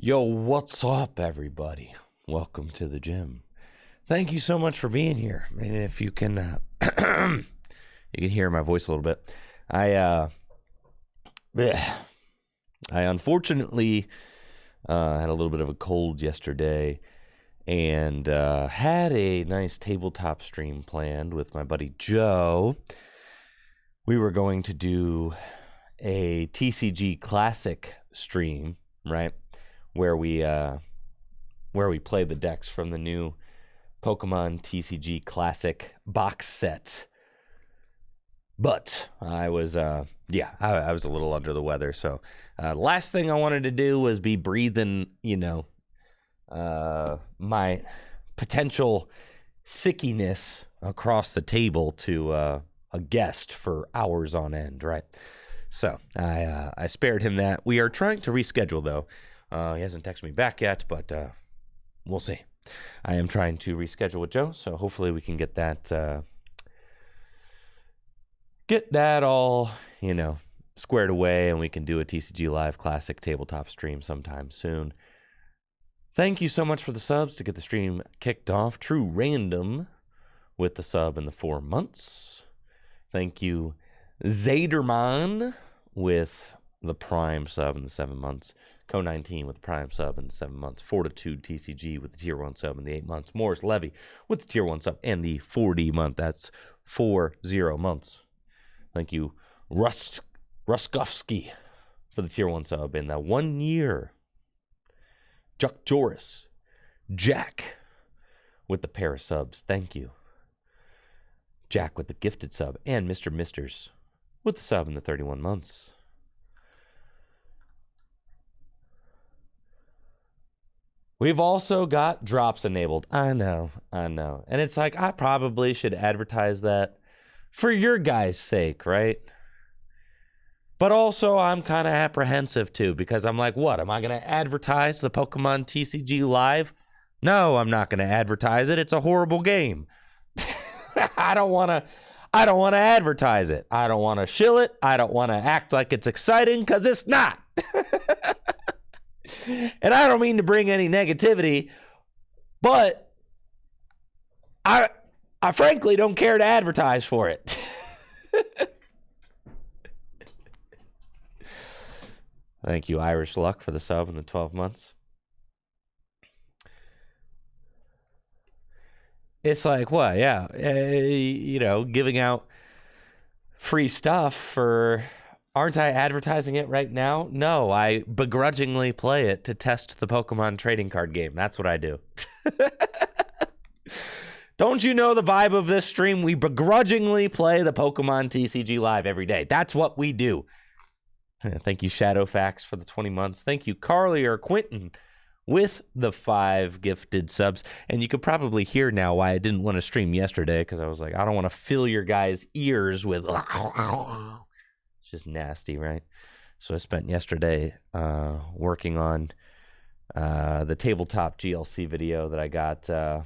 Yo, what's up, everybody? Welcome to the gym. Thank you so much for being here. And if you can, you can hear my voice a little bit. I unfortunately had a little bit of a cold yesterday, and had a nice tabletop stream planned with my buddy Joe. We were going to do a TCG Classic stream, right? Where we play the decks from the new Pokémon TCG Classic box set. But I was I was a little under the weather, so last thing I wanted to do was be breathing, my potential sickiness across the table to a guest for hours on end, right? So I spared him that. We are trying to reschedule, though. He hasn't texted me back yet, but we'll see. I am trying to reschedule with Joe, so hopefully we can get that all, squared away, and we can do a TCG Live Classic tabletop stream sometime soon. Thank you so much for the subs to get the stream kicked off. True Random with the sub in the 4 months. Thank you, Zaderman, with the Prime sub in the 7 months. Co19 with the Prime sub in the 7 months. Fortitude TCG with the Tier 1 sub in the 8 months. Morris Levy with the Tier 1 sub and the 40 month. That's 40 months. Thank you, Ruskovsky, for the Tier 1 sub in that 1 year. Chuck Joris, Jack with the pair of subs. Thank you. Jack with the gifted sub, and Mr. Misters with the sub in the 31 months. We've also got drops enabled. I know. And it's like, I probably should advertise that for your guys' sake, right? But also, I'm kind of apprehensive, too, because I'm like, what? Am I going to advertise the Pokemon TCG Live? No, I'm not going to advertise it. It's a horrible game. I don't want to advertise it. I don't want to shill it. I don't want to act like it's exciting, because it's not. And I don't mean to bring any negativity, but I frankly don't care to advertise for it. Thank you, Irish Luck, for the sub in the 12 months. It's like, what? Yeah, giving out free stuff for... Aren't I advertising it right now? No, I begrudgingly play it to test the Pokemon trading card game. That's what I do. Don't you know the vibe of this stream? We begrudgingly play the Pokemon TCG Live every day. That's what we do. Thank you, Shadowfax, for the 20 months. Thank you, Carly or Quentin, with the 5 gifted subs. And you could probably hear now why I didn't want to stream yesterday, because I was like, I don't want to fill your guys' ears with... Just nasty, right? So I spent yesterday working on the tabletop GLC video that I got that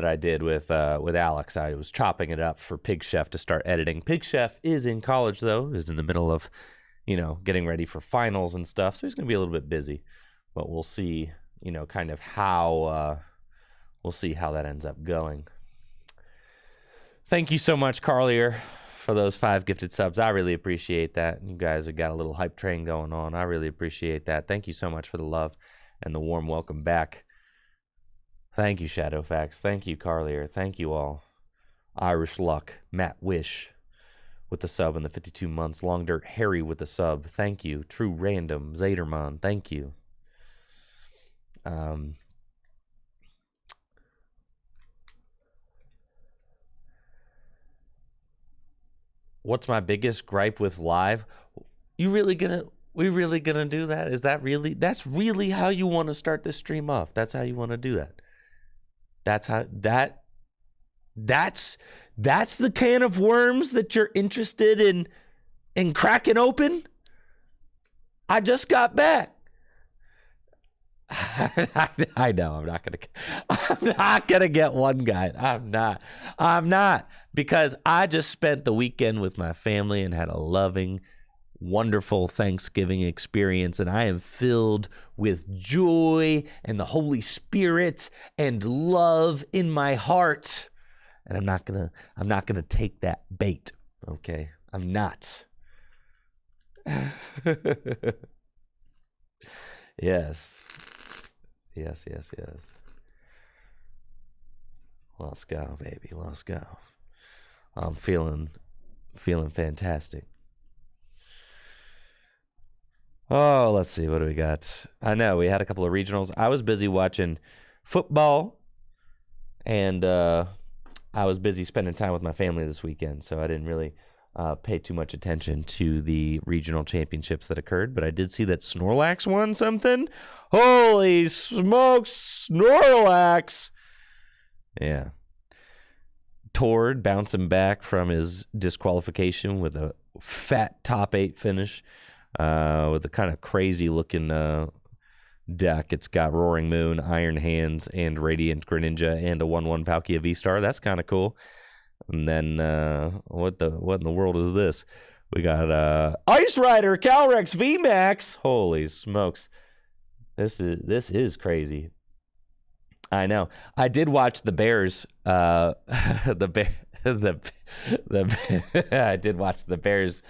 I did with Alex. I was chopping it up for Pig Chef to start editing. Pig Chef is in college, though, is in the middle of getting ready for finals and stuff, so he's going to be a little bit busy. But we'll see, kind of how we'll see how that ends up going. Thank you so much, Carlier, for those 5 gifted subs. I really appreciate that. You guys have got a little hype train going on. I really appreciate that. Thank you so much for the love and the warm welcome back. Thank you, Shadowfax. Thank you, Carlier. Thank you all. Irish Luck, Matt Wish with the sub in the 52 months. Long Dirt Harry with the sub. Thank you. True Random, Zaderman. Thank you. What's my biggest gripe with live? We really gonna do that? Is that really? That's really how you want to start this stream off. That's how you want to do that. That's the can of worms that you're interested in cracking open. I just got back. I know I'm not gonna get one guy. I'm not, because I just spent the weekend with my family and had a loving, wonderful Thanksgiving experience, and I am filled with joy and the Holy Spirit and love in my heart. And I'm not gonna take that bait. Okay, I'm not. Yes. Let's go, baby. Let's go. I'm feeling fantastic. Oh, let's see. What do we got? I know we had a couple of regionals. I was busy watching football, and I was busy spending time with my family this weekend, so I didn't really pay too much attention to the regional championships that occurred. But I did see that Snorlax won something. Holy smokes, Snorlax! Yeah. Tord bouncing back from his disqualification with a fat top 8 finish with a kind of crazy looking deck. It's got Roaring Moon, Iron Hands, and Radiant Greninja, and a 1/1 Palkia V-Star. That's kind of cool. And then what in the world is this? We got Ice Rider Calyrex VMAX. Holy smokes. This is crazy. I know. I did watch the Bears. I did watch the Bears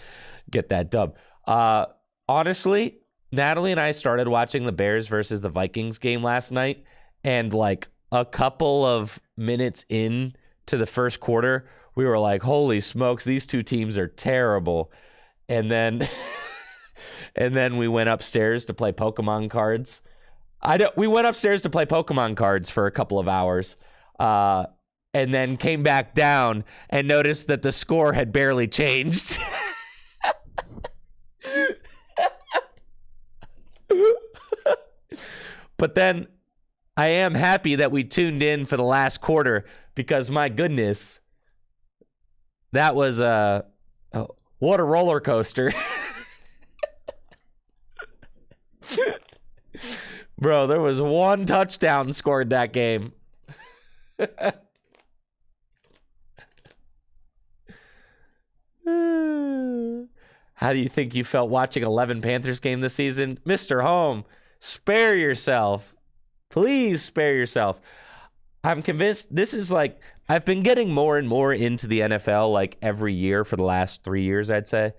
get that dub. Honestly, Natalie and I started watching the Bears versus the Vikings game last night, and like a couple of minutes in to the first quarter, we were like, "Holy smokes, these two teams are terrible." And then, we went upstairs to play Pokemon cards. We went upstairs to play Pokemon cards for a couple of hours, and then came back down and noticed that the score had barely changed. But then I am happy that we tuned in for the last quarter, because my goodness, that was what a roller coaster. Bro, there was one touchdown scored that game. How do you think you felt watching 11 Panthers game this season? Mr. Home, spare yourself. Please spare yourself. I'm convinced this is like, I've been getting more and more into the NFL like every year for the last 3 years, I'd say.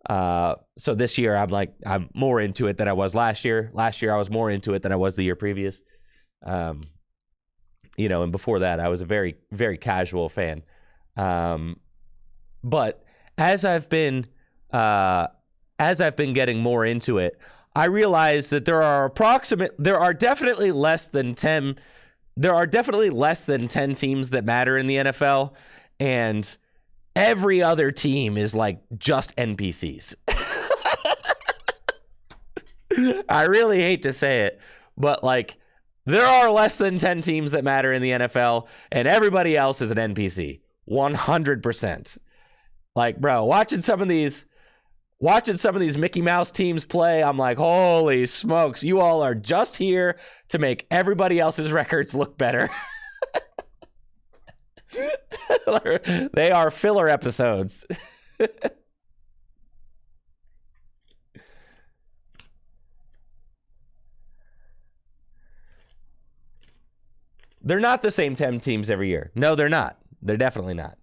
So this year I'm more into it than I was last year. Last year I was more into it than I was the year previous. And before that I was a very, very casual fan. But as I've been getting more into it, I realize that there are definitely less than 10 teams that matter in the NFL, and every other team is like just NPCs. I really hate to say it, but like there are less than 10 teams that matter in the NFL, and everybody else is an NPC. 100%. Like, bro, watching some of these Mickey Mouse teams play, I'm like, holy smokes, you all are just here to make everybody else's records look better. They are filler episodes. They're not the same 10 teams every year. No, they're not. They're definitely not.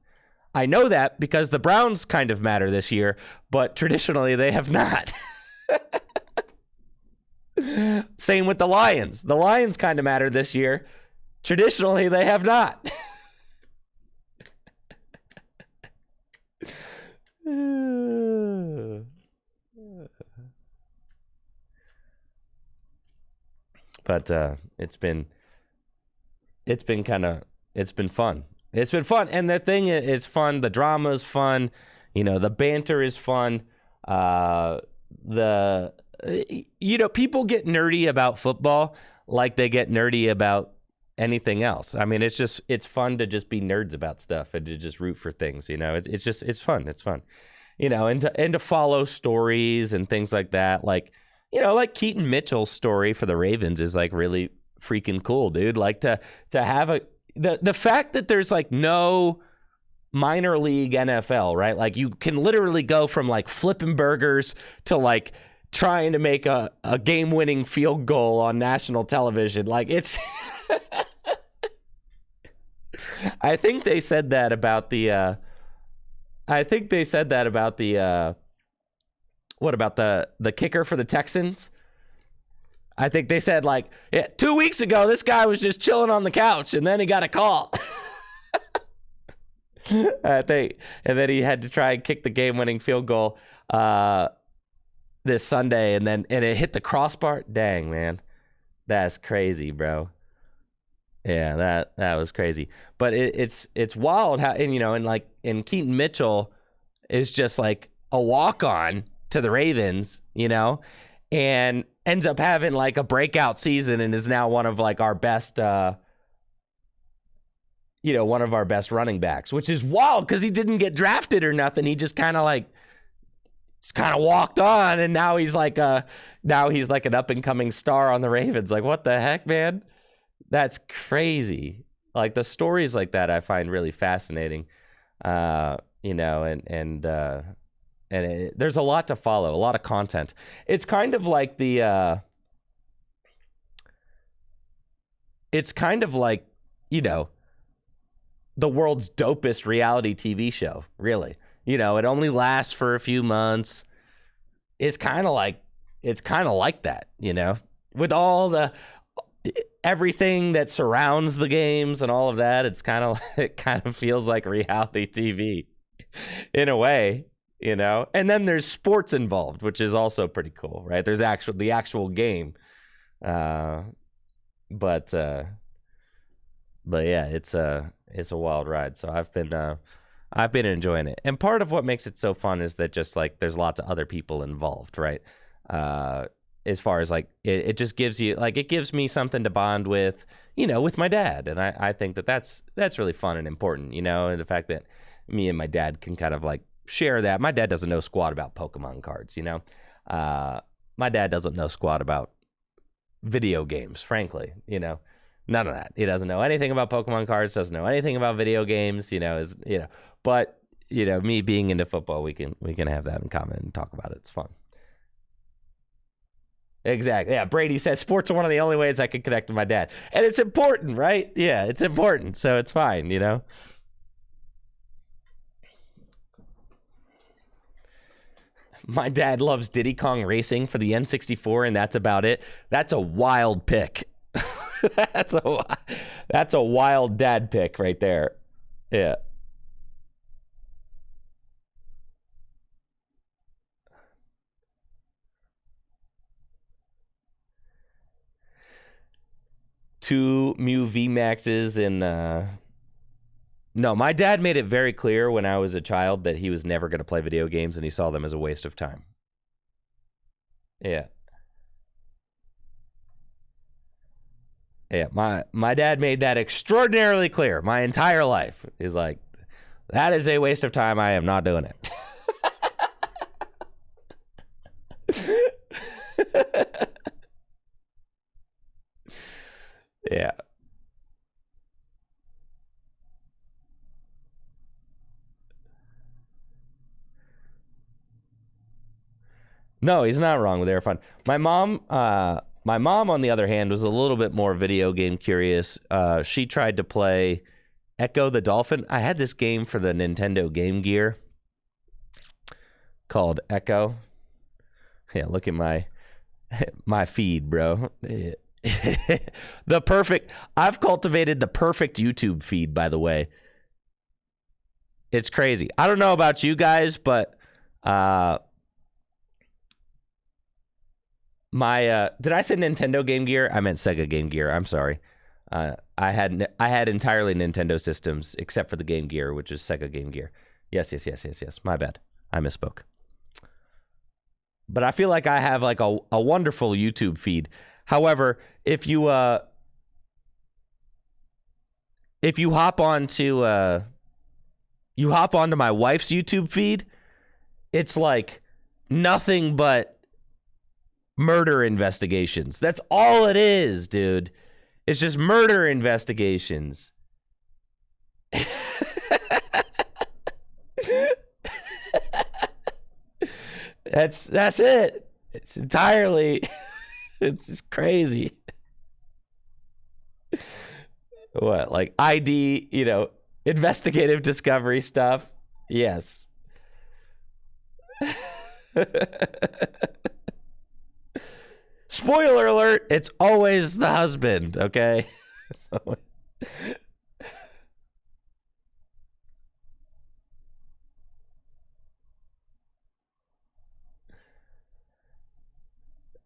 I know that because the Browns kind of matter this year, but traditionally they have not. Same with the Lions. The Lions kind of matter this year. Traditionally they have not. But it's been fun. It's been fun, and the thing is fun. The drama is fun. The banter is fun. People get nerdy about football like they get nerdy about anything else. I mean, it's fun to just be nerds about stuff and to just root for things. It's fun. It's fun. And to follow stories and things like that. Like Keaton Mitchell's story for the Ravens is like really freaking cool, dude. Like to have the fact that there's like no minor league NFL, right? Like you can literally go from like flipping burgers to like trying to make a game-winning field goal on national television. Like it's I think they said that about the what about the kicker for the Texans? I think they said like 2 weeks ago this guy was just chilling on the couch and then he got a call. I think, and then he had to try and kick the game-winning field goal this Sunday, and it hit the crossbar. Dang, man, that's crazy, bro. Yeah, that was crazy. But it's wild how, and Keaton Mitchell is just like a walk-on to the Ravens, and ends up having like a breakout season and is now one of like our best. One of our best running backs, which is wild because he didn't get drafted or nothing. He just kind of walked on, and now he's like an up and coming star on the Ravens. Like, what the heck, man? That's crazy. Like the stories like that, I find really fascinating. And there's a lot to follow, a lot of content. It's kind of like the world's dopest reality TV show, really. It only lasts for a few months. It's kind of like that, with all the everything that surrounds the games and all of that. It kind of feels like reality TV in a way, And then there's sports involved, which is also pretty cool, right? There's the actual game, but yeah, it's a wild ride. So I've been enjoying it. And part of what makes it so fun is that just like there's lots of other people involved, right? As far as like it just gives you like it gives me something to bond with, with my dad. And I think that's really fun and important, and the fact that me and my dad can kind of like share that. My dad doesn't know squat about Pokemon cards, my dad doesn't know squat about video games, frankly, None of that. He doesn't know anything about Pokemon cards, doesn't know anything about video games, but me being into football, we can have that in common and talk about it. It's fun. Exactly. Yeah. Brady says sports are one of the only ways I can connect with my dad. And it's important, right? Yeah, it's important. So it's fine, My dad loves Diddy Kong Racing for the N64, and that's about it. That's a wild pick. That's a wild dad pick right there. Yeah. Two Mew VMAXs and no, my dad made it very clear when I was a child that he was never going to play video games and he saw them as a waste of time. Yeah. Yeah, my dad made that extraordinarily clear my entire life. He's like, that is a waste of time. I am not doing it. Yeah. No, he's not wrong. They're fun. My mom, on the other hand, was a little bit more video game curious. She tried to play Echo the Dolphin. I had this game for the Nintendo Game Gear called Echo. Yeah, look at my feed, bro. I've cultivated the perfect YouTube feed, by the way. It's crazy. I don't know about you guys, but did I say Nintendo Game Gear? I meant Sega Game Gear. I'm sorry. I had entirely Nintendo systems except for the Game Gear, which is Sega Game Gear. Yes. My bad. I misspoke. But I feel like I have like a wonderful YouTube feed. However, if you hop onto my wife's YouTube feed, it's like nothing but murder investigations. That's all it is, dude. It's just murder investigations. That's it. It's entirely. It's just crazy. What, like ID, investigative discovery stuff? Yes. Spoiler alert, it's always the husband, okay?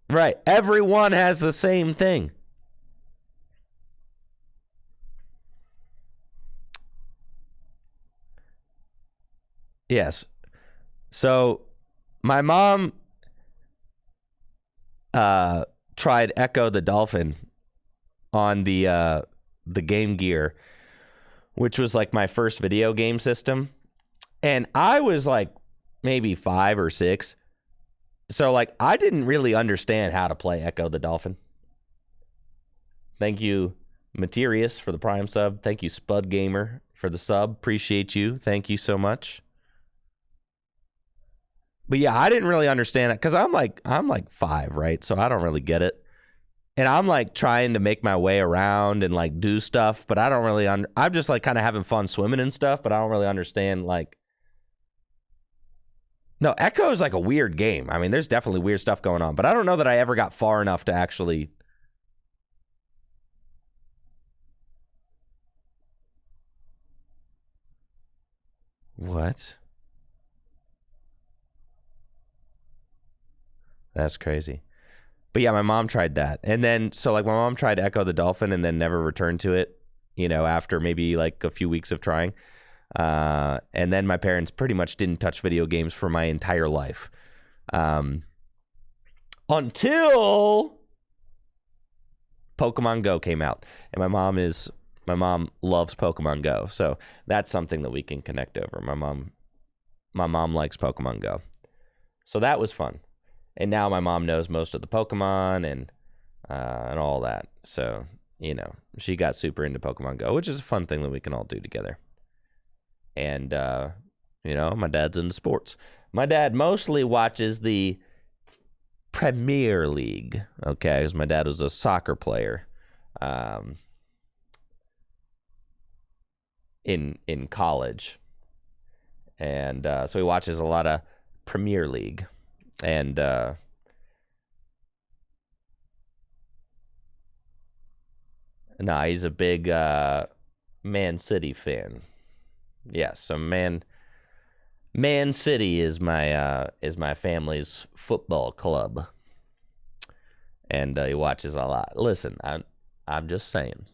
Right. Everyone has the same thing. Yes. So my mom tried Echo the Dolphin on the Game Gear, which was like my first video game system. And I was like maybe 5 or 6. So like I didn't really understand how to play Echo the Dolphin. Thank you, Materius, for the Prime sub. Thank you, Spud Gamer, for the sub. Appreciate you. Thank you so much. But yeah, I didn't really understand it because I'm like 5, right? So I don't really get it. And I'm like trying to make my way around and like do stuff, but I don't really I'm just like kind of having fun swimming and stuff, but I don't really understand like. No, Echo is like a weird game. I mean, there's definitely weird stuff going on, but I don't know that I ever got far enough to actually. What? That's crazy. But yeah, my mom tried that. And then, so like my mom tried Echo the Dolphin and then never returned to it, after maybe like a few weeks of trying. And then my parents pretty much didn't touch video games for my entire life. Until Pokemon Go came out. And my mom loves Pokemon Go. So that's something that we can connect over. My mom likes Pokemon Go. So that was fun. And now my mom knows most of the Pokemon and all that. So, she got super into Pokemon Go, which is a fun thing that we can all do together. And, my dad's into sports. My dad mostly watches the Premier League, okay, because my dad was a soccer player in college. And so he watches a lot of Premier League. And he's a big Man City fan. Yeah, so Man City is my family's football club, and he watches a lot. Listen, I'm just saying,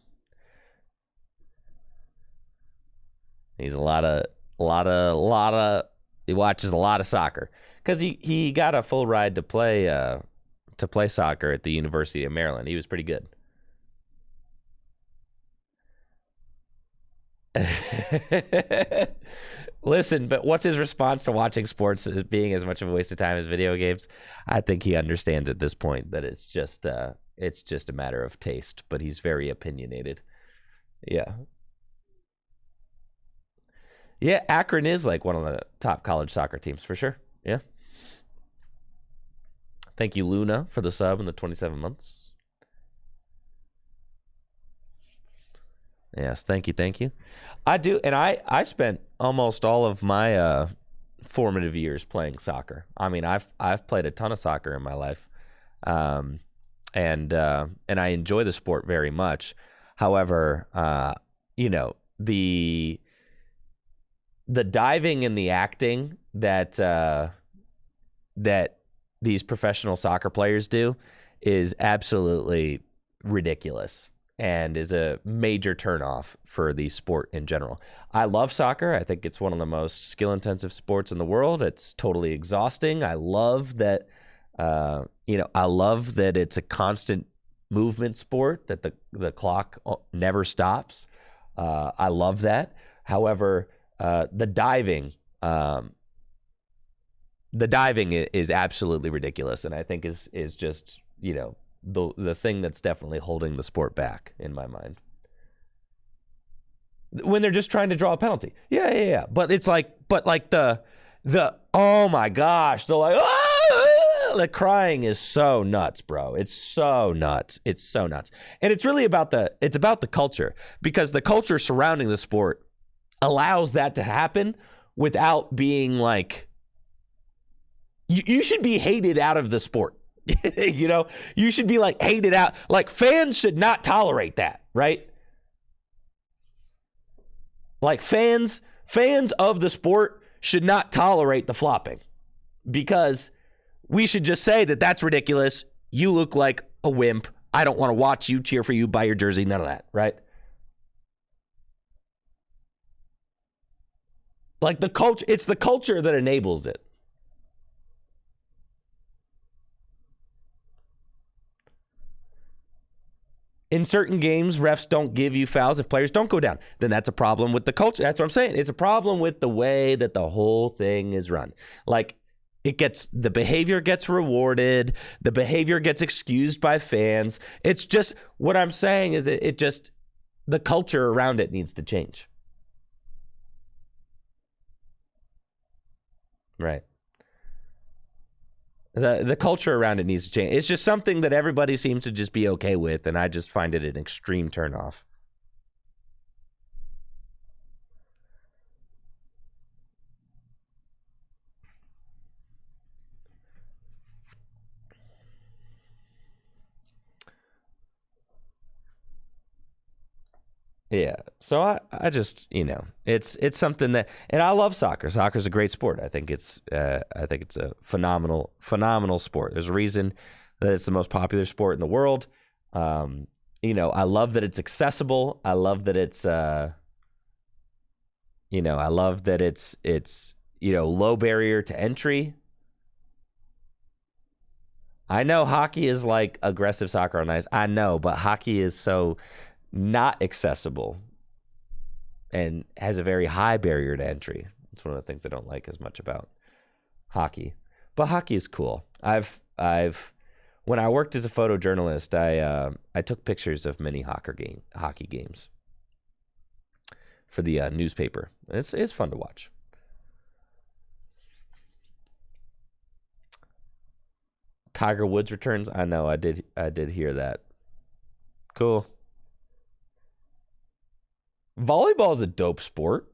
he's a lot of. He watches a lot of soccer because he got a full ride to play soccer at the University of Maryland. He was pretty good. Listen, but what's his response to watching sports as being as much of a waste of time as video games? I think he understands at this point that it's just a matter of taste, but he's very opinionated. Yeah. Yeah, Akron is like one of the top college soccer teams for sure. Yeah. Thank you, Luna, for the sub and the 27 months. Yes, thank you. I do, and I spent almost all of my formative years playing soccer. I mean, I've played a ton of soccer in my life, and I enjoy the sport very much. However, the diving and the acting that these professional soccer players do is absolutely ridiculous and is a major turnoff for the sport in general. I love soccer. I think it's one of the most skill-intensive sports in the world. It's totally exhausting. I love that, it's a constant movement sport, that the clock never stops. I love that. However, the diving is absolutely ridiculous, and I think is just, the thing that's definitely holding the sport back in my mind. When they're just trying to draw a penalty. Yeah. But it's like, the oh my gosh, they're like, oh the crying is so nuts, bro. It's so nuts. It's so nuts. And it's really about the culture, because the culture surrounding the sport allows that to happen without being like, you should be hated out of the sport. You know, you should be like hated out. Like fans should not tolerate that, right? Like fans of the sport should not tolerate the flopping, because we should just say that that's ridiculous. You look like a wimp. I don't want to watch you, cheer for you, buy your jersey, none of that, right? Like the culture, it's the culture that enables it. In certain games, refs don't give you fouls if players don't go down. Then that's a problem with the culture. That's what I'm saying. It's a problem with the way that the whole thing is run. Like, the behavior gets rewarded. The behavior gets excused by fans. It's just, what I'm saying is it just, the culture around it needs to change. Right. The culture around it needs to change. It's just something that everybody seems to just be okay with, and I just find it an extreme turnoff. Yeah. So I just, it's something that, and I love soccer. Soccer's a great sport. I think it's a phenomenal sport. There's a reason that it's the most popular sport in the world. I love that it's accessible. I love that it's low barrier to entry. I know hockey is like aggressive soccer on ice. I know, but hockey is so not accessible and has a very high barrier to entry. It's one of the things I don't like as much about hockey. But hockey is cool. When I worked as a photojournalist, I took pictures of many hockey games for the newspaper. It's fun to watch. Tiger Woods returns. I know. I did hear that. Cool. Volleyball is a dope sport.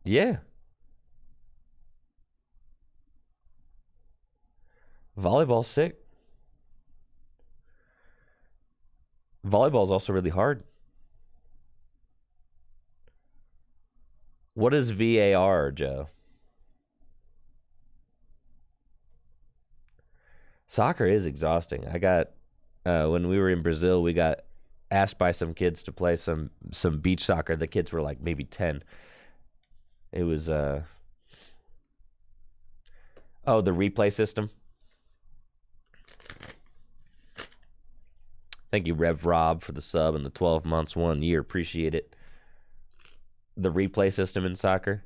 Yeah. Volleyball's sick. Volleyball is also really hard. What is VAR, Joe? Soccer is exhausting. I got when we were in Brazil, we got asked by some kids to play some beach soccer. The kids were like maybe 10. It was the replay system. Thank you, Rev Rob, for the sub and the 12 months, 1 year. Appreciate it. The replay system in soccer.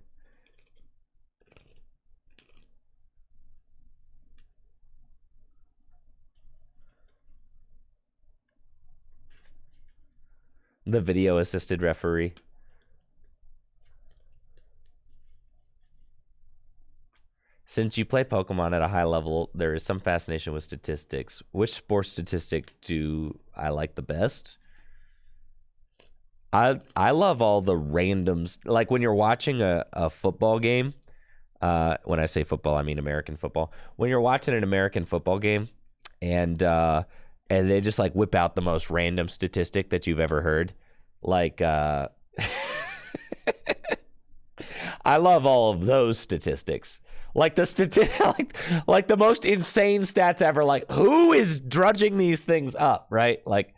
The video assisted referee. Since you play Pokemon at a high level, there is some fascination with statistics. Which sports statistic do I like the best? I love all the randoms. Like when you're watching a football game, when I say football, I mean American football. When you're watching an American football game and they just like whip out the most random statistic that you've ever heard. Like, I love all of those statistics. Like like the most insane stats ever. Like, who is drudging these things up, right? Like,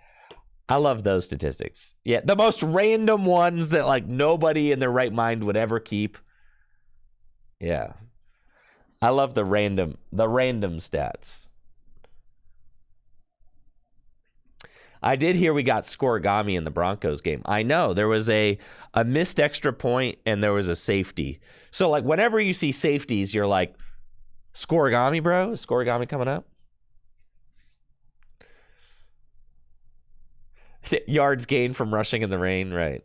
I love those statistics. Yeah, the most random ones that like nobody in their right mind would ever keep. Yeah. I love the random stats. I did hear we got scoregami in the Broncos game. I know there was a missed extra point and there was a safety. So like whenever you see safeties, you're like, scoregami, bro? Is scoregami coming up? Yards gained from rushing in the rain, right?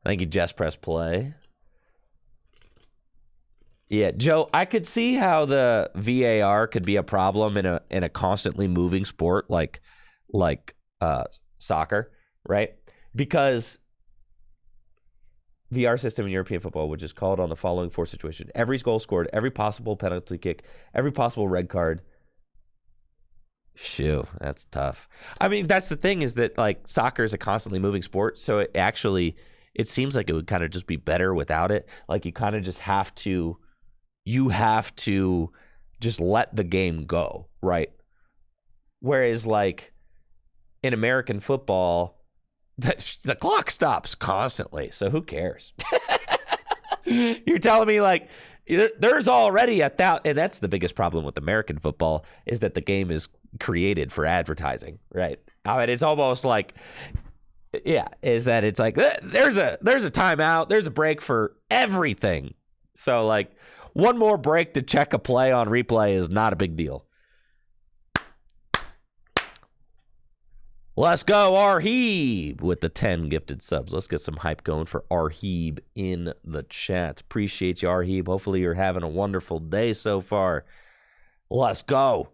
Thank you, Just Press Play. Yeah, Joe, I could see how the VAR could be a problem in a constantly moving sport like soccer, right? Because VR system in European football, which is called on the following four situations: every goal scored, every possible penalty kick, every possible red card. Shoo, that's tough. I mean, that's the thing, is that like soccer is a constantly moving sport, so it seems like it would kind of just be better without it. Like you kind of just have to just let the game go, right? Whereas like in American football, the clock stops constantly, so who cares? You're telling me like there's already and that's the biggest problem with American football, is that the game is created for advertising, right? I mean, it's almost like, yeah, is that it's like there's a timeout, there's a break for everything. So like one more break to check a play on replay is not a big deal. Let's go, Arheeb, with the 10 gifted subs. Let's get some hype going for Arheeb in the chat. Appreciate you, Arheeb. Hopefully you're having a wonderful day so far. Let's go,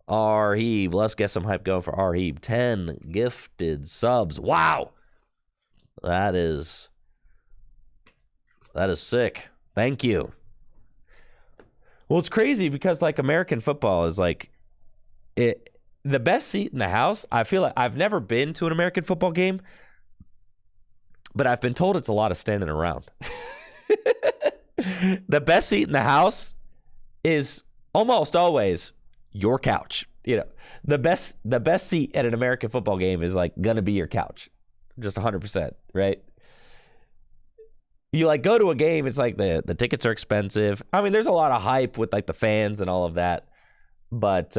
Arheeb. Let's get some hype going for Arheeb. 10 gifted subs. Wow. That is sick. Thank you. Well, it's crazy because like American football is like the best seat in the house. I feel like I've never been to an American football game, but I've been told it's a lot of standing around. The best seat in the house is almost always your couch. You know, the best seat at an American football game is like gonna be your couch, just 100%, right? You like go to a game, it's like the tickets are expensive. I mean, there's a lot of hype with like the fans and all of that, but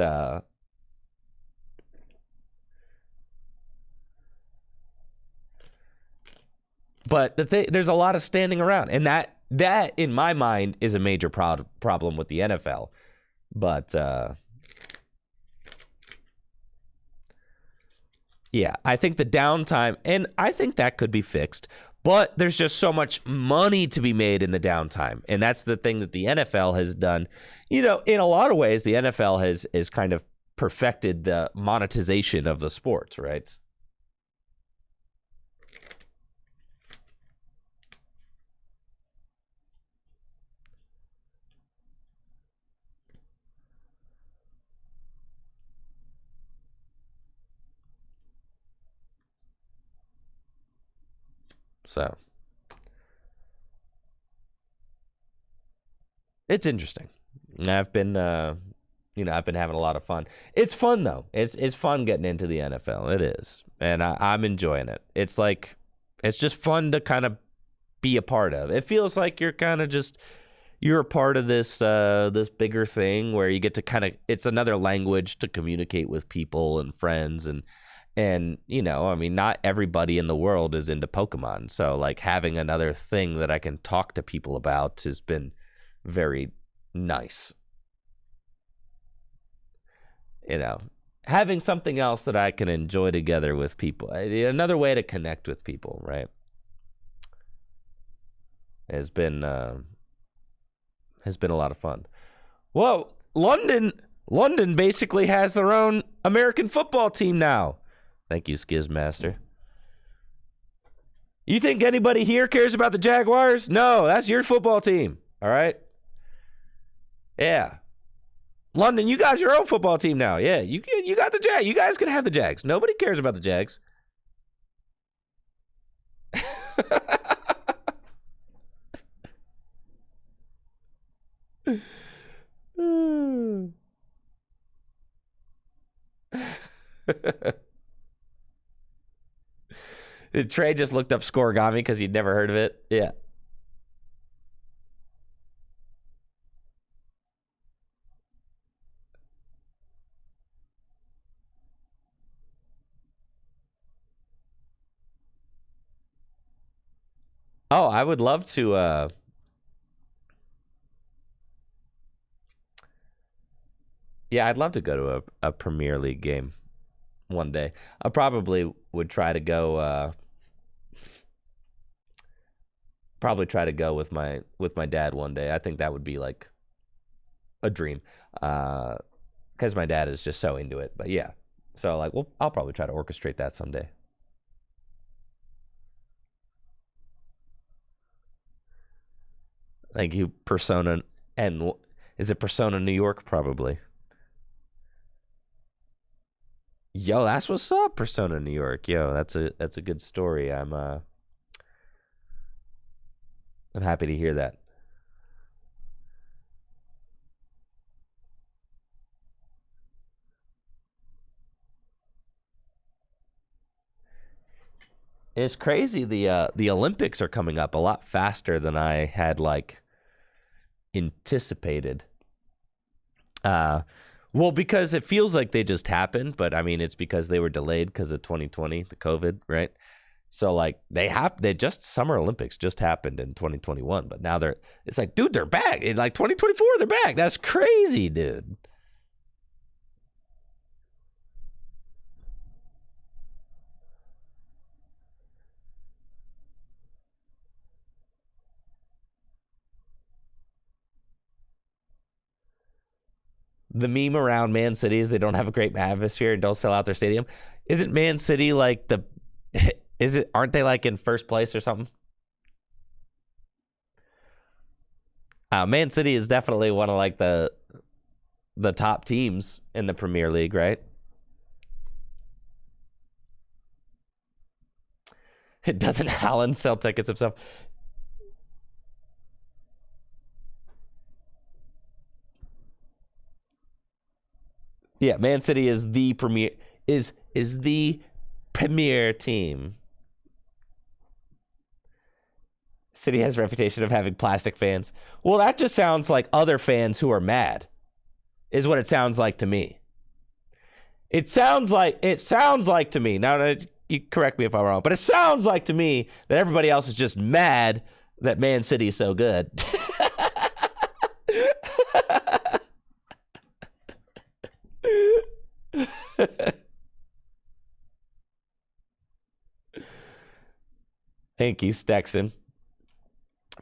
there's a lot of standing around, and that in my mind is a major problem with the NFL. But yeah, I think the downtime, and I think that could be fixed, but there's just so much money to be made in the downtime, and that's the thing that the NFL has done. You know, in a lot of ways, the NFL has kind of perfected the monetization of the sports, right? So it's interesting. I've been I've been having a lot of fun. It's fun though. It's fun getting into the NFL. It is. And I'm enjoying it. It's like it's just fun to kind of be a part of. It feels like you're kind of just you're a part of this this bigger thing where you get to kind of, it's another language to communicate with people and friends, and you know, I mean, not everybody in the world is into Pokemon, so like having another thing that I can talk to people about has been very nice. You know, having something else that I can enjoy together with people, another way to connect with people, right? Has been a lot of fun. Whoa, London basically has their own American football team now. Thank you, Skizmaster. You think anybody here cares about the Jaguars? No, that's your football team. All right. Yeah. London, you got your own football team now. Yeah, you got the Jag. You guys can have the Jags. Nobody cares about the Jags. Trey just looked up Scorigami because he'd never heard of it. Yeah. Oh, I would love to yeah, I'd love to go to a Premier League game one day. I probably would try to go probably try to go with my dad one day. I think that would be like a dream, because my dad is just so into it. But yeah, so like, well, I'll probably try to orchestrate that someday. Thank you, Persona. And is it Persona New York? Probably. Yo, that's what's up, Persona New York. Yo, that's a good story. I'm happy to hear that. It's crazy. The Olympics are coming up a lot faster than I had like anticipated. Well, because it feels like they just happened, but I mean, it's because they were delayed because of 2020, the COVID, right? So like they just Summer Olympics just happened in 2021, but now it's like, dude, they're back in like 2024. They're back. That's crazy, dude. The meme around Man City is they don't have a great atmosphere and don't sell out their stadium. Isn't Man City like the? Is it? Aren't they like in first place or something? Man City is definitely one of like the top teams in the Premier League, right? It doesn't Haaland sell tickets himself? Yeah, Man City is the premier is the premier team. City has a reputation of having plastic fans. Well, that just sounds like other fans who are mad, is what it sounds like to me. It sounds like to me. Now you correct me if I'm wrong, but it sounds like to me that everybody else is just mad that Man City is so good. Thank you, Stexon,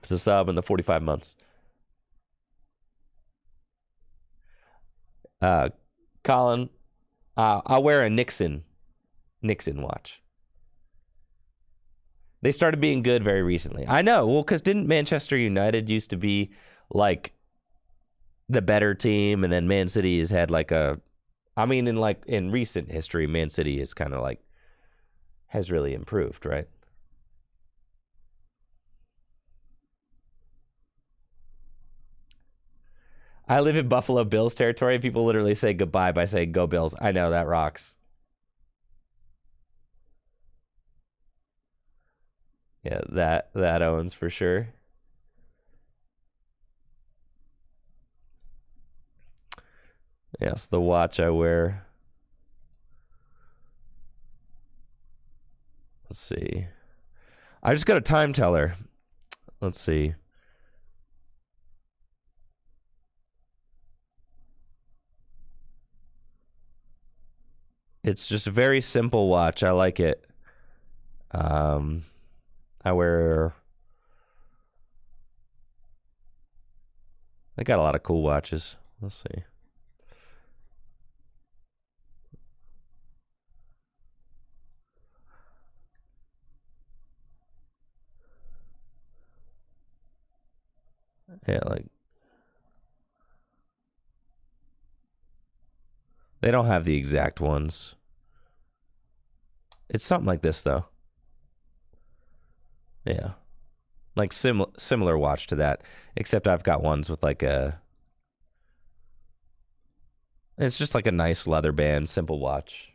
for the sub and the 45 months. Colin, I'll wear a Nixon watch. They started being good very recently. I know. Well, because didn't Manchester United used to be like the better team, and then Man City has had like a. I mean, in recent history, Man City is kind of like has really improved, right? I live in Buffalo Bills territory. People literally say goodbye by saying "Go Bills." I know that rocks. Yeah, that owns for sure. Yes, the watch I wear. Let's see. I just got a time teller. Let's see. It's just a very simple watch. I like it. I wear. I got a lot of cool watches. Let's see. Yeah, like they don't have the exact ones. It's something like this though. Yeah. Like similar watch to that, except I've got ones with like a it's just like a nice leather band, simple watch.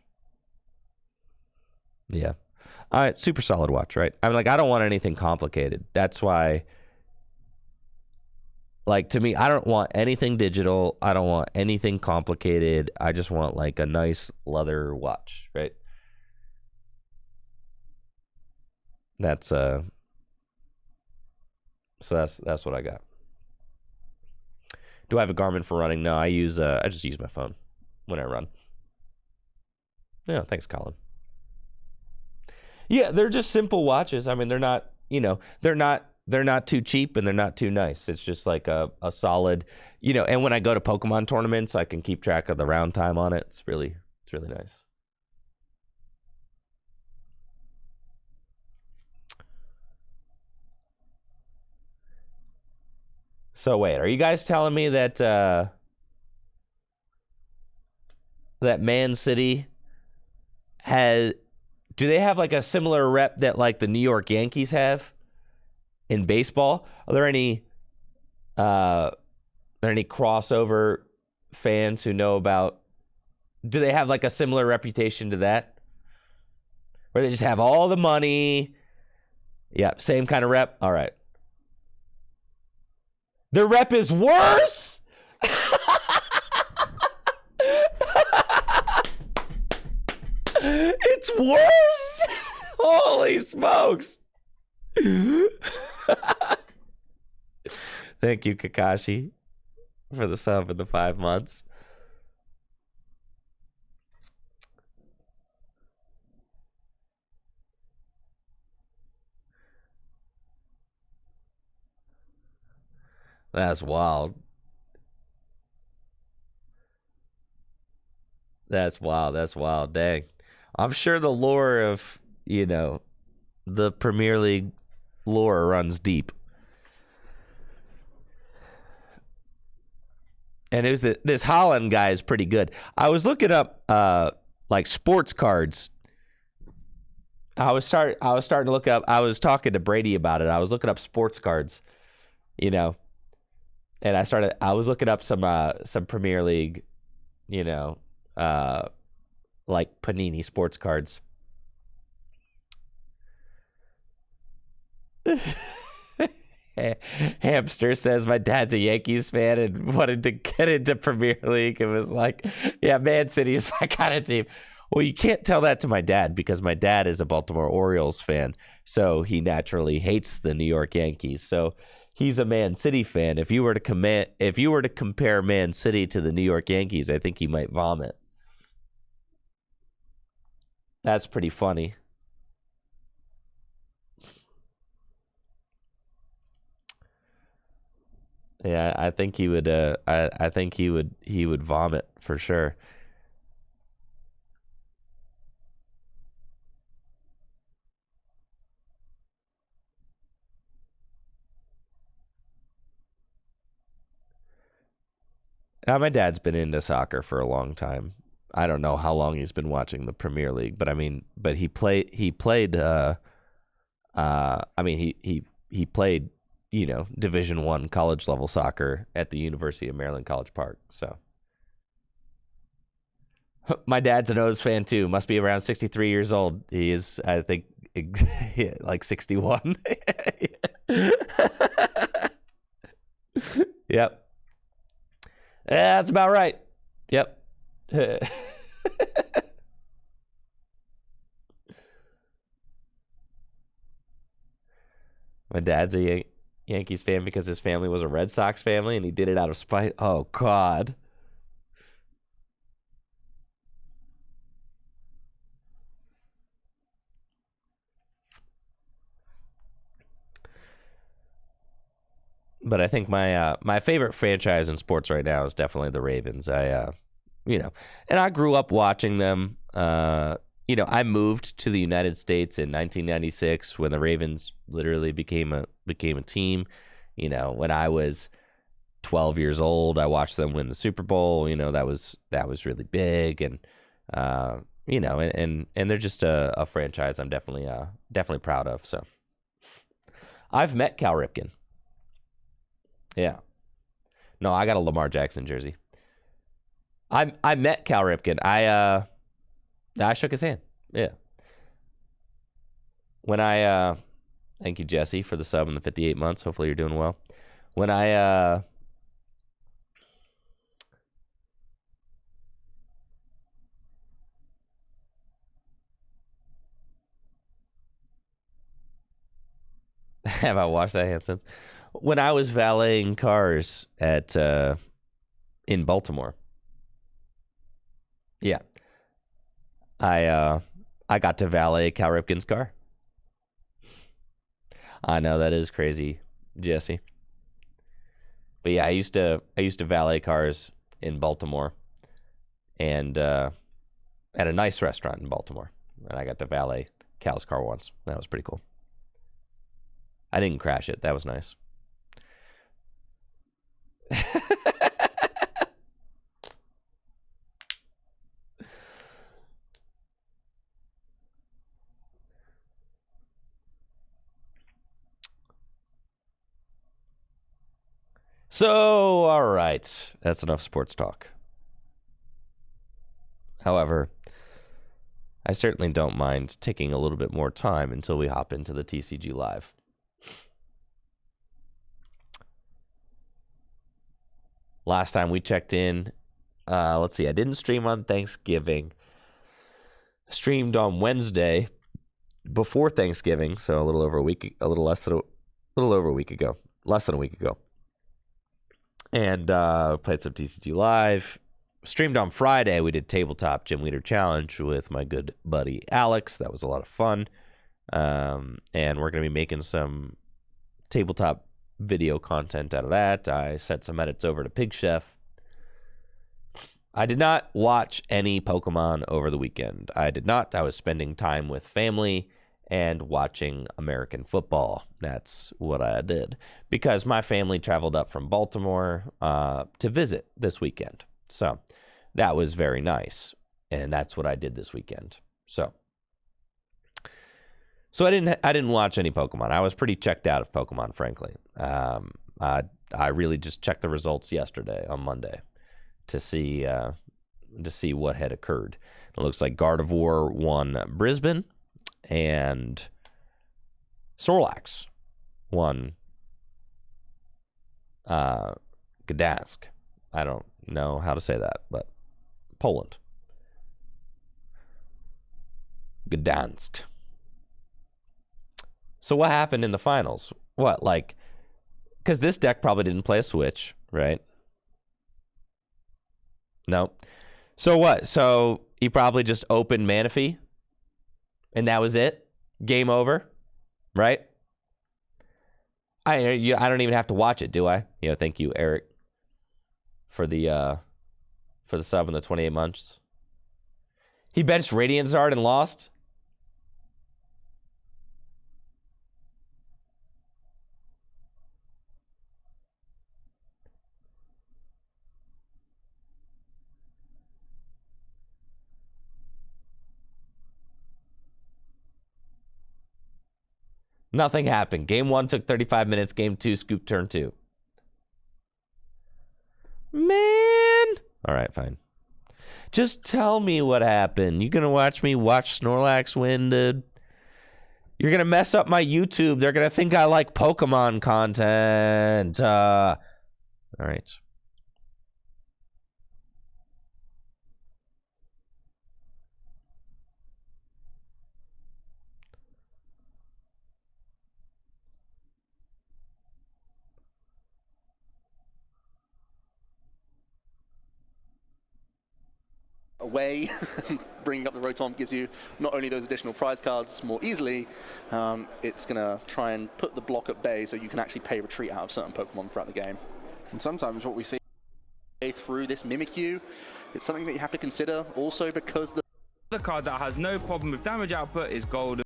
Yeah. All right, super solid watch, right? I'm like I don't want anything complicated. That's why like to me, I don't want anything digital. I don't want anything complicated. I just want like a nice leather watch, right? That's so that's what I got. Do I have a Garmin for running? No, I just use my phone when I run. Yeah, thanks, Colin. Yeah, they're just simple watches. I mean, they're not they're not too cheap and they're not too nice. It's just like a solid, and when I go to Pokemon tournaments, I can keep track of the round time on it. It's really nice. So wait, are you guys telling me that that Man City do they have like a similar rep that like the New York Yankees have in baseball? Are there any crossover fans who know about, do they have like a similar reputation to that? Where they just have all the money? Yeah, same kind of rep? All right. Their rep is worse? It's worse? Holy smokes. Thank you, Kakashi, for the sub in the 5 months. That's wild. That's wild. Dang. I'm sure the lore of, the Premier League lore runs deep. And it was this Holland guy is pretty good. I was looking up like sports cards. I was starting to look up. I was talking to Brady about it. I was looking up sports cards, and I was looking up some Premier League, like Panini sports cards. Hamster says my dad's a Yankees fan and wanted to get into Premier League and was like, yeah, Man City is my kind of team. Well, you can't tell that to my dad because my dad is a Baltimore Orioles fan, so he naturally hates the New York Yankees. So he's a Man City fan. If you were to compare Man City to the New York Yankees, I think he might vomit. That's pretty funny. Yeah, I think he would. I think he would vomit for sure. My dad's been into soccer for a long time. I don't know how long he's been watching the Premier League, but I mean, he played. I mean, he played, Division I college level soccer at the University of Maryland College Park. So my dad's an O's fan too. Must be around 63 years old. He is, I think, like 61. Yep. That's about right. Yep. My dad's a Yankees fan because his family was a Red Sox family and he did it out of spite. Oh, God. But I think my favorite franchise in sports right now is definitely the Ravens. And I grew up watching them. I moved to the United States in 1996 when the Ravens literally became a team. When I was 12 years old, I watched them win the Super Bowl. That was really big, and and they're just a franchise I'm definitely proud of. So I've met Cal Ripken. Yeah. No, I got a Lamar Jackson jersey. I met Cal Ripken. I shook his hand. Yeah. When thank you, Jesse, for the sub in the 58 months. Hopefully you're doing well. When I have I washed that hand since? When I was valeting cars in Baltimore. Yeah. I got to valet Cal Ripken's car. I know, that is crazy, Jesse. But yeah, I used to valet cars in Baltimore, and at a nice restaurant in Baltimore, and I got to valet Cal's car once. That was pretty cool. I didn't crash it. That was nice. So, all right. That's enough sports talk. However, I certainly don't mind taking a little bit more time until we hop into the TCG Live. Last time we checked in, let's see, I didn't stream on Thanksgiving. Streamed on Wednesday before Thanksgiving, so a little over a week, a little over a week ago, less than a week ago. And played some TCG Live. Streamed on Friday. We did Tabletop Gym Leader Challenge with my good buddy Alex. That was a lot of fun. And we're going to be making some tabletop video content out of that. I sent some edits over to Pig Chef. I did not watch any Pokemon over the weekend. I did not. I was spending time with family and watching American football. That's what I did. Because my family traveled up from Baltimore to visit this weekend. So that was very nice. And that's what I did this weekend. So I didn't watch any Pokemon. I was pretty checked out of Pokemon, frankly. I really just checked the results yesterday on Monday to see what had occurred. It looks like Gardevoir won Brisbane and Snorlax won Gdansk. I don't know how to say that, but Poland. Gdansk. So what happened in the finals? What, like, because this deck probably didn't play a Switch, right? No. So what? So he probably just opened Manaphy, and that was it? Game over, right? I don't even have to watch it, do I? Thank you, Eric, for the sub in the 28 months. He benched Radiant Zard and lost. Nothing happened. Game 1 took 35 minutes. Game 2, scoop turn 2. Man. All right, fine. Just tell me what happened. You gonna watch me watch Snorlax win, dude? You're gonna mess up my YouTube. They're gonna think I like Pokemon content. All right. Away, bringing up the Rotom gives you not only those additional prize cards more easily, it's going to try and put the block at bay so you can actually pay retreat out of certain Pokemon throughout the game. And sometimes what we see through this Mimikyu, it's something that you have to consider also because the card that has no problem with damage output is Golden.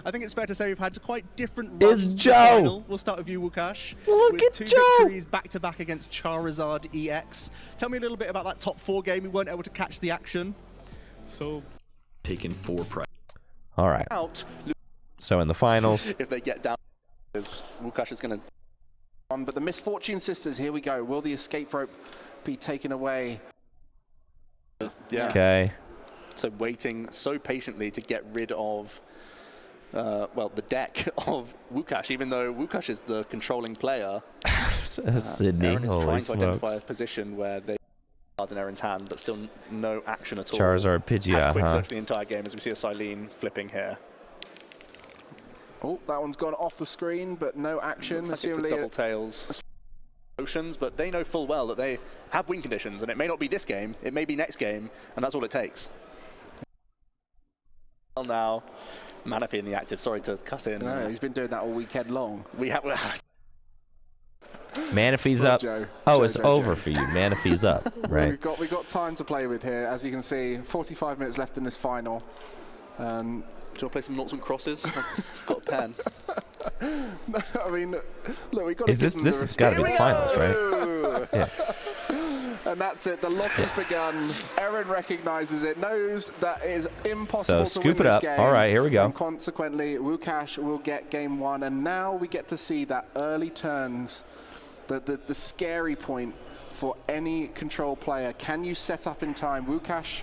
I think it's fair to say we've had quite different runs. It's Joe. Final. We'll start with you, Wukash. Look with at two Joe. victories back-to-back against Charizard EX. Tell me a little bit about that top 4 game. We weren't able to catch the action. So, taking 4 prize. All right. out. So in the finals, If they get down, Wukash is going to. but the Misfortune Sisters, here we go. Will the escape rope be taken away? Yeah. okay. So waiting so patiently to get rid of, the deck of Wukash, even though Wukash is the controlling player. Sydney, Aaron is holy trying to identify a smokes. position where they cards in Aaron's hand, but still no action at all. Charizard, Had Pidgeot, quick huh? search the entire game as we see a Silene flipping here. Oh, that one's gone off the screen, but no action. Looks like it's a double tails. Motions, but they know full well that they have win conditions, and it may not be this game, it may be next game, and that's all it takes. Well, now Manaphy in the active. Sorry to cut in. No, he's been doing that all weekend long. We have. Manaphy's up. Joe. Oh, Joe, it's Joe, over Joe. for you. Manaphy's up, right? We've got time to play with here. As you can see, 45 minutes left in this final. Do you want to play some noughts and crosses? I've got a pen. I mean, look, we've got Is this has got to be finals, right? Yeah. And that's it. The lock has begun. Aaron recognizes it, knows that it is impossible So to win scoop it this up. game. All right, here we go. And consequently, Wukash will get game 1. And now we get to see that early turns, the scary point for any control player. Can you set up in time? Wukash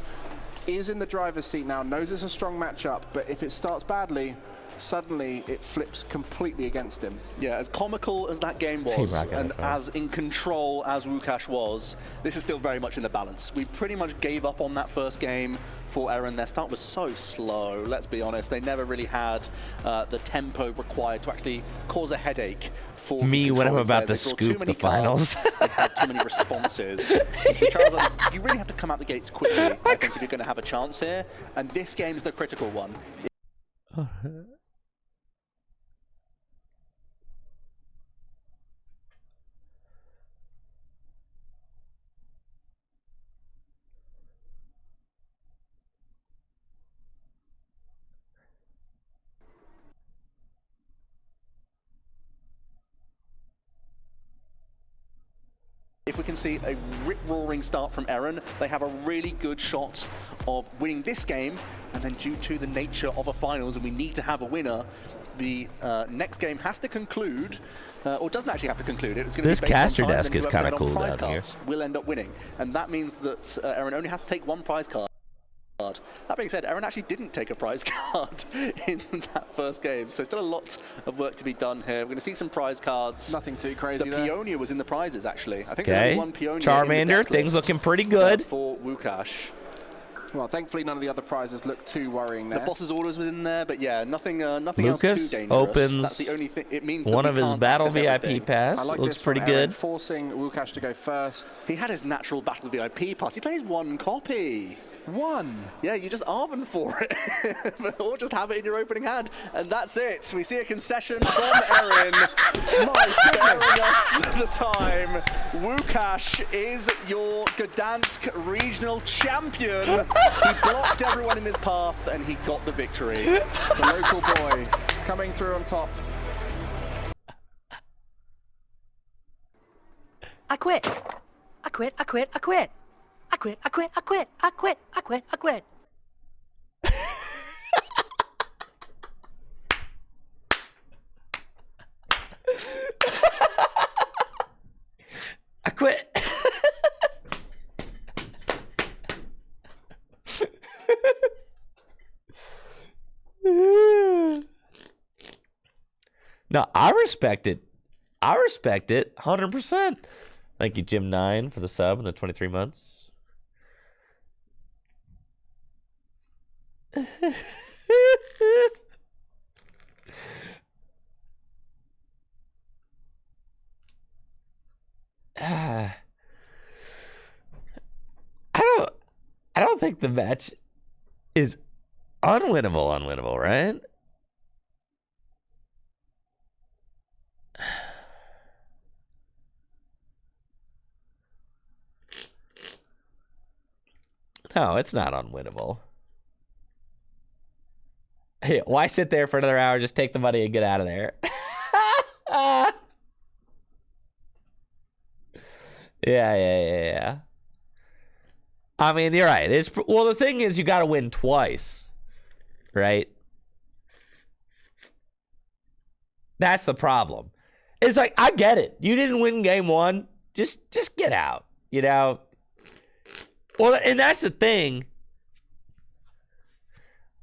is in the driver's seat now, knows it's a strong matchup, but if it starts badly, suddenly it flips completely against him. Yeah, as comical as that game was, and as in control as Wukash was, this is still very much in the balance. We pretty much gave up on that first game for Eren. Their start was so slow, let's be honest. They never really had the tempo required to actually cause a headache for me when I'm about to scoop the finals. They have too many responses. Charizard, you really have to come out the gates quickly, I think, if you're going to have a chance here. And this game's the critical one. If we can see a rip-roaring start from Eren, they have a really good shot of winning this game, and then due to the nature of a finals, and we need to have a winner, the next game has to conclude, or doesn't actually have to conclude. It's going to This be based caster on time, desk and is whoever's kind of ahead on cool prize down here. cards will end up winning, and that means that Eren only has to take one prize card. That being said, Eren actually didn't take a prize card in that first game, so still a lot of work to be done here. We're going to see some prize cards. Nothing too crazy The there. Peonia was in the prizes, actually. I think there's Okay. only one Peonia in the Charmander, deck things list, looking pretty good. for Wukash. Well, thankfully none of the other prizes look too worrying there. The boss's orders was in there, but yeah, nothing else Lucas too dangerous. opens That's the only thing. It means that one we of his can't battle access VIP everything. pass. I like Looks this pretty from Eren, good. forcing Wukash to go first. He had his natural battle VIP pass. He plays one copy. One. Yeah, you just Arven for it, or just have it in your opening hand, and that's it. We see a concession from Eren. My sparing us the time. Wukash is your Gdansk regional champion. He blocked everyone in his path, and he got the victory. The local boy coming through on top. I quit. I quit. I quit. I quit. I quit. I quit. I quit. I quit. I quit. I quit. I quit. No, I respect it. I respect it 100%. Thank you, Jim9, for the sub and the 23 months. I don't think the match is unwinnable, right? No, it's not unwinnable. Hey, why sit there for another hour? Just take the money and get out of there. Yeah. I mean, you're right. Well, the thing is, you got to win twice, right? That's the problem. It's like, I get it. You didn't win game one. Just get out, you know? Well, and that's the thing.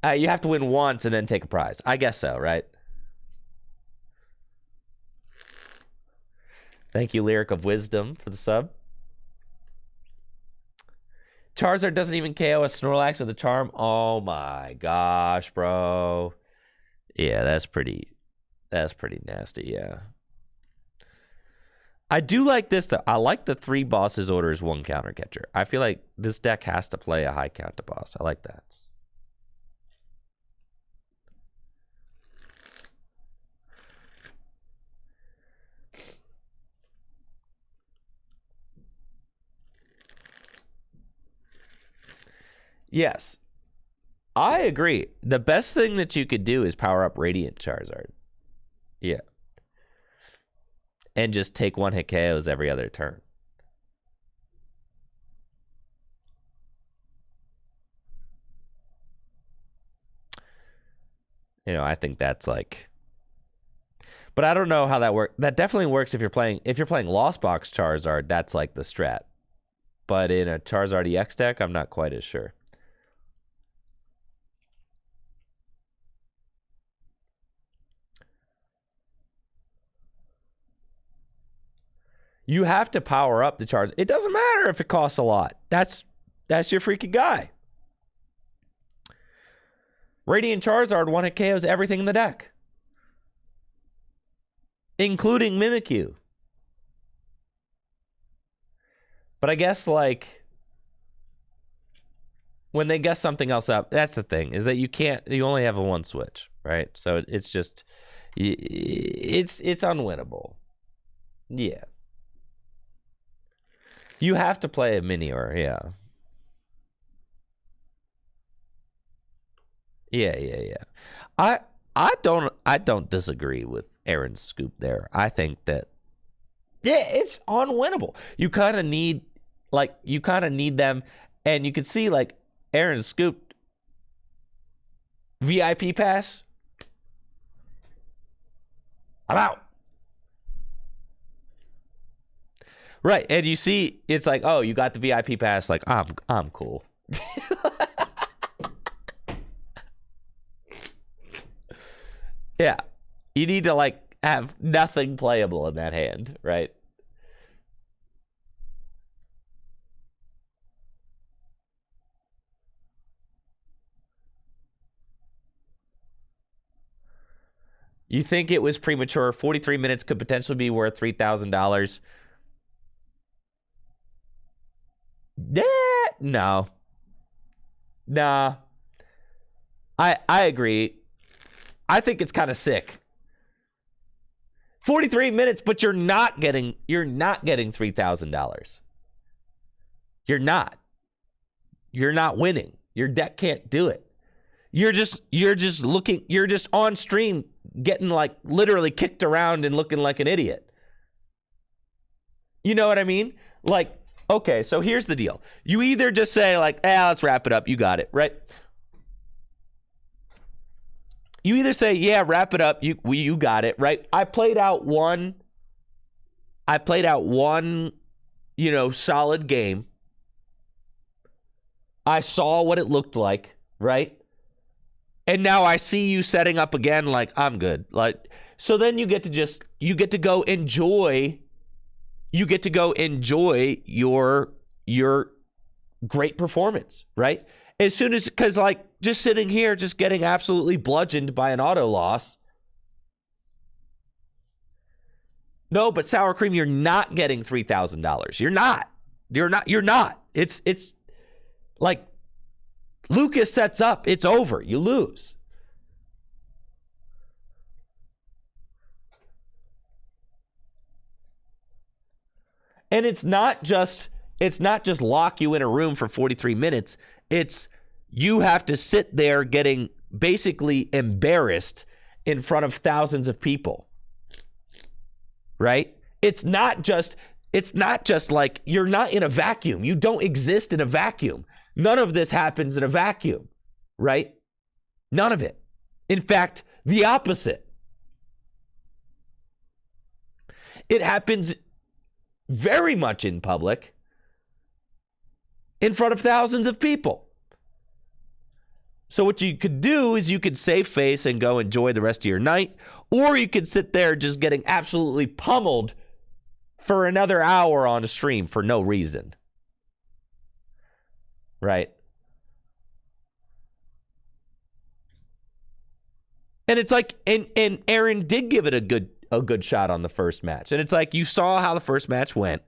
You have to win once and then take a prize. I guess so, right? Thank you, Lyric of Wisdom, for the sub. Charizard doesn't even KO a Snorlax with a charm. Oh my gosh, bro. Yeah, that's pretty nasty, yeah. I do like this, though. I like the 3 bosses orders, 1 counter catcher. I feel like this deck has to play a high counter boss. I like that. Yes. I agree. The best thing that you could do is power up Radiant Charizard. Yeah. And just take one hit KOs every other turn. You know, I think that's like, but I don't know how that works. That definitely works if you're playing Lost Box Charizard. That's like the strat. But in a Charizard EX deck, I'm not quite as sure. You have to power up the Charizard. It doesn't matter if it costs a lot. That's your freaking guy. Radiant Charizard one hit KOs everything in the deck, including Mimikyu. But I guess, like, when they guess something else up, that's the thing, is that you only have a one switch, right? So it's just, it's unwinnable. Yeah. You have to play a Minior, yeah. Yeah. I don't disagree with Aaron's scoop there. I think that it's unwinnable. You kind of need them, and you can see like Aaron's scoop VIP pass. I'm out. Right, and you see it's like, oh, you got the VIP pass, like I'm cool. Yeah, you need to like have nothing playable in that hand, right? You think it was premature? 43 minutes could potentially be worth $3,000. No. Nah. I agree. I think it's kind of sick. 43 minutes, but you're not getting $3,000. You're not. You're not winning. Your deck can't do it. You're just on stream getting like literally kicked around and looking like an idiot. You know what I mean? Like, okay, so here's the deal. You either just say like, let's wrap it up. You got it, right? You either say, yeah, wrap it up. You got it, right? I played out one, solid game. I saw what it looked like, right? And now I see you setting up again like, I'm good. Like, so then you get to go enjoy your great performance, right? As soon as, because like just sitting here, just getting absolutely bludgeoned by an auto loss. No, but sour cream, you're not getting $3,000. You're not. It's like Lucas sets up, it's over. You lose. And it's not just lock you in a room for 43 minutes. It's you have to sit there getting basically embarrassed in front of thousands of people. Right? It's not just like you're not in a vacuum. You don't exist in a vacuum. None of this happens in a vacuum, right? None of it. In fact, the opposite. It happens very much in public, in front of thousands of people. So what you could do is you could save face and go enjoy the rest of your night, or you could sit there just getting absolutely pummeled for another hour on a stream for no reason. Right? And it's like, and Aaron did give it a good shot on the first match. And it's like, you saw how the first match went.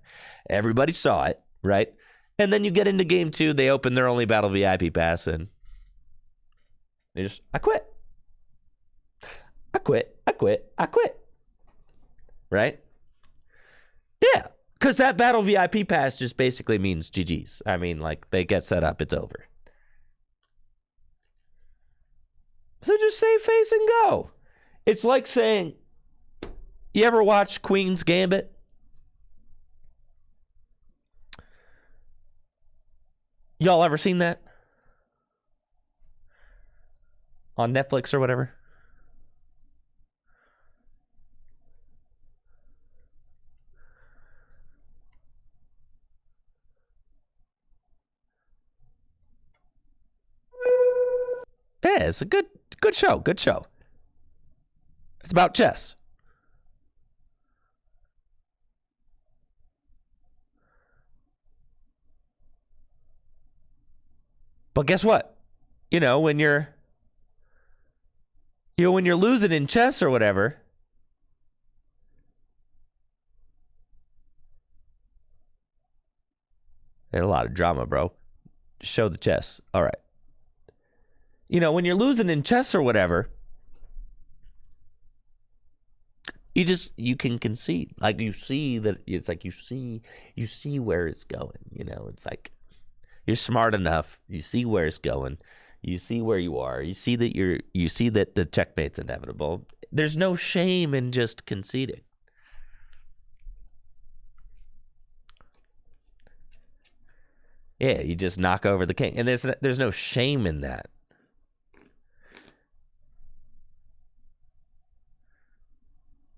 Everybody saw it, right? And then you get into game 2, they open their only battle VIP pass, and they just, I quit. Right? Yeah. Because that battle VIP pass just basically means GG's. I mean, like, they get set up, it's over. So just save face and go. It's like saying, you ever watch Queen's Gambit? Y'all ever seen that? On Netflix or whatever? Yeah, it's a good show. Good show. It's about chess. But guess what? When you're losing in chess or whatever, there's a lot of drama, bro. Show the chess. All right. When you're losing in chess or whatever, you can concede. Like, you see that it's like you see where it's going. It's like you're smart enough. You see where it's going. You see where you are. You see that the checkmate's inevitable. There's no shame in just conceding. Yeah, you just knock over the king, and there's no shame in that.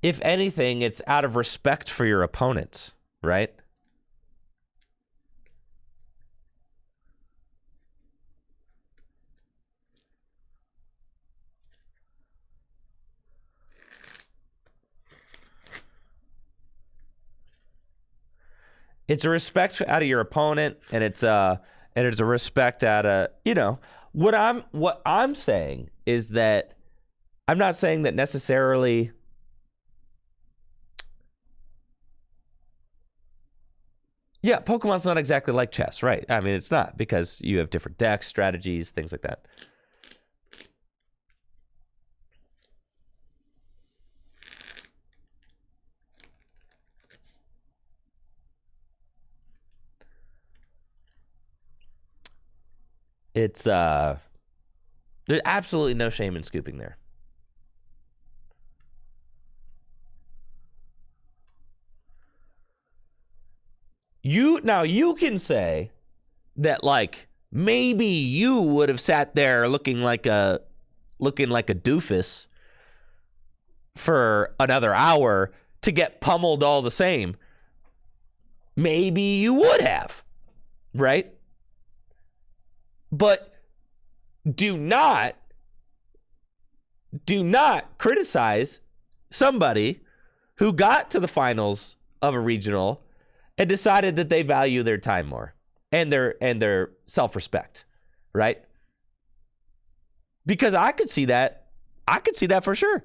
If anything, it's out of respect for your opponents, right? It's a respect out of your opponent, and it's a respect out of, what I'm saying is that I'm not saying that necessarily. Yeah, Pokemon's not exactly like chess, right? I mean, it's not, because you have different decks, strategies, things like that. It's there's absolutely no shame in scooping there. You can say that, like, maybe you would have sat there looking like a doofus for another hour to get pummeled all the same. Maybe you would have, right? But do not criticize somebody who got to the finals of a regional and decided that they value their time more and their self-respect, right? Because I could see that. I could see that for sure.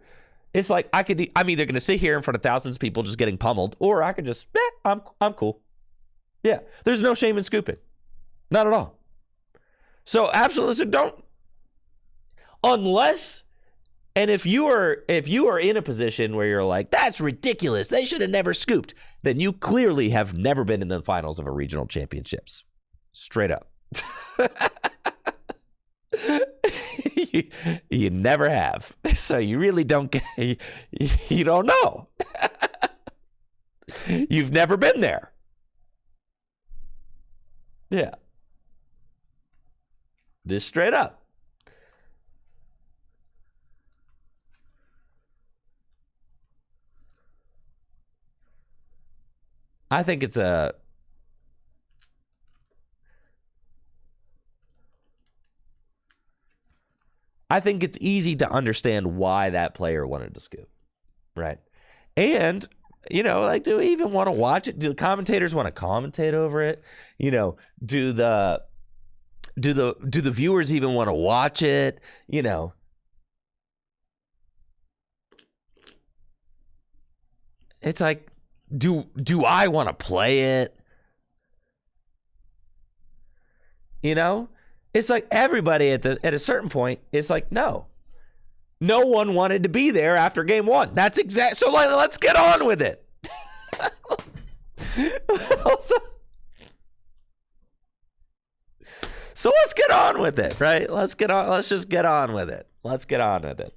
It's like I'm either going to sit here in front of thousands of people just getting pummeled, or I could just, I'm cool. Yeah, there's no shame in scooping. Not at all. So absolutely, so don't, unless, and if you are in a position where you're like, that's ridiculous, they should have never scooped, then you clearly have never been in the finals of a regional championships. Straight up. you never have. So you really don't get, you don't know. You've never been there. Yeah. Just straight up. I think it's easy to understand why that player wanted to scoop, right? And, like, do we even want to watch it? Do the commentators want to commentate over it? Do the viewers even want to watch it? It's like, do I want to play it? It's like everybody at a certain point, it's like, no one wanted to be there after game one. That's exact. So, like, let's get on with it. So let's get on with it, right? Let's just get on with it. Let's get on with it.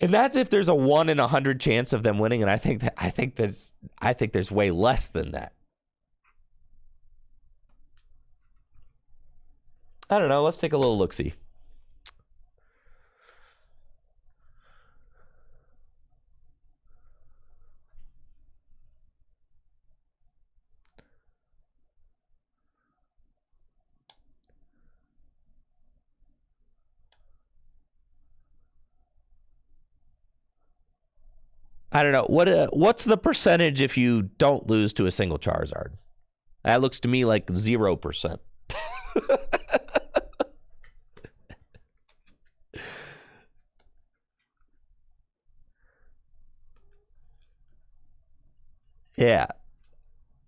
And that's if there's a 1 in 100 chance of them winning, and I think there's way less than that. I don't know. Let's take a little look-see. I don't know. What's the percentage if you don't lose to a single Charizard? That looks to me like 0%. Yeah.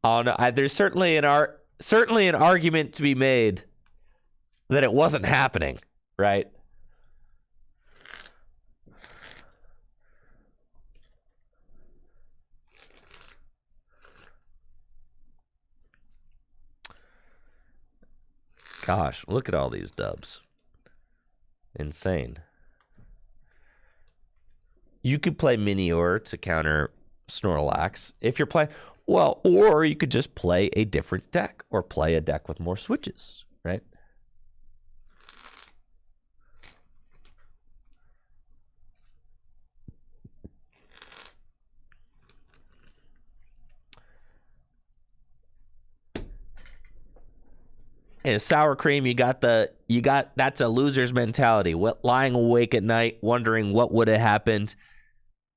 Oh no, there's certainly an argument to be made that it wasn't happening, right? Gosh, look at all these dubs. Insane. You could play Minior to counter Snorlax if you're playing, well, or you could just play a different deck or play a deck with more switches, right? And sour cream, you got that's a loser's mentality. Lying awake at night, wondering what would have happened.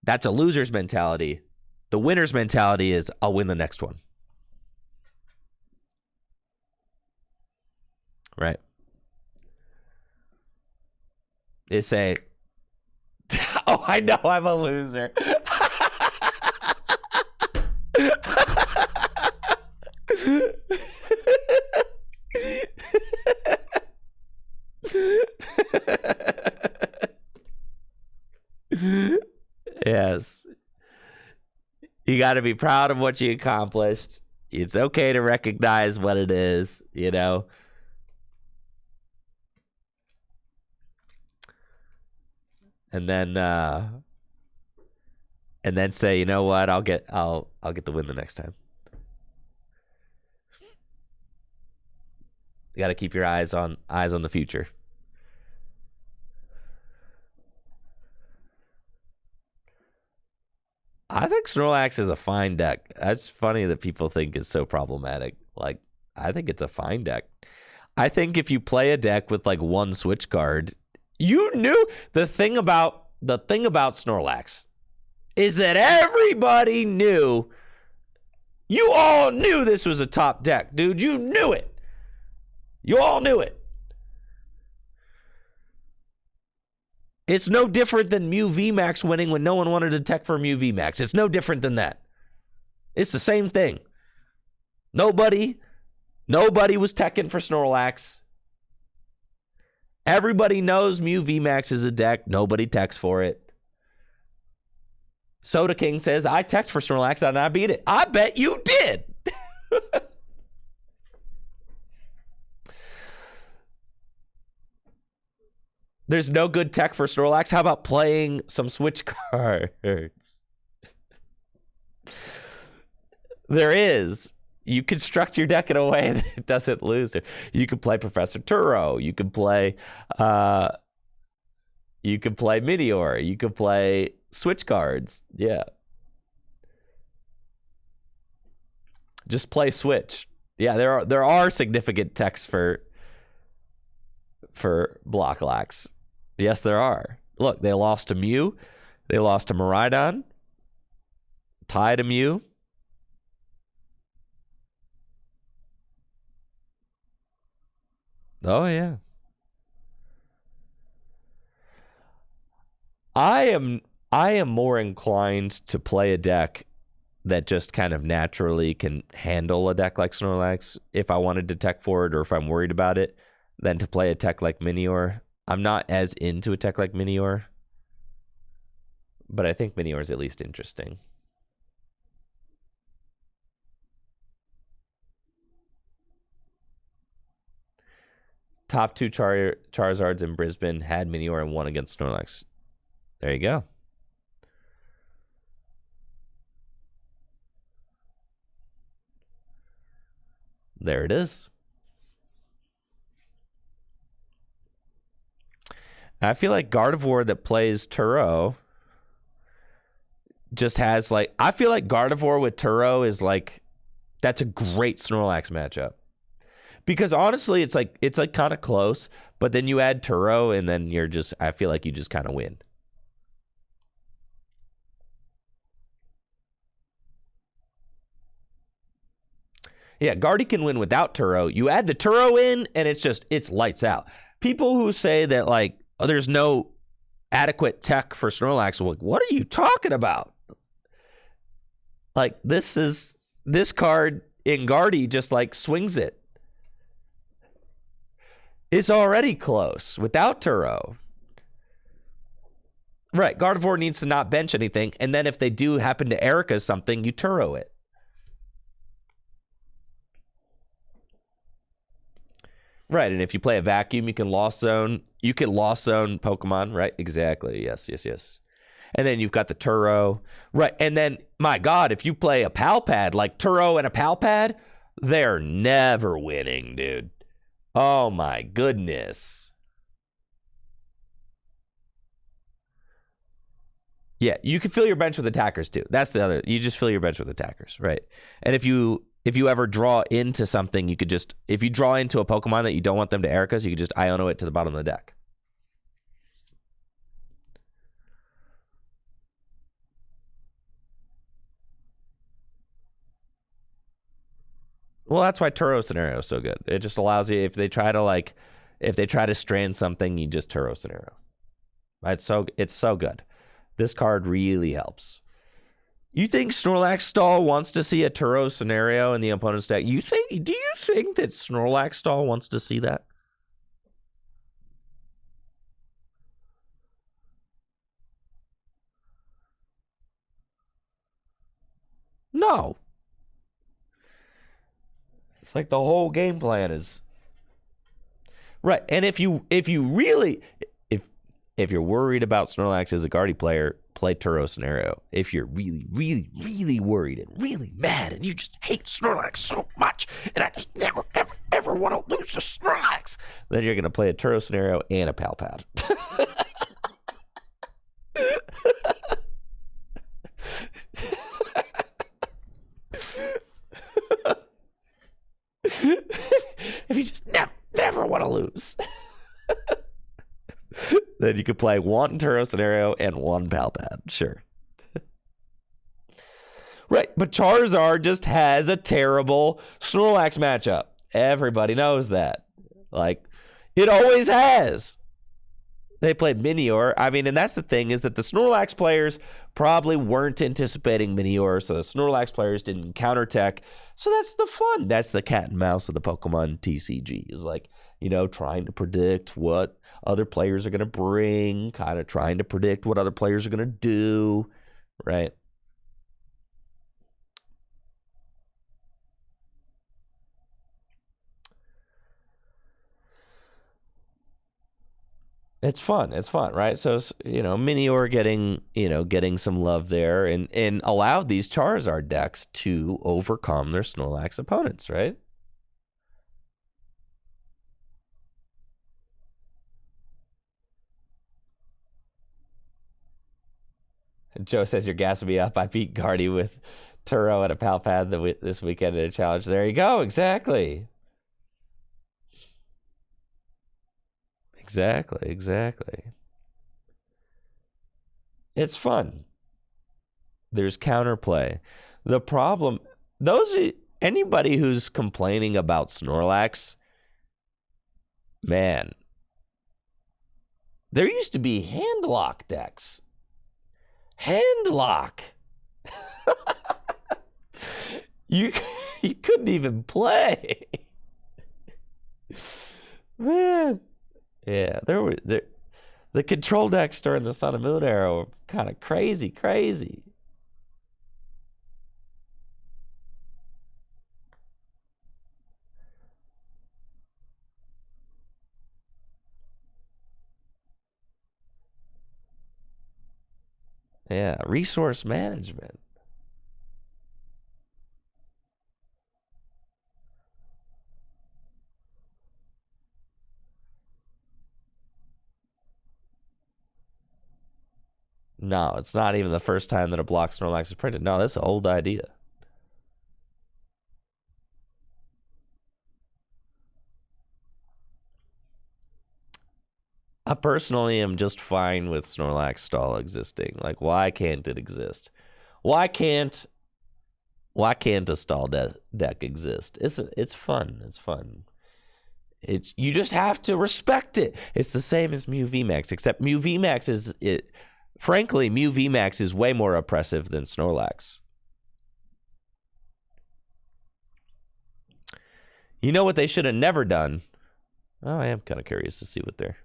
That's a loser's mentality. The winner's mentality is, I'll win the next one. Right. They say, oh, I know I'm a loser. Yes. You got to be proud of what you accomplished. It's okay to recognize what it is, you know. And then say, you know what, I'll get the win the next time. You got to keep your eyes on the future. I think Snorlax is a fine deck. That's funny that people think it's so problematic. Like, I think it's a fine deck. I think if you play a deck with like one switch card, you knew the thing about Snorlax is that everybody knew. You all knew this was a top deck, dude. You knew it. You all knew it. It's no different than Mew VMAX winning when no one wanted to tech for Mew VMAX. It's no different than that. It's the same thing. Nobody was teching for Snorlax. Everybody knows Mew VMAX is a deck. Nobody techs for it. Soda King says, I teched for Snorlax and I beat it. I bet you did. There's no good tech for Snorlax. How about playing some switch cards? There is. You construct your deck in a way that it doesn't lose. You could play Professor Turo. You could play Meteor. You could play switch cards. Yeah. Just play switch. Yeah, there are significant techs for Blocklax. Yes, there are. Look, they lost to Mew. They lost to Miraidon. Tied to Mew. Oh, yeah. I am more inclined to play a deck that just kind of naturally can handle a deck like Snorlax if I wanted to tech for it or if I'm worried about it, than to play a tech like Minior. I'm not as into a tech like Minior. But I think Minior is at least interesting. Top 2 Charizards in Brisbane had Minior and won against Snorlax. There you go. There it is. I feel like Gardevoir that plays Turo just has like, I feel like Gardevoir with Turo is like, that's a great Snorlax matchup. Because honestly, it's like kind of close, but then you add Turo and then you're just, I feel like you just kind of win. Yeah, Guardy can win without Turo. You add the Turo in and it's lights out. People who say that like, oh, there's no adequate tech for Snorlax, like, what are you talking about? Like, this card in Guardy just like swings it. It's already close without Turo. Right, Gardevoir needs to not bench anything, and then if they do happen to Erica something, you Turo it. Right, and if you play a vacuum, you can lost zone. You can lost zone Pokemon, right? Exactly. Yes. And then you've got the Turo. Right, and then, my God, if you play a Palpad, like Turo and a Palpad, they're never winning, dude. Oh, my goodness. Yeah, you can fill your bench with attackers, too. That's the other. You just fill your bench with attackers, right? And if you ever draw into something, you could just, if you draw into a Pokemon that you don't want them to Ericas, you could just Iono it to the bottom of the deck. Well, that's why Turo scenario is so good. It just allows you, if they try to strand something, you just Turo scenario. It's so good. This card really helps. You think Snorlax Stall wants to see a Turo scenario in the opponent's deck? Do you think that Snorlax Stall wants to see that? No. It's like the whole game plan is right. And if you're worried about Snorlax as a Guardy player, play Turo scenario. If you're really, really, really worried and really mad and you just hate Snorlax so much and I just never, ever, ever want to lose to Snorlax, then you're going to play a Turo scenario and a Palpad. If you just never want to lose. Then you could play one Turo scenario and one Palpad. Sure. Right, but Charizard just has a terrible Snorlax matchup. Everybody knows that. Like, it always has. They played Minior. I mean, and that's the thing, is that the Snorlax players probably weren't anticipating Minior, so the Snorlax players didn't counter tech. So that's the fun. That's the cat and mouse of the Pokemon TCG. Is like, trying to predict what other players are going to bring, kind of trying to predict what other players are going to do, right? It's fun, right? So, Minior getting some love there and allowed these Charizard decks to overcome their Snorlax opponents, right? Joe says you're gassing me up. I beat Guardy with Turo and a Palpad this weekend in a challenge. There you go. Exactly. Exactly. It's fun. There's counterplay. The problem, anybody who's complaining about Snorlax, man, there used to be handlock decks. Handlock. You couldn't even play. Man. Yeah, The control decks during the Sun and Moon era were kind of crazy. Yeah, resource management. No, it's not even the first time that a block Snorlax is printed. No, that's an old idea. I personally am just fine with Snorlax stall existing. Like, why can't it exist? Why can't a stall deck exist? It's fun. It's fun. You just have to respect it. It's the same as Mew VMAX, except Mew VMAX frankly, Mew VMAX is way more oppressive than Snorlax. You know what they should have never done? Oh, I am kind of curious to see what they're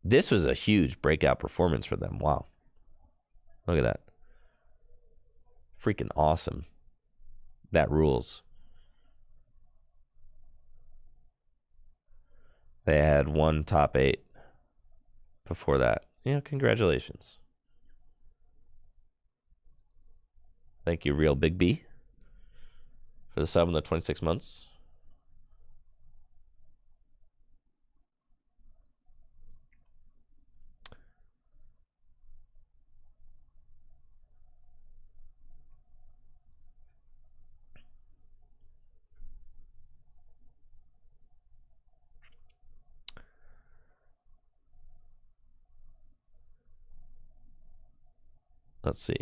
This was a huge breakout performance for them. Wow. Look at that. Freaking awesome. That rules. They had one top 8 before that. Yeah, congratulations. Thank you, Real Big B, for the sub in the 26 months. Let's see.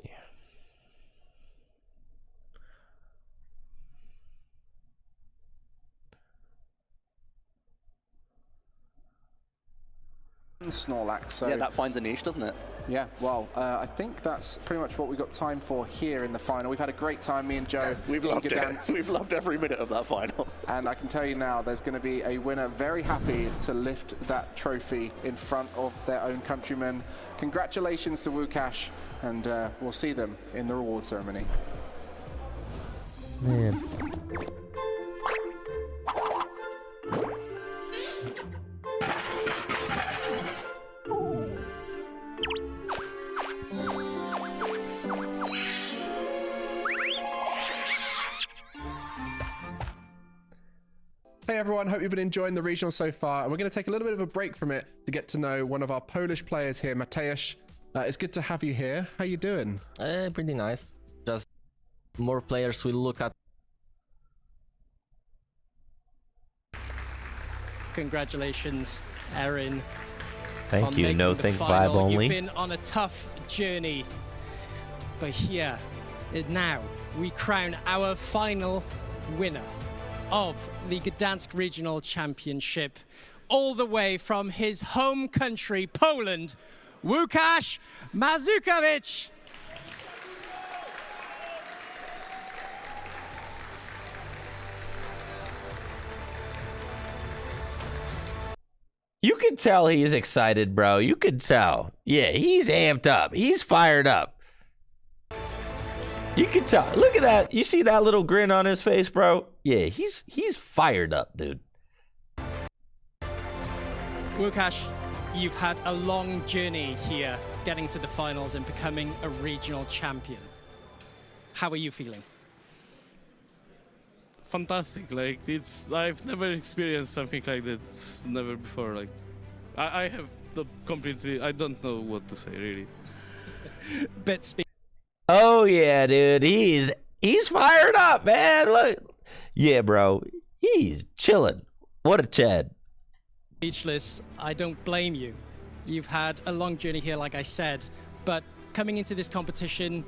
Snorlax. So yeah, that finds a niche, doesn't it? yeah, well, I think that's pretty much what we got time for here in the final. We've had a great time, me and Joe. We've loved Gdansk. it. We've loved every minute of that final. And I can tell you now, there's going to be a winner very happy to lift that trophy in front of their own countrymen. Congratulations to Wukash, and we'll see them in the reward ceremony. Man. Hey everyone, hope you've been enjoying the regional so far, and we're going to take a little bit of a break from it to get to know one of our Polish players here, Mateusz. It's good to have you here. How you doing? Pretty nice. Just more players will look at. Congratulations, Erin. Thank you. No think vibe only. You've been on a tough journey, but here, now, we crown our final winner of the Gdansk Regional Championship, all the way from his home country, Poland, Łukasz Mazukowicz. You can tell he's excited, bro. You can tell. Yeah, he's amped up. He's fired up. You can tell. Look at that. You see that little grin on his face, bro? Yeah, he's fired up, dude. Łukasz, you've had a long journey here, getting to the finals and becoming a regional champion. How are you feeling? Fantastic. Like, I've never experienced something like that, never before. Like, I have the completely, I don't know what to say, really. But Oh yeah, dude. He's fired up, man. Look. Yeah, bro. He's chilling. What a Chad. Speechless, I don't blame you. You've had a long journey here, like I said, but coming into this competition,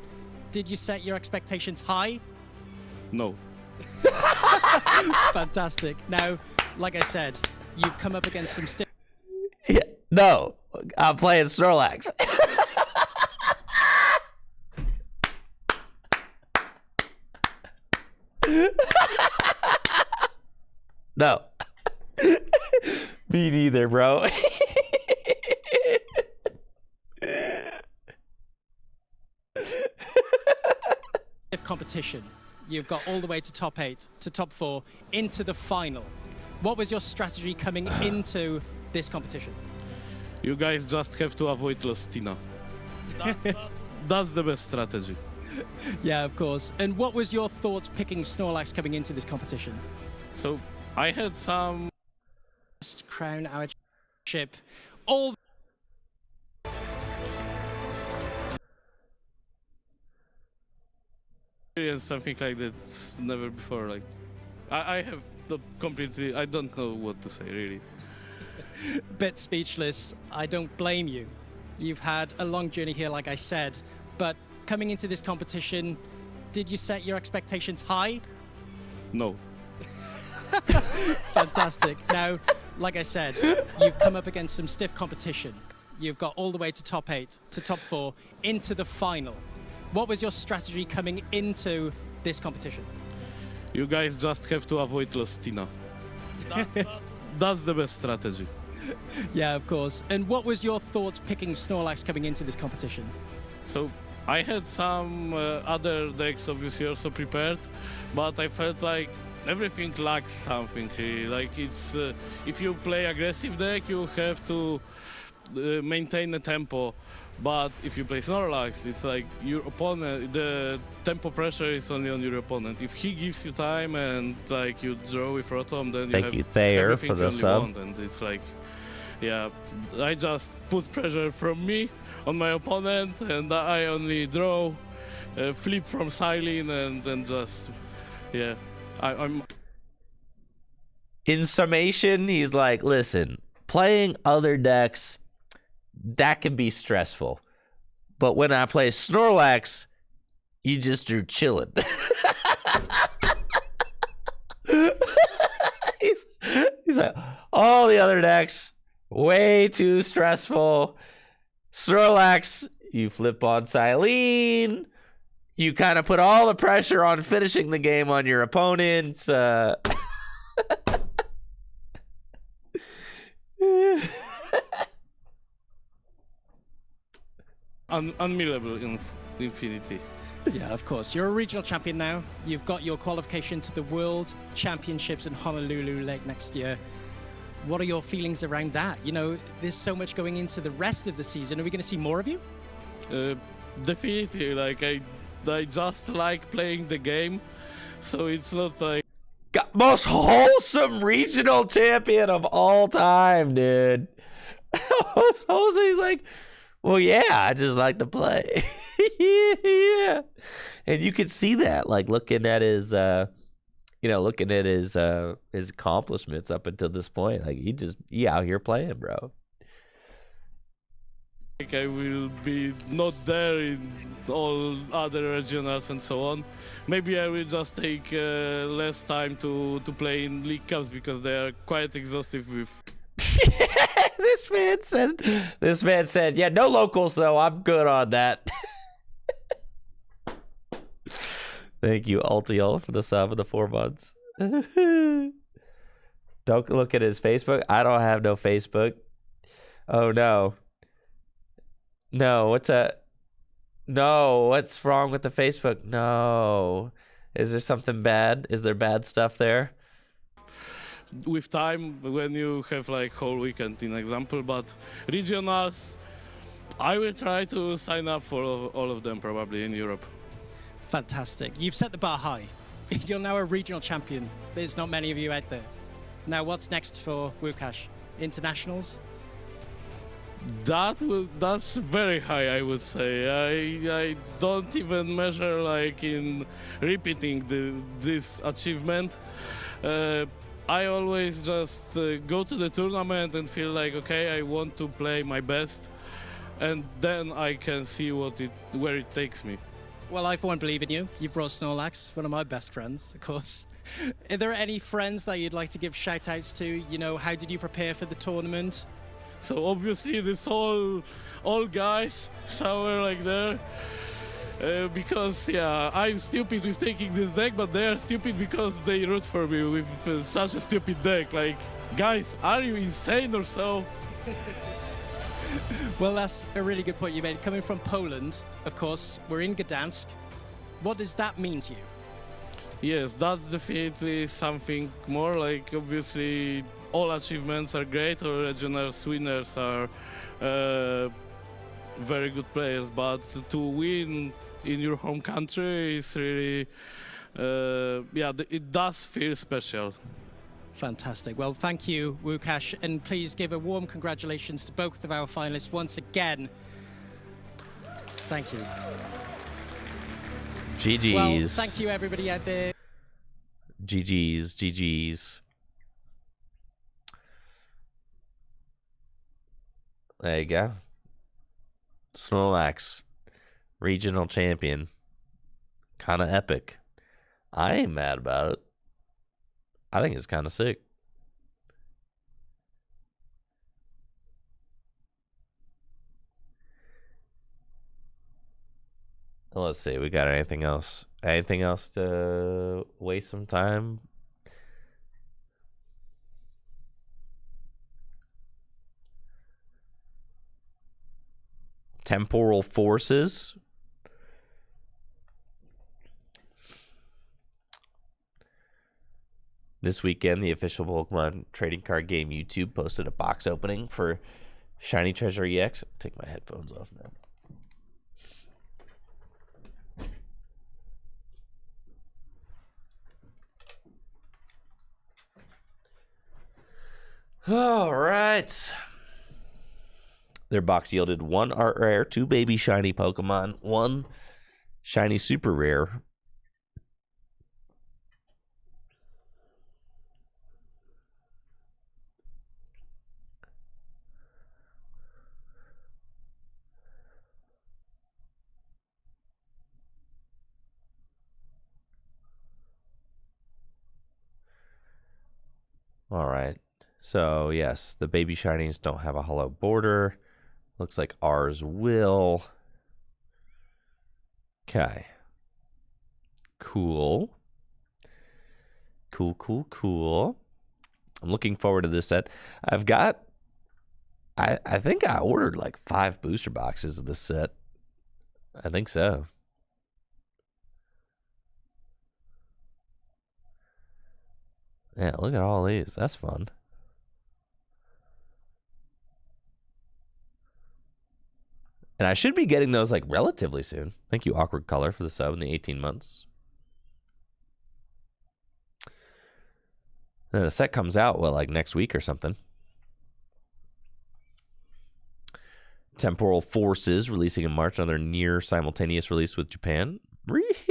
did you set your expectations high? No. Fantastic. Now, like I said, you've come up against some Yeah, no, I'm playing Snorlax. No. Me neither, bro. Competition. You've got all the way to top 8, to top 4, into the final. What was your strategy coming into this competition? You guys just have to avoid Lostina. That's the best strategy. Yeah, of course. And what was your thoughts picking Snorlax coming into this competition? So I had some... Just crown our ship. All... Something like that never before. Like, I have the completely... I don't know what to say, really. Bit speechless. I don't blame you. You've had a long journey here, like I said, but coming into this competition, did you set your expectations high? No. Fantastic. Now, like I said, you've come up against some stiff competition. You've got all the way to top 8, to top 4, into the final. What was your strategy coming into this competition? You guys just have to avoid Lostina. That's the best strategy. Yeah, of course. And what was your thoughts picking Snorlax coming into this competition? So I had some other decks obviously also prepared, but I felt like everything lacks something really. Like it's if you play aggressive deck, you have to maintain a tempo. But if you play Snorlax, it's like your opponent, the tempo pressure is only on your opponent. If he gives you time and like you draw with Rotom, then you have Thayer, everything for the you only sub. want. And it's like, yeah, I just put pressure from me on my opponent, and I only draw, flip from Silene, and then just, yeah, I'm... In summation, he's like, listen, playing other decks, that can be stressful. But when I play Snorlax, you just are chilling. he's like, all the other decks, way too stressful. Snorlax, you flip on Silene. You kind of put all the pressure on finishing the game on your opponents. Unmillable in Infinity. Yeah, of course. You're a regional champion now. You've got your qualification to the World Championships in Honolulu late next year. What are your feelings around that? You know, there's so much going into the rest of the season. Are we going to see more of you? Definitely. Like, I just like playing the game, so it's not like... Got most wholesome regional champion of all time, dude. Jose's like, well, yeah, I just like to play. Yeah. And you can see that, like, looking at his, looking at his accomplishments up until this point. Like, he out here playing, bro. Like, I will be not there in all other regionals and so on. Maybe I will just take less time to play in League Cups because they are quite exhaustive with... This man said, yeah, no locals though. I'm good on that. Thank you, Altiel, for the sub of the 4 months. Don't look at his Facebook. I don't have no Facebook. Oh no. No, what's wrong with the Facebook? No. Is there something bad? Is there bad stuff there? With time, when you have like whole weekend, in example, but regionals, I will try to sign up for all of them probably in Europe. Fantastic. You've set the bar high. You're now a regional champion. There's not many of you out there. Now, what's next for Wukash? Internationals? That's very high, I would say. I don't even measure like in repeating this achievement. I always just go to the tournament and feel like, okay, I want to play my best, and then I can see where it takes me. Well, I for one believe in you. You brought Snorlax, one of my best friends, of course. Are there any friends that you'd like to give shout-outs to? You know, how did you prepare for the tournament? So obviously this all guys somewhere like there. because yeah, I'm stupid with taking this deck, but they are stupid because they root for me with such a stupid deck. Like, guys, are you insane or so? Well, that's a really good point you made. Coming from Poland, of course, we're in Gdansk. What does that mean to you? Yes, that's definitely something more. Like, obviously, all achievements are great, or regionals winners are very good players, but to win in your home country is really, it does feel special. Fantastic. Well, thank you, Łukasz, and please give a warm congratulations to both of our finalists once again. Thank you. GG's. Well, thank you, everybody out there. GG's. GG's. There you go. Snorlax, regional champion. Kind of epic. I ain't mad about it. I think it's kind of sick. Let's see. We got anything else? Anything else to waste some time? Temporal Forces. This weekend, the official Pokemon trading card game YouTube posted a box opening for Shiny Treasure EX. Take my headphones off now. All right. Their box yielded 1 art rare, 2 baby shiny Pokemon, 1 shiny super rare. All right. So, yes, the baby shinies don't have a hollow border. Looks like ours will. Okay. Cool. Cool. I'm looking forward to this set. I've got... I think I ordered like 5 booster boxes of this set. I think so. Yeah, look at all these. That's fun. And I should be getting those like relatively soon. Thank you, Awkward Color, for the sub in the 18 months. And the set comes out, well, like next week or something. Temporal Forces releasing in March, another near simultaneous release with Japan. Really?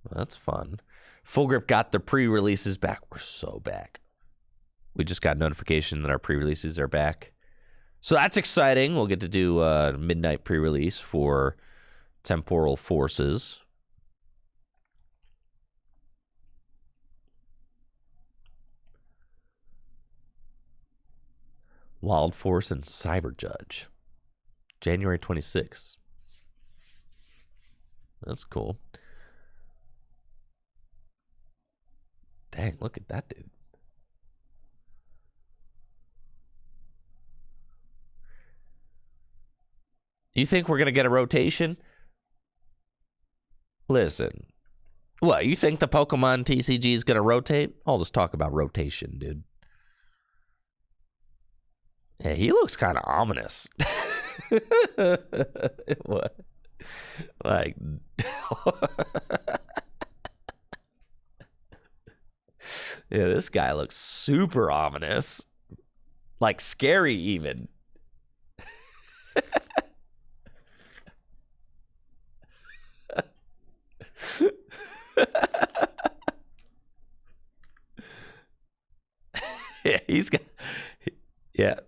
Well, that's fun. Full Grip got the pre-releases back. We're so back. We just got notification that our pre-releases are back. So that's exciting. We'll get to do a midnight pre-release for Temporal Forces. Wild Force and Cyber Judge. January 26th. That's cool. Dang, look at that dude. You think we're going to get a rotation? Listen. What, you think the Pokemon TCG is going to rotate? I'll just talk about rotation, dude. Yeah, he looks kind of ominous. What? Like... Yeah, this guy looks super ominous. Like scary even. Yeah, he's got... Yeah.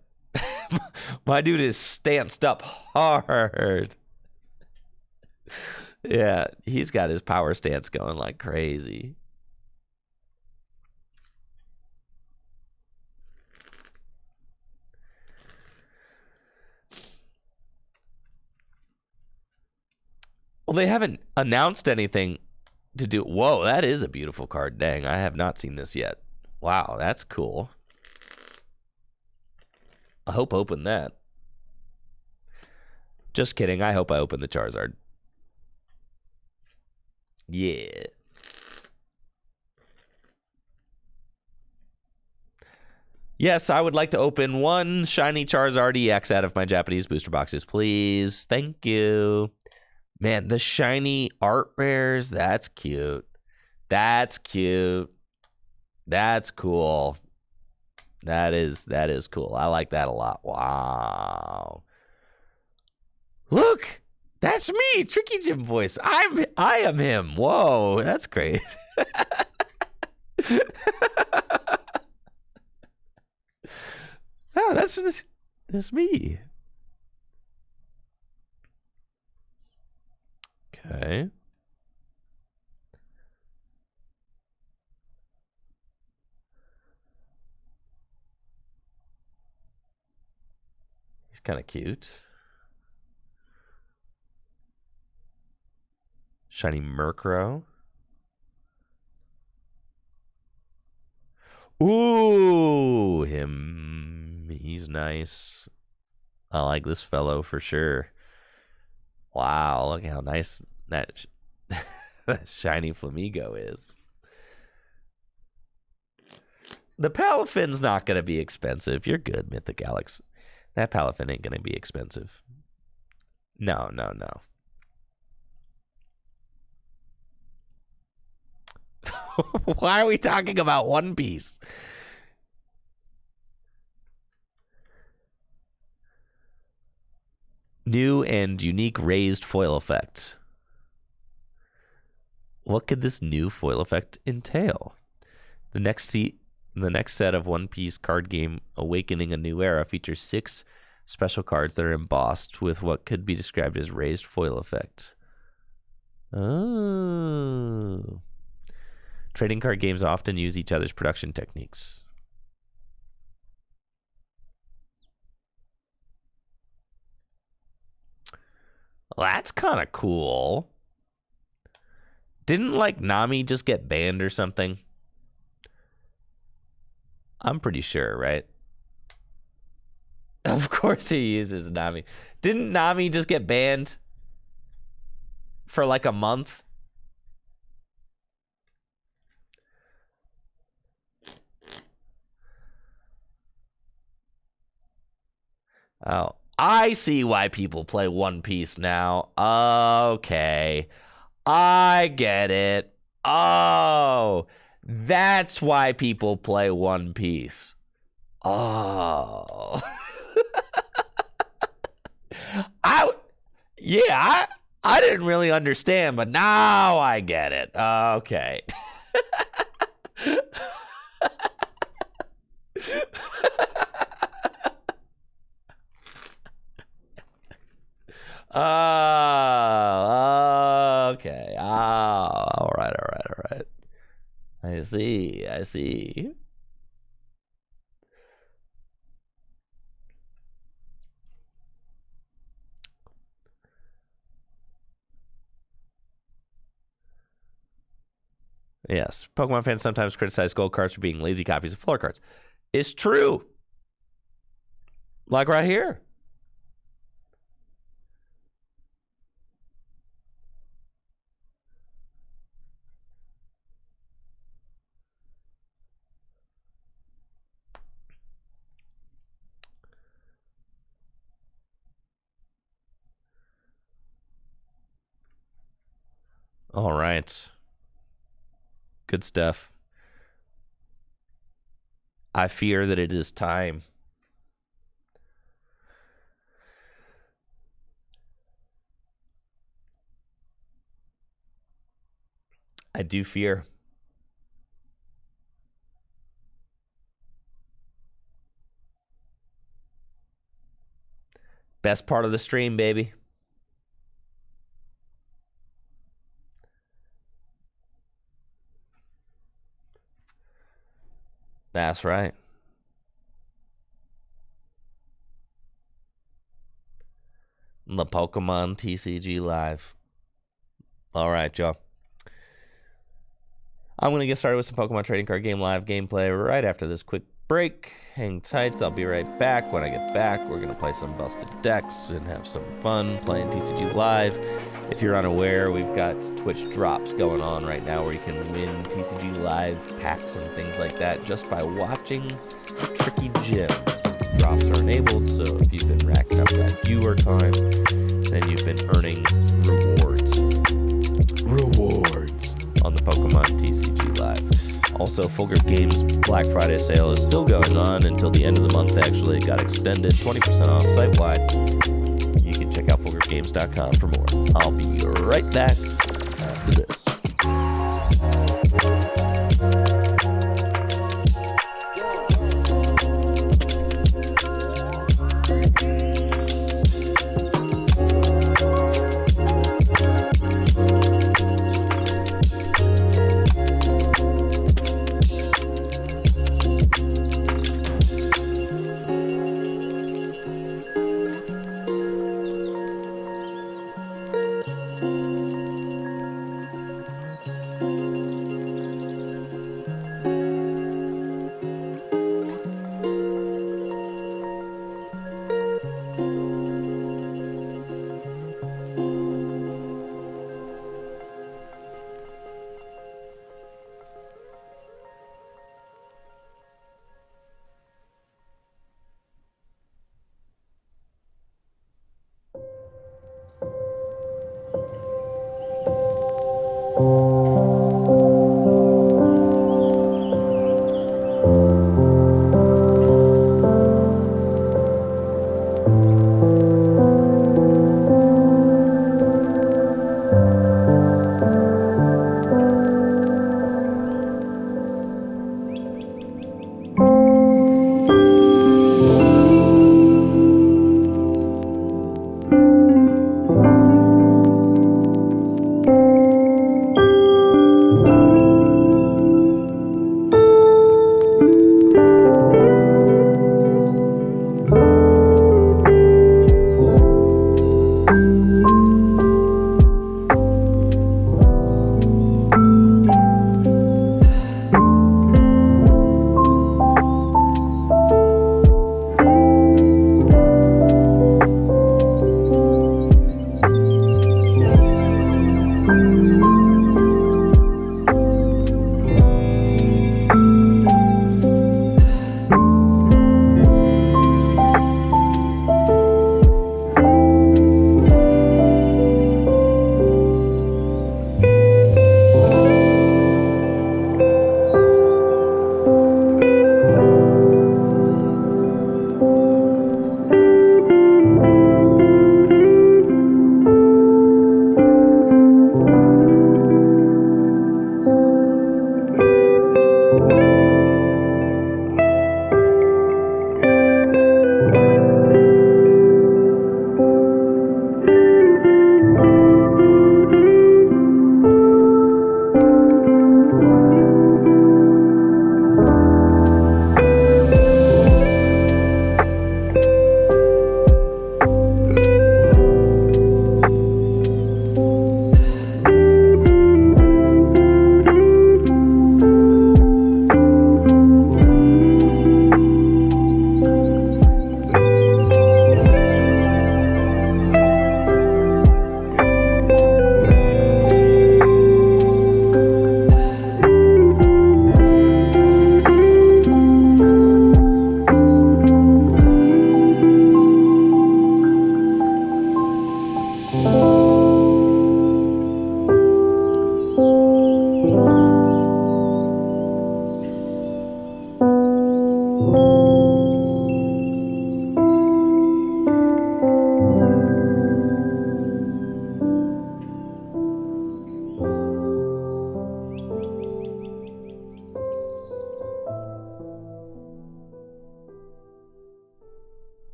My dude is stanced up hard. Yeah, he's got his power stance going like crazy. Well, they haven't announced anything to do. Whoa, that is a beautiful card. Dang, I have not seen this yet. Wow, that's cool. I hope I open that. Just kidding. I hope I open the Charizard. Yeah. Yes, I would like to open one shiny Charizard EX out of my Japanese booster boxes, please. Thank you. Man, the shiny art rares, that's cute. That's cute. That's cool. That is cool. I like that a lot. Wow. Look, that's me, Tricky Jim voice. I am him. Whoa, that's great. Oh, that's me. Okay. He's kind of cute. Shiny Murkrow. Ooh, him. He's nice. I like this fellow for sure. Wow, look how nice that shiny Flamigo is. The Palafin's not going to be expensive. You're good, Mythic Alex. That Palafin ain't going to be expensive. No. Why are we talking about One Piece? New and unique raised foil effect. What could this new foil effect entail? The next set of One Piece card game Awakening a New Era features 6 special cards that are embossed with what could be described as raised foil effect. Oh. Trading card games often use each other's production techniques. Well, that's kind of cool. Didn't like Nami just get banned or something? I'm pretty sure, right? Of course he uses Nami. Didn't Nami just get banned for like a month? Oh, I see why people play One Piece now. Okay. I get it. Oh, that's why people play One Piece. Oh. I didn't really understand, but now I get it. Okay. Oh, okay. Oh, all right. I see. Yes, Pokemon fans sometimes criticize gold cards for being lazy copies of filler cards. It's true. Like right here. All right. Good stuff. I fear that it is time. I do fear. Best part of the stream, baby. That's right. The Pokemon TCG Live. All right, y'all. I'm going to get started with some Pokemon Trading Card Game Live gameplay right after this quick break. Hang tight. I'll be right back. When I get back, we're going to play some busted decks and have some fun playing TCG Live. If you're unaware, we've got Twitch drops going on right now where you can win TCG Live packs and things like that just by watching the Tricky Gym. Drops are enabled, so if you've been racking up that viewer time, then you've been earning rewards. On the Pokemon TCG Live. Also, Full Grip Games Black Friday sale is still going on until the end of the month. Actually, it got extended, 20% off site-wide. You can check out fullgripgames.com for more. I'll be right back after this.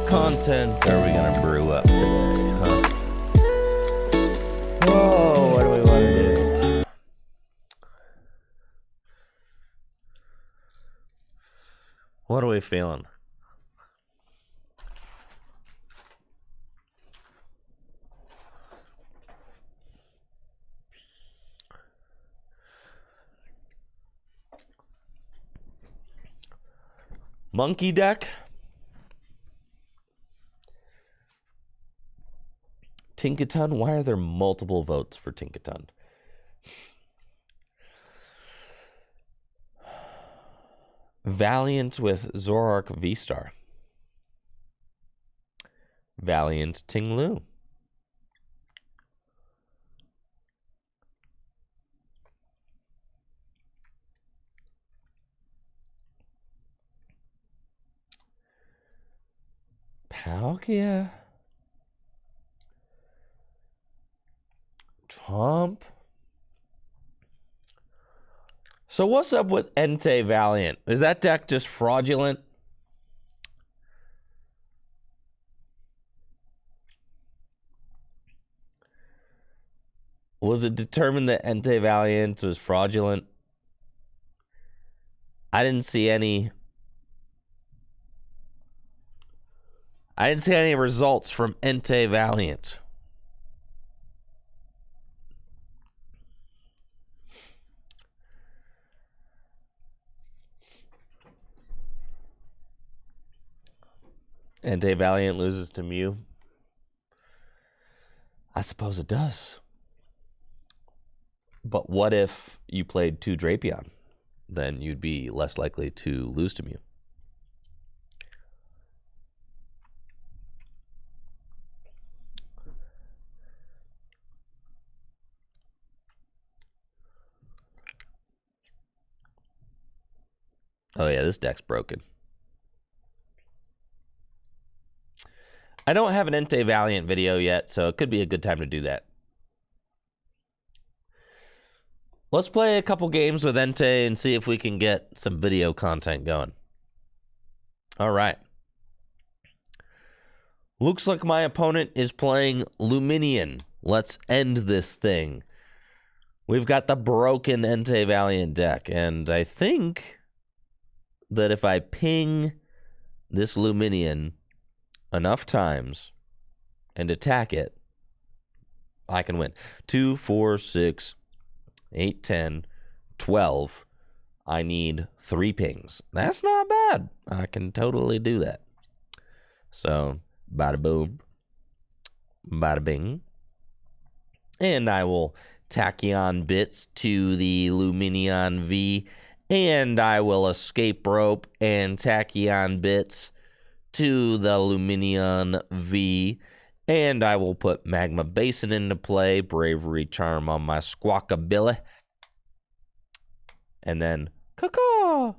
content are we gonna brew up today, huh? Oh, what do we want to do? What are we feeling? Monkey deck? Tinkaton? Why are there multiple votes for Tinkaton? Valiant with Zorark V-Star. Valiant Ting-Lu. Palkia. Trump. So what's up with Entei Valiant? Is that deck just fraudulent? Was it determined that Entei Valiant was fraudulent? I didn't see any results from Entei Valiant. Entei Valiant loses to Mew. I suppose it does. But what if you played 2 Drapion? Then you'd be less likely to lose to Mew. Oh yeah, this deck's broken. I don't have an Entei Valiant video yet, so it could be a good time to do that. Let's play a couple games with Entei and see if we can get some video content going. All right. Looks like my opponent is playing Luminion. Let's end this thing. We've got the broken Entei Valiant deck, and I think that if I ping this Luminion enough times and attack it, I can win. 2, 4, 6, 8, 10, 12. I need 3 pings. That's not bad. I can totally do that. So, bada boom, bada bing. And I will Tachyon bits to the Luminion V, and I will escape rope and Tachyon bits to the Luminion V, and I will put Magma Basin into play, Bravery Charm on my Squawkabilly, and then caw.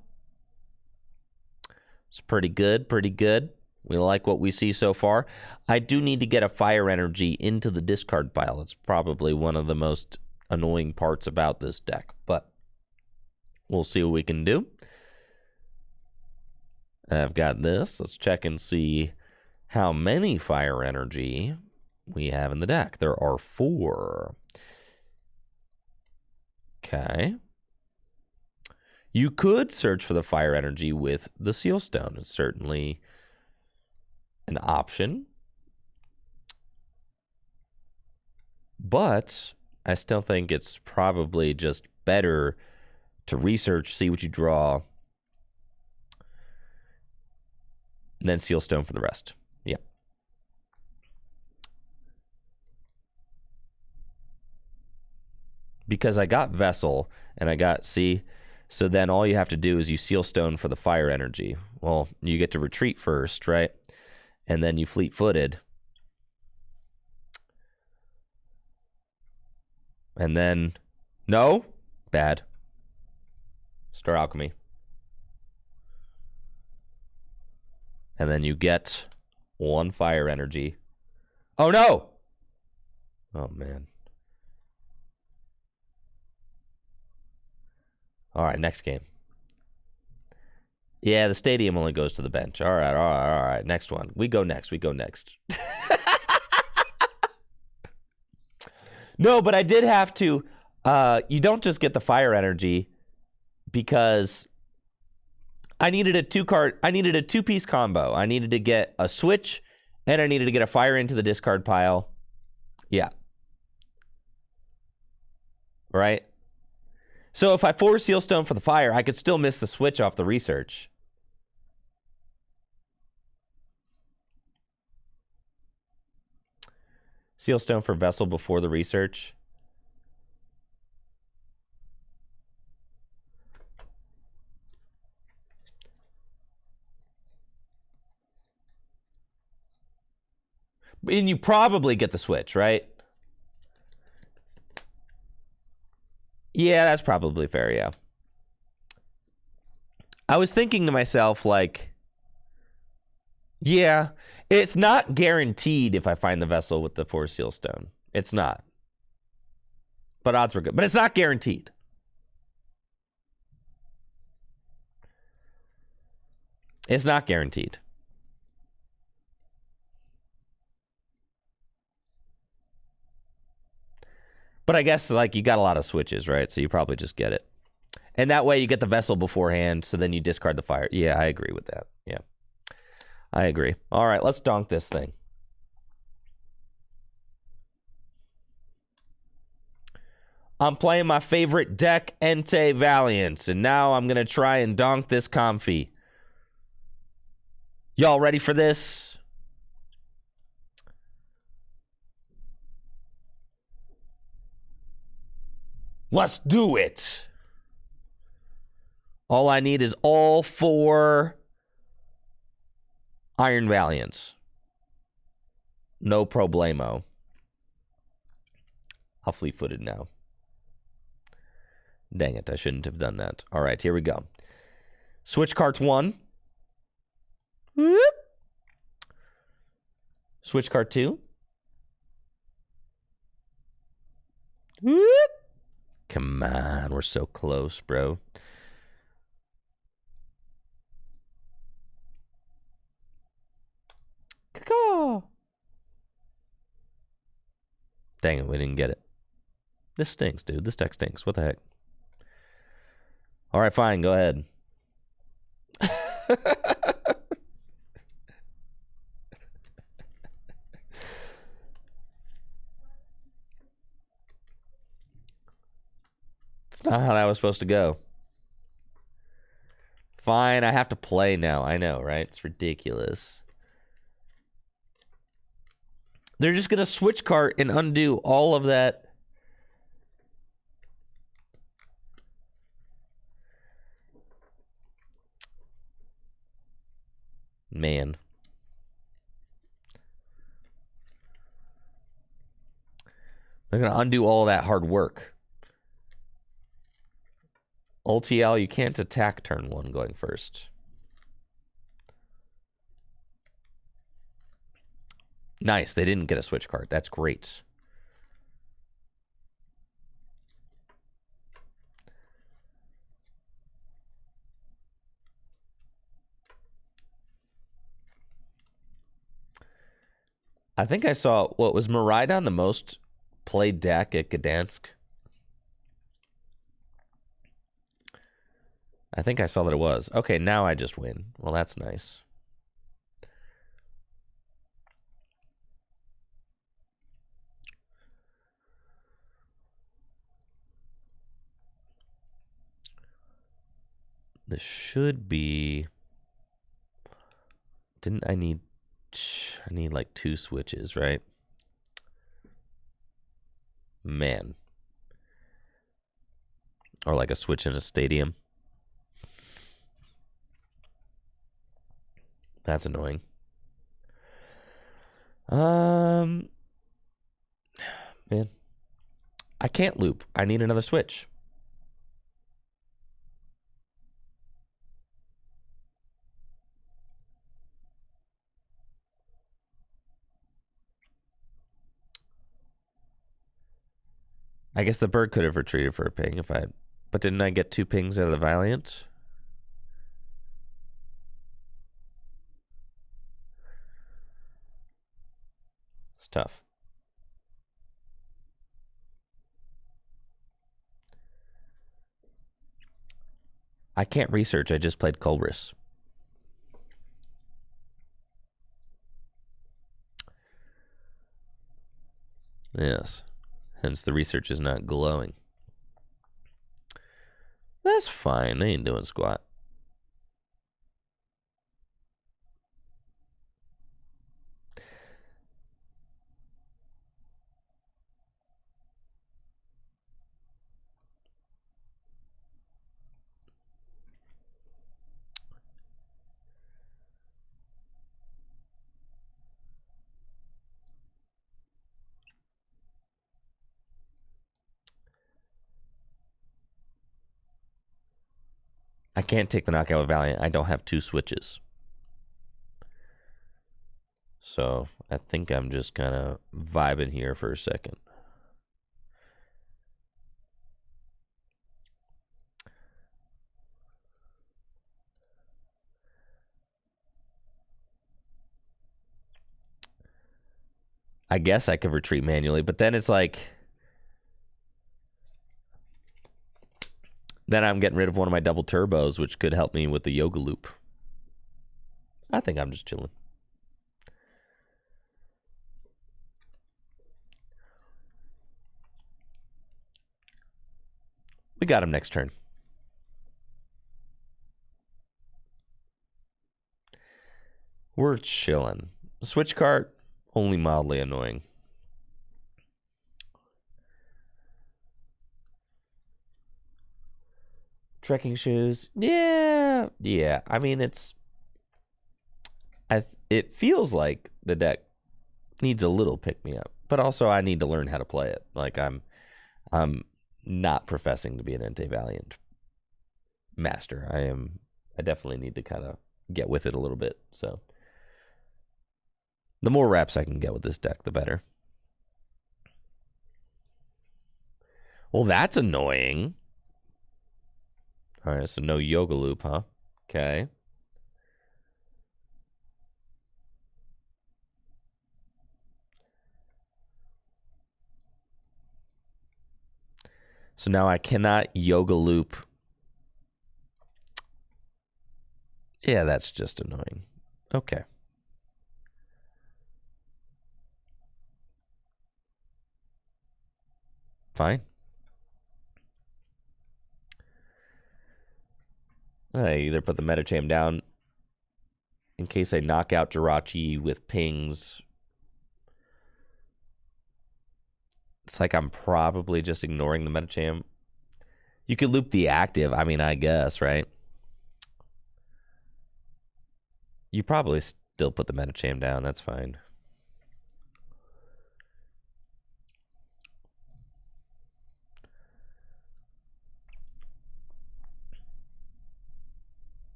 It's pretty good, pretty good. We like what we see so far. I do need to get a Fire Energy into the discard pile. It's probably one of the most annoying parts about this deck, but we'll see what we can do. I've got this. Let's check and see how many Fire Energy we have in the deck. There are 4. Okay. You could search for the Fire Energy with the Seal Stone. It's certainly an option. But I still think it's probably just better to research, see what you draw, and then Seal Stone for the rest. Yeah. Because I got Vessel, and I got, see, so then all you have to do is you Seal Stone for the Fire Energy. Well, you get to retreat first, right? And then you fleet-footed. And then, no, bad. Star Alchemy. And then you get 1 Fire Energy. Oh, no! Oh, man. All right, next game. Yeah, the stadium only goes to the bench. All right, all right, all right. Next one. We go next. We go next. No, but I did have to. You don't just get the fire energy because I needed a two-piece combo. I needed to get a switch and I needed to get a fire into the discard pile. Yeah. Right? So if I force Seal Stone for the fire, I could still miss the switch off the research. Seal Stone for Vessel before the research. And you probably get the switch, right? Yeah, that's probably fair, yeah. I was thinking to myself, like, yeah, it's not guaranteed if I find the vessel with the 4 Seal Stone. It's not. But odds were good. But it's not guaranteed. It's not guaranteed. But I guess, like, you got a lot of switches, right? So you probably just get it. And that way you get the vessel beforehand, so then you discard the fire. Yeah, I agree with that. Yeah. I agree. All right, let's donk this thing. I'm playing my favorite deck, Entei Valiant, and now I'm going to try and donk this Comfy. Y'all ready for this? Let's do it. All I need is all 4 Iron Valiants. No problemo. I'll fleet-footed now. Dang it, I shouldn't have done that. All right, here we go. Switch carts 1. Whoop. Switch cart 2. Whoop. Come on, we're so close, bro. Caw. Dang it, we didn't get it. This stinks, dude. This deck stinks. What the heck? All right, fine. Go ahead. It's not how that was supposed to go. Fine, I have to play now. I know, right? It's ridiculous. They're just going to switch cart and undo all of that. Man. They're going to undo all that hard work. LTL, you can't attack turn 1 going first. Nice, they didn't get a switch card. That's great. I think I saw, what was Miraidon the most played deck at Gdansk? I think I saw that it was. Okay, now I just win. Well, that's nice. This should be... Didn't I need... I need like 2 switches, right? Man. Or like a switch in a stadium. That's annoying. Man. I can't loop. I need another switch. I guess the bird could have retreated for a ping if I... But didn't I get 2 pings out of the Valiant? It's tough. I can't research. I just played Colress. Yes. Hence the research is not glowing. That's fine. They ain't doing squat. I can't take the knockout with Valiant. I don't have 2 switches. So I think I'm just kind of vibing here for a second. I guess I could retreat manually, but then it's like, then I'm getting rid of one of my double turbos, which could help me with the yoga loop. I think I'm just chilling. We got him next turn. We're chilling. Switch cart, only mildly annoying. Trekking shoes. Yeah. I mean, it feels like the deck needs a little pick-me-up, but also I need to learn how to play it. Like I'm not professing to be an Entei Valiant master. I definitely need to kind of get with it a little bit. So the more reps I can get with this deck, the better. Well, that's annoying. All right, so no yoga loop, huh? Okay. So now I cannot yoga loop. Yeah, that's just annoying. Okay. Fine. I either put the Metacham down in case I knock out Jirachi with pings. It's like I'm probably just ignoring the Metacham. You could loop the active, I mean, I guess, right? You probably still put the Metacham down, that's fine.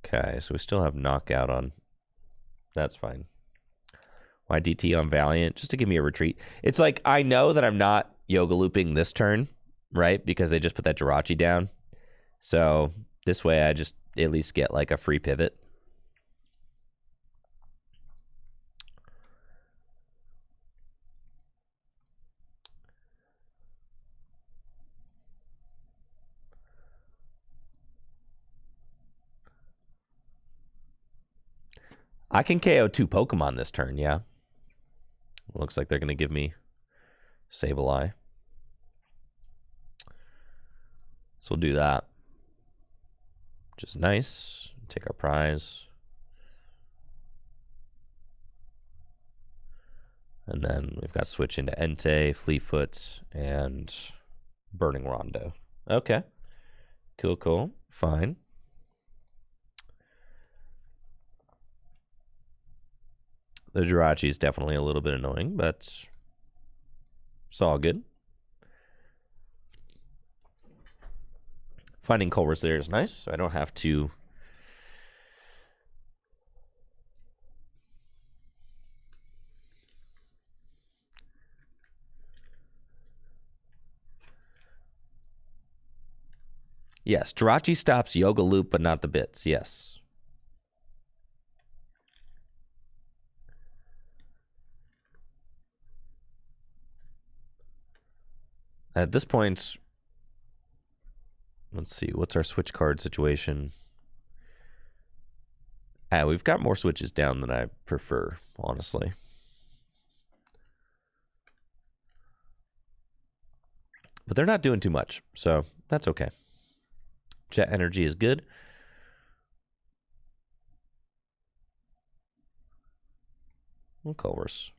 Okay, so we still have knockout on. That's fine. Why DT on Valiant? Just to give me a retreat. It's like, I know that I'm not yoga looping this turn, right? Because they just put that Jirachi down. So this way I just at least get like a free pivot. I can KO 2 Pokemon this turn, yeah. Looks like they're going to give me Sableye. So we'll do that. Which is nice. Take our prize. And then we've got switch into Entei, Fleetfoot, and Burning Rondo. Okay. Cool. Fine. The Jirachi is definitely a little bit annoying, but it's all good. Finding Colress there is nice, so I don't have to... Yes, Jirachi stops Yoga Loop, but not the bits, yes. At this point, let's see, what's our switch card situation? We've got more switches down than I prefer, honestly. But they're not doing too much, so that's okay. Jet energy is good. Of course.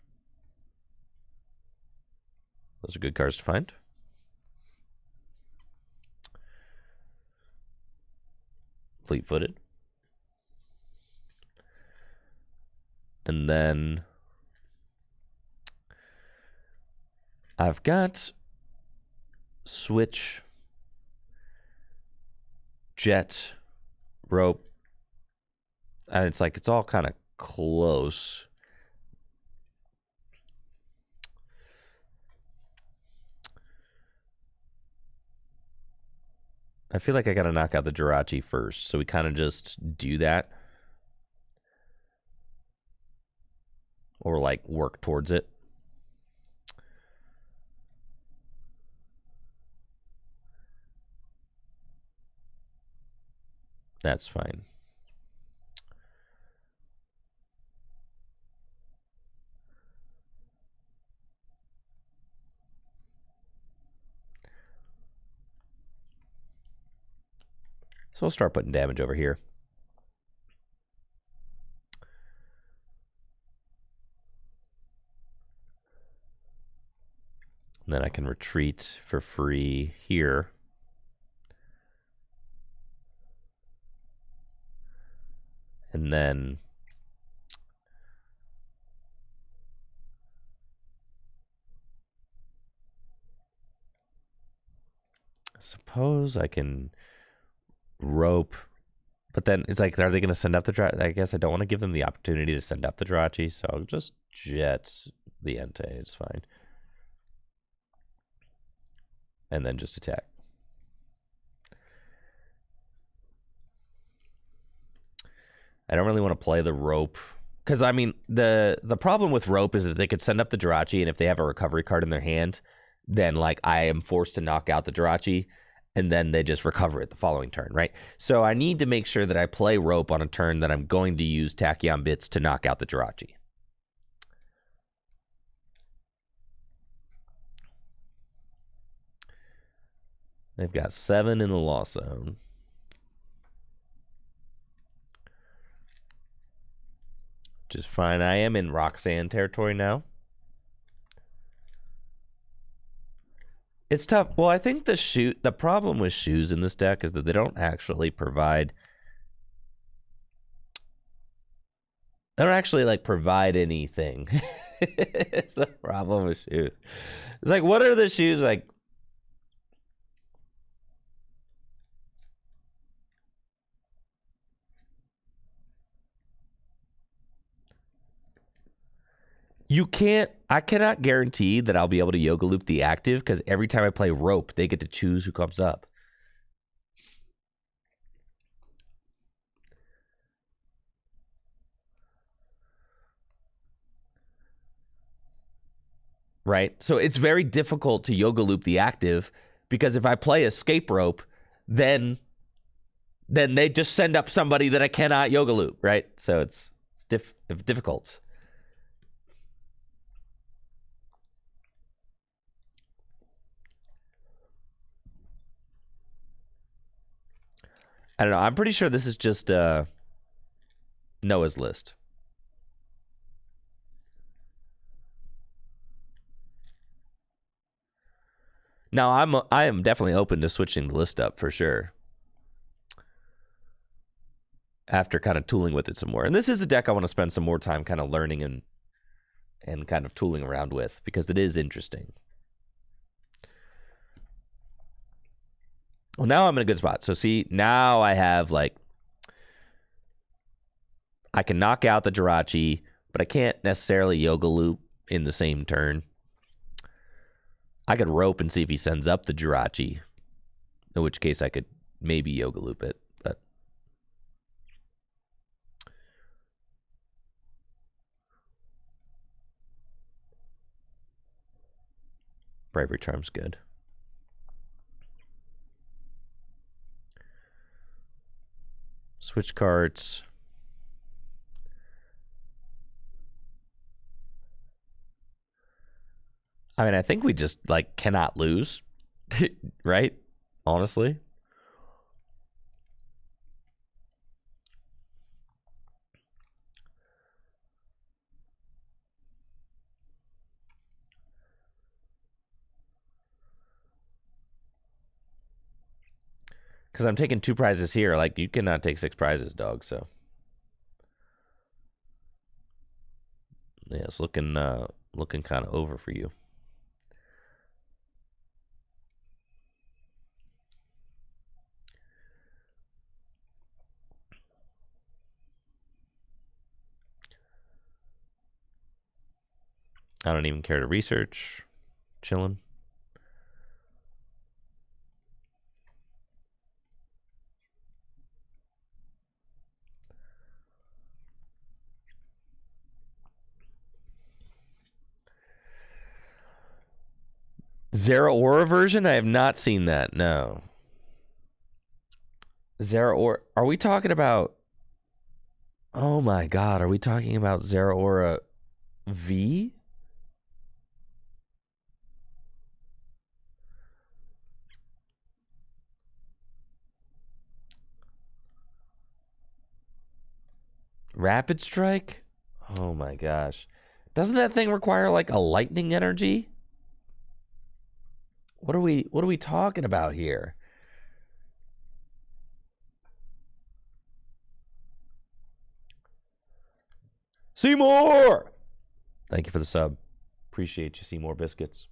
Those are good cards to find. Fleet-footed. And then I've got switch, jet, rope, and it's like it's all kind of close. I feel like I gotta knock out the Jirachi first, so we kind of just do that. Or like work towards it. That's fine. So we'll start putting damage over here. And then I can retreat for free here. And then I suppose I can rope, but then it's like, are they going to send up the Jirachi? I guess I don't want to give them the opportunity to send up the Jirachi, so I'll just jet the Entei. It's fine. And then just attack. I don't really want to play the rope because I mean the problem with rope is that they could send up the Jirachi, and if they have a recovery card in their hand, then like I am forced to knock out the Jirachi, and then they just recover it the following turn, right? So I need to make sure that I play rope on a turn that I'm going to use Tachyon Bits to knock out the Jirachi. They've got 7 in the loss zone. Which is fine. I am in Roxanne territory now. It's tough. Well, I think the problem with shoes in this deck is that they don't actually provide. They don't actually like provide anything. It's the problem with shoes. It's like, what are the shoes like? I cannot guarantee that I'll be able to yoga loop the active because every time I play rope, they get to choose who comes up. Right? So it's very difficult to yoga loop the active because if I play escape rope, then they just send up somebody that I cannot yoga loop, right? So it's difficult. I don't know. I'm pretty sure this is just Noah's list. Now, I am definitely open to switching the list up for sure. After kind of tooling with it some more. And this is a deck I want to spend some more time kind of learning and kind of tooling around with because it is interesting. Well, now I'm in a good spot. So see, now I have like, I can knock out the Jirachi, but I can't necessarily yoga loop in the same turn. I could rope and see if he sends up the Jirachi, in which case I could maybe yoga loop it, but Bravery Charm's good. Switch cards. I mean, I think we just like cannot lose, right? Honestly. Because I'm taking 2 prizes here. Like, you cannot take 6 prizes, dog. So, yeah, it's looking kind of over for you. I don't even care to research. Chilling. Zero Aura version? I have not seen that. No. Zero Aura. Are we talking about? Oh my God. Are we talking about Zero Aura V? Rapid Strike? Oh my gosh. Doesn't that thing require like a lightning energy? What are we talking about here? Seymour! Thank you for the sub. Appreciate you, Seymour Biscuits.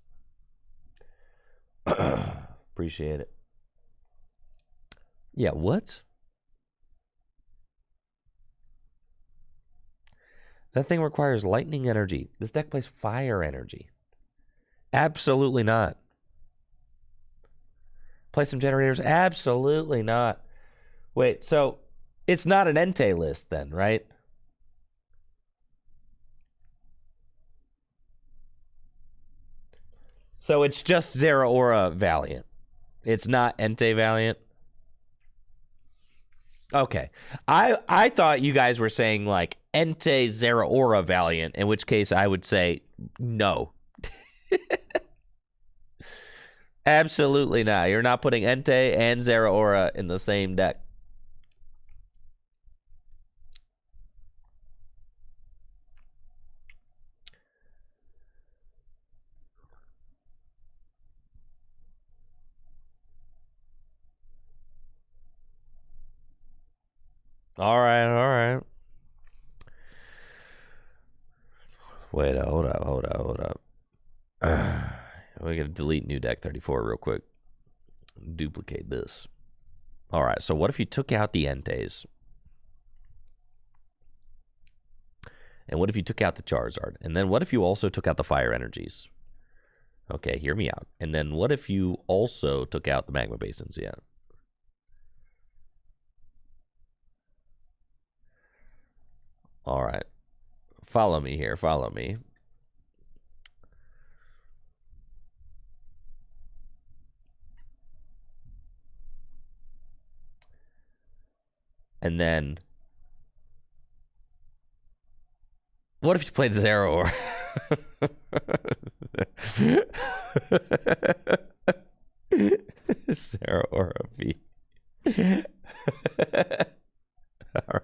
Appreciate it. Yeah, what? That thing requires lightning energy. This deck plays fire energy. Absolutely not. Play some generators? Absolutely not. Wait, so it's not an Entei list then, right? So it's just Zera Aura Valiant. It's not Entei Valiant. Okay. I thought you guys were saying like Entei Zera Aura Valiant, in which case I would say no. Absolutely not. You're not putting Entei and Zera Aura in the same deck. All right. Wait, hold up. We're going to delete new deck 34 real quick. Duplicate this. All right, so what if you took out the Enteis? And what if you took out the Charizard? And then what if you also took out the Fire Energies? Okay, hear me out. And then what if you also took out the Magma Basins? Yeah. All right. Follow me here. Follow me. And then what if you played Zero Aura? Zero Aura V. All right.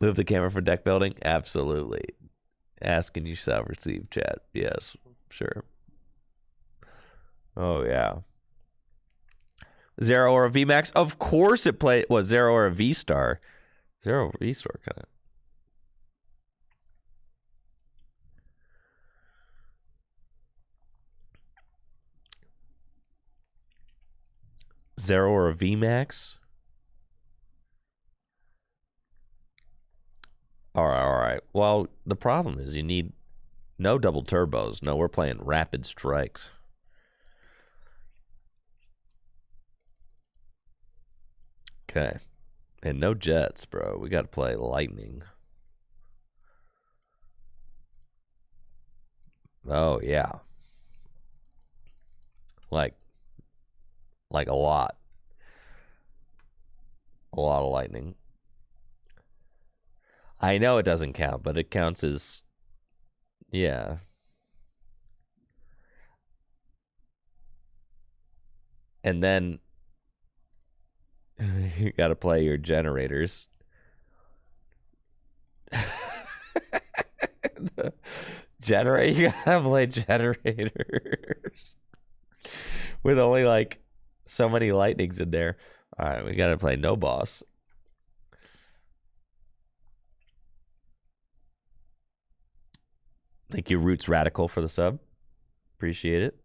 Move the camera for deck building? Absolutely. Ask and you shall receive, chat. Yes, sure. Oh, yeah. Zero Aura VMAX? Of course it played. What, Zero Aura V-Star? Zero V-Star kind of. Zero Aura VMAX? All right. Well, the problem is you need no double turbos. No, we're playing rapid strikes. Okay. And no jets, bro. We got to play lightning. Oh, yeah. Like a lot. a lot of lightning. I know it doesn't count, but it counts as, yeah. And then you got to play your generators. You gotta play generators with only like so many lightnings in there. All right, we gotta play no boss. Thank you, Roots Radical, for the sub. Appreciate it.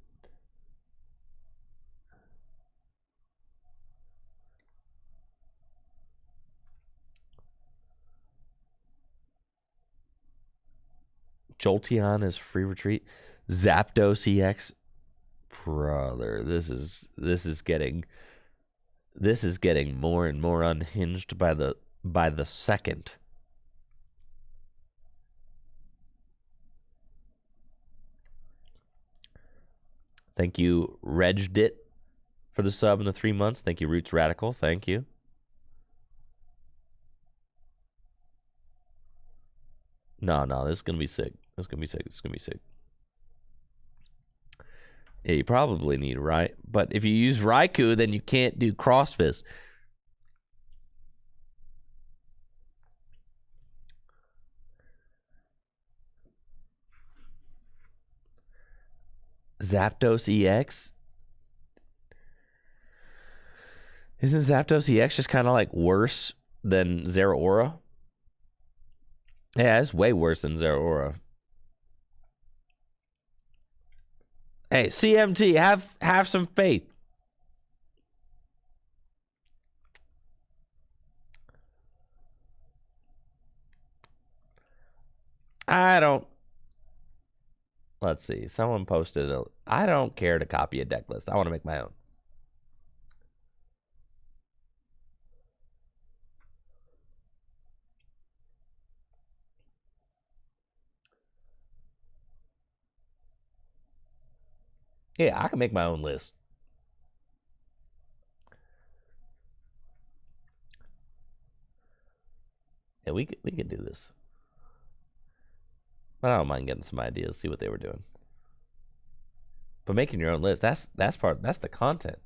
Jolteon is free retreat. Zapdos EX, brother, this is getting more and more unhinged by the second. Thank you, Regdit, for the sub in the 3 months. Thank you, Roots Radical. Thank you. No, this is gonna be sick. This is gonna be sick. Yeah, you probably need but if you use Raikou, then you can't do Crossfist. Zapdos EX? Isn't Zapdos EX just kind of like worse than Zeraora? Yeah, it's way worse than Zeraora. Hey, CMT, have some faith. Let's see. Someone posted I don't care to copy a deck list. I want to make my own. Yeah, I can make my own list. Yeah, we could do this. But I don't mind getting some ideas, see what they were doing. But making your own list, that's the content.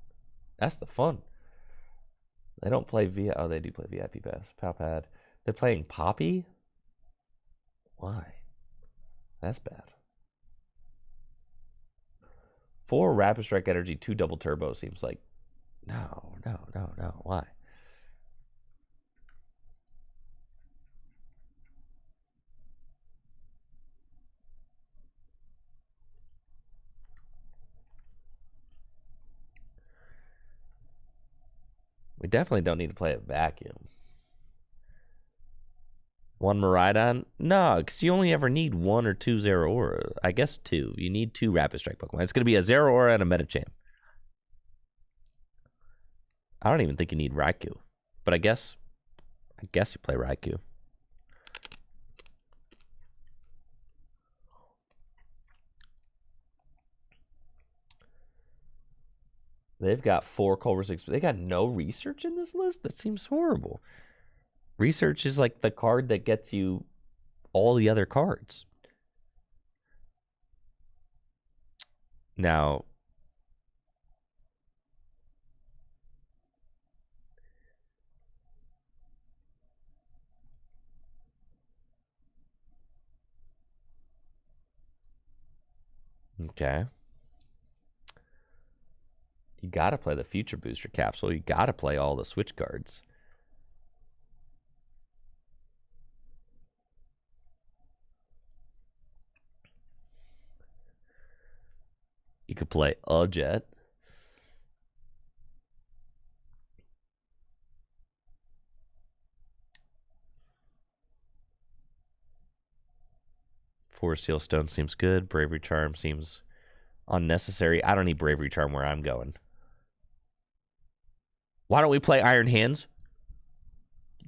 That's the fun. They don't play they do play VIP Pass. Palpad. They're playing Poppy? Why? That's bad. 4 Rapid Strike Energy, 2 Double Turbo seems like no. Why? We definitely don't need to play a vacuum. 1 Miraidon? No, because you only ever need 1 or 2 Zeraora. I guess 2. You need 2 Rapid Strike Pokemon. It's going to be a Zeraora and a Medicham. I don't even think you need Raikou. But I guess you play Raikou. They've got 4 Culver 6. They got no research in this list? That seems horrible. Research is like the card that gets you all the other cards. Now, okay. You got to play the Future Booster Capsule. You got to play all the Switch cards. You could play a Jet. Forest Seal Stone seems good. Bravery Charm seems unnecessary. I don't need Bravery Charm where I'm going. Why don't we play Iron Hands?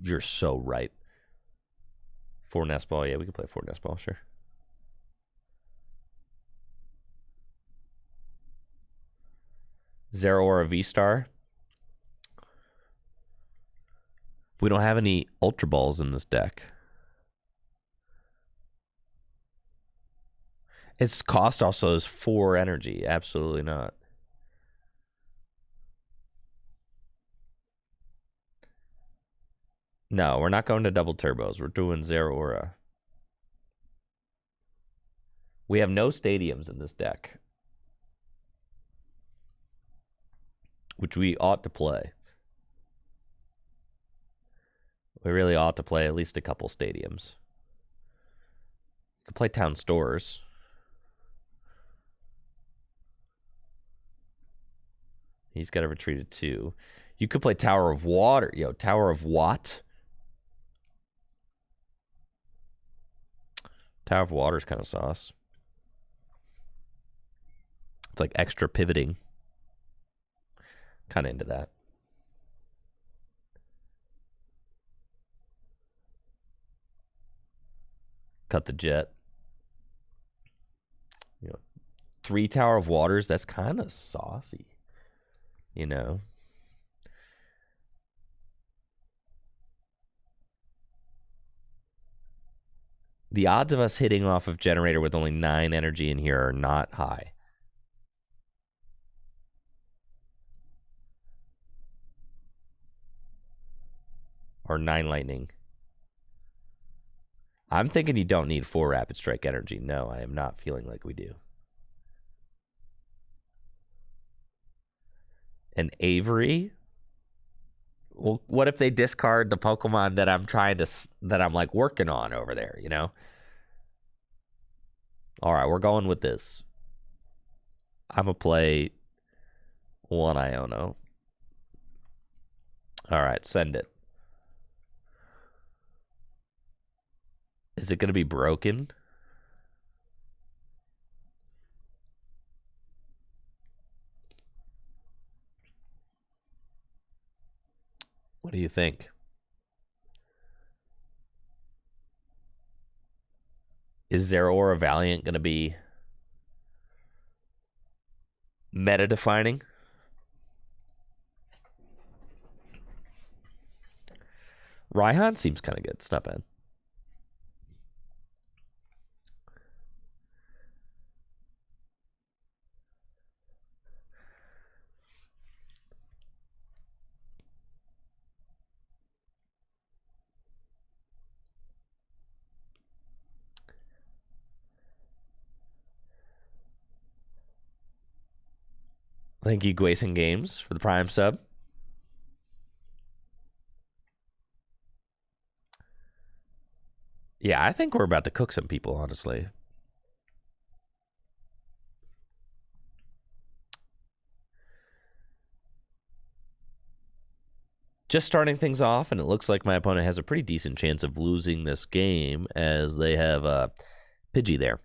You're so right. 4 Nest Ball. Yeah, we can play 4 Nest Ball, sure. Zeraora V-Star. We don't have any Ultra Balls in this deck. Its cost also is 4 energy. Absolutely not. No, we're not going to double turbos. We're doing Zeraora. We have no stadiums in this deck, which we ought to play. We really ought to play at least a couple stadiums. You could play Town Stores. He's got to retreat at 2. You could play Tower of Water. Yo, Tower of what? Tower of Water is kind of sauce. It's like extra pivoting. Kind of into that. Cut the jet. 3 Tower of Waters, that's kind of saucy. The odds of us hitting off of Generator with only 9 energy in here are not high. Or 9 Lightning. I'm thinking you don't need 4 Rapid Strike energy. No, I am not feeling like we do. An Avery? Well, what if they discard the Pokemon that I'm like working on over there, All right, we're going with this. I'm going to play 1 Iono. All right, send it. Is it going to be broken? What do you think? Is Zeraora Valiant going to be meta-defining? Raihan seems kind of good. It's not bad. Thank you, Gwayson Games, for the Prime sub. Yeah, I think we're about to cook some people, honestly. Just starting things off, and it looks like my opponent has a pretty decent chance of losing this game as they have Pidgey there.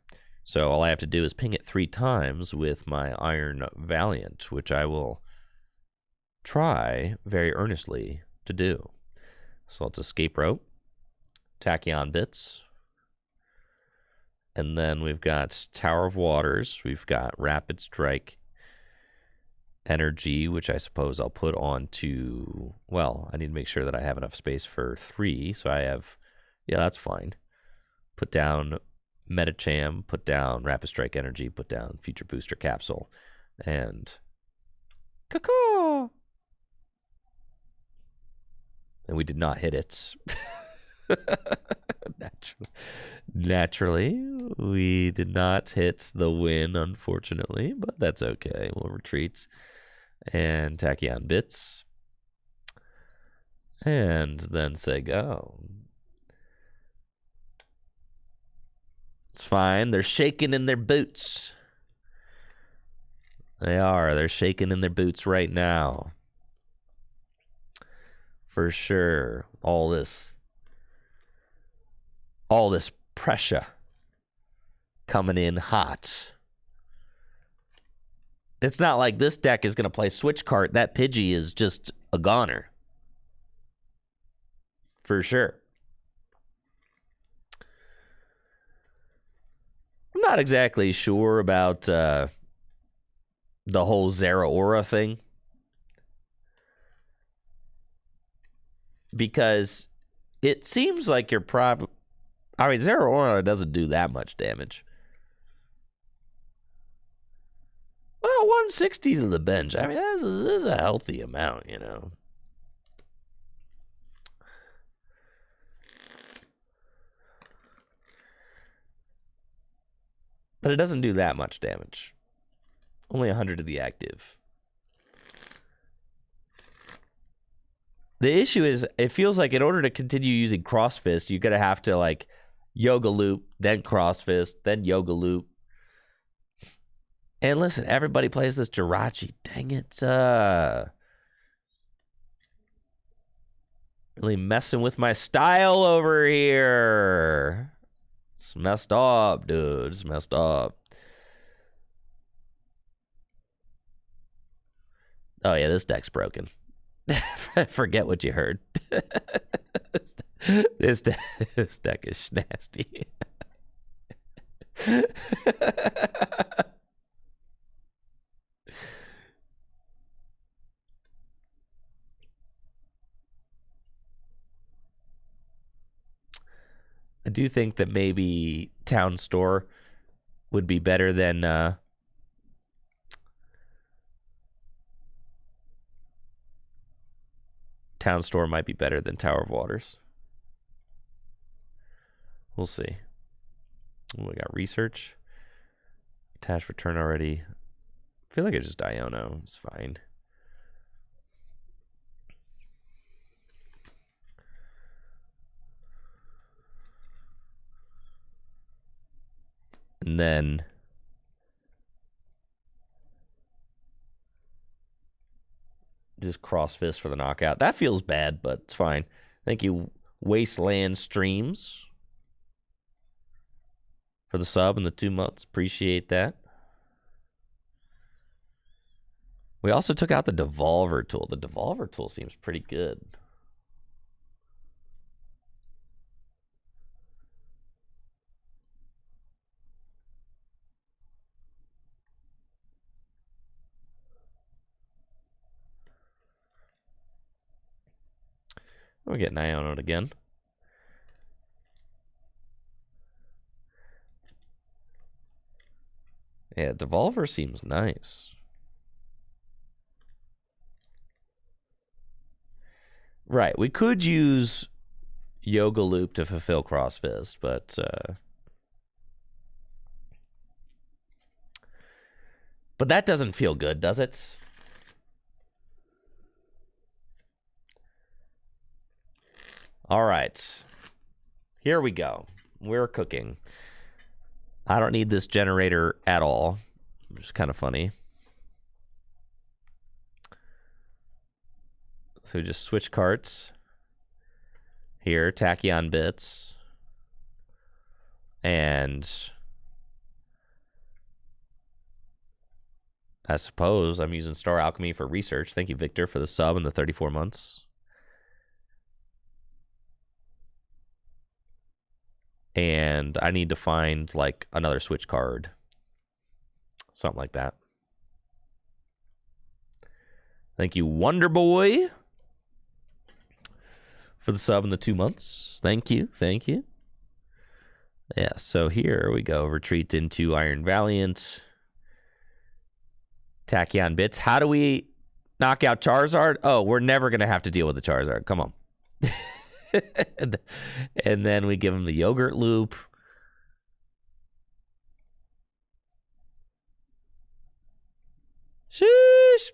So all I have to do is ping it 3 times with my Iron Valiant, which I will try very earnestly to do. So let's Escape Rope, Tachyon Bits, and then we've got Tower of Waters, we've got Rapid Strike Energy, which I suppose I'll put on to, well, I need to make sure that I have enough space for 3, so I have, yeah, that's fine. Put down Metacham, put down Rapid Strike Energy, put down Future Booster Capsule, and caw. And we did not hit it. Naturally, we did not hit the win, unfortunately, but that's okay. We'll retreat. And Tachyon Bits. And then say go. It's fine. They're shaking in their boots. They are. They're shaking in their boots right now. For sure. All this pressure coming in hot. It's not like this deck is going to play Switch Cart. That Pidgey is just a goner. For sure. I'm not exactly sure about the whole Zeraora thing. because it seems like you're probably... I mean, Zero Aura doesn't do that much damage. Well, 160 to the bench. I mean, this is a healthy amount, you know. But it doesn't do that much damage. Only 100 to the active. The issue is, it feels like in order to continue using Cross Fist, you're going to have to, like, Yoga Loop, then Cross Fist, then Yoga Loop. And listen, everybody plays this Jirachi. Dang it. Really messing with my style over here. It's messed up, dude. It's messed up. Oh, yeah, this deck's broken. Forget what you heard. This deck is nasty. I do think that maybe Town Store would be better than Town Store might be better than Tower of Waters. We'll see. Oh, we got research. Attach return already. I feel like I just Iono. It's fine. And then just Cross Fist for the knockout. That feels bad, but it's fine. Thank you, Wasteland Streams, for the sub and the 2 months. Appreciate that. We also took out the Devolver tool. The Devolver tool seems pretty good. We'll get an eye on it again. Yeah, Devolver seems nice. Right, we could use Yoga Loop to fulfill Cross Fist, but that doesn't feel good, does it? All right, here we go. We're cooking. I don't need this generator at all, which is kind of funny. So just switch carts. Here, Tachyon Bits. And I suppose I'm using Star Alchemy for research. Thank you, Victor, for the sub and the 34 months. And I need to find, like, another switch card. Something like that. Thank you, Wonder Boy, for the sub and the 2 months. Thank you. Thank you. Yeah, so here we go. Retreat into Iron Valiant. Tachyon Bits. How do we knock out Charizard? Oh, we're never going to have to deal with the Charizard. Come on. And then we give him the Yogurt Loop. Sheesh.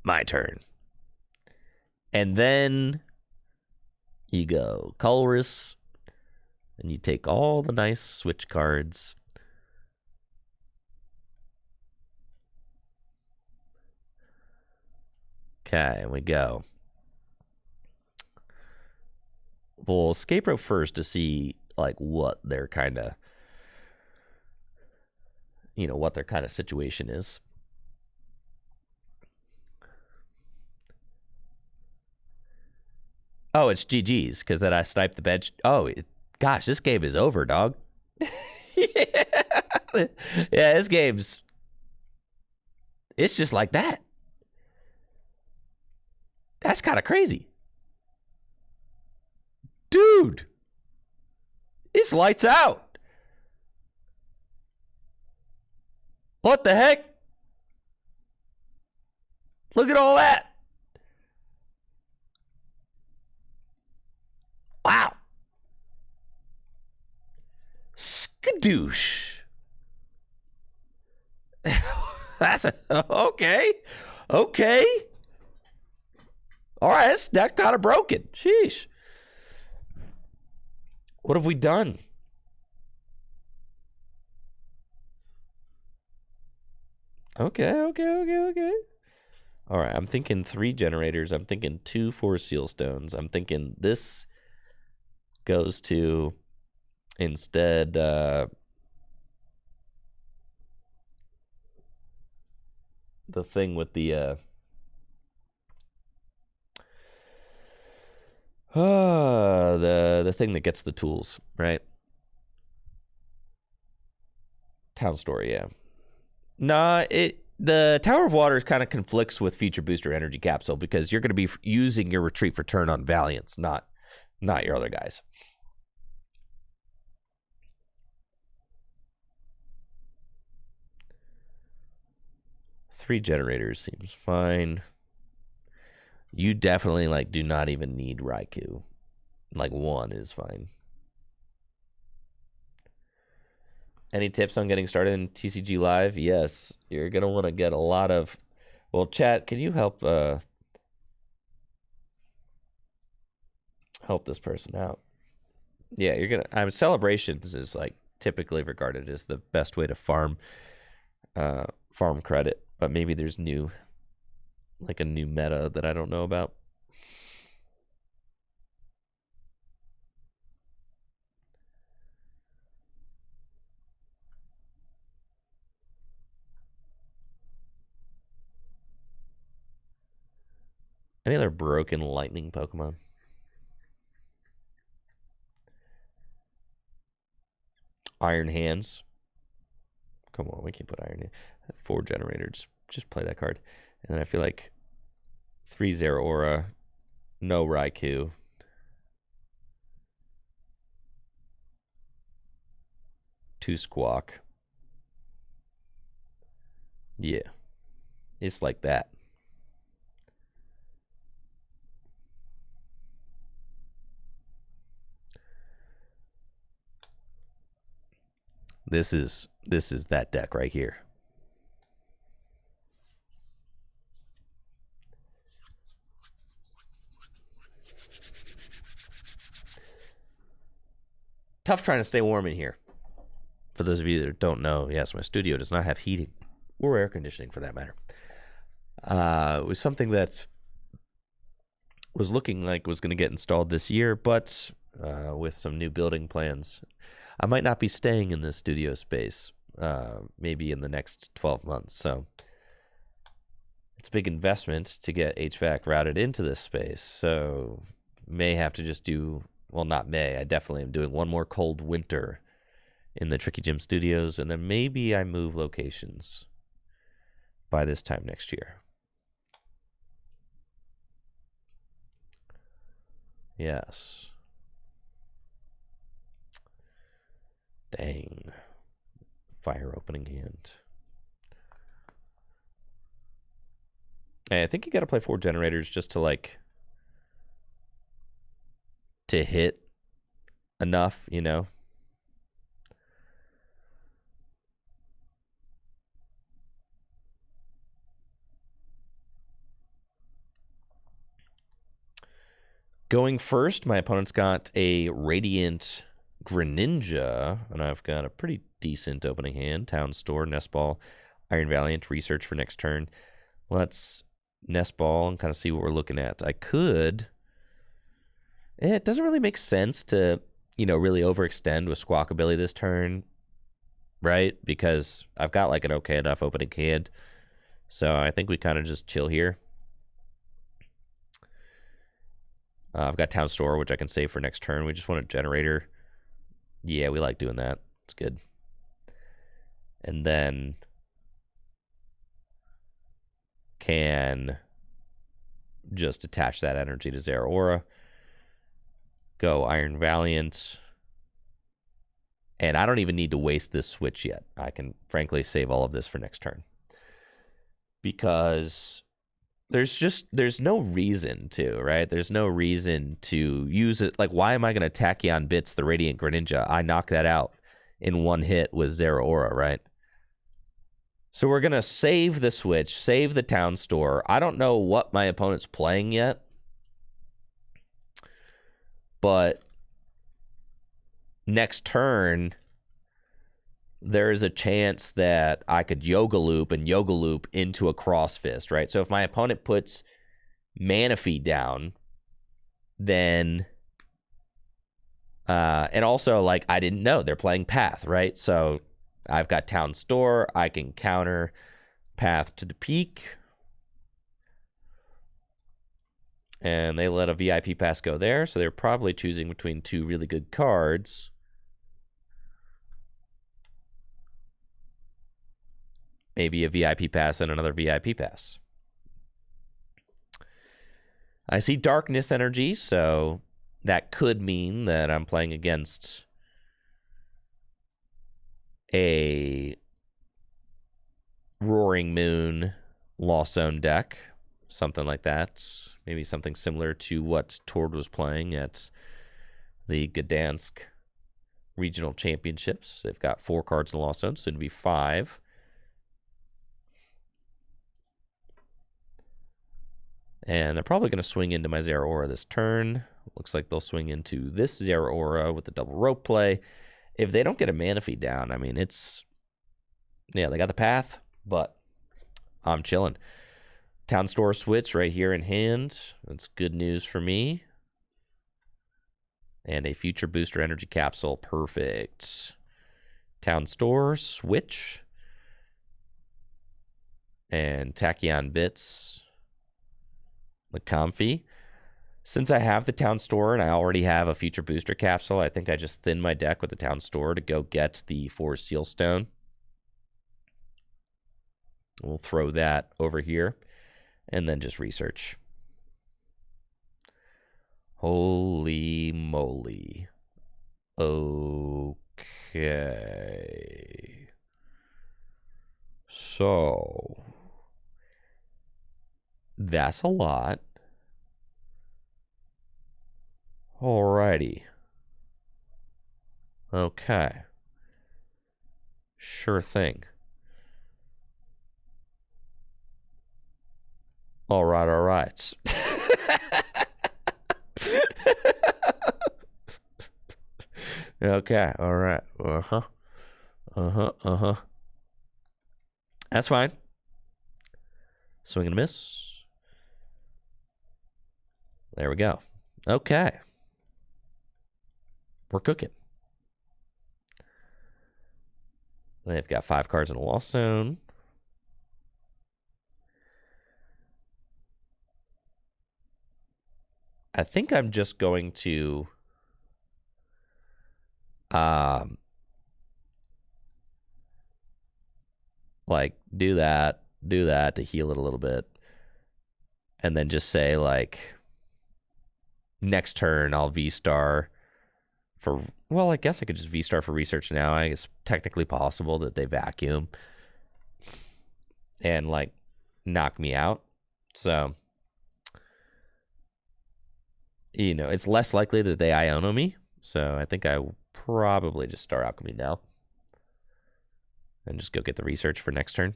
My turn. And then you go Colress, and you take all the nice switch cards. Okay, we go. We'll escape rope first to see, like, what their kind of, you know, what their kind of situation is. Oh, it's GG's, because then I sniped the bench. Oh, gosh, this game is over, dog. Yeah, this game's It's just like that. That's kind of crazy. Dude, it's lights out. What the heck? Look at all that. Wow. Skadoosh. That's okay. Okay. All right, that's kind of broken. Sheesh. What have we done? Okay. All right, I'm thinking 3 generators. I'm thinking 2 force seal stones. I'm thinking this goes to instead the thing with the the thing that gets the tools, right? Town store, yeah. Nah, the Tower of Waters kind of conflicts with Future Booster Energy Capsule because you're going to be using your retreat for turn on Valiants, not your other guys. Three generators seems fine. You definitely do not even need Raikou. 1 is fine. Any tips on getting started in TCG Live? Yes, you're gonna want to get a lot of. Well, chat, can you help this person out? Yeah, you're gonna. Celebrations is typically regarded as the best way to farm credit, but maybe there's a new meta that I don't know about. Any other broken lightning Pokemon? Iron Hands. Come on, we can put Iron Hands. 4 generator, just play that card. And then I feel like 3 Zeraora, no Raikou. Two Squawk. Yeah. It's like that. This is that deck right here. Tough trying to stay warm in here. For those of you that don't know, yes, my studio does not have heating or air conditioning for that matter. It was something that was looking like was going to get installed this year, but with some new building plans, I might not be staying in this studio space maybe in the next 12 months. So it's a big investment to get HVAC routed into this space. So may have to just do, well, not may, I definitely am doing one more cold winter in the Tricky Gym studios, and then maybe I move locations by this time next year. Yes. Dang. Fire opening hand. Hey, I think you got to play 4 generators just to to hit enough, you know. Going first, my opponent's got a Radiant Greninja, and I've got a pretty decent opening hand. Town Store, Nest Ball, Iron Valiant, research for next turn. Let's Nest Ball and kind of see what we're looking at. I could... It doesn't really make sense to, really overextend with Squawkabilly this turn, right? Because I've got an okay enough opening hand. So I think we kind of just chill here. I've got Town Store, which I can save for next turn. We just want a generator. Yeah, we like doing that. It's good. And then can just attach that energy to Zeraora. Go Iron Valiant. And I don't even need to waste this switch yet. I can frankly save all of this for next turn. Because there's no reason to, right? There's no reason to use it. Like, why am I going to Tachyon Bits the Radiant Greninja? I knock that out in one hit with Zeraora, right? So we're going to save the switch, save the town store. I don't know what my opponent's playing yet. But next turn, there is a chance that I could Yoga Loop into a Cross Fist, right? So if my opponent puts Manaphy down, then... and also, like, I didn't know they're playing Path, right? So I've got Town Store. I can counter Path to the Peak. And they let a VIP pass go there, so they're probably choosing between two really good cards. Maybe a VIP pass and another VIP pass. I see Darkness Energy, so that could mean that I'm playing against a Roaring Moon Lost Zone deck, something like that. Maybe something similar to what Tord was playing at the Gdansk Regional Championships. They've got 4 cards in the Lost Zone, so it'd be 5. And they're probably going to swing into my Zeraora this turn. Looks like they'll swing into this Zeraora with the double rope play. If they don't get a Manaphy down, I mean, it's... Yeah, they got the path, but I'm chilling. Town Store switch right here in hand. That's good news for me. And a Future Booster Energy Capsule. Perfect. Town Store switch. And Tachyon Bits. The Comfy. Since I have the Town Store and I already have a Future Booster Capsule, I think I just thin my deck with the Town Store to go get the 4 Seal Stone. We'll throw that over here and then just research. Holy moly. Okay. So that's a lot. Alrighty. Okay. Sure thing. All right, all right. Okay, all right. Uh-huh. Uh-huh, uh-huh. That's fine. Swing and a miss. There we go. Okay. We're cooking. They've got 5 cards in the Lost Zone. I think I'm just going to like do that to heal it a little bit. And then just say, like, next turn I'll V-Star for, well, I guess I could just V-Star for research now. I guess technically possible that they vacuum and, like, knock me out. So, you know, it's less likely that they Iono me. So I think I will probably just Star Alchemy now and just go get the research for next turn.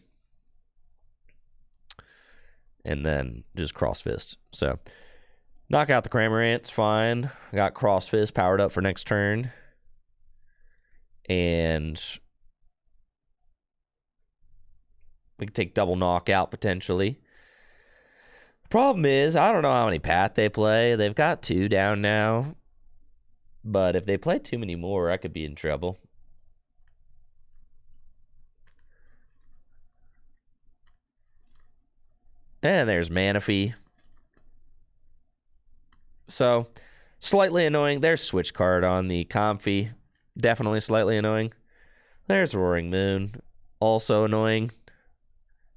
And then just Cross Fist. So knock out the Cramorant, fine. I got Cross Fist powered up for next turn. And we can take double knockout potentially. Problem is, I don't know how many Path they play. They've got 2 down now. But if they play too many more, I could be in trouble. And there's Manaphy. So, slightly annoying. There's Switch card on the Comfy. Definitely slightly annoying. There's Roaring Moon. Also annoying.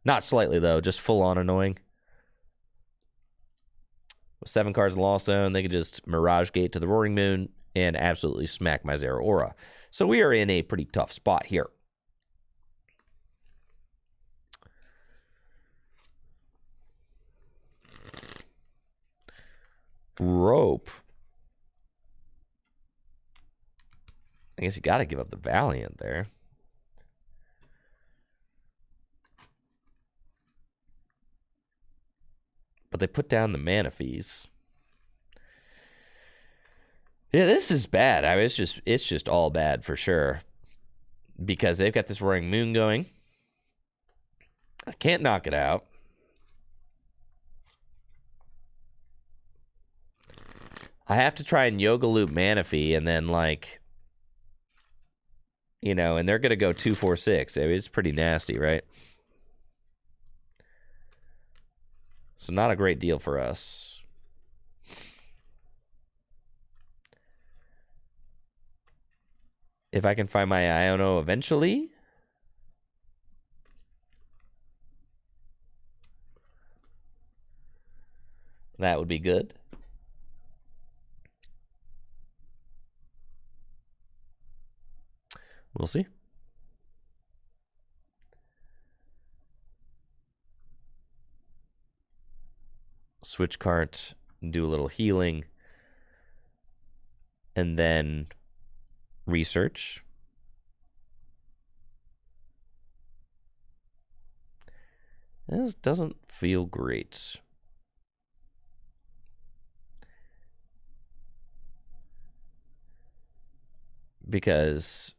Not slightly, though. Just full-on annoying. With 7 cards in Lost Zone, they could just Mirage Gate to the Roaring Moon and absolutely smack my Zeraora. So we are in a pretty tough spot here. Rope. I guess you got to give up the Valiant there. But they put down the mana fees. Yeah, this is bad. I mean, it's just all bad for sure. Because they've got this Roaring Moon going. I can't knock it out. I have to try and Yoga Loop Manaphy and then, like, you know, and they're going to go 2-4-6. I mean, it's pretty nasty, right? So not a great deal for us. If I can find my Iono eventually. That would be good. We'll see. Switch cart, do a little healing, and then research. This doesn't feel great. Because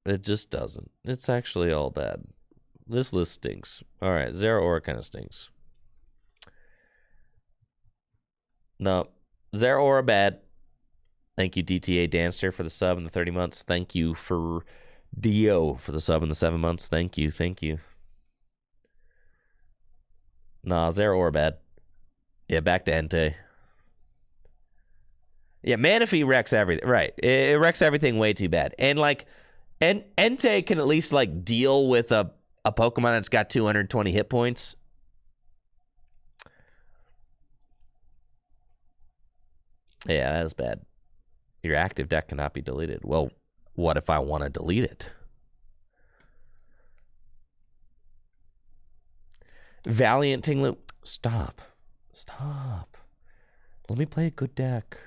it just doesn't. It's actually all bad. This list stinks. All right, Zeraora kind of stinks. No, Zeraora bad. Thank you, DTA Danster, for the sub and the 30 months. Thank you for Dio for the sub and the 7 months. Thank you, thank you. Nah, Zeraora bad. Yeah, back to Entei. Yeah, Manaphy wrecks everything. Right. It wrecks everything way too bad. And, like, Entei can at least, like, deal with a Pokemon that's got 220 hit points. Yeah, that is bad. Your active deck cannot be deleted. Well, what if I want to delete it? Valiant Tinglu. Stop. Stop. Let me play a good deck.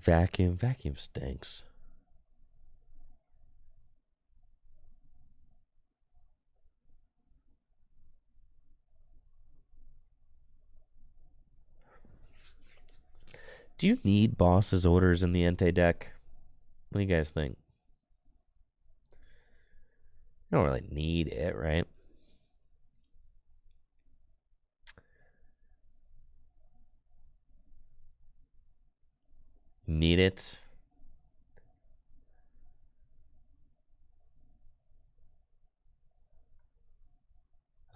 Vacuum stinks. Do you need boss's orders in the Entei deck? What do you guys think? You don't really need it, right? Need it?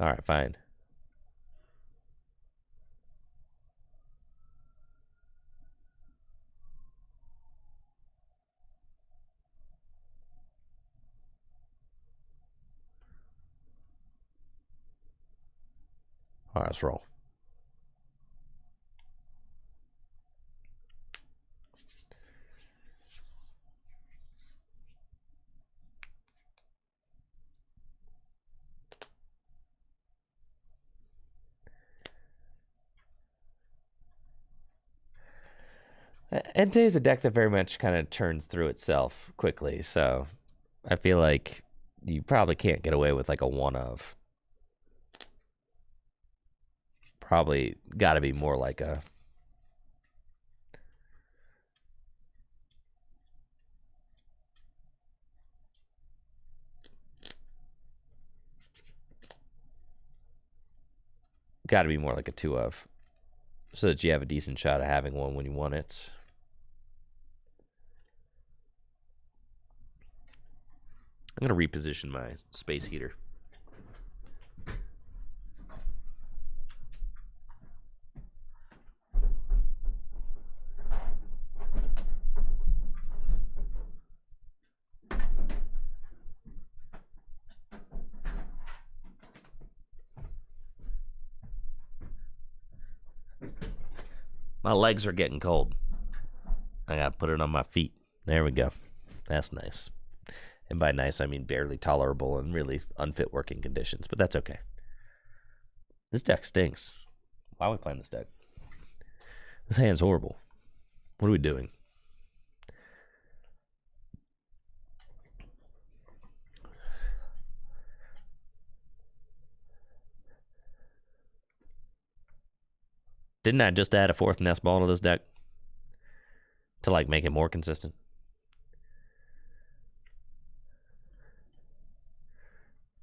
All right, fine. All right, let's roll. Entei is a deck that very much kind of turns through itself quickly, so I feel like you probably can't get away with like a one of. Probably got to be more like a two of, so that you have a decent shot of having one when you want it. I'm going to reposition my space heater. My legs are getting cold. I gotta put it on my feet. There we go. That's nice. And by nice, I mean barely tolerable and really unfit working conditions, but that's okay. This deck stinks. Why are we playing this deck? This hand's horrible. What are we doing? Didn't I just add a 4th nest ball to this deck? To, like, make it more consistent?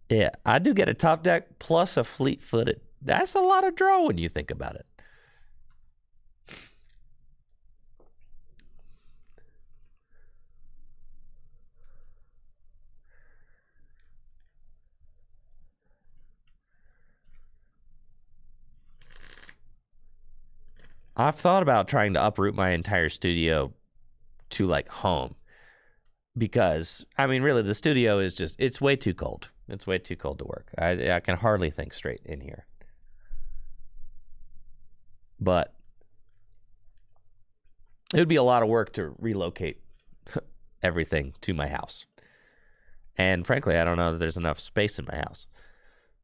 Yeah, I do get a top deck plus a fleet-footed. That's a lot of draw when you think about it. I've thought about trying to uproot my entire studio to like home because, I mean, really the studio is just, it's way too cold. It's way too cold to work. I can hardly think straight in here. But it would be a lot of work to relocate everything to my house. And frankly, I don't know that there's enough space in my house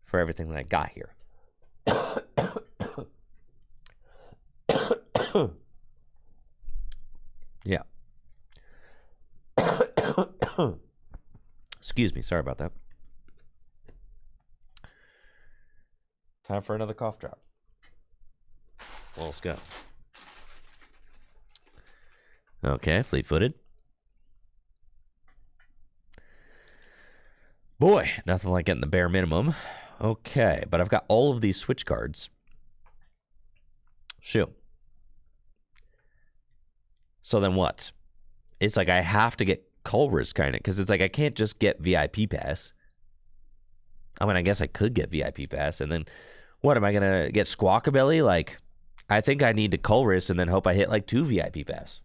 for everything that I got here. Yeah. Excuse me. Sorry about that. Time for another cough drop. Well, let's go. Okay, fleet-footed. Boy, nothing like getting the bare minimum. Okay, but I've got all of these switch cards. Shoo. So then what? It's like I have to get Culver's kind of, because it's like I can't just get VIP Pass. I mean, I guess I could get VIP Pass, and then what, am I going to get Squawkabilly? Like, I think I need to Culver's and then hope I hit like 2 VIP Pass.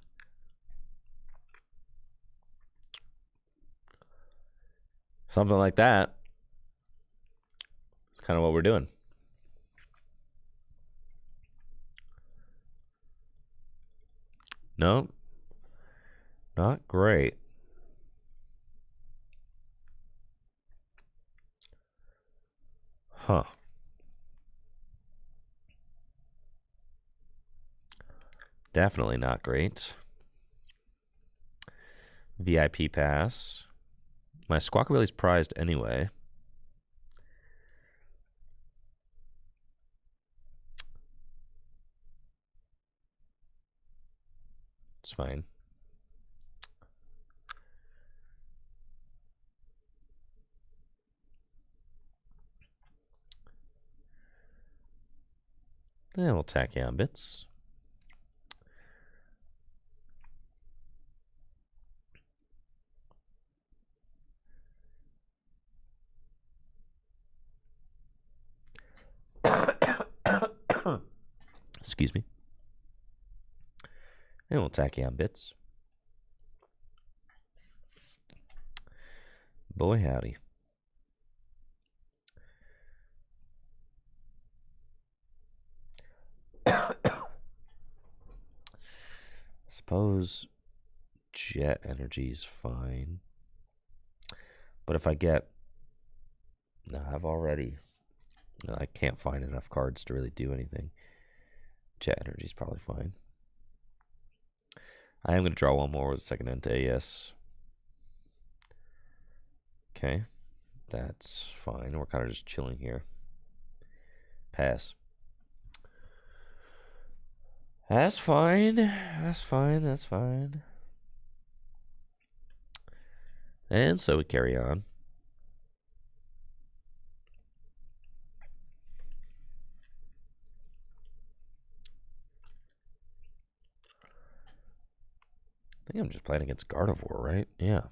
Something like that. It's kind of what we're doing. No, not great. Huh. Definitely not great. VIP pass. My Squawkabilly's prized anyway. It's fine. Then we'll tachyon bits. Excuse me. And we'll tachyon bits. Boy, howdy. Suppose jet energy is fine. But if I get... No, I've already... No, I can't find enough cards to really do anything. Jet energy is probably fine. I am going to draw one more with a second Entei, yes. Okay. That's fine. We're kind of just chilling here. Pass. That's fine. That's fine. That's fine. And so we carry on. I think I'm just playing against Gardevoir, right? Yeah.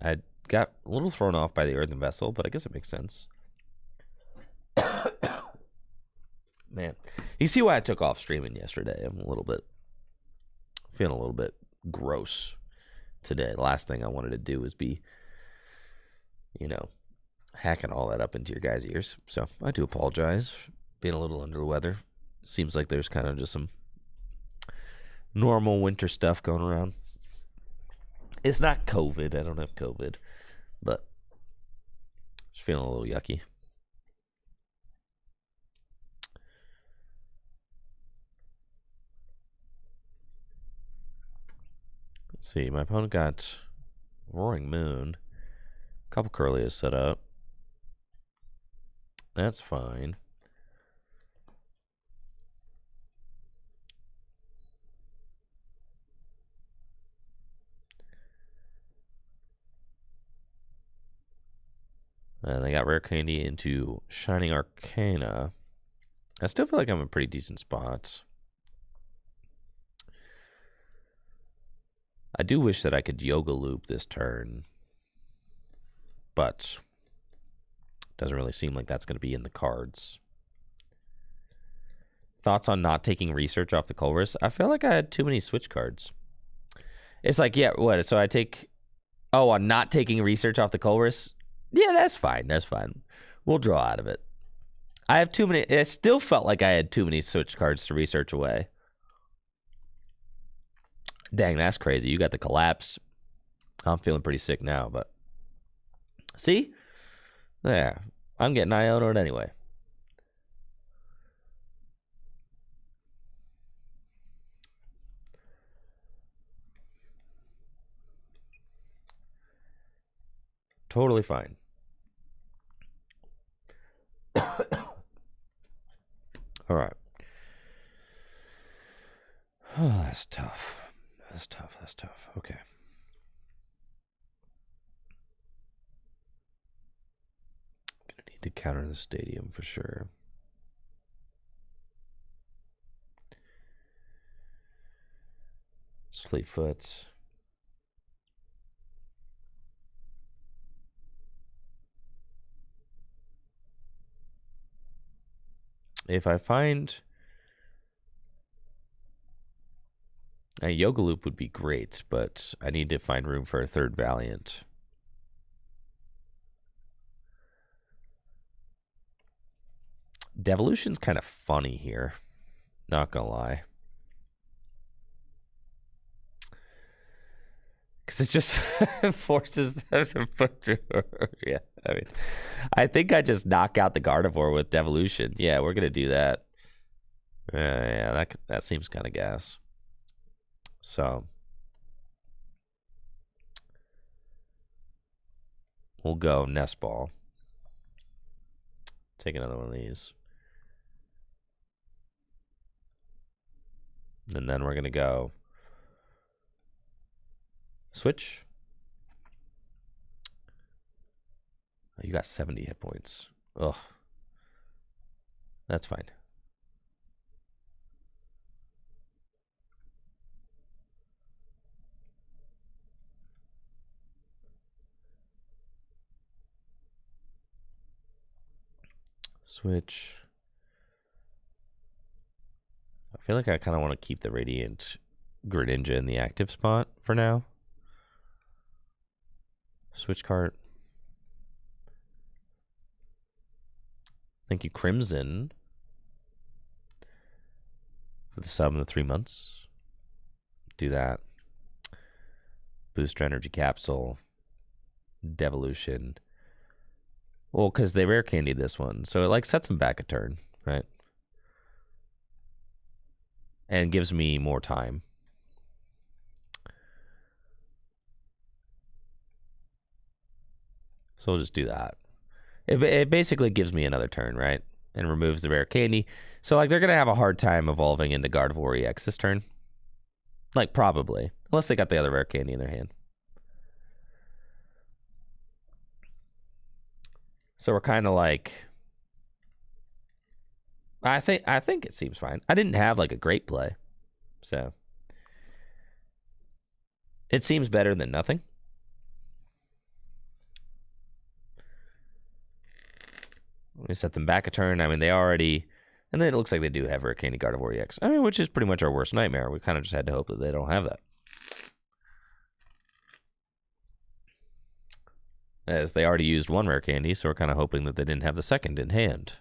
I got a little thrown off by the Earthen Vessel, but I guess it makes sense. Man, you see why I took off streaming yesterday. I'm feeling a little bit gross today. The last thing I wanted to do was be, hacking all that up into your guys' ears. So I do apologize for being a little under the weather. Seems like there's kind of just some normal winter stuff going around. It's not COVID. I don't have COVID, but just feeling a little yucky. Let's see. My opponent got Roaring Moon. A couple Curlias set up. That's fine. And they got Rare Candy into Shining Arcana. I still feel like I'm in a pretty decent spot. I do wish that I could Yoga Loop this turn, but doesn't really seem like that's going to be in the cards. Thoughts on not taking research off the Colress? I feel like I had too many switch cards. It's like, yeah, what? So I take... Oh, on not taking research off the Colress? Yeah, that's fine. That's fine. We'll draw out of it. I have too many... I still felt like I had too many switch cards to research away. Dang, that's crazy. You got the collapse. I'm feeling pretty sick now, but... See? Yeah. I'm getting Iono'd anyway. Totally fine. All right. Oh, that's tough. That's tough. That's tough. Okay. Gonna need to counter the stadium for sure. It's Fleetfoot. If I find a Yoga Loop would be great, but I need to find room for a third Valiant. Devolution's kind of funny here. Not gonna lie. Because it just forces them to put through. Yeah, I mean, I think I just knock out the Gardevoir with Devolution. Yeah, we're going to do that. Yeah, that seems kind of gas. So, we'll go Nest Ball. Take another one of these. And then we're going to go Switch. Oh, you got 70 hit points. Ugh. That's fine. Switch. I feel like I kind of want to keep the Radiant Greninja in the active spot for now. Switch cart. Thank you, Crimson, for the sub in the 3 months. Do that. Booster Energy Capsule. Devolution. Well, because they rare candied this one, so it like sets them back a turn, right? And gives me more time. So we'll just do that. It basically gives me another turn, right? And removes the rare candy. So, like, they're going to have a hard time evolving into Gardevoir EX this turn. Like, probably. Unless they got the other rare candy in their hand. So we're kind of like... I think it seems fine. I didn't have, like, a great play. So... It seems better than nothing. We set them back a turn. I mean, they already... And then it looks like they do have Rare Candy Gardevoir EX. I mean, which is pretty much our worst nightmare. We kind of just had to hope that they don't have that. As they already used one Rare Candy, so we're kind of hoping that they didn't have the second in hand.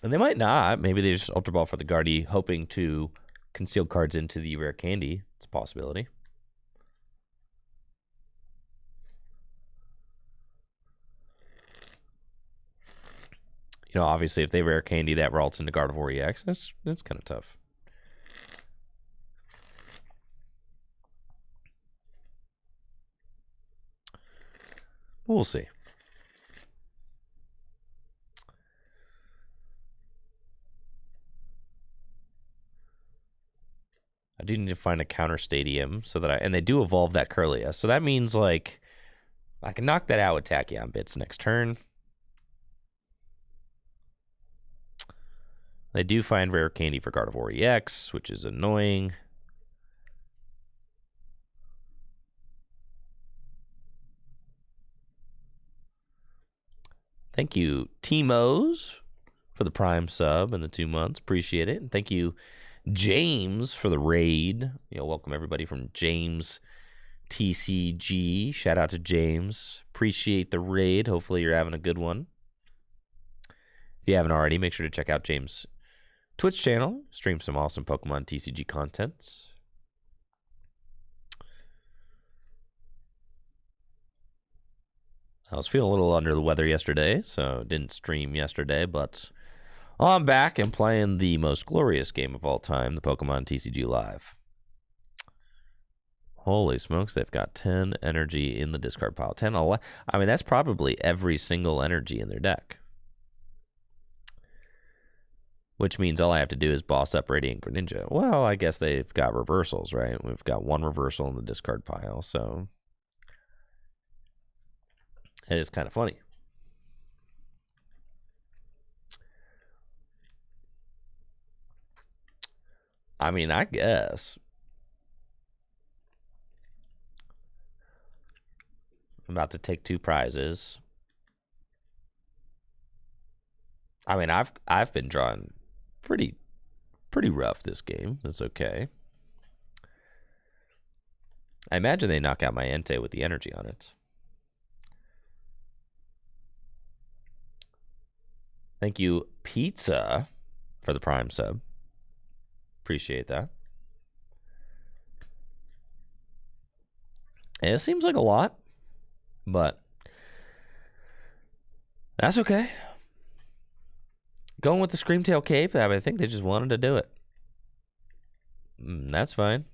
And they might not. Maybe they just Ultra Ball for the Guardy, hoping to conceal cards into the Rare Candy. It's a possibility. You know, obviously, if they Rare Candy, that rolls into Gardevoir EX. That's kind of tough. We'll see. I do need to find a counter stadium so that and they do evolve that Curlia. So that means like I can knock that out with Tachyon Bits next turn. They do find Rare Candy for Gardevoir EX, which is annoying. Thank you, Timos, for the Prime sub and the 2 months. Appreciate it. And thank you, James, for the raid. You know, welcome everybody from James TCG. Shout out to James. Appreciate the raid. Hopefully you're having a good one. If you haven't already, make sure to check out James' Twitch channel. Stream some awesome Pokemon TCG content. I was feeling a little under the weather yesterday, so didn't stream yesterday, but I'm back and playing the most glorious game of all time, the Pokemon TCG Live. Holy smokes, they've got 10 energy in the discard pile. 10, 11. I mean, that's probably every single energy in their deck. Which means all I have to do is boss up Radiant Greninja. Well, I guess they've got reversals, right? We've got one reversal in the discard pile, so it is kind of funny. I mean, I guess. I'm about to take 2 prizes. I mean, I've been drawing pretty rough this game. That's okay. I imagine they knock out my Entei with the energy on it. Thank you, Pizza, for the Prime sub. Appreciate that. And it seems like a lot, but that's okay. Going with the Screamtail Cape, I think they just wanted to do it. That's fine.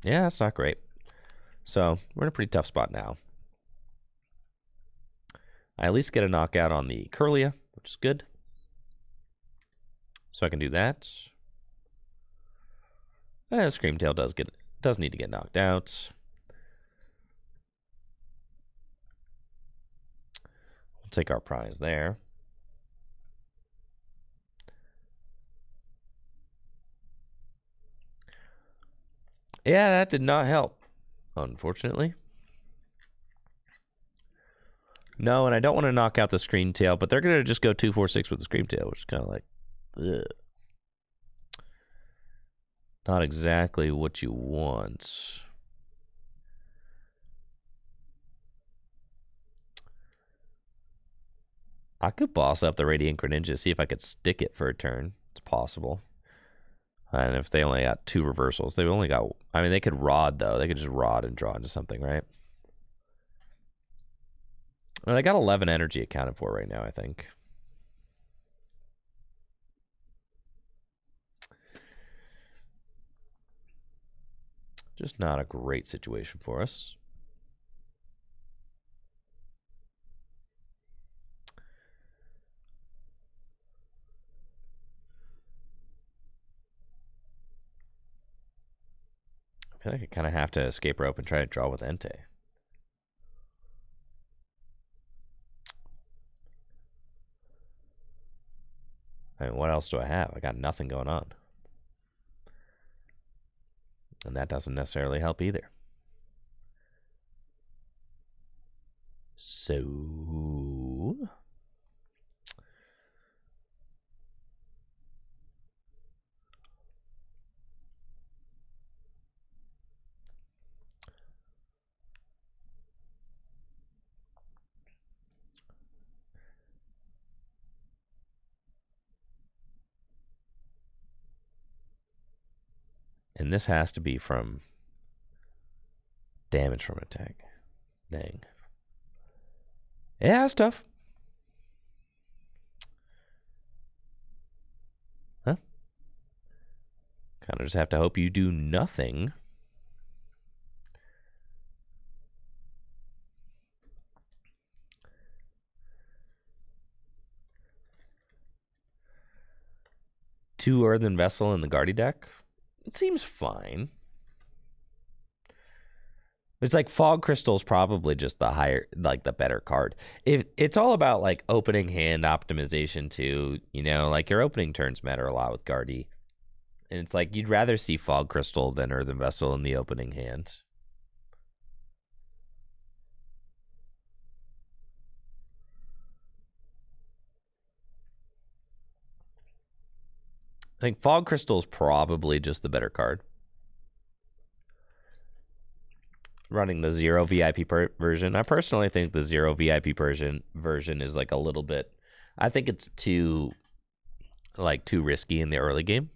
Yeah, that's not great. So we're in a pretty tough spot now. I at least get a knockout on the Curlia, which is good. So I can do that. Screamtail does need to get knocked out. We'll take our prize there. Yeah, that did not help, unfortunately. No, and I don't want to knock out the Screamtail, but they're going to just go 2-4-6 with the Screamtail, which is kind of like, ugh. Not exactly what you want. I could boss up the Radiant Greninja, see if I could stick it for a turn. It's possible. And if they only got 2 reversals, they've only got... I mean, they could Rod, though. They could just Rod and draw into something, right? Well, they got 11 energy accounted for right now, I think. Just not a great situation for us. I feel like I kind of have to escape rope and try to draw with Entei. I mean, what else do I have? I got nothing going on. And that doesn't necessarily help either. So... And this has to be from damage from attack. Dang. Yeah, that's tough. Huh? Kind of just have to hope you do nothing. Two Earthen Vessel in the Guardy deck. It seems fine. It's like Fog Crystal's probably just the higher, like the better card. If it's all about like opening hand optimization too, you know, like your opening turns matter a lot with Guardy. And it's like you'd rather see Fog Crystal than Earthen Vessel in the opening hand. I think Fog Crystal is probably just the better card. Running the 0 VIP version. I personally think the 0 VIP version is like a little bit... I think it's too risky in the early game.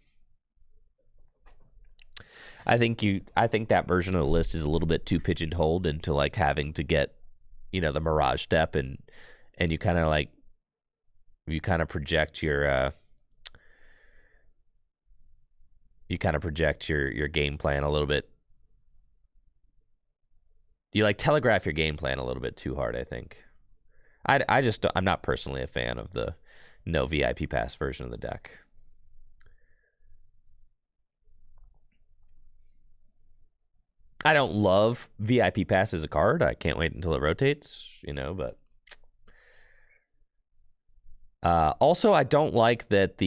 I think that version of the list is a little bit too pigeonholed into like having to get, you know, the Mirage step and you kind of project your your game plan a little bit. You like telegraph your game plan a little bit too hard, I think. I'm not personally a fan of the no VIP pass version of the deck. I don't love VIP pass as a card. I can't wait until it rotates, you know, but also I don't like that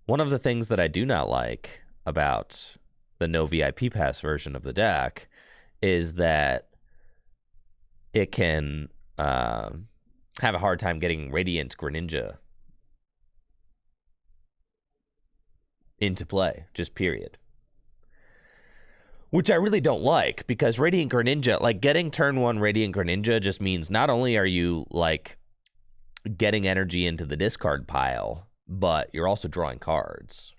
one of the things that I do not like about the no VIP pass version of the deck is that it can have a hard time getting Radiant Greninja into play, just period. Which I really don't like, because Radiant Greninja, like getting turn 1 Radiant Greninja just means not only are you like getting energy into the discard pile, but you're also drawing cards.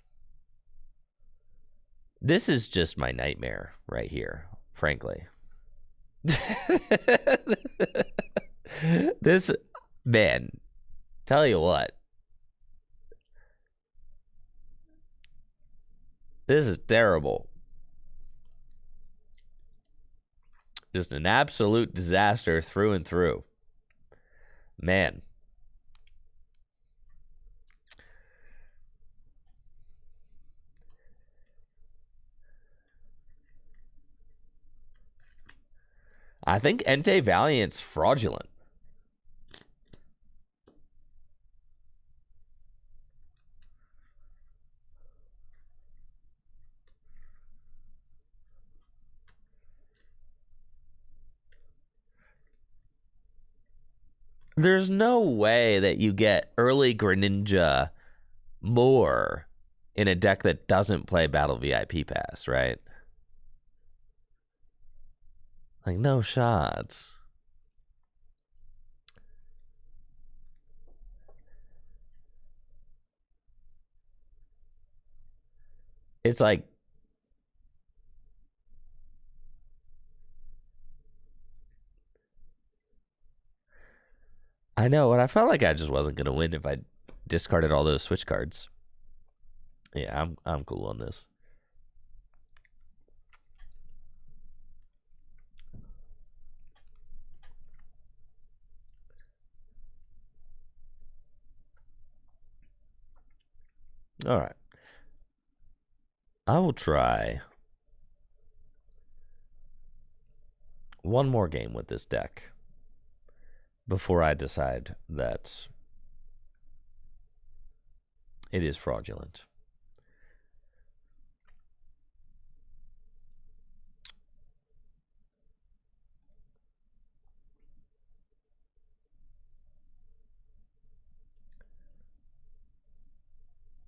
This is just my nightmare right here, frankly. This, man, tell you what. This is terrible. Just an absolute disaster through and through. Man. I think Entei Valiant's fraudulent. There's no way that you get early Greninja more in a deck that doesn't play Battle VIP Pass, right? Like, no shots. It's like... I know, but I felt like I just wasn't going to win if I discarded all those switch cards. Yeah, I'm cool on this. All right. I will try one more game with this deck before I decide that It is fraudulent.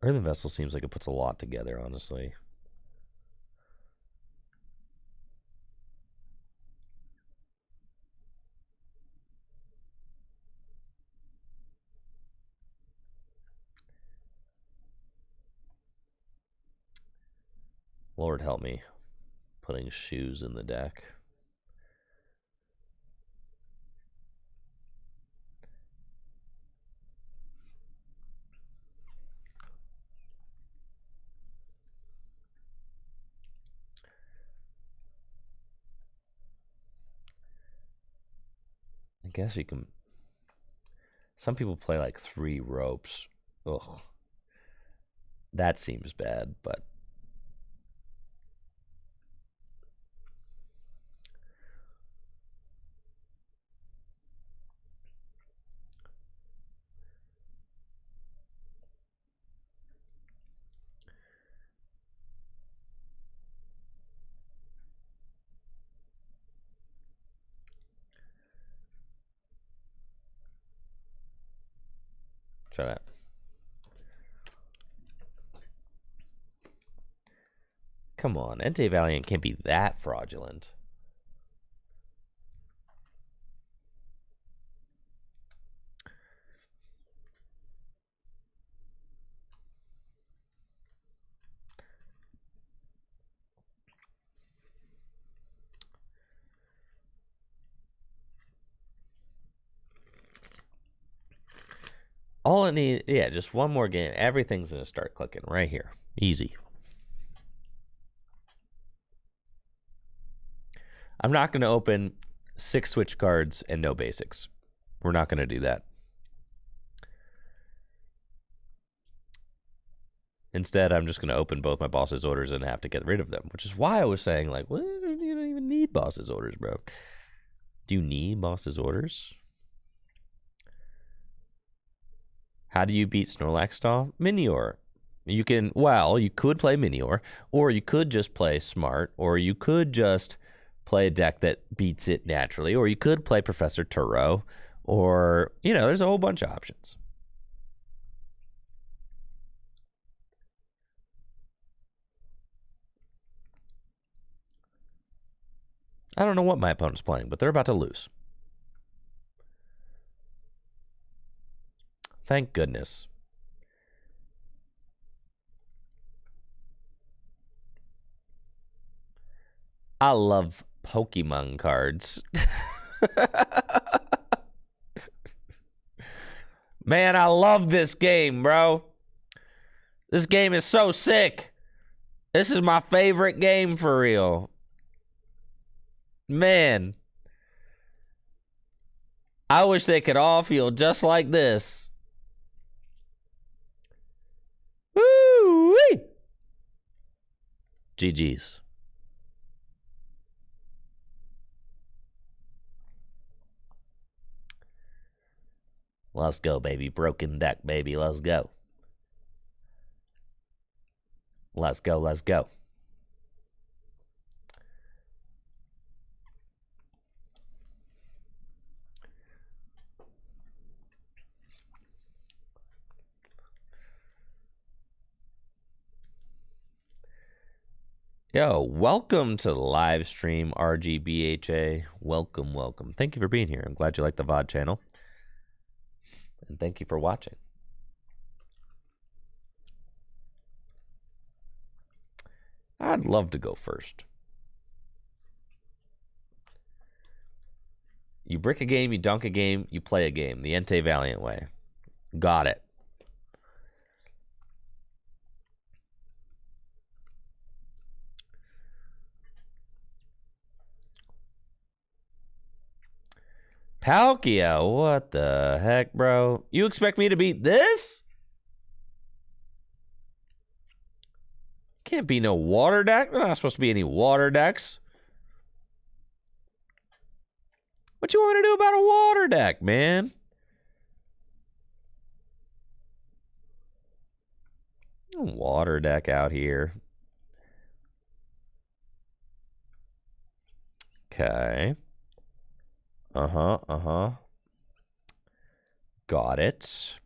Earthen Vessel seems like it puts a lot together, honestly. Lord help me. Putting shoes in the deck. I guess you can... Some people play like 3 ropes. Ugh. That seems bad, but... Try that. Come on, Entei Valiant can't be that fraudulent. All it needs, yeah, just one more game. Everything's going to start clicking right here. Easy. I'm not going to open 6 switch cards and no basics. We're not going to do that. Instead, I'm just going to open both my boss's orders and have to get rid of them, which is why I was saying, like, well, you don't even need boss's orders, bro. Do you need boss's orders? How do you beat Snorlax style? Minior. You can, well, you could play Minior, or you could just play Smart, or you could just play a deck that beats it naturally, or you could play Professor Turo, or, you know, there's a whole bunch of options. I don't know what my opponent's playing, but they're about to lose. Thank goodness. I love Pokemon cards. Man, I love this game, bro. This game is so sick. This is my favorite game for real. Man. I wish they could all feel just like this. Woo-wee! GG's. Let's go, baby. Broken deck, baby. Let's go. Let's go, let's go. Yo, welcome to the live stream, RGBHA. Welcome, welcome. Thank you for being here. I'm glad you like the VOD channel. And thank you for watching. I'd love to go first. You brick a game, you dunk a game, you play a game. The Entei Valiant way. Got it. Palkia, what the heck, bro? You expect me to beat this? Can't be no water deck. There's not supposed to be any water decks. What you want to do about a water deck, man? water deck out here. Okay. Got it.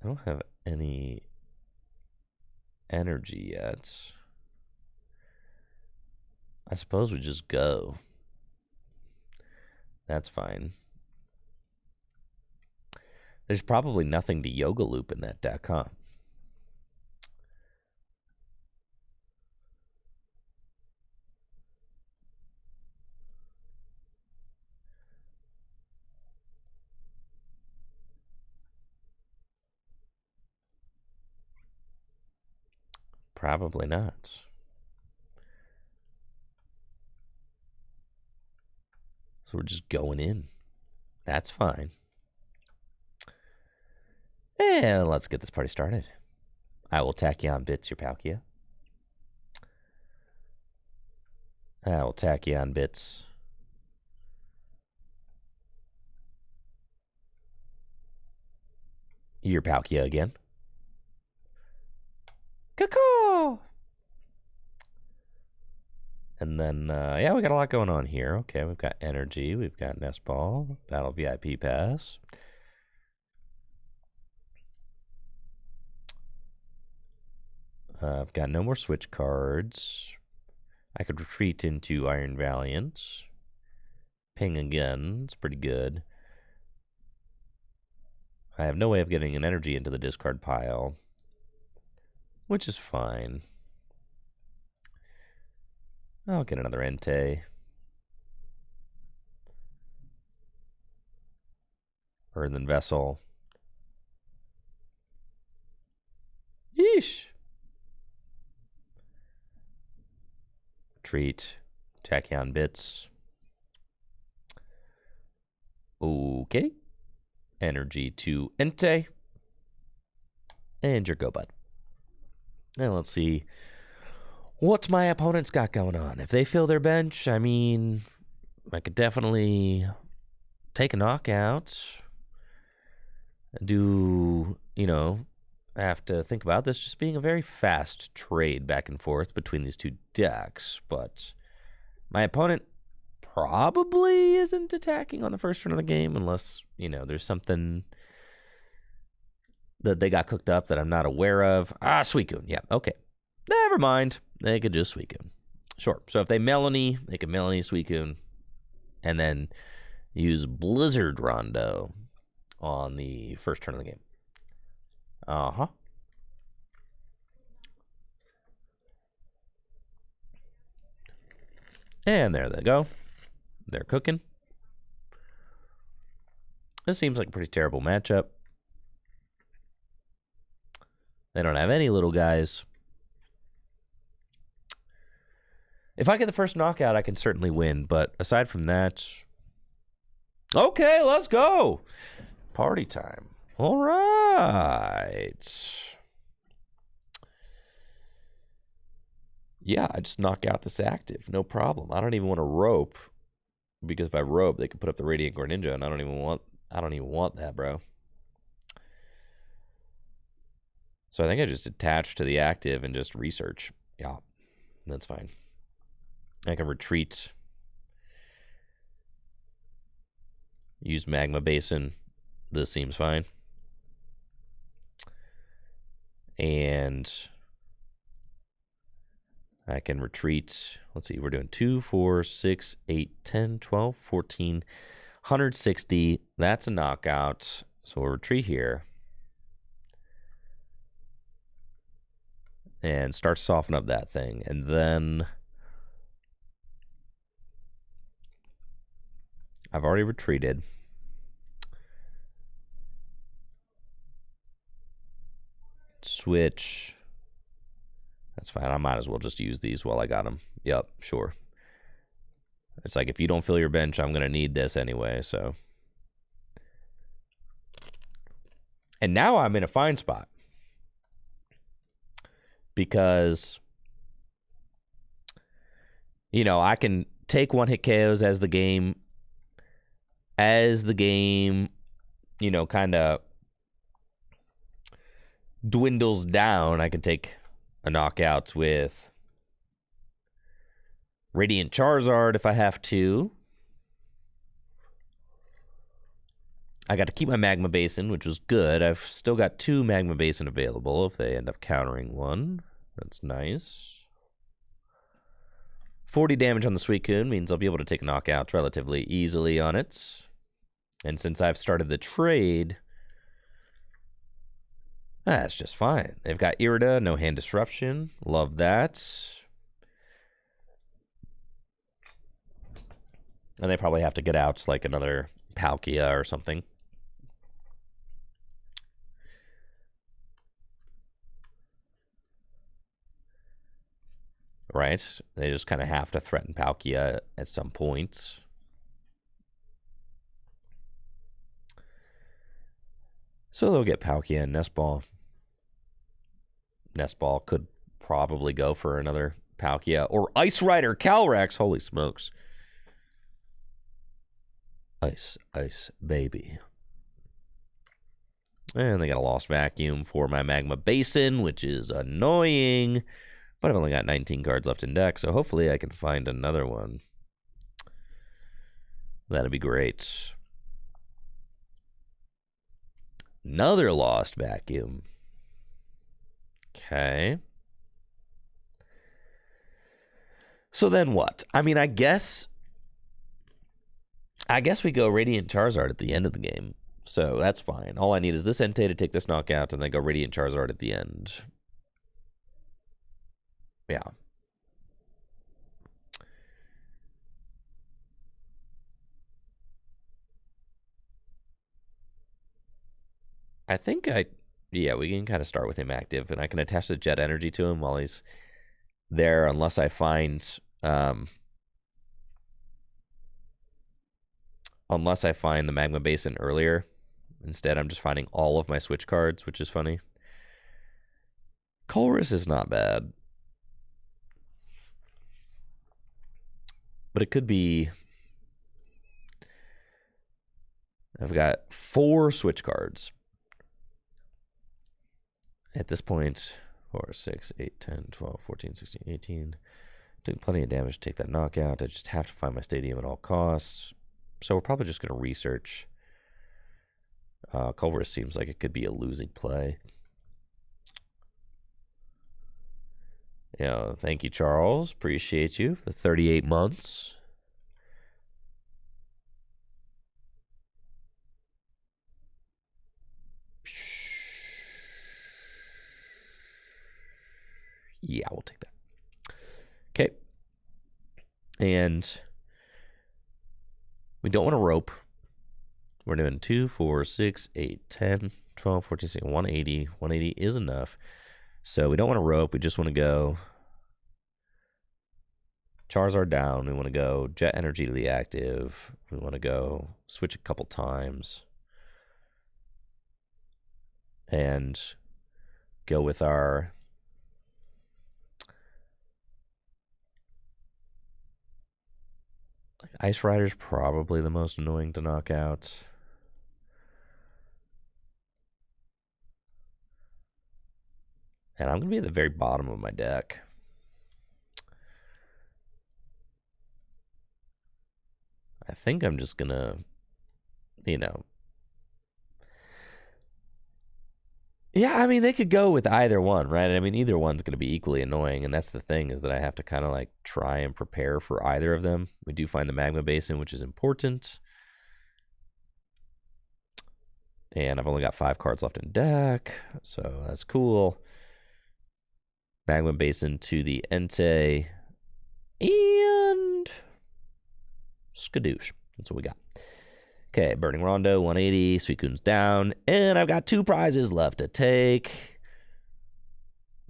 I don't have any energy yet. I suppose we just go. That's fine. There's probably nothing to Yoga Loop in that deck, huh? Probably not. So we're just going in. That's fine. And let's get this party started. I will tachyon bits your Palkia. I will tachyon bits your Palkia again. Caw. And then, yeah, we got a lot going on here. Okay, we've got energy, we've got Nest Ball, Battle VIP Pass. I've got no more switch cards. I could retreat into Iron Valiant. Ping again, it's pretty good. I have no way of getting an energy into the discard pile, which is fine. I'll get another Entei. Earthen Vessel. Yeesh. Treat. Tachyon bits. Okay. Energy to Entei. And your go, bud. And let's see what my opponent's got going on. If they fill their bench, I mean, I could definitely take a knockout. Do, you know, I have to think about this just being a very fast trade back and forth between these two decks. But my opponent probably isn't attacking on the first turn of the game unless, you know, there's something that they got cooked up that I'm not aware of. Ah, Suicune. Yeah, okay. Never mind. They could just Suicune. Sure. So if they Melanie, they can Melanie Suicune and then use Blizzard Rondo on the first turn of the game. Uh-huh. And there they go. They're cooking. This seems like a pretty terrible matchup. They don't have any little guys. If I get the first knockout, I can certainly win. But aside from that... Okay, let's go. Party time. All right. Yeah, I just knock out this active. No problem. I don't even want to rope. Because if I rope, they can put up the Radiant Greninja, and I don't even want that, bro. So I think I just attach to the active and just research. Yeah, that's fine. I can retreat. Use Magma Basin. This seems fine. And I can retreat. Let's see, we're doing 2, 4, 6, 8, 10, 12, 14, 160. That's a knockout. So we'll retreat here. And start to soften up that thing. And then I've already retreated. Switch. That's fine. I might as well just use these while I got them. Yep, sure. It's like if you don't fill your bench, I'm going to need this anyway, so. And now I'm in a fine spot. Because, you know, I can take one-hit KOs as the game as the game, you know, kind of dwindles down, I could take a knockout with Radiant Charizard if I have to. I got to keep my Magma Basin, which was good. I've still got 2 Magma Basin available if they end up countering one. That's nice. 40 damage on the Suicune means I'll be able to take knockouts relatively easily on it. And since I've started the trade, that's just fine. They've got Irida, no hand disruption. Love that. And they probably have to get out like another Palkia or something. Right? They just kind of have to threaten Palkia at some point. So they'll get Palkia and Nestball. Nestball could probably go for another Palkia. Or Ice Rider Calyrex. Holy smokes. Ice, ice, baby. And they got a Lost Vacuum for my Magma Basin, which is annoying. But I've only got 19 cards left in deck, so hopefully I can find another one. That'd be great. Another Lost Vacuum. Okay. So then what? I mean, I guess we go Radiant Charizard at the end of the game. So that's fine. All I need is this Entei to take this knockout and then go Radiant Charizard at the end. Yeah. I think we can kind of start with him active, and I can attach the Jet Energy to him while he's there, unless I find the Magma Basin earlier. Instead, I'm just finding all of my switch cards, which is funny. Colress is not bad. But it could be... I've got 4 switch cards. At this point, 4, 6, 8, 10, 12, 14, 16, 18. Took plenty of damage to take that knockout. I just have to find my stadium at all costs. So we're probably just going to research. Culver's seems like it could be a losing play. Yeah, thank you, Charles. Appreciate you for 38 months. Yeah, we'll take that. Okay. And we don't want to rope. We're doing 2, 4, 6, 8, 10, 12, 14, 16, 180. 180 is enough. So we don't want to rope. We just want to go Charizard down. We want to go Jet Energy to the active. We want to go switch a couple times. And go with our Ice Rider's probably the most annoying to knock out. And I'm going to be at the very bottom of my deck. I think I'm just going to, you know. Yeah, I mean, they could go with either one, right? I mean, either one's going to be equally annoying. And that's the thing, is that I have to kind of like try and prepare for either of them. We do find the Magma Basin, which is important. And I've only got 5 cards left in deck. So that's cool. Magma Basin to the Entei. And skadoosh. That's what we got. Okay, Burning Rondo, 180. Suicune's down. And I've got 2 prizes left to take.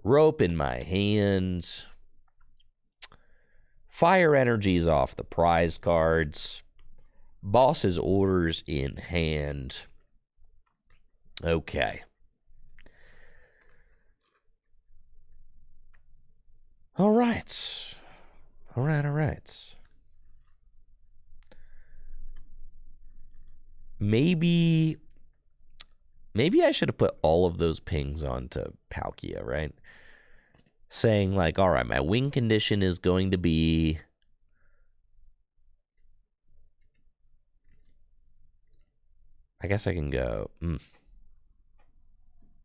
Rope in my hands. Fire Energies off the prize cards. Boss's orders in hand. Okay. All right. All right. maybe I should have put all of those pings onto Palkia, right? Saying like, all right, my win condition is going to be I guess I can go.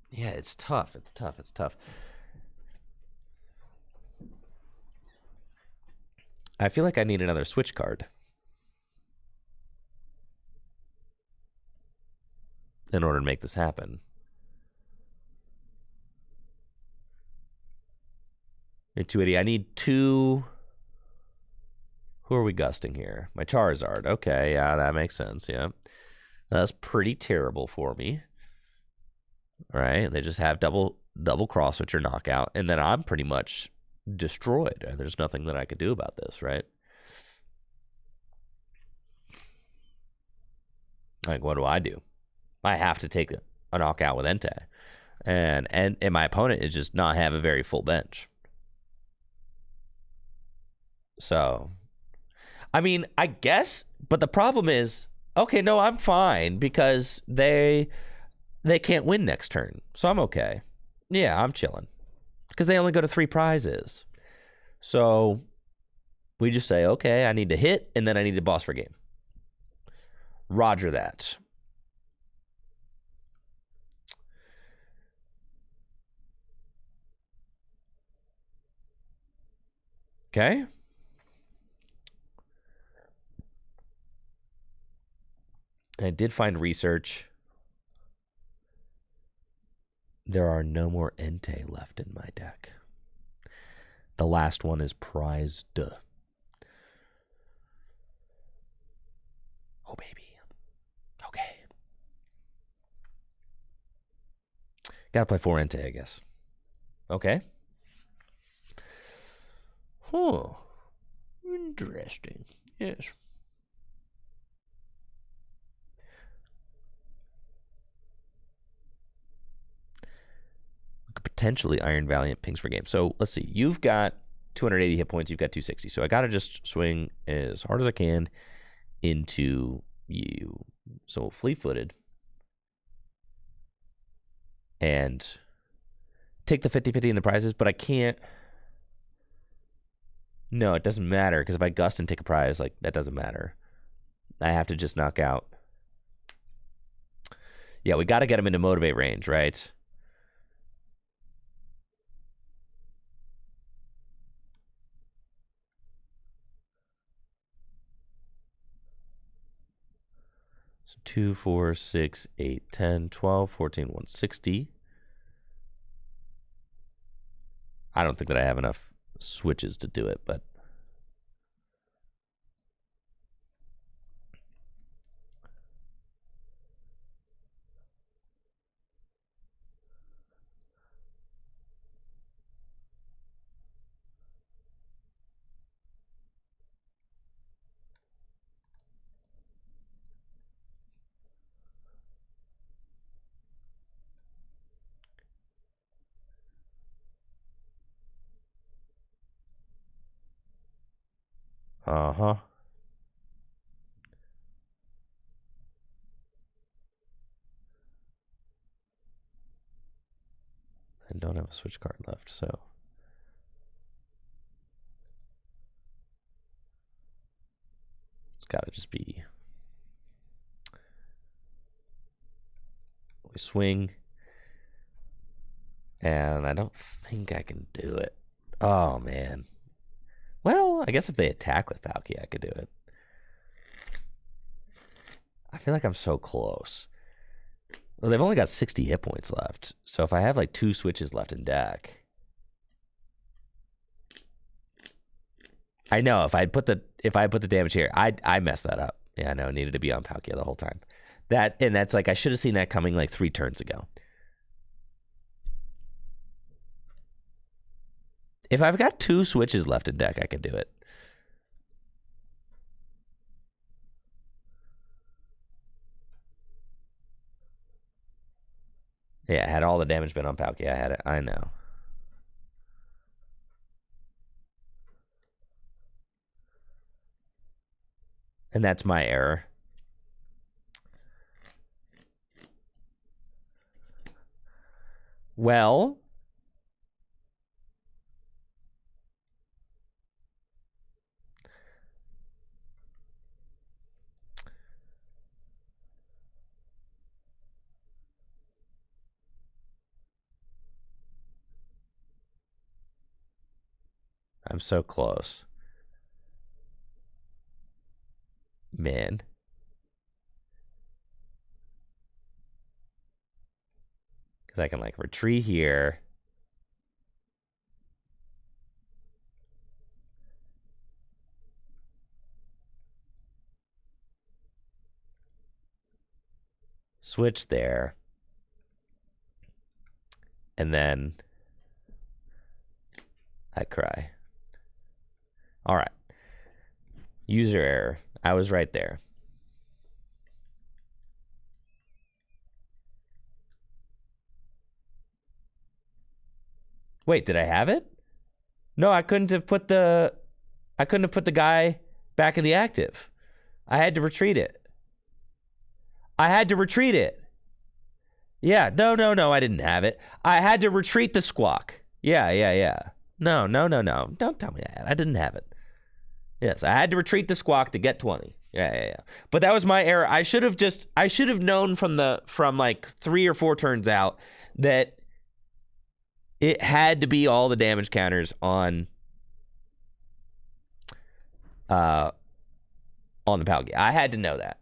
Yeah, it's tough. It's tough. I feel like I need another switch card in order to make this happen. You're 280. I need 2. Who are we gusting here? My Charizard. Okay, yeah, that makes sense. Yeah. That's pretty terrible for me. All right, they just have double cross switch or knockout, and then I'm pretty much destroyed. There's nothing that I could do about this, right? Like, what do? I have to take a knockout with Entei, and my opponent is just not have a very full bench. So, I mean, I guess, but the problem is, okay, no, I'm fine because they can't win next turn, so I'm okay. Yeah, I'm chilling because they only go to 3 prizes. So we just say, okay, I need to hit, and then I need to boss for game. Roger that. Okay. I did find research. There are no more Entei left in my deck. The last one is prized. Oh, baby. Okay. Gotta play 4 Entei, I guess. Okay. Huh. Interesting. Yes. Potentially Iron Valiant pings per game. So let's see. You've got 280 hit points. You've got 260. So I got to just swing as hard as I can into you. So fleet-footed. And take the 50-50 in the prizes, but I can't. No, it doesn't matter because if I gust and take a prize, like that doesn't matter. I have to just knock out. Yeah, we got to get him into motivate range, right? So 2, 4, 6, 8, 10, 12, 14, 160. I don't think that I have enough switches to do it, but uh-huh. I don't have a switch card left, so it's got to just be we swing, and I don't think I can do it. Oh man. Well, I guess if they attack with Palkia, I could do it. I feel like I'm so close. Well, they've only got 60 hit points left. So if I have like 2 switches left in deck. I know if I put the damage here, I messed that up. Yeah, I know, it needed to be on Palkia the whole time. That's like I should have seen that coming like 3 turns ago. If I've got 2 switches left in deck, I can do it. Yeah, had all the damage been on Palkia, I had it. I know. And that's my error. Well, I'm so close. Man. Because I can, like, retreat here. Switch there. And then I cry. All right. User error. I was right there. Wait, did I have it? No, I couldn't have put the guy back in the active. I had to retreat it. Yeah, no, I didn't have it. I had to retreat the squawk. Yeah. No. Don't tell me that. I didn't have it. Yes, I had to retreat the squawk to get 20. Yeah. But that was my error. I should have known from like 3 or 4 turns out that it had to be all the damage counters on the Palgi. I had to know that.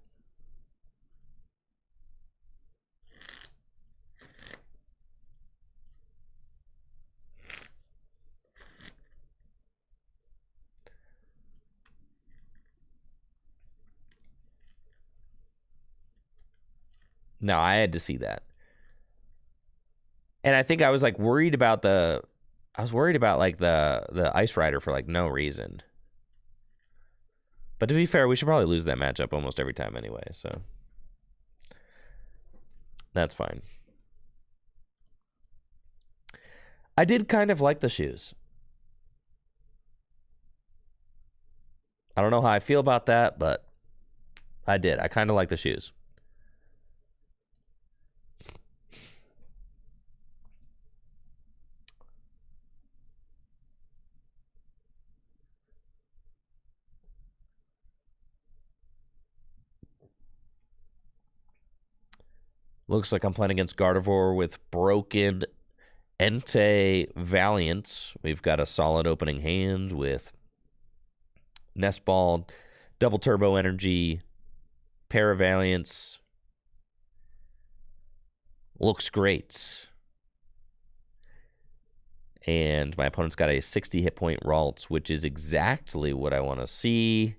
No, I had to see that. And I think I was like worried about like the Ice Rider for like no reason. But to be fair, we should probably lose that matchup almost every time anyway, so that's fine. I did kind of like the shoes. I don't know how I feel about that, but I did. I kind of like the shoes. Looks like I'm playing against Gardevoir with broken Entei Valiant. We've got a solid opening hand with Nest Ball, Double Turbo Energy, Paravaliance. Looks great. And my opponent's got a 60 hit point Ralts, which is exactly what I want to see,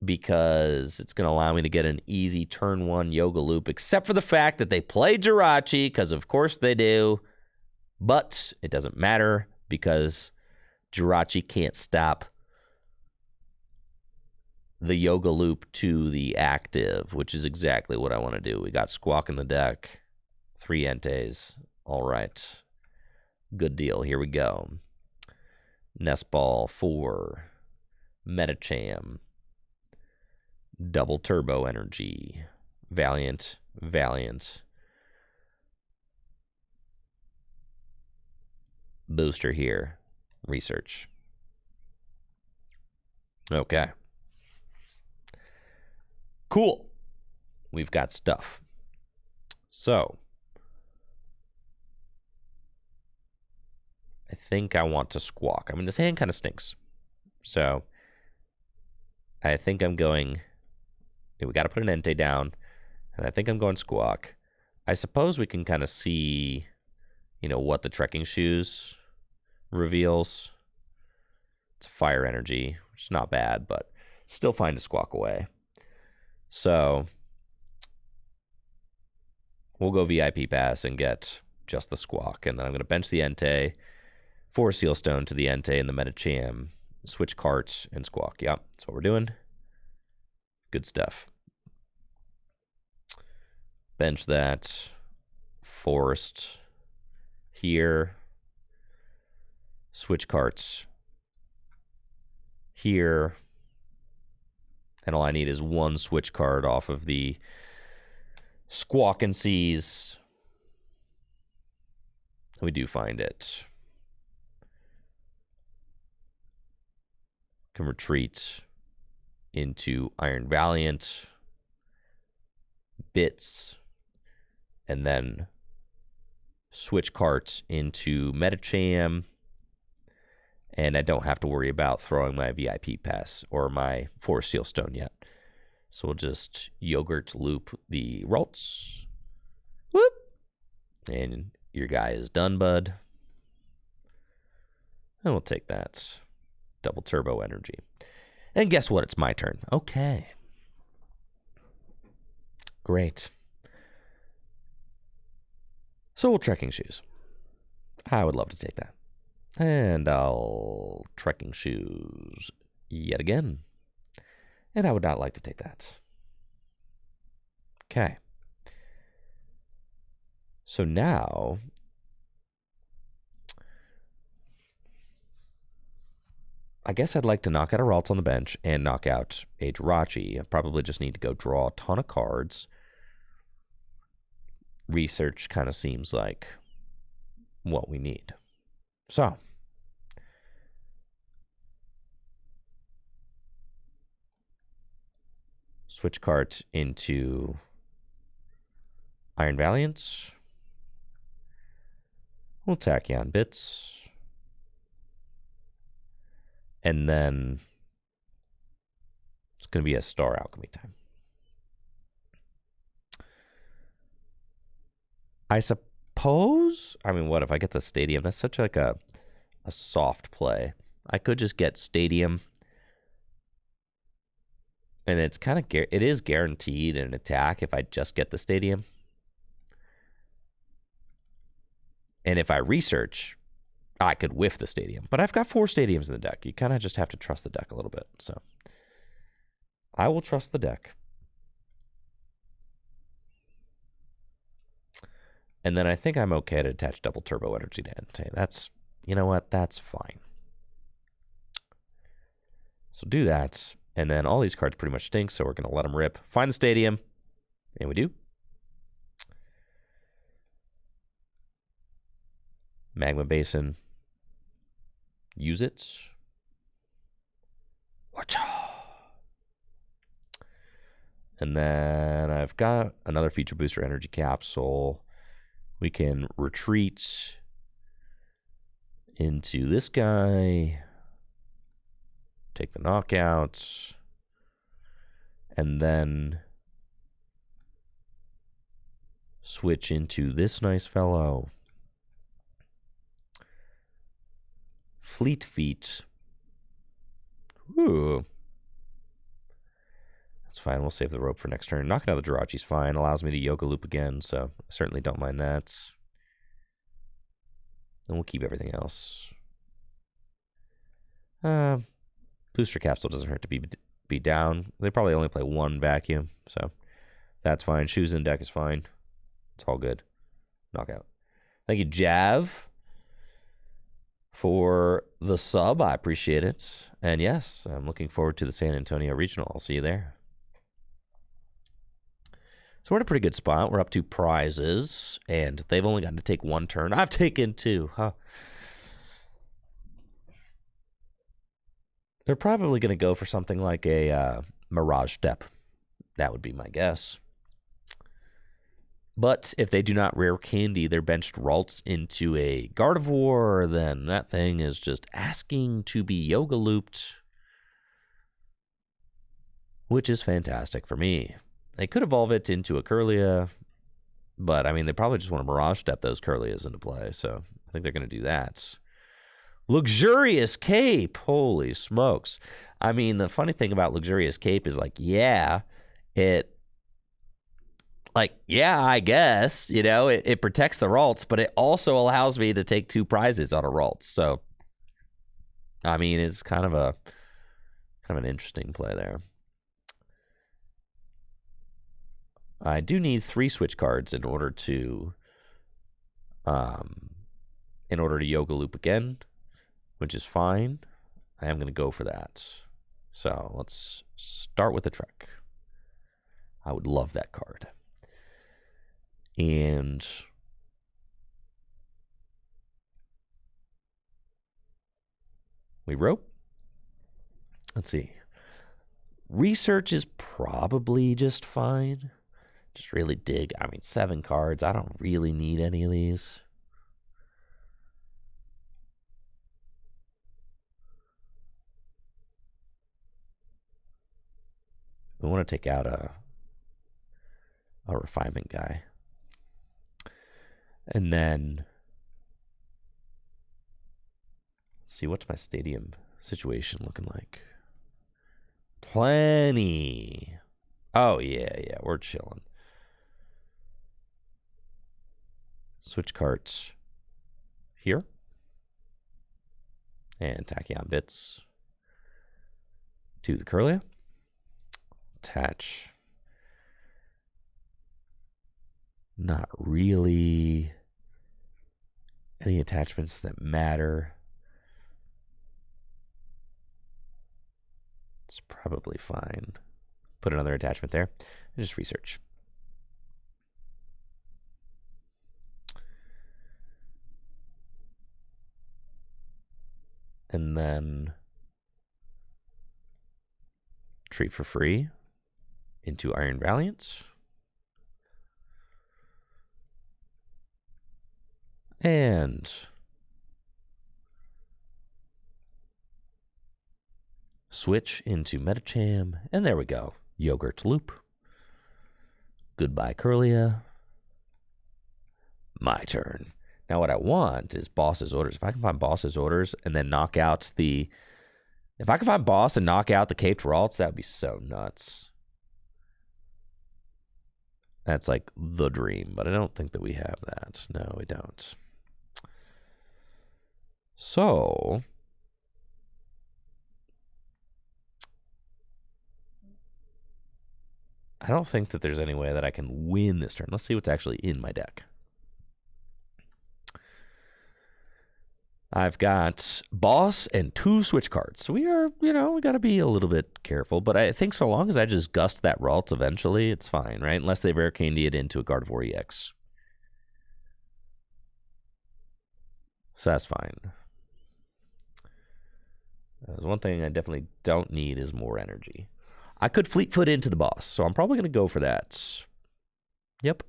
because it's going to allow me to get an easy turn 1 Yoga Loop, except for the fact that they play Jirachi, because of course they do. But it doesn't matter, because Jirachi can't stop the Yoga Loop to the active, which is exactly what I want to do. We got Squawk in the deck, 3 Enteis. All right. Good deal. Here we go. Nest Ball 4, Metacham, Double Turbo Energy, Valiant, booster here, research. Okay. Cool. We've got stuff. So, I think I want to Squawk. I mean, this hand kind of stinks. So, I think I'm going... we got to put an Entei down, and I think I'm going Squawk. I suppose we can kind of see, what the Trekking Shoes reveals. It's a fire energy, which is not bad, but still fine to Squawk away. So we'll go VIP pass and get just the Squawk, and then I'm going to bench the Entei, 4 Sealstone to the Entei and the Metacham, switch Cart and Squawk. Yep, that's what we're doing. Good stuff. Bench that. Forest here. Switch Carts here. And all I need is 1 switch card off of the Squawk and Seize. we do find it. Can retreat into Iron Valiant, Bits, and then switch carts into Metacham, and I don't have to worry about throwing my VIP pass or my Forest Seal Stone yet. So we'll just Yogurt loop the Ralts. Whoop! And your guy is done, bud. And we'll take that. Double turbo energy. And guess what? It's my turn. Okay. Great. So we'll Trekking Shoes. I would love to take that. And I'll Trekking Shoes yet again. And I would not like to take that. Okay. So now I guess I'd like to knock out a Ralts on the bench and knock out a Jirachi. I probably just need to go draw a ton of cards. Research kind of seems like what we need. So, switch cart into Iron Valiant. We'll Tachyon Bits. And then it's going to be a Star Alchemy time. I suppose, I mean, what if I get the Stadium? That's such like a soft play. I could just get Stadium. And it's kind of, it is guaranteed an attack if I just get the Stadium. And if I research, I could whiff the Stadium. But I've got 4 Stadiums in the deck. You kind of just have to trust the deck a little bit. So I will trust the deck. And then I think I'm okay to attach double turbo energy to Entei. That's, you know what? That's fine. So do that. And then all these cards pretty much stink, so we're going to let them rip. Find the Stadium. And we do. Magma Basin. Use it. Watcha. And then I've got another feature booster energy capsule. We can retreat into this guy. Take the knockout. And then switch into this nice fellow. Fleet Feet. Ooh. That's fine. We'll save the rope for next turn. Knocking out the Jirachi's fine. Allows me to Yoga Loop again, so I certainly don't mind that. And we'll keep everything else. Booster Capsule doesn't hurt to be down. They probably only play 1 vacuum, so that's fine. Shoes in deck is fine. It's all good. Knockout. Thank you, Jav, for the sub. I appreciate it. And yes, I'm looking forward to the San Antonio Regional. I'll see you there. So we're in a pretty good spot. We're up to prizes, and they've only gotten to take 1 turn. I've taken 2. Huh? They're probably going to go for something like a Mirage Step. That would be my guess. But if they do not rare candy their benched Ralts into a Gardevoir, then that thing is just asking to be Yoga Looped, which is fantastic for me. They could evolve it into a Kirlia, but I mean, they probably just want to Mirage Step those Kirlias into play, so I think they're going to do that. Luxurious Cape! Holy smokes. I mean, the funny thing about Luxurious Cape is like, yeah, I guess, you know, it protects the Ralts, but it also allows me to take 2 prizes on a Ralts. So, I mean, it's kind of an interesting play there. I do need 3 switch cards in order to Yoga Loop again, which is fine. I am going to go for that. So let's start with the Trek. I would love that card. And We rope. Let's see. Research is probably just fine. Just really dig. I mean, 7 cards. I don't really need any of these. We want to take out a refinement guy. And then see, what's my stadium situation looking like? Plenty. Oh, yeah, we're chilling. Switch carts here. And tachyon bits to the Curlia. Attach. Not really any attachments that matter. It's probably fine. Put another attachment there and just research. And then treat for free into Iron Valiant. And switch into Metacham. And there we go. Yogurt Loop. Goodbye, Curlia. My turn. Now what I want is Boss's Orders. If I can find Boss's Orders and then knock out the... If I can find Boss and knock out the Caped Ralts, that would be so nuts. That's like the dream, but I don't think that we have that. No, we don't. So... I don't think that there's any way that I can win this turn. Let's see what's actually in my deck. I've got Boss and 2 switch cards. So we are, we got to be a little bit careful. But I think so long as I just gust that Ralts eventually, it's fine, right? Unless they've Arcaned it into a Gardevoir EX. So that's fine. There's one thing I definitely don't need is more energy. I could Fleetfoot into the Boss, so I'm probably going to go for that. Yep.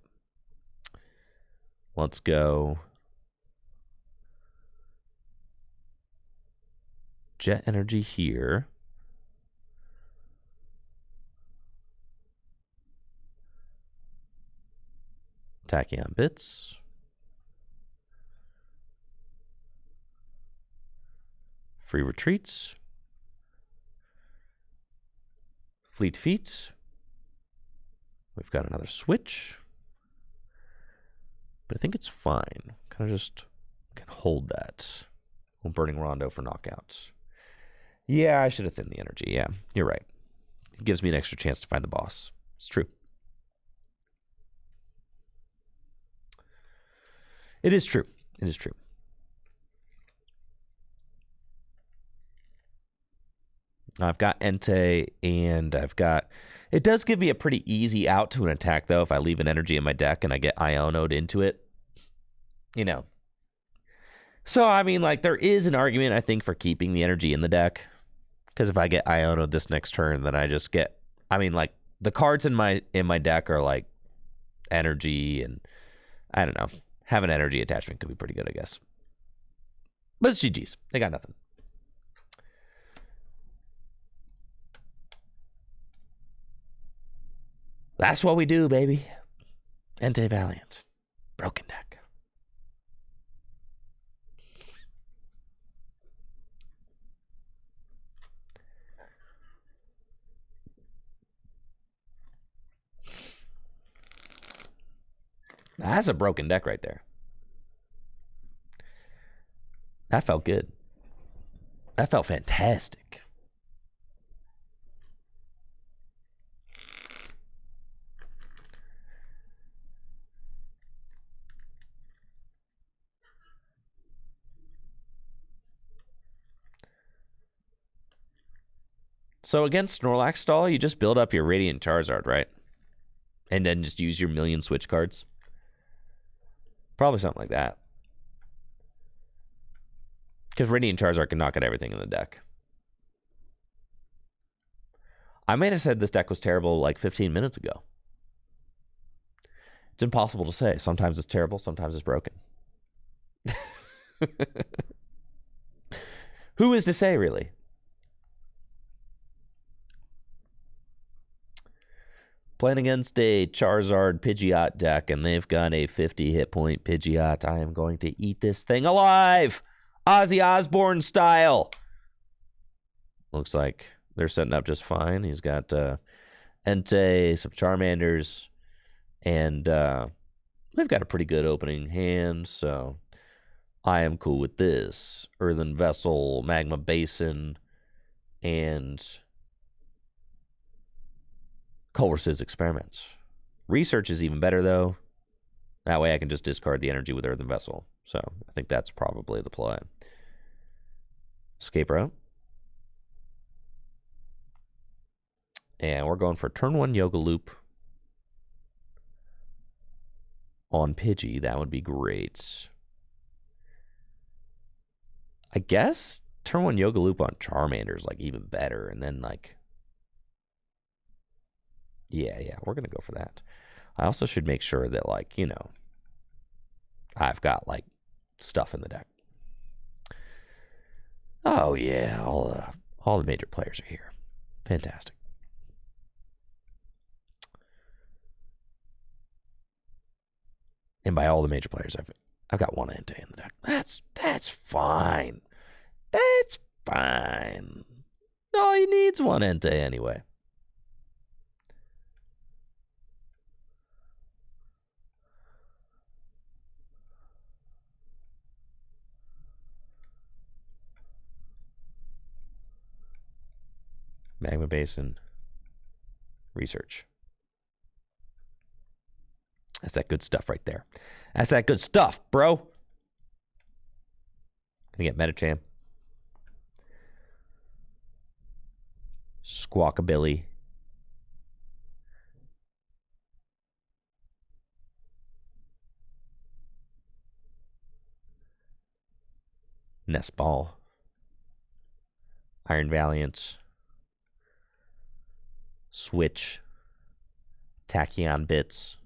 Let's go. Jet Energy here. Tachyon Bits. Free Retreats. Fleet Feet. We've got another switch. But I think it's fine. Kind of just can hold that. Burning Rondo for knockouts. Yeah, I should have thinned the energy. Yeah, you're right. It gives me an extra chance to find the boss. It's true. It is true. It is true. I've got Entei, and I've got... It does give me a pretty easy out to an attack, though, if I leave an energy in my deck and I get Iono'd into it. You know. So, I mean, like, there is an argument, I think, for keeping the energy in the deck. Because if I get Iono'd this next turn, then I just get... I mean, like, the cards in my deck are, like, energy, and... I don't know. Having an energy attachment could be pretty good, I guess. But it's GG's. They got nothing. That's what we do, baby. Entei Valiant. Broken deck. That's a broken deck right there. That felt good. That felt fantastic. So against Snorlax stall, you just build up your Radiant Charizard, right? And then just use your million switch cards. Probably something like that. Because Radiant Charizard can knock out everything in the deck. I may have said this deck was terrible like 15 minutes ago. It's impossible to say. Sometimes it's terrible, sometimes it's broken. Who is to say, really? Playing against a Charizard Pidgeot deck, and they've got a 50 hit point Pidgeot. I am going to eat this thing alive! Ozzy Osbourne style! Looks like they're setting up just fine. He's got Entei, some Charmanders, and they've got a pretty good opening hand, so I am cool with this. Earthen Vessel, Magma Basin, and Culver's Experiments. Research is even better, though. That way I can just discard the energy with Earthen Vessel. So I think that's probably the play. Escape route. And we're going for turn 1 Yoga Loop on Pidgey. That would be great. I guess turn 1 Yoga Loop on Charmander is like even better. And then like, yeah, we're going to go for that. I also should make sure that like, you know, I've got like stuff in the deck. Oh yeah, all the major players are here. Fantastic. And by all the major players, I've got one Entei in the deck. That's fine. That's fine. All he needs one Entei anyway. Magma Basin. Research. That's that good stuff right there. That's that good stuff, bro. Gonna get Metacham. Squawkabilly. Nest Ball. Iron Valiant. Switch. Tachyon Bits.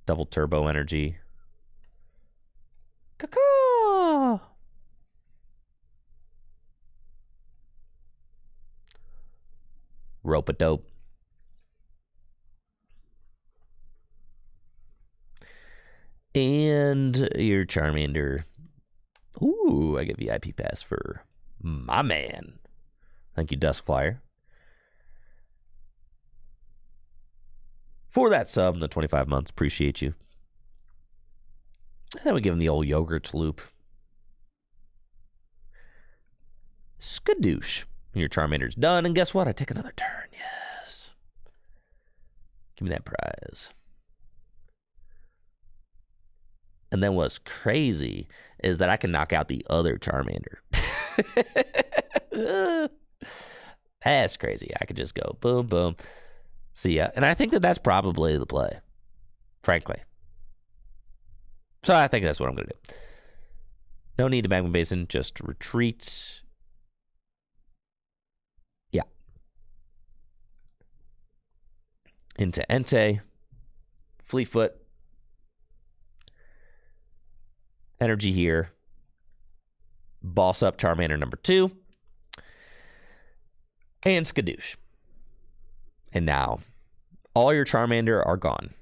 Double Turbo Energy. Caw-caw! Rope-a-dope. And your Charmander. Ooh, I get VIP pass for my man. Thank you, Duskflyer. For that sub in the 25 months. Appreciate you. And then we give him the old yogurt loop. Skadoosh. Your Charmander's done. And guess what? I take another turn. Yes. Give me that prize. And then what's crazy is that I can knock out the other Charmander. That's crazy. I could just go boom, boom. See ya. And I think that that's probably the play, frankly. So I think that's what I'm going to do. No need to Magma Basin, just retreat. Yeah. Into Entei. Fleetfoot. Energy here. Boss up Charmander number 2. And Skadoosh. And now, all your Charmander are gone.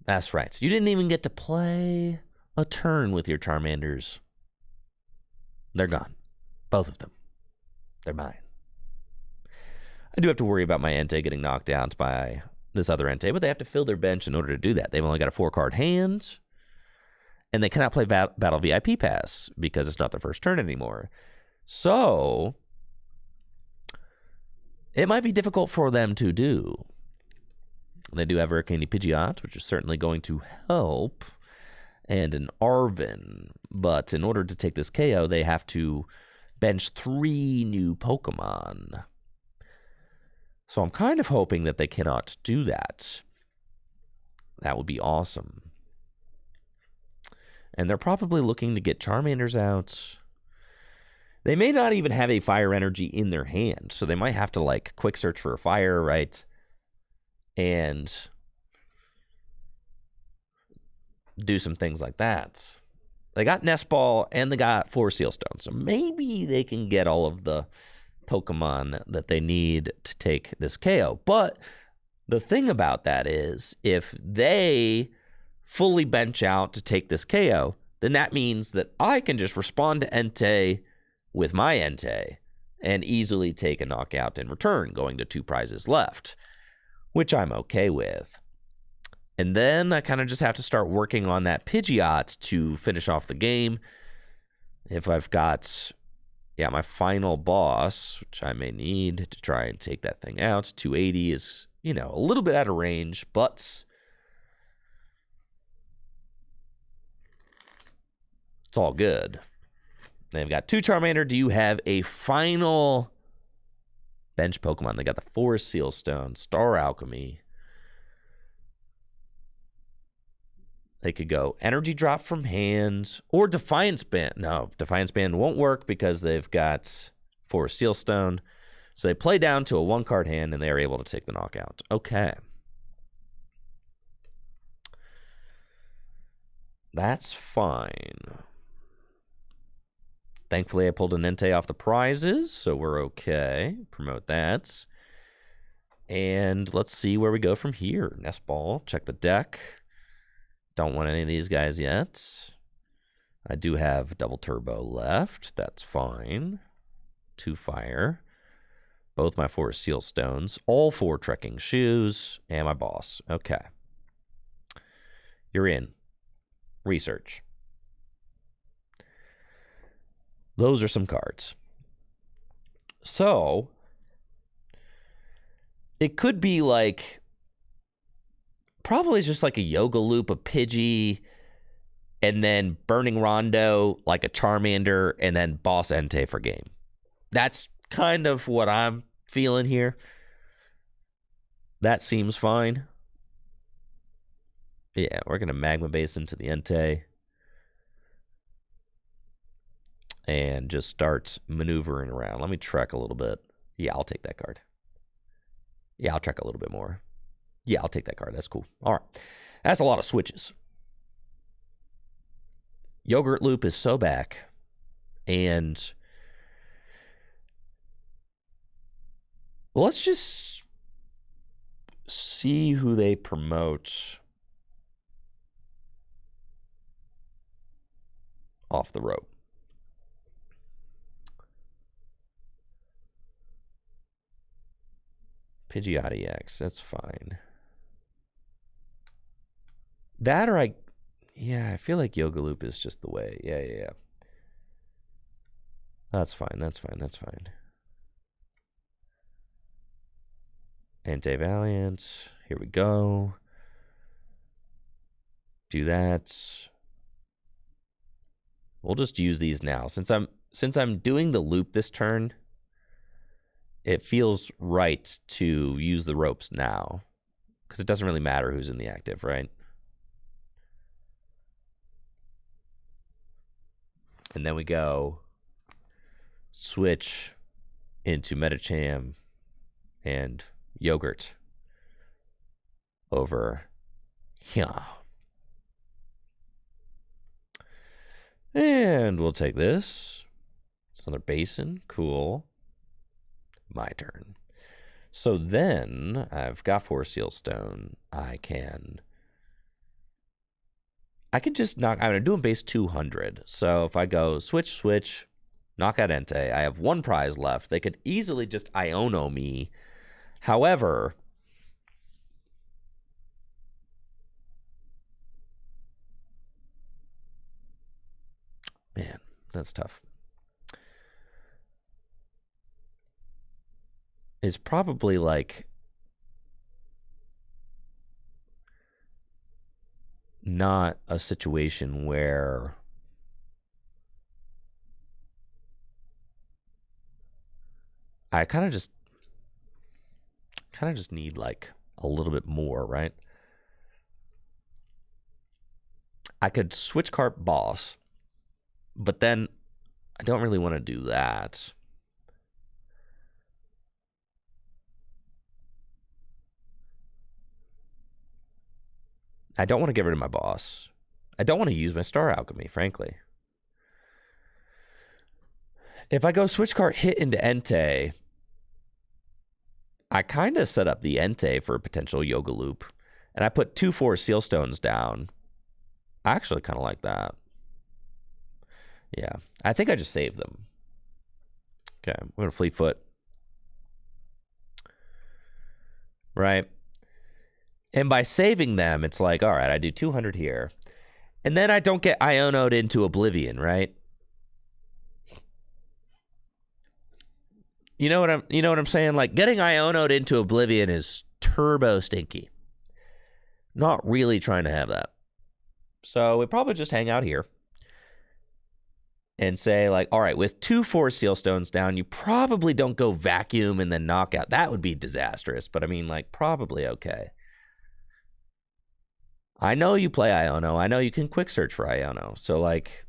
That's right. So you didn't even get to play a turn with your Charmanders. They're gone. Both of them. They're mine. I do have to worry about my Entei getting knocked out by this other Entei, but they have to fill their bench in order to do that. They've only got a 4-card hand, and they cannot play Battle VIP Pass because it's not their first turn anymore. So it might be difficult for them to do. They do have Hurricane Pidgeot, which is certainly going to help, and an Arven. But in order to take this KO, they have to bench 3 new Pokemon. So I'm kind of hoping that they cannot do that. That would be awesome. And they're probably looking to get Charmanders out. They may not even have a fire energy in their hand, so they might have to, like, quick search for a fire, right? And do some things like that. They got Nest Ball and they got 4 Seal Stones, so maybe they can get all of the Pokemon that they need to take this KO. But the thing about that is, if they fully bench out to take this KO, then that means that I can just respond to Entei with my Entei and easily take a knockout in return, going to 2 prizes left, which I'm okay with. And then I kind of just have to start working on that Pidgeot to finish off the game. If I've got, my final boss, which I may need to try and take that thing out. 280 is, a little bit out of range, but it's all good. They've got 2 Charmander. Do you have a final bench Pokemon? They got the Forest Seal Stone, Star Alchemy. They could go Energy Drop from hand or Defiance Band. No, Defiance Band won't work because they've got Forest Seal Stone. So they play down to a 1-card hand and they are able to take the knockout. Okay. That's fine. Thankfully, I pulled an Entei off the prizes, so we're okay. Promote that. And let's see where we go from here. Nest Ball, check the deck. Don't want any of these guys yet. I do have Double Turbo left. That's fine. 2 Fire. Both my 4 Seal Stones. All 4 Trekking Shoes. And my boss. Okay. You're in. Research. Those are some cards. So, it could be like, probably just like a Yoga Loop, a Pidgey, and then Burning Rondo, like a Charmander, and then Boss Entei for game. That's kind of what I'm feeling here. That seems fine. Yeah, we're going to Magma Base into the Entei. And just start maneuvering around. Let me trek a little bit. Yeah, I'll take that card. Yeah, I'll trek a little bit more. Yeah, I'll take that card. That's cool. All right. That's a lot of switches. Yogurt Loop is so back. And let's just see who they promote off the rope. Pidgeot EX, that's fine. That or I feel like Yoga Loop is just the way. Yeah. That's fine. Entei Valiant, here we go. Do that. We'll just use these now. Since I'm doing the loop this turn, it feels right to use the ropes now, because it doesn't really matter who's in the active, right? And then we go switch into Metacham and Yogurt over here. And we'll take this. It's another basin. Cool. My turn. So then I've got 4 Seal Stone. I can just knock. I'm doing base 200. So if I go switch, knock out Entei, I have 1 prize left. They could easily just Iono me. However, man, that's tough. It's probably like not a situation where I kind of just need like a little bit more, right? I could switch cart boss, but then I don't really want to do that. I don't want to get rid of my boss. I don't want to use my Star Alchemy, frankly. If I go switch cart hit into Entei, I kind of set up the Entei for a potential Yoga Loop. And I put 2/4 Seal Stones down. I actually kind of like that. Yeah, I think I just saved them. Okay, I'm going to Fleetfoot. Right? And by saving them, it's like, all right, I do 200 here. And then I don't get Iono'd into Oblivion, right? You know what I'm saying? Like, getting Iono'd into Oblivion is turbo stinky. Not really trying to have that. So we probably just hang out here and say, like, all right, with 2/4 Seal Stones down, you probably don't go Vacuum and then Knockout. That would be disastrous, but I mean, like, probably okay. I know you play Iono. I know you can quick search for Iono. So, like,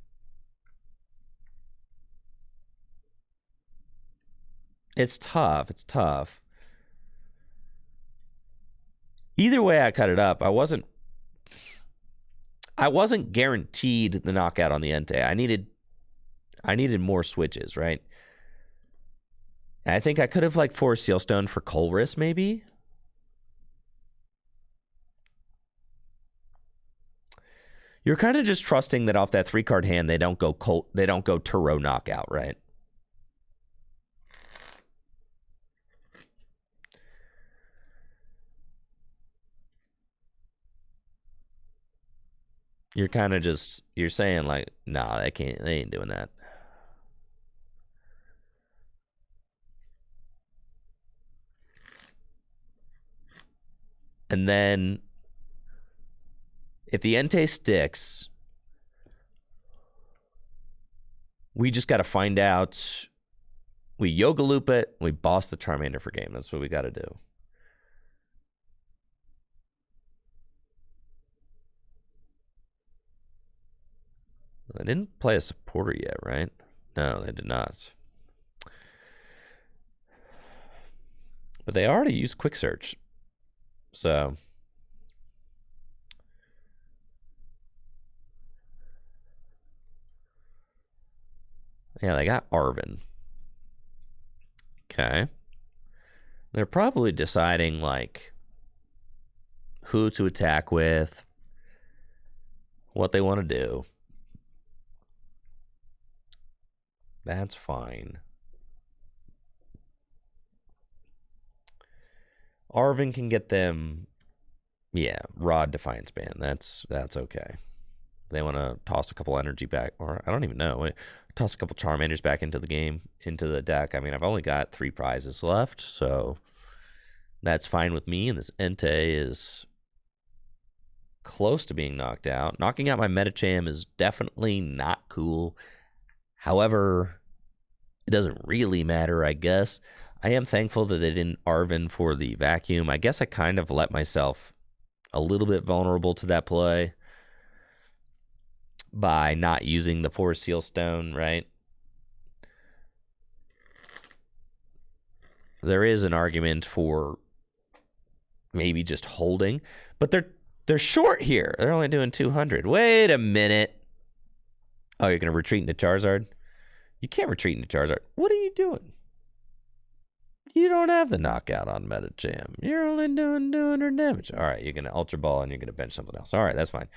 it's tough. It's tough. Either way I cut it up, I wasn't guaranteed the knockout on the Entei. I needed more switches, right? And I think I could have, like, forced Sealstone for Colress, maybe. You're kind of just trusting that off that 3-card hand they don't go Turo knockout, right? You're kind of just, you're saying, like, nah, they ain't doing that. And then if the Entei sticks, we just got to find out. We Yoga Loop it. We boss the Charmander for game. That's what we got to do. They didn't play a supporter yet, right? No, they did not. But they already used Quick Search. So yeah, they got Arven. Okay. They're probably deciding, like, who to attack with, what they want to do. That's fine. Arven can get them, yeah, Rod Defiance Band. That's okay. They want to toss a couple energy back, or I don't even know. Toss a couple Charmanders back into the game, into the deck. I mean, I've only got 3 prizes left, so that's fine with me. And this Entei is close to being knocked out. Knocking out my Metacham is definitely not cool. However, it doesn't really matter, I guess. I am thankful that they didn't Arven for the Vacuum. I guess I kind of let myself a little bit vulnerable to that play by not using the 4 Seal Stone, right? There is an argument for maybe just holding, but they're short here. They're only doing 200. Wait a minute. Oh, you're going to retreat into Charizard? You can't retreat into Charizard. What are you doing? You don't have the knockout on Metacham. You're only doing 200 damage. All right, you're going to Ultra Ball and you're going to bench something else. All right, that's fine.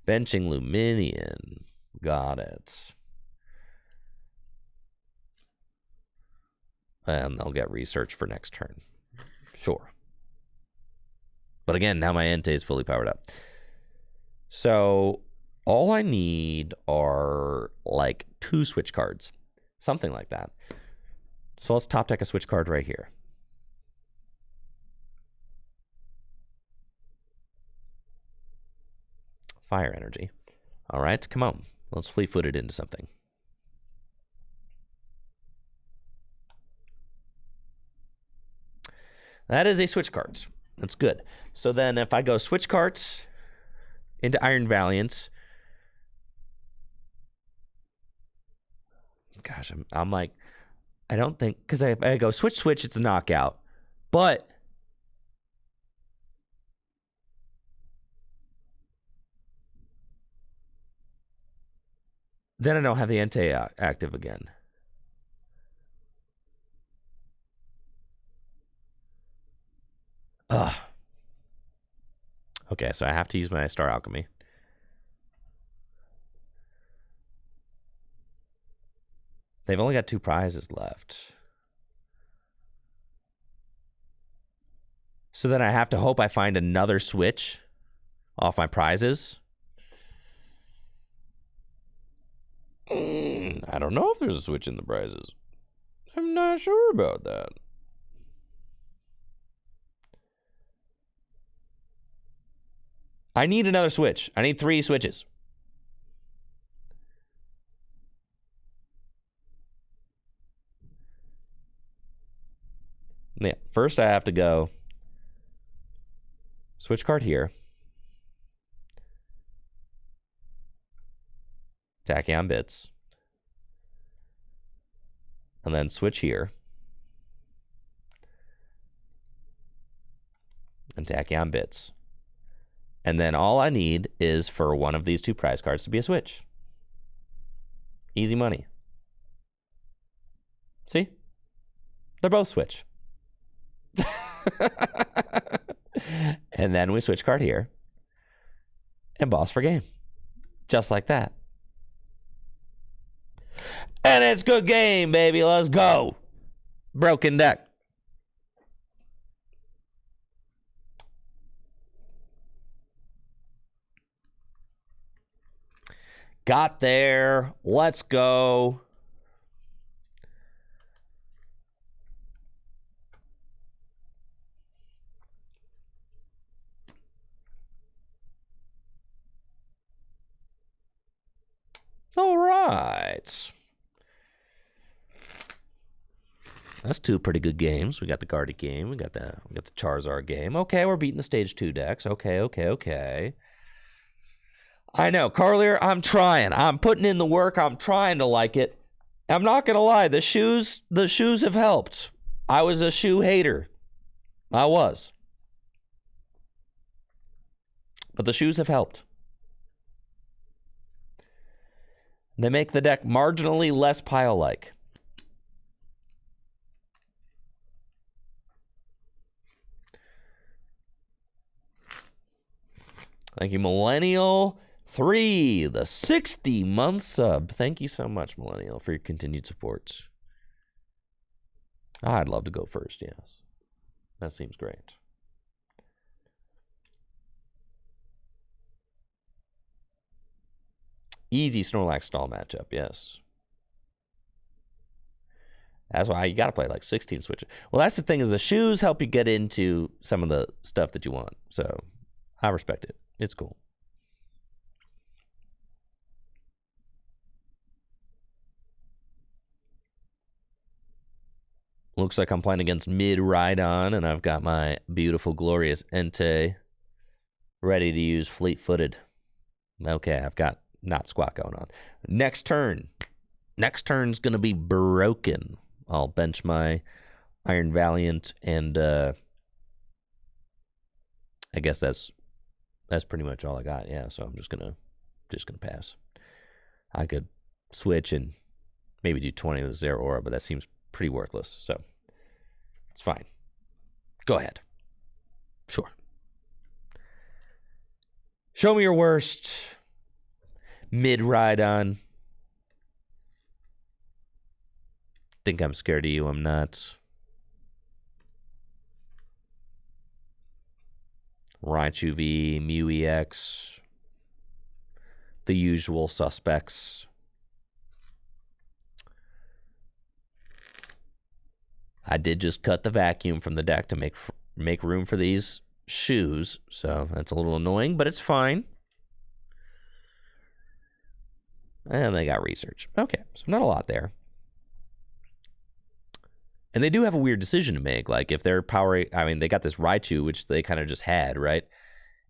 Benching Luminion. Got it. And they'll get research for next turn. Sure. But again, now my Entei is fully powered up. So all I need are, like, 2 switch cards. Something like that. So let's top deck a switch card right here. Fire Energy. All right, come on. Let's fleet-foot it into something. That is a switch card. That's good. So then if I go switch cards into Iron Valiant, Gosh, I'm like, I don't think, because I go switch, it's a knockout. But then I don't have the Entei active again. Ugh. Okay, so I have to use my Star Alchemy. They've only got 2 prizes left. So then I have to hope I find another switch off my prizes. I don't know if there's a switch in the prizes. I'm not sure about that. I need another switch. I need 3 switches. Yeah, first I have to go switch card here. Tachyon bits. And then switch here. And Tachyon bits. And then all I need is for one of these 2 prize cards to be a switch. Easy money. See? They're both switch. And then we switch card here. And boss for game. Just like that. And it's good game, baby. Let's go. Broken deck. Got there. Let's go. All right. That's 2 pretty good games. We got the Guardian game. We got the Charizard game. Okay, we're beating the stage 2 decks. Okay. I know, Carlier, I'm trying. I'm putting in the work. I'm trying to like it. I'm not gonna lie, the shoes have helped. I was a shoe hater. I was. But the shoes have helped. They make the deck marginally less pile-like. Thank you, Millennial 3, the 60-month sub. Thank you so much, Millennial, for your continued support. I'd love to go first, yes. That seems great. Easy Snorlax stall matchup, yes. That's why you got to play like 16 switches. Well, that's the thing, is the shoes help you get into some of the stuff that you want. So I respect it. It's cool. Looks like I'm playing against mid Rhydon, and I've got my beautiful, glorious Entei ready to use fleet-footed. Okay, I've got not squat going on. Next turn. Next turn's going to be broken. I'll bench my Iron Valiant, and I guess that's pretty much all I got. Yeah, so I'm just gonna pass. I could switch and maybe do 20 with Zero Aura, but that seems pretty worthless. So it's fine. Go ahead. Sure. Show me your worst. Mid Rhydon. Think I'm scared of you. I'm not. Raichu V, Mew EX. The usual suspects. I did just cut the vacuum from the deck to make room for these shoes, so that's a little annoying, but it's fine. And they got research. Okay, so not a lot there. And they do have a weird decision to make. Like, if they're powering... I mean, they got this Raichu, which they kind of just had, right?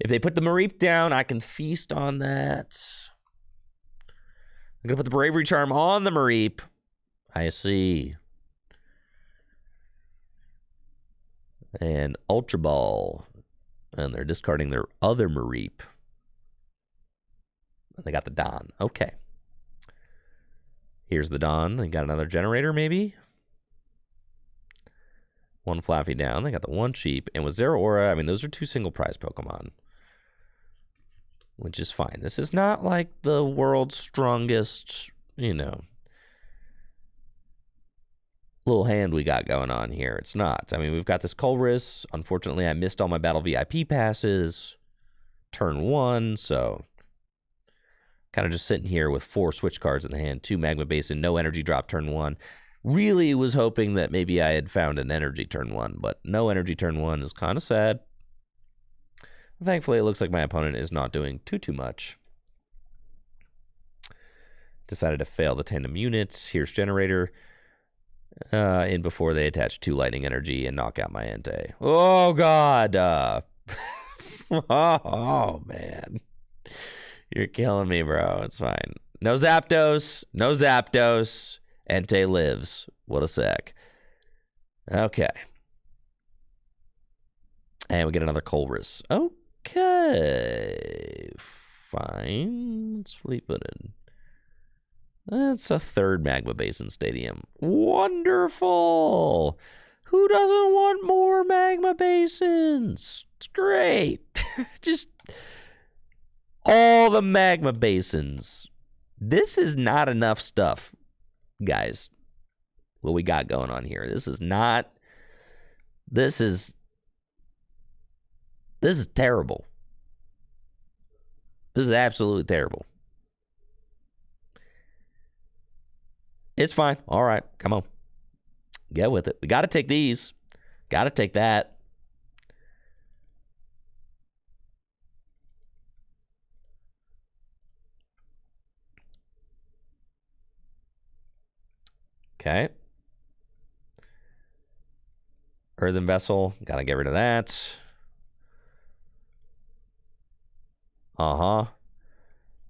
If they put the Mareep down, I can feast on that. I'm going to put the Bravery Charm on the Mareep. I see. And Ultra Ball. And they're discarding their other Mareep. They got the Don. Okay. Here's the Don. They got another generator, maybe? One Flaffy down. They got the one Sheep. And with Zeraora, I mean, those are two single prize Pokemon. Which is fine. This is not like the world's strongest, you know, little hand we got going on here. It's not. I mean, we've got this Colress. Unfortunately, I missed all my Battle VIP passes. Turn 1, so kind of just sitting here with 4 switch cards in the hand, 2 Magma Basin, no energy drop turn 1. Really was hoping that maybe I had found an energy turn 1, but no energy turn 1 is kind of sad. Thankfully, it looks like my opponent is not doing too much. Decided to fail the tandem units. Here's Generator. In before they attach 2 lightning energy and knock out my Entei. Oh, God. Oh, man. You're killing me, bro. It's fine. No Zapdos. No Zapdos. Entei lives. What a sec. Okay. And we get another Colress. Okay. Fine. It's fleet-footed. That's a 3rd Magma Basin Stadium. Wonderful. Who doesn't want more Magma Basins? It's great. Just all the Magma Basins. This is not enough stuff, guys. What we got going on here. This is terrible. This is absolutely terrible. It's fine. All right. Come on. Get with it. We got to take these. Got to take that. Okay. Earthen Vessel. Got to get rid of that.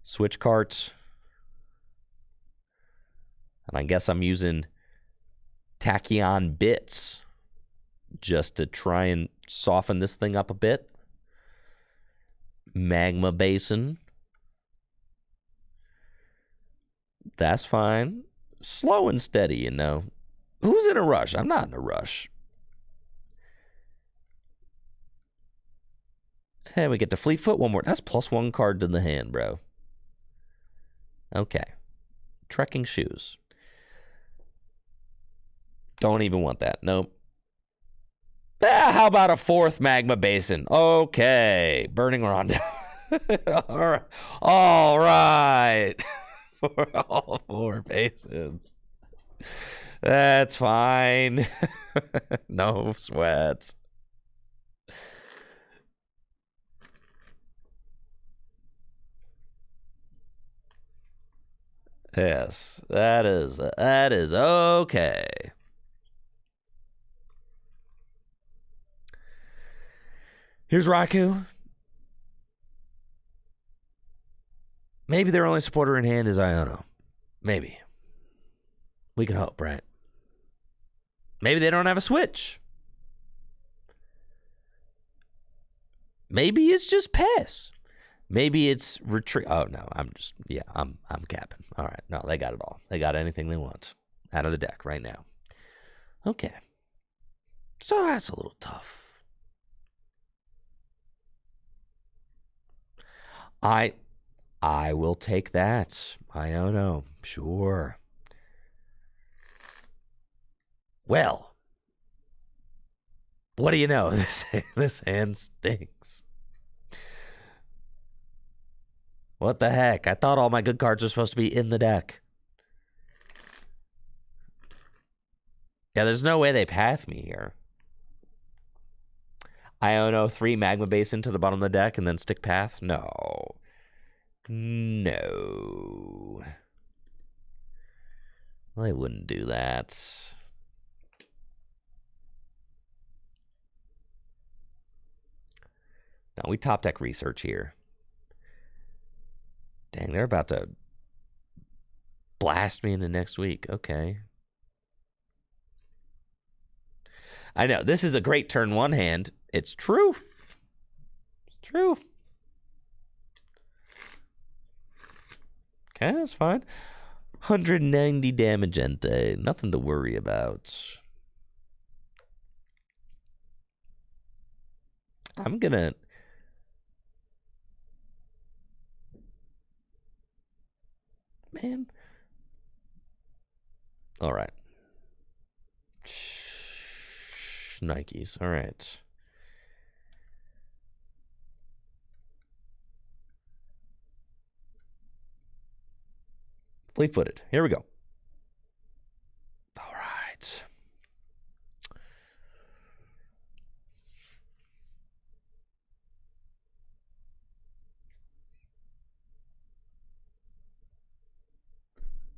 Switch carts. And I guess I'm using Tachyon Bits just to try and soften this thing up a bit. Magma Basin. That's fine. Slow and steady, you know. Who's in a rush? I'm not in a rush. And we get to Fleetfoot one more. That's +1 card to the hand, bro. Okay. Trekking Shoes. Don't even want that. Nope. How about a 4th Magma Basin? Okay. Burning Rondo. All right. For all 4 basins. That's fine. No sweats. Yes, that is okay. Here's Raikou. Maybe their only supporter in hand is Iono. Maybe. We can hope, right? Maybe they don't have a switch. Maybe it's just pass. Maybe it's retreat. Oh no, I'm capping. All right, no, they got it all. They got anything they want out of the deck right now. Okay, so that's a little tough. I will take that. Iono, sure. Well, what do you know? This hand stinks. What the heck? I thought all my good cards were supposed to be in the deck. Yeah, there's no way they path me here. Iono 3 Magma Basin to the bottom of the deck and then stick path? No. No. Well, they wouldn't do that. No, we top deck research here. Dang, they're about to blast me into next week. Okay. I know. This is a great turn 1 hand. It's true. It's true. Okay, that's fine. 190 damage, Entei. Nothing to worry about. I'm gonna... Man. All right. Nikes. All right. Fleet-footed. Here we go. All right.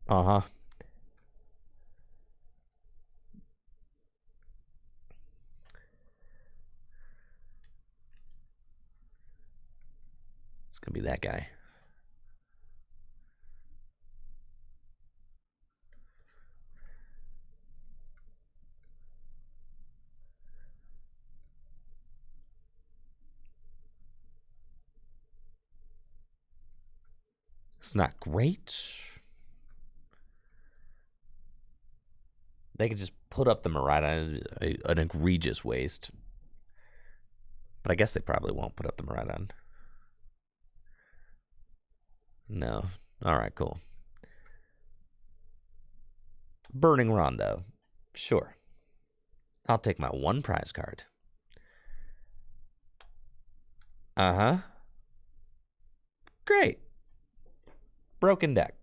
Uh-huh. It's gonna be that guy. It's not great. They could just put up the Miraidon, an egregious waste. But I guess they probably won't put up the Miraidon. No. All right, cool. Burning Rondo. Sure. I'll take my 1 prize card. Uh-huh. Great. Broken deck.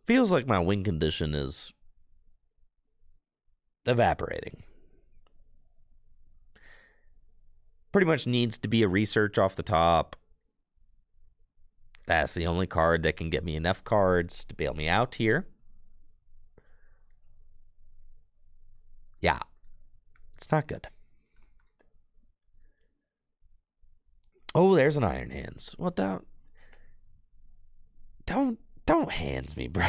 Feels like my win condition is evaporating. Pretty much needs to be a research off the top. That's the only card that can get me enough cards to bail me out here. Yeah. It's not good. Oh, there's an Iron Hands. Well, don't hands me, bro.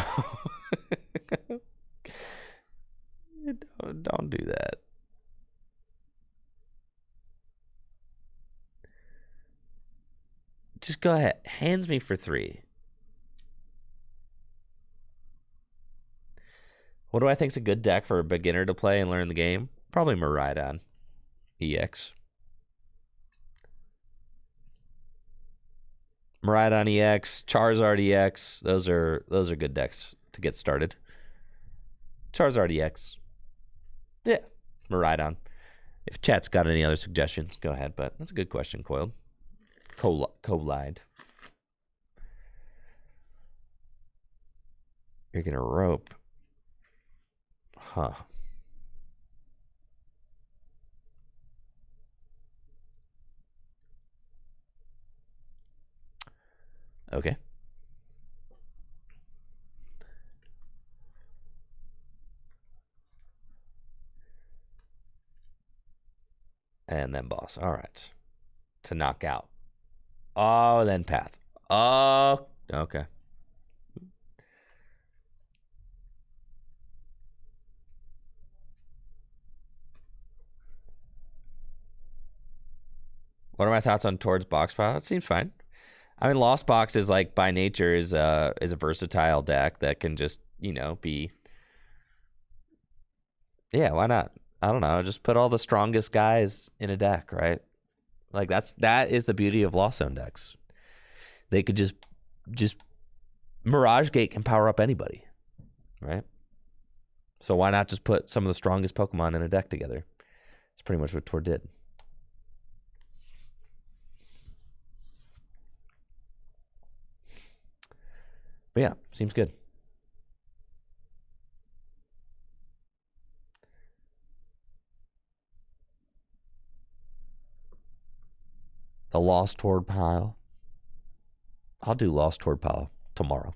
don't do that. Just go ahead. Hands me for 3. What do I think's a good deck for a beginner to play and learn the game? Probably Miraidon EX. Miraidon EX, Charizard EX. Those are good decks to get started. Charizard EX. Yeah, Miraidon. If chat's got any other suggestions, go ahead. But that's a good question, Coiled. Collide. You're gonna rope. Huh. Okay. And then boss. All right. To knock out. Oh, then path. Oh, okay. What are my thoughts on Towards Box Pile? It seems fine. I mean, Lost Box is like by nature is a versatile deck that can just, you know, be. Yeah, why not? I don't know. Just put all the strongest guys in a deck, right? Like that is the beauty of Lost Zone decks. They could just Mirage Gate can power up anybody, right? So why not just put some of the strongest Pokemon in a deck together? That's pretty much what Tor did. But yeah, seems good. The Lost Tord Pile. I'll do Lost Tord Pile tomorrow.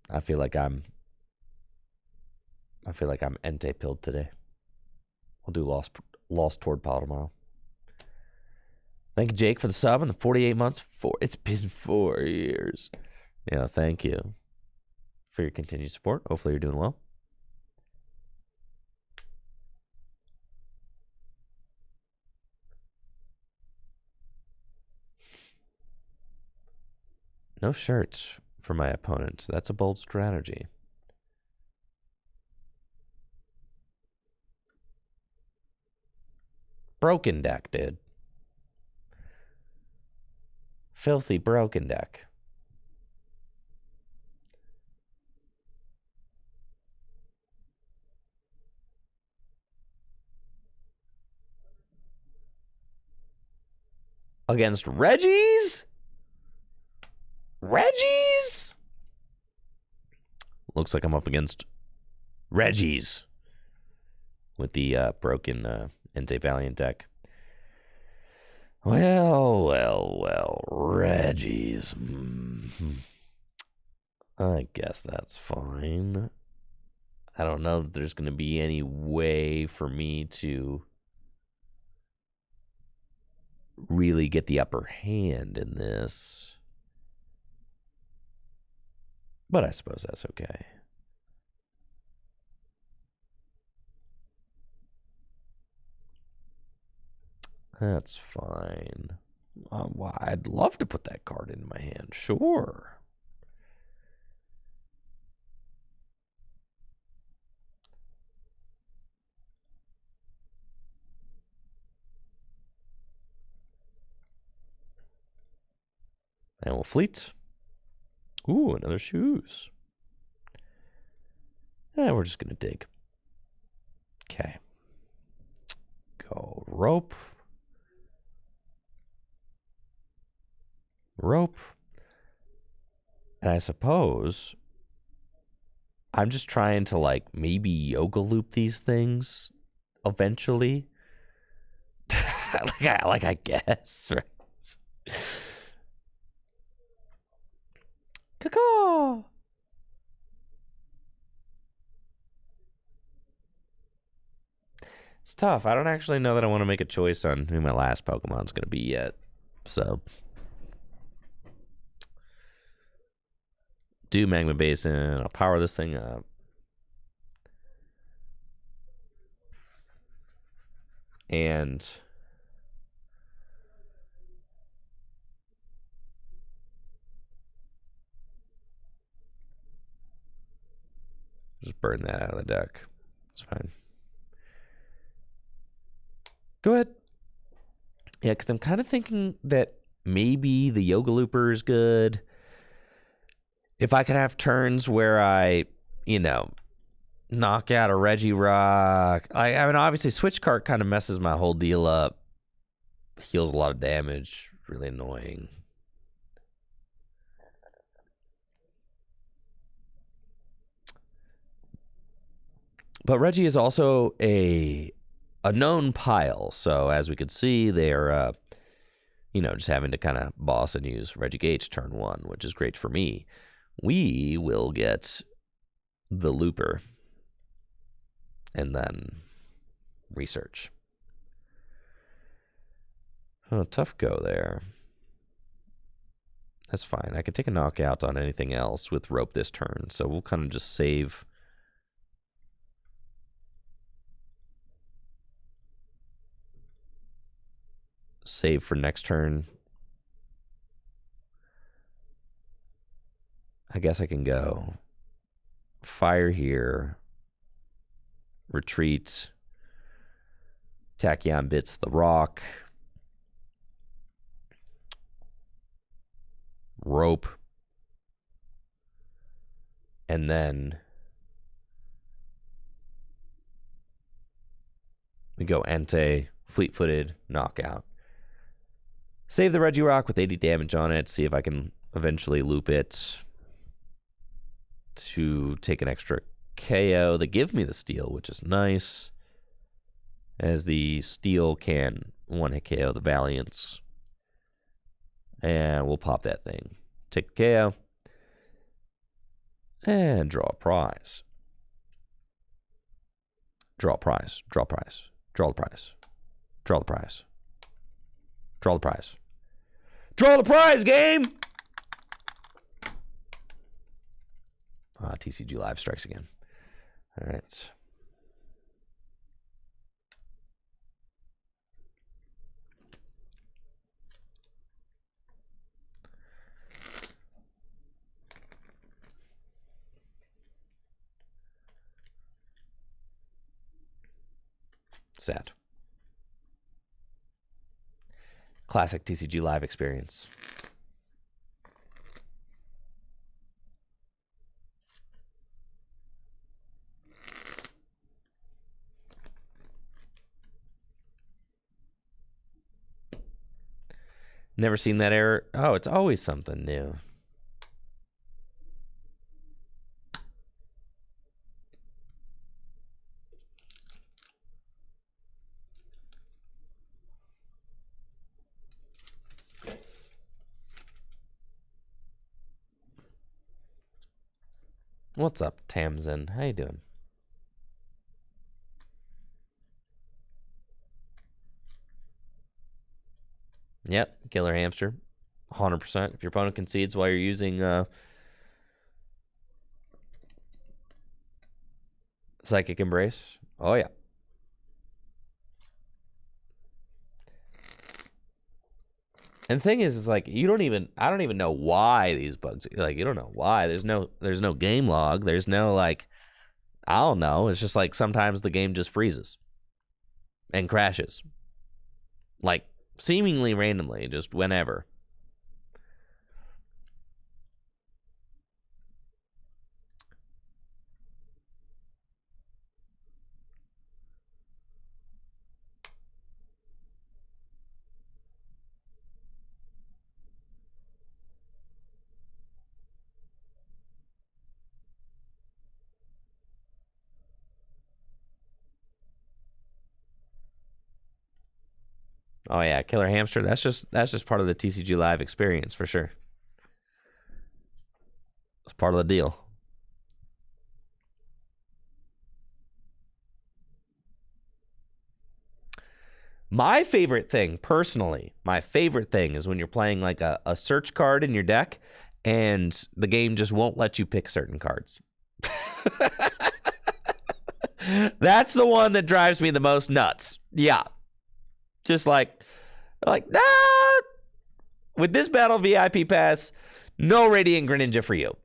I feel like I'm Entei pilled today. I'll do Lost Tord Pile tomorrow. Thank you, Jake, for the sub and the 48 months. It's been 4 years. Yeah, thank you for your continued support. Hopefully you're doing well. No shirts for my opponents. That's a bold strategy. Broken deck, dude. Filthy broken deck. Against Reggie's? Reggie's? Looks like I'm up against Reggie's with the broken Entei Valiant deck. Well, Reggie's. I guess that's fine. I don't know that there's going to be any way for me to really get the upper hand in this. But I suppose that's okay. That's fine. Well, I'd love to put that card in my hand. Sure. And we'll fleet. Ooh, another shoes. And we're just going to dig. Okay. Go rope. Rope. And I suppose I'm just trying to like maybe yoga loop these things eventually. I guess, right? Caw. It's tough. I don't actually know that I want to make a choice on who my last Pokemon's going to be yet. So, do Magma Basin. I'll power this thing up. And just burn that out of the deck. It's fine. Go ahead. Yeah, because I'm kind of thinking that maybe the Yoga Looper is good. If I could have turns where I, knock out a Regirock. I mean, obviously, Switch Cart kind of messes my whole deal up. Heals a lot of damage. Really annoying. But Reggie is also a known pile. So as we could see, they're, just having to kind of boss and use Regigates turn 1, which is great for me. We will get the Looper and then research. Oh, tough go there. That's fine. I could take a knockout on anything else with rope this turn. So we'll kind of just save. Save for next turn. I guess I can go fire here, retreat, Tachyon bits the rock, rope, and then we go Entei, fleet-footed, knockout. Save the Regirock with 80 damage on it, see if I can eventually loop it to take an extra KO. They give me the steal, which is nice, as the steal can one-hit KO the Valiants. And we'll pop that thing. Take the KO. And draw a prize. Draw a prize. Draw a prize. Draw the prize. Draw the prize. Draw the prize. Draw the prize, game! TCG Live strikes again. All right. Sad. Classic TCG Live experience. Never seen that error. Oh, it's always something new. What's up, Tamsin? How you doing? Yep, killer hamster. 100%. If your opponent concedes while you're using Psychic Embrace. Oh, yeah. And the thing is like I don't even know why these bugs, like, you don't know why. There's no game log. There's no, like, I don't know. It's just like sometimes the game just freezes and crashes. Like, seemingly randomly, just whenever. Oh yeah, killer hamster. That's just part of the TCG Live experience for sure. It's part of the deal. My favorite thing, personally, is when you're playing like a search card in your deck and the game just won't let you pick certain cards. That's the one that drives me the most nuts. Yeah. Just like, nah. With this battle VIP pass, no Radiant Greninja for you.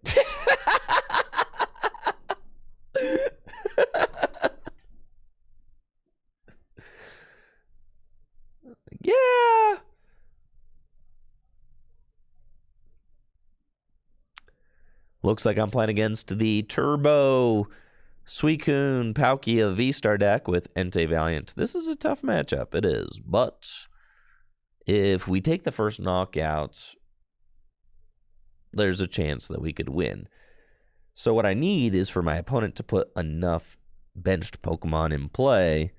Yeah. Looks like I'm playing against the Turbo Suicune Palkia V-Star deck with Entei Valiant. This is a tough matchup. It is. But if we take the first knockout, there's a chance that we could win. So what I need is for my opponent to put enough benched Pokemon in play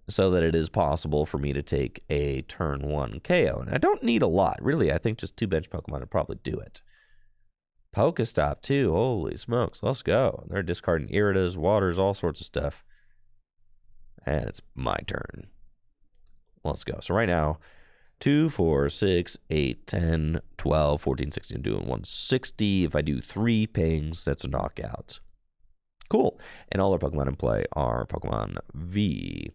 so that it is possible for me to take a turn 1 KO. And I don't need a lot. Really, I think just 2 bench Pokemon would probably do it. Pokestop, too. Holy smokes. Let's go. They're discarding Iridas, Waters, all sorts of stuff. And it's my turn. Let's go. So right now, 2, 4, 6, 8, 10, 12, 14, 16. I'm doing 160. If I do 3 pings, that's a knockout. Cool. And all our Pokemon in play are Pokemon V.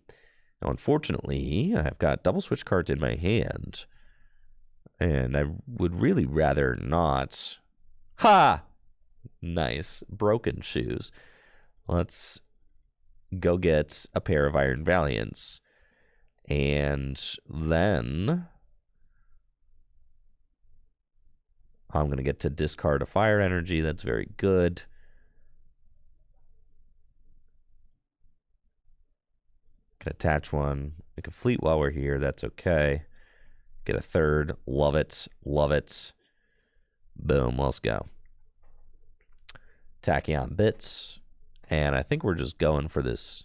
Now, unfortunately, I've got double switch cards in my hand. And I would really rather not. Ha! Nice. Broken shoes. Let's go get a pair of Iron Valiants. And then I'm going to get to discard a Fire Energy. That's very good. Can attach one. We can fleet while we're here. That's okay. Get a third. Love it. Love it. Boom. Let's go. Tachyon Bits. And I think we're just going for this.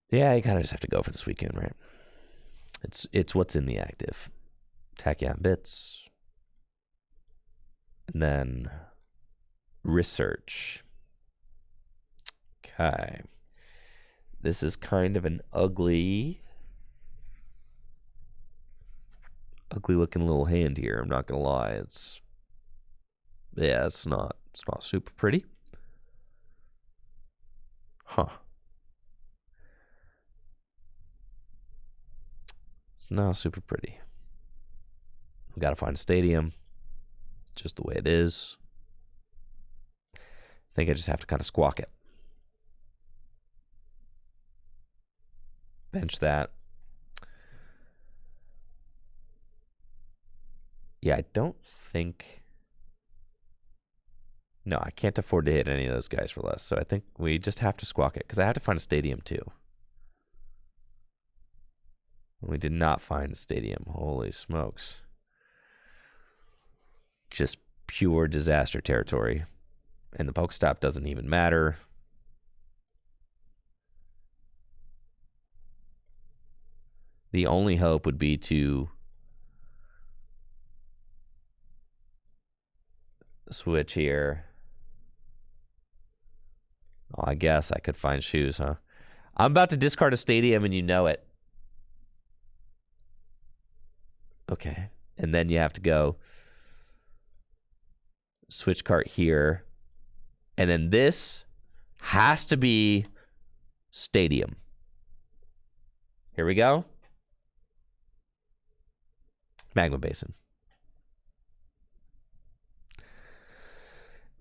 Yeah, you kind of just have to go for this weekend, right? It's what's in the active. Tachyon Bits. And then Research. Okay. This is kind of an ugly looking little hand here. I'm not gonna lie. It's not super pretty. Huh. It's not super pretty. We gotta find a stadium. Just the way it is. I think I just have to kind of squawk it. Bench that. Yeah, I don't think... No, I can't afford to hit any of those guys for less. So I think we just have to squawk it. Because I have to find a stadium too. We did not find a stadium. Holy smokes. Just pure disaster territory. And the Pokestop doesn't even matter. The only hope would be to switch here. Oh, I guess I could find shoes, huh? I'm about to discard a stadium and you know it. Okay. And then you have to go switch cart here. And then this has to be stadium. Here we go. Magma Basin.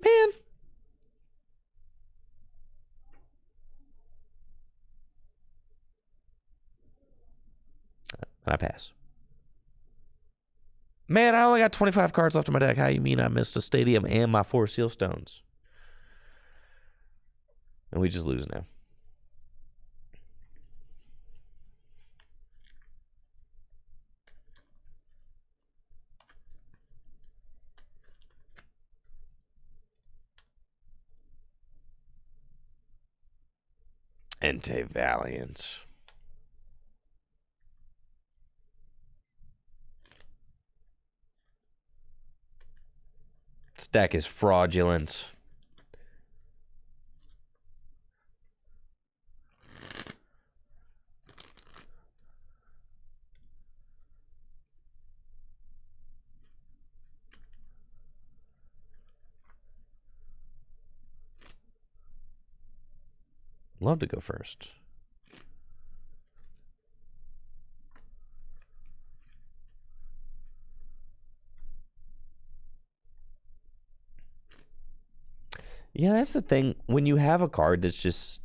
Man. And I pass. Man, I only got 25 cards left in my deck. How you mean I missed a stadium and my 4 seal stones? And we just lose now. Entei Valiant. This deck is fraudulent. Love to go first. Yeah, that's the thing. When you have a card that's just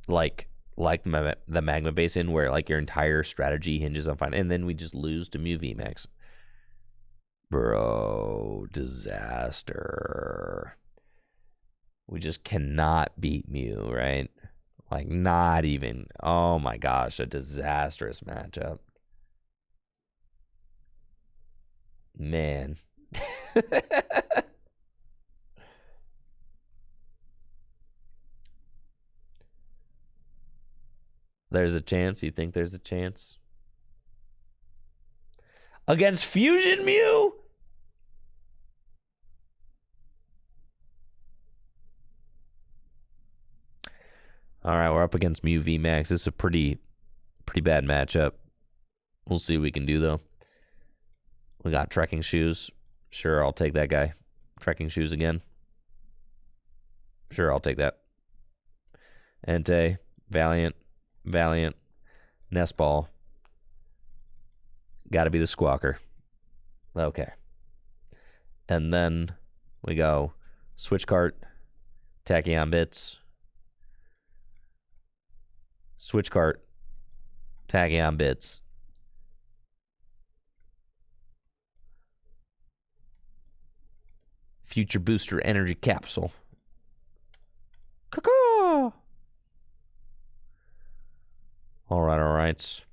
like the Magma Basin, where like your entire strategy hinges on finding, and then we just lose to Mew VMAX. Bro, disaster. We just cannot beat Mew, right? Like, not even. Oh my gosh, a disastrous matchup. Man. There's a chance? You think there's a chance? Against Fusion Mew? All right, we're up against Mew VMAX. This is a pretty bad matchup. We'll see what we can do, though. We got trekking shoes. Sure, I'll take that guy. Trekking shoes again. Sure, I'll take that. Entei, Valiant, Nest Ball. Gotta be the Squawker. Okay. And then we go Switch Cart, Tachyon Bits. Switch Cart, Tachyon Bits. Future Booster Energy Capsule. Caw-caw! All right.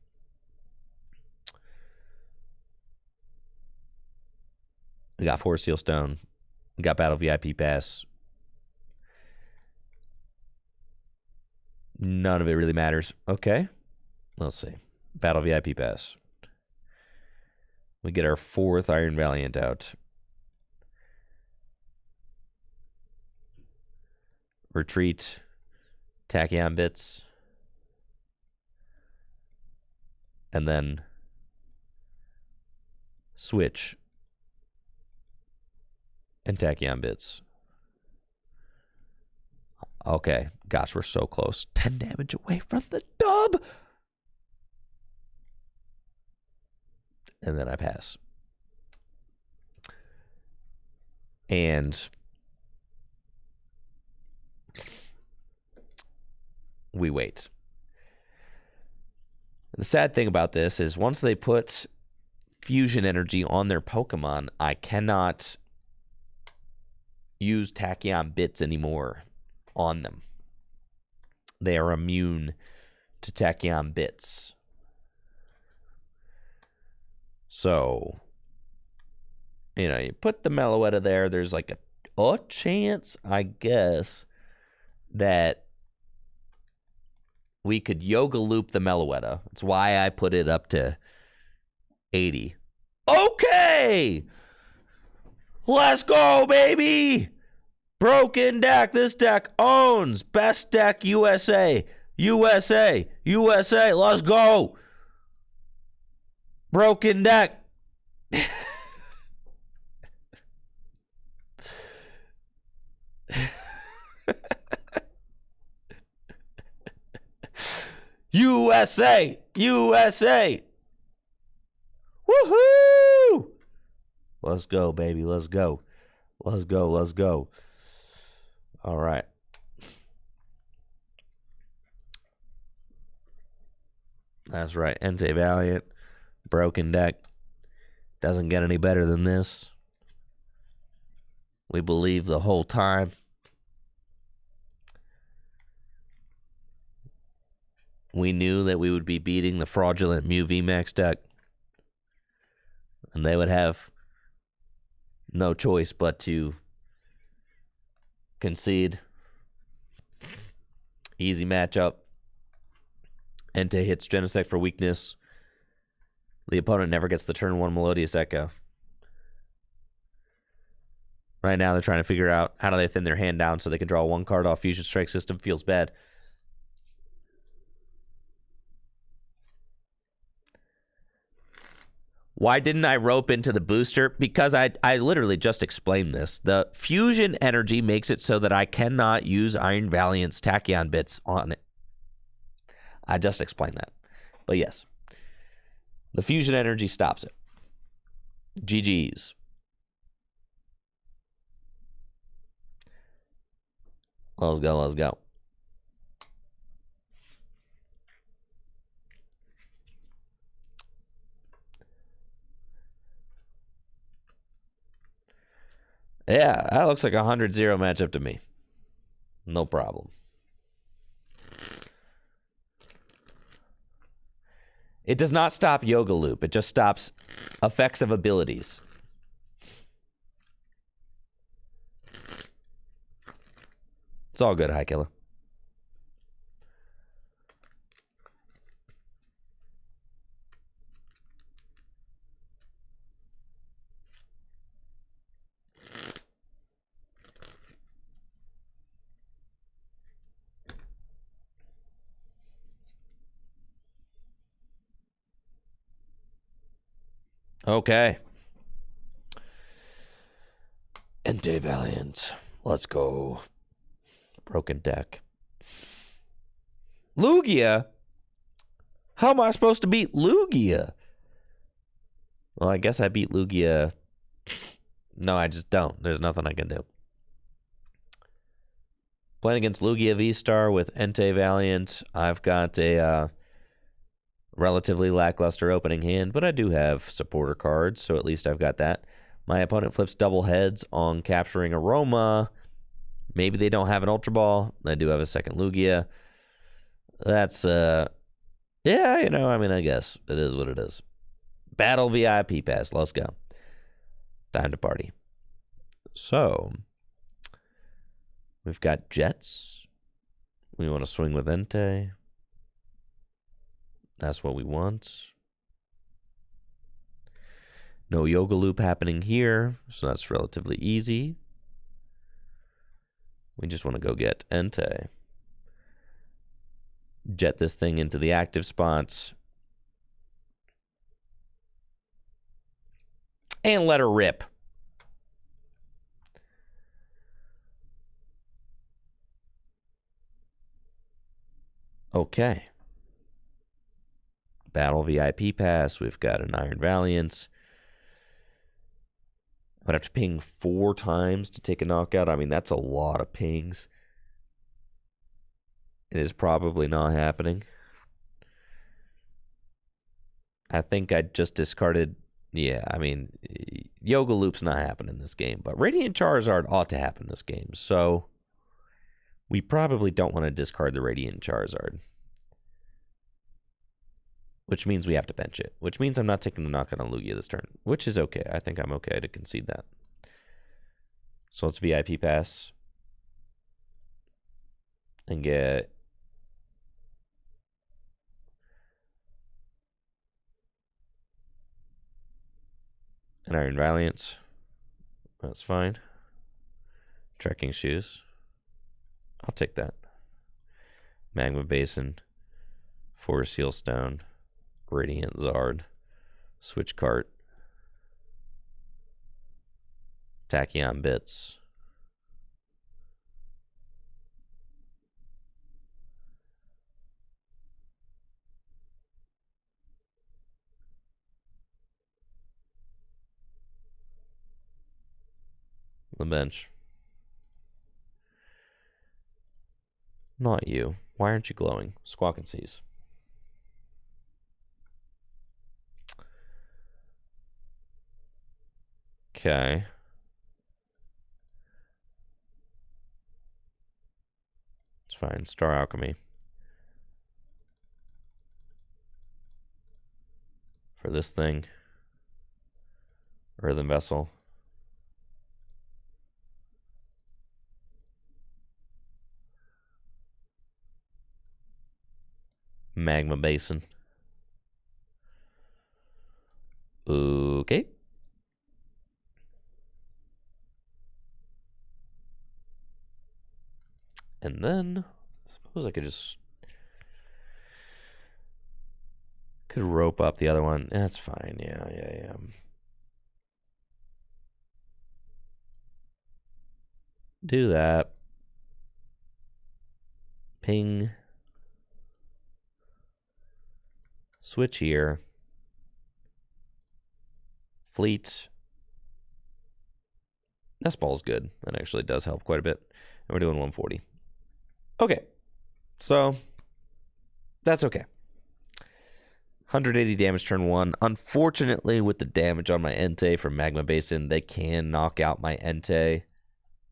We got 4 Seal Stone. We got Battle VIP Pass. None of it really matters. Okay. Let's see. Battle VIP Pass. We get our 4th Iron Valiant out. Retreat. Tachyon Bits. and then switch and Tachyon Bits. Okay, gosh, we're so close. 10 damage away from the dub. And then I pass. And we wait. The sad thing about this is once they put fusion energy on their Pokemon, I cannot use Tachyon Bits anymore on them. They are immune to Tachyon Bits. So, you know, you put the Meloetta there, there's like a chance, I guess, that we could Yoga Loop the Meloetta. That's why I put it up to 80. Okay! Let's go, baby! Broken deck. This deck owns. Best deck USA. USA. USA. Let's go. Broken deck. USA. USA. Woohoo! Let's go, baby. Let's go. Let's go. Let's go. All right. That's right. Entei Valiant. Broken deck. Doesn't get any better than this. We believe the whole time. We knew that we would be beating the fraudulent Mew VMAX deck. And they would have no choice but to concede. Easy matchup. Entei hits Genesect for weakness. The opponent never gets the turn 1 Melodious Echo. Right now they're trying to figure out how do they thin their hand down so they can draw 1 card off Fusion Strike system. Feels bad. Why didn't I rope into the booster? Because I literally just explained this. The fusion energy makes it so that I cannot use Iron Valiant's Tachyon Bits on it. I just explained that. But yes, the fusion energy stops it. GG's. Let's go, let's go. Yeah, that looks like a 100-0 matchup to me. No problem. It does not stop Yoga Loop. It just stops effects of abilities. It's all good, High Killer. Okay. Entei Valiant. Let's go. Broken deck. Lugia? How am I supposed to beat Lugia? Well, I guess I beat Lugia. No, I just don't. There's nothing I can do. Playing against Lugia V-Star with Entei Valiant. I've got a relatively lackluster opening hand, but I do have supporter cards, so at least I've got that. My opponent flips double heads on capturing Aroma. Maybe they don't have an Ultra Ball. They do have a second Lugia. That's, yeah, you know, I mean, I guess it is what it is. Battle VIP pass. Let's go. Time to party. So, we've got Jets. We want to swing with Entei. That's what we want. No Yoga Loop happening here, so that's relatively easy. We just want to go get Entei. Jet this thing into the active spots. and let her rip. Okay. Battle VIP pass. We've got an Iron Valiant. I'd have to ping 4 times to take a knockout. I mean, that's a lot of pings. It is probably not happening. I think I just discarded... Yeah, I mean, Yoga Loop's not happening in this game, but Radiant Charizard ought to happen in this game, so we probably don't want to discard the Radiant Charizard. Which means we have to bench it, which means I'm not taking the knockout on Lugia this turn, which is okay. I think I'm okay to concede that. So let's VIP pass and get an Iron Valiant. That's fine. Trekking shoes. I'll take that. Magma Basin. Forest Seal Stone. Radiant Zard. Switch Cart. Tachyon Bits. The bench. Not you. Why aren't you glowing? Squawk and Seize. Okay. It's fine. Star Alchemy. For this thing. Earthen Vessel. Magma Basin. Okay. And then, I suppose I could just... Could rope up the other one. That's fine. Yeah. Do that. Ping. Switch here. Fleet. Nest Ball's good. That actually does help quite a bit. And we're doing 140. Okay. So, that's okay. 180 damage turn 1. Unfortunately, with the damage on my Entei from Magma Basin, they can knock out my Entei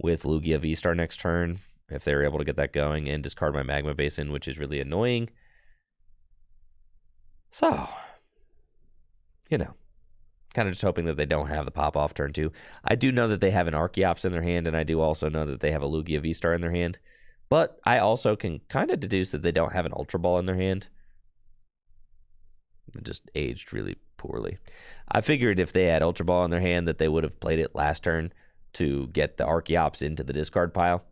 with Lugia V-Star next turn, if they're able to get that going, and discard my Magma Basin, which is really annoying. So, you know, kind of just hoping that they don't have the pop-off turn 2. I do know that they have an Archeops in their hand, and I do also know that they have a Lugia V-Star in their hand. But I also can kind of deduce that they don't have an Ultra Ball in their hand. It just aged really poorly. I figured if they had Ultra Ball in their hand that they would have played it last turn to get the Archeops into the discard pile.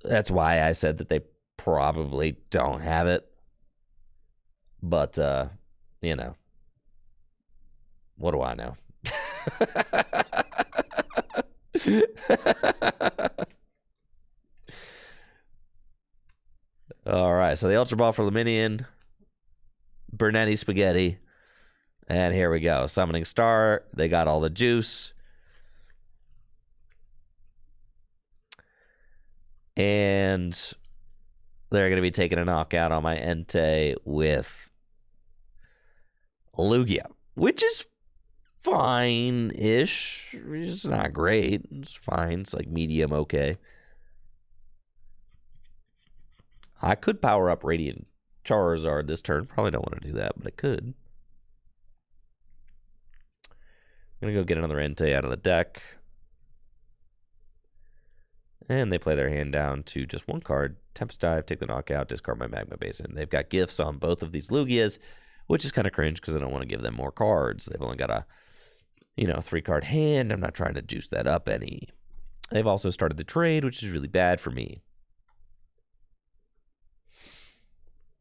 That's why I said that they probably don't have it. But, you know, what do I know? All right, so the Ultra Ball for Luminion, Bernetti Spaghetti, and here we go. Summoning Star, they got all the juice. And they're going to be taking a knockout on my Entei with Lugia, which is fine-ish. It's not great. It's fine. It's like medium okay. I could power up Radiant Charizard this turn. Probably don't want to do that, but I could. I'm going to go get another Entei out of the deck. And they play their hand down to just one card. Tempest Dive, take the knockout, discard my Magma Basin. They've got gifts on both of these Lugias, which is kind of cringe because I don't want to give them more cards. They've only got a, 3-card hand. I'm not trying to juice that up any. They've also started the trade, which is really bad for me.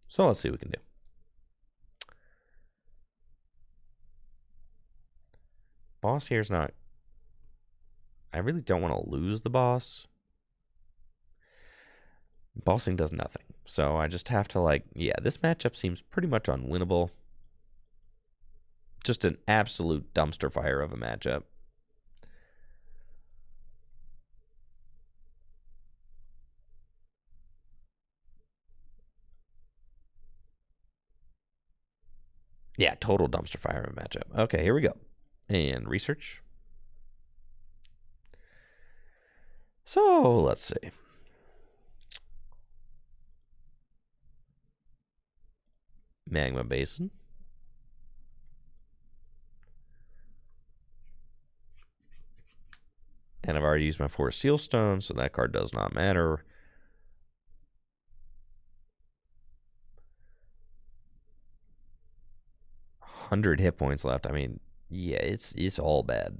So let's see what we can do. Boss here's not... I really don't want to lose the boss. Bossing does nothing. So I just have to, like... Yeah, this matchup seems pretty much unwinnable. Just an absolute dumpster fire of a matchup. Yeah, total dumpster fire of a matchup. Okay, here we go. And research. So, let's see. Magma Basin. And I've already used my 4 Seal Stones, so that card does not matter. $100 hit points left. I mean, yeah, it's all bad.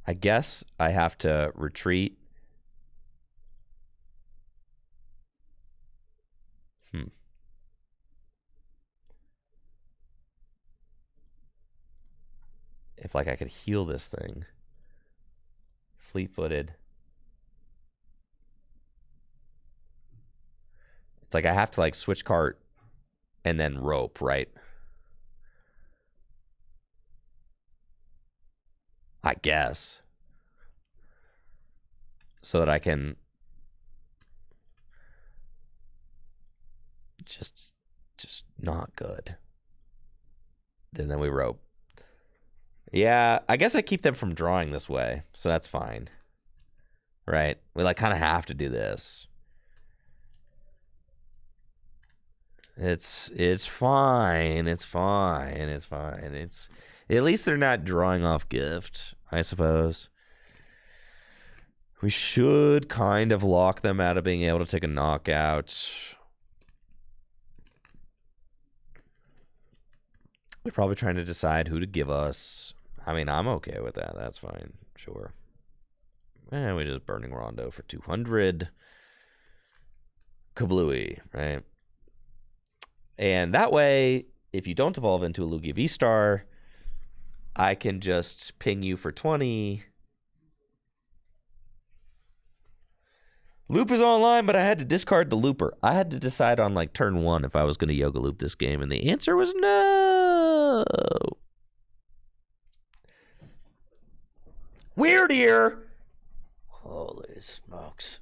I guess I have to retreat. If, like, I could heal this thing. Fleet-footed. It's like I have to, like, switch cart and then rope, right? I guess. So that I can just not good. And then we rope. Yeah, I guess I keep them from drawing this way, so that's fine. Right? We, like, kind of have to do this. It's fine. It's fine. It's fine. It's at least they're not drawing off gift, I suppose. We should kind of lock them out of being able to take a knockout. We're probably trying to decide who to give us. I mean, I'm okay with that. That's fine. Sure. And we just Burning Rondo for 200. Kablooey, right? And that way, if you don't evolve into a Lugia V-Star, I can just ping you for 20. Loop is online, but I had to discard the looper. I had to decide on, like, turn 1 if I was going to Yoga Loop this game, and the answer was no. Weird here. Holy smokes.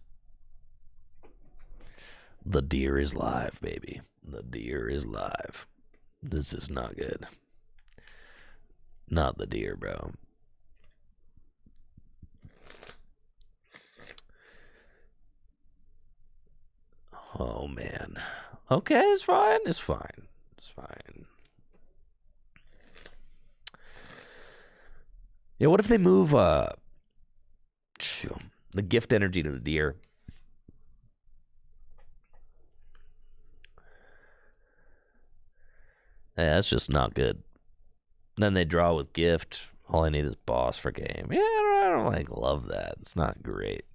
The deer is live, baby. The deer is live. This is not good. Not the deer, bro. Oh, man. Okay, it's fine. It's fine. It's fine. Yeah, what if they move the gift energy to the deer? Yeah, that's just not good. Then they draw with gift. All I need is boss for game. Yeah, I don't like love that. It's not great.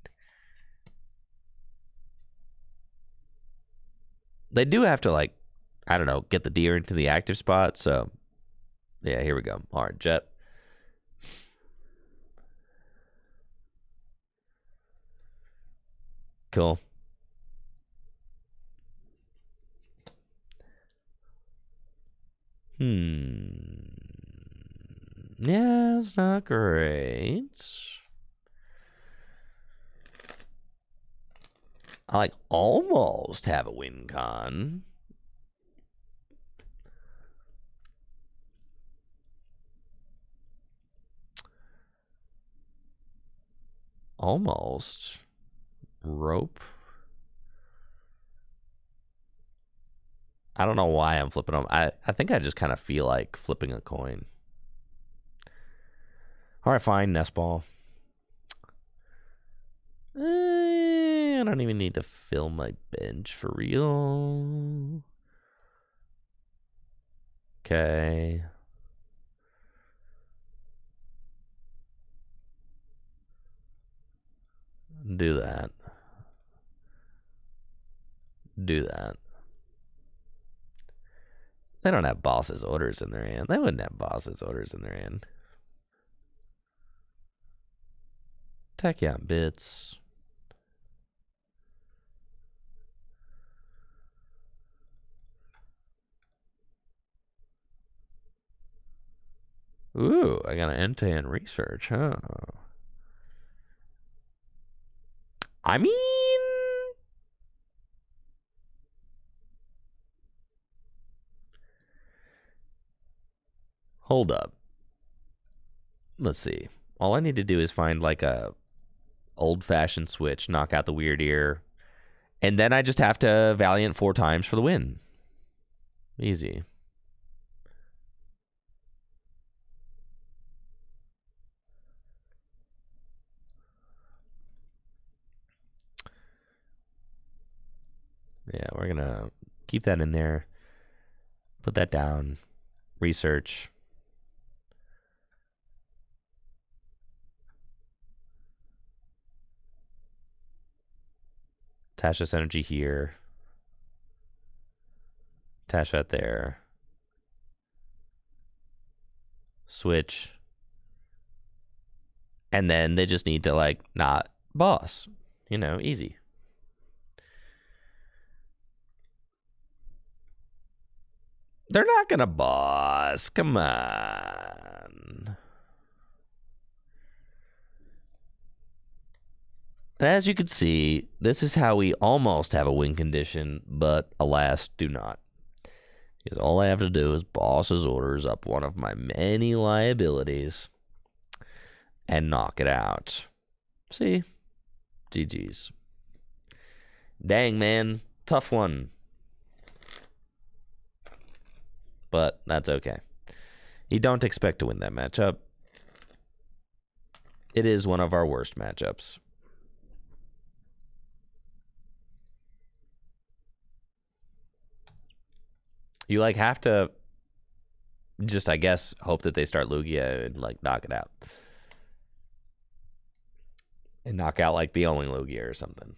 They do have to, like, I don't know, get the deer into the active spot. So, yeah, here we go. All right, Jet. Cool. Yeah, it's not great. I, like, almost have a win con. Almost. Rope. I don't know why I'm flipping them. I think I just kind of feel like flipping a coin. All right, fine, nest ball. I don't even need to fill my bench for real. Okay. Do that. do that. They don't have boss's orders in their hand. They wouldn't have boss's orders in their hand. Tachyon bits. Ooh, I got an Entei in research, huh? I mean, hold up. Let's see. All I need to do is find like a old-fashioned switch, knock out the weird ear, and then I just have to Valiant 4 times for the win. Easy. Yeah, we're going to keep that in there. Put that down. Research. Attach this energy here. Attach that there. Switch. And then they just need to, like, not boss. You know, easy. They're not gonna boss. Come on. As you can see, this is how we almost have a win condition, but alas, do not. Because all I have to do is boss's orders up one of my many liabilities and knock it out. See? GG's. Dang, man. Tough one. But that's okay. You don't expect to win that matchup. It is one of our worst matchups. You like have to just, I guess, hope that they start Lugia and like knock it out. And knock out like the only Lugia or something.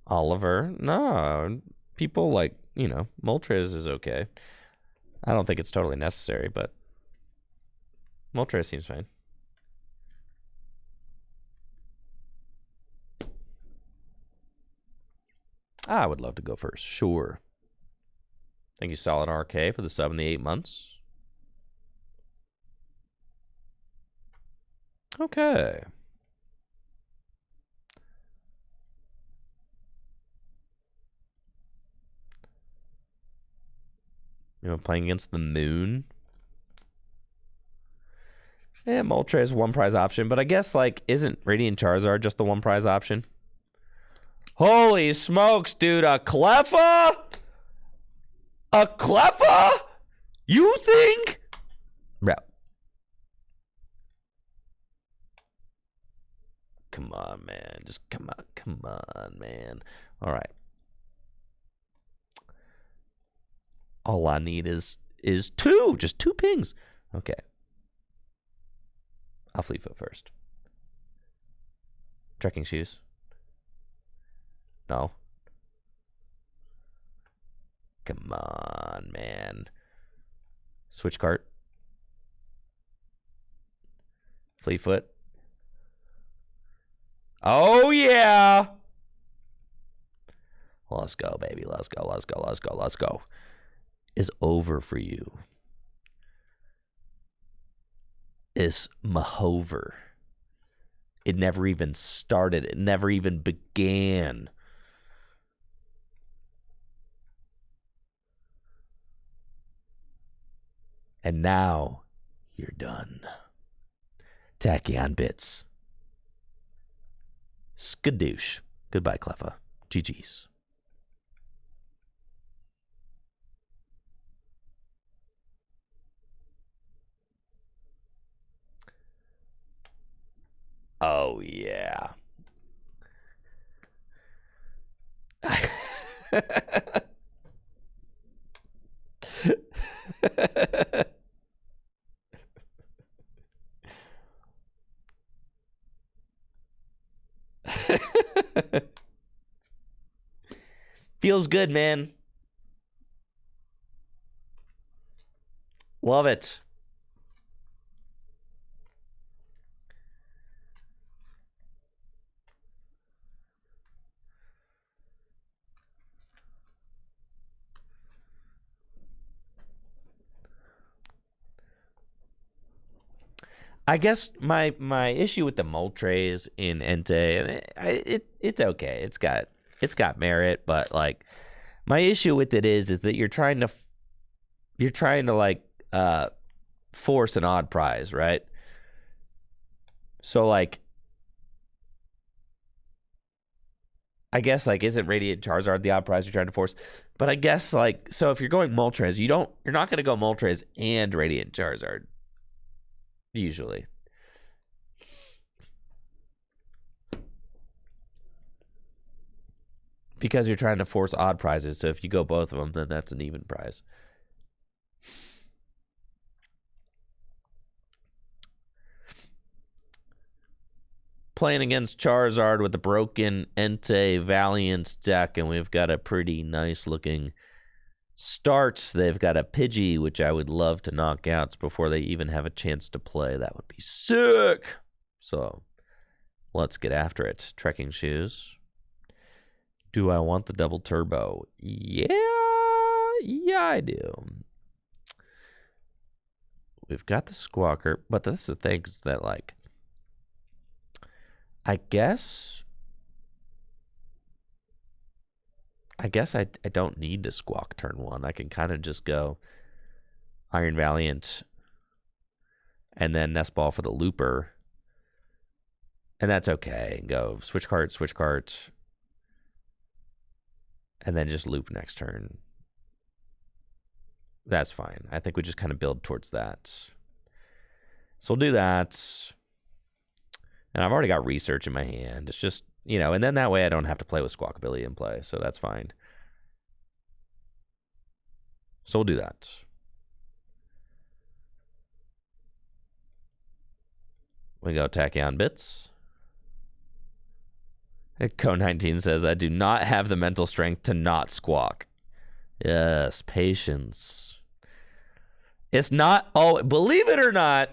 Oliver? No. People like, you know, Moltres is okay. I don't think it's totally necessary, but Moltres seems fine. I would love to go first. Sure. Thank you, Solid RK, for the sub in the 8 months. Okay. You know, playing against the moon. Yeah, Moltres is one prize option, but I guess, like, isn't Radiant Charizard just the one prize option? Holy smokes, dude, a Cleffa? A Cleffa? You think? Bro. Come on, man. Just come on, man. All right. All I need is two. Just 2 pings. Okay. I'll Fleet Foot first. Trekking shoes. No. Come on, man. Switch cart. Fleet Foot. Oh, yeah. Let's go, baby. Let's go, let's go, let's go, let's go. Is over for you. Is Mahover. It never even started. It never even began. And now you're done. Tachyon bits. Skadoosh. Goodbye, Cleffa. GG's. Oh, yeah. Feels good, man. Love it. I guess my issue with the Moltres in Entei, and it's okay. It's got merit, but like my issue with it is that you're trying to like force an odd prize, right? So like I guess like isn't Radiant Charizard the odd prize you're trying to force? But I guess like so if you're going Moltres, you're not going to go Moltres and Radiant Charizard. Usually. Because you're trying to force odd prizes, so if you go both of them, then that's an even prize. Playing against Charizard with a broken Entei Valiant deck, and we've got a pretty nice looking starts. They've got a Pidgey, which I would love to knock out before they even have a chance to play. That would be sick. So let's get after it. Trekking shoes. Do I want the double turbo? Yeah, I do. We've got the Squawker, but that's the thing is that like I guess I don't need to Squawk turn 1. I can kind of just go Iron Valiant and then Nest Ball for the Looper. And that's okay. And go switch cart, and then just loop next turn. That's fine. I think we just kind of build towards that. So we'll do that. And I've already got research in my hand. It's just, you know, and then that way I don't have to play with Squawkabilly in play, so that's fine. So we'll do that. We go Tachyon Bits. Co19 says, I do not have the mental strength to not squawk. Yes, patience. It's not, believe it or not,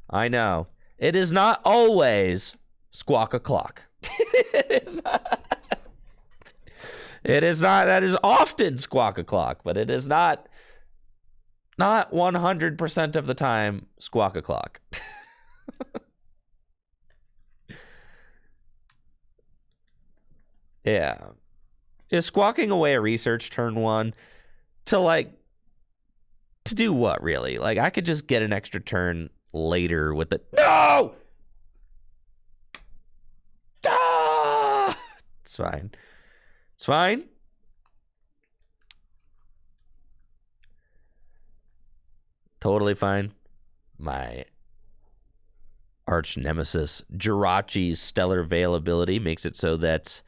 I know. It is not always squawk o'clock. It is not. That is often squawk o'clock, but it is not 100% of the time squawk o'clock. Yeah. Is squawking away a research turn 1 to do what really? Like I could just get an extra turn later with the no. Ah! It's fine. It's fine. Totally fine. My arch nemesis Jirachi's stellar availability makes it so that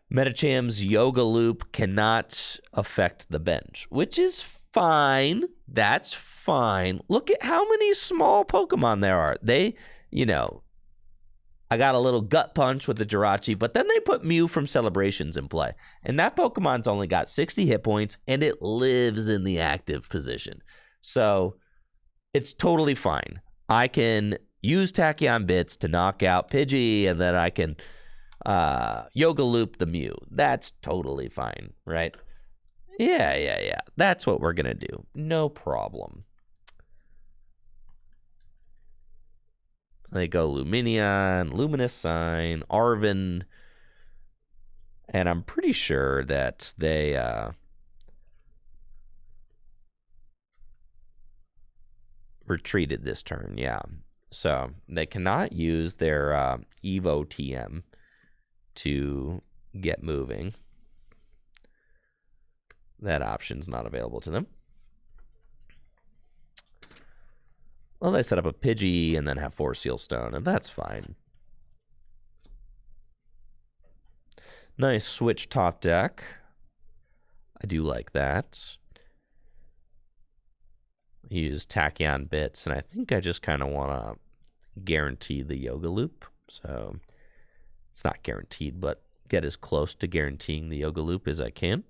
Metacham's Yoga Loop cannot affect the bench, which is fine. That's fine. Look at how many small Pokemon there are. They, you know, I got a little gut punch with the Jirachi, but then they put Mew from Celebrations in play. And that Pokemon's only got 60 hit points, and it lives in the active position. So it's totally fine. I can use Tachyon Bits to knock out Pidgey, and then I can Yoga Loop the Mew. That's totally fine, right? Yeah. That's what we're going to do. No problem. They go Luminion, Luminous Sign, Arven, and I'm pretty sure that they retreated this turn, yeah. So they cannot use their Evo TM to get moving. That option's not available to them. Well, they set up a Pidgey and then have 4 Seal Stone, and that's fine. Nice switch top deck. I do like that. Use Tachyon Bits, and I think I just kind of want to guarantee the Yoga Loop. So It's not guaranteed, but get as close to guaranteeing the Yoga Loop as I can.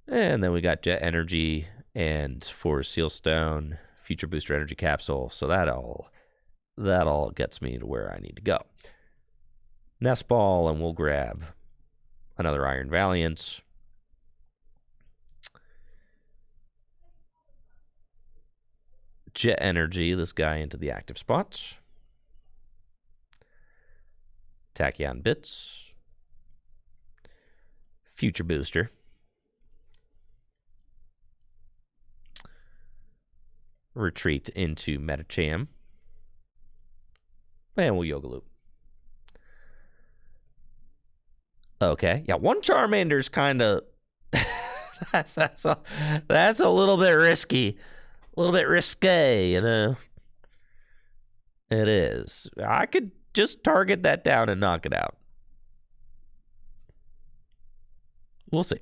And then we got Jet Energy and for Sealstone, Future Booster Energy Capsule. So that all gets me to where I need to go. Nest Ball, and we'll grab another Iron Valiant. Jet Energy, this guy into the active spot. Tachyon Bits. Future Booster. Retreat into Metacham. And we'll Yoga Loop. Okay. Yeah, one Charmander's kind of... that's a little bit risky. A little bit risque, you know. It is. I could just target that down and knock it out. We'll see.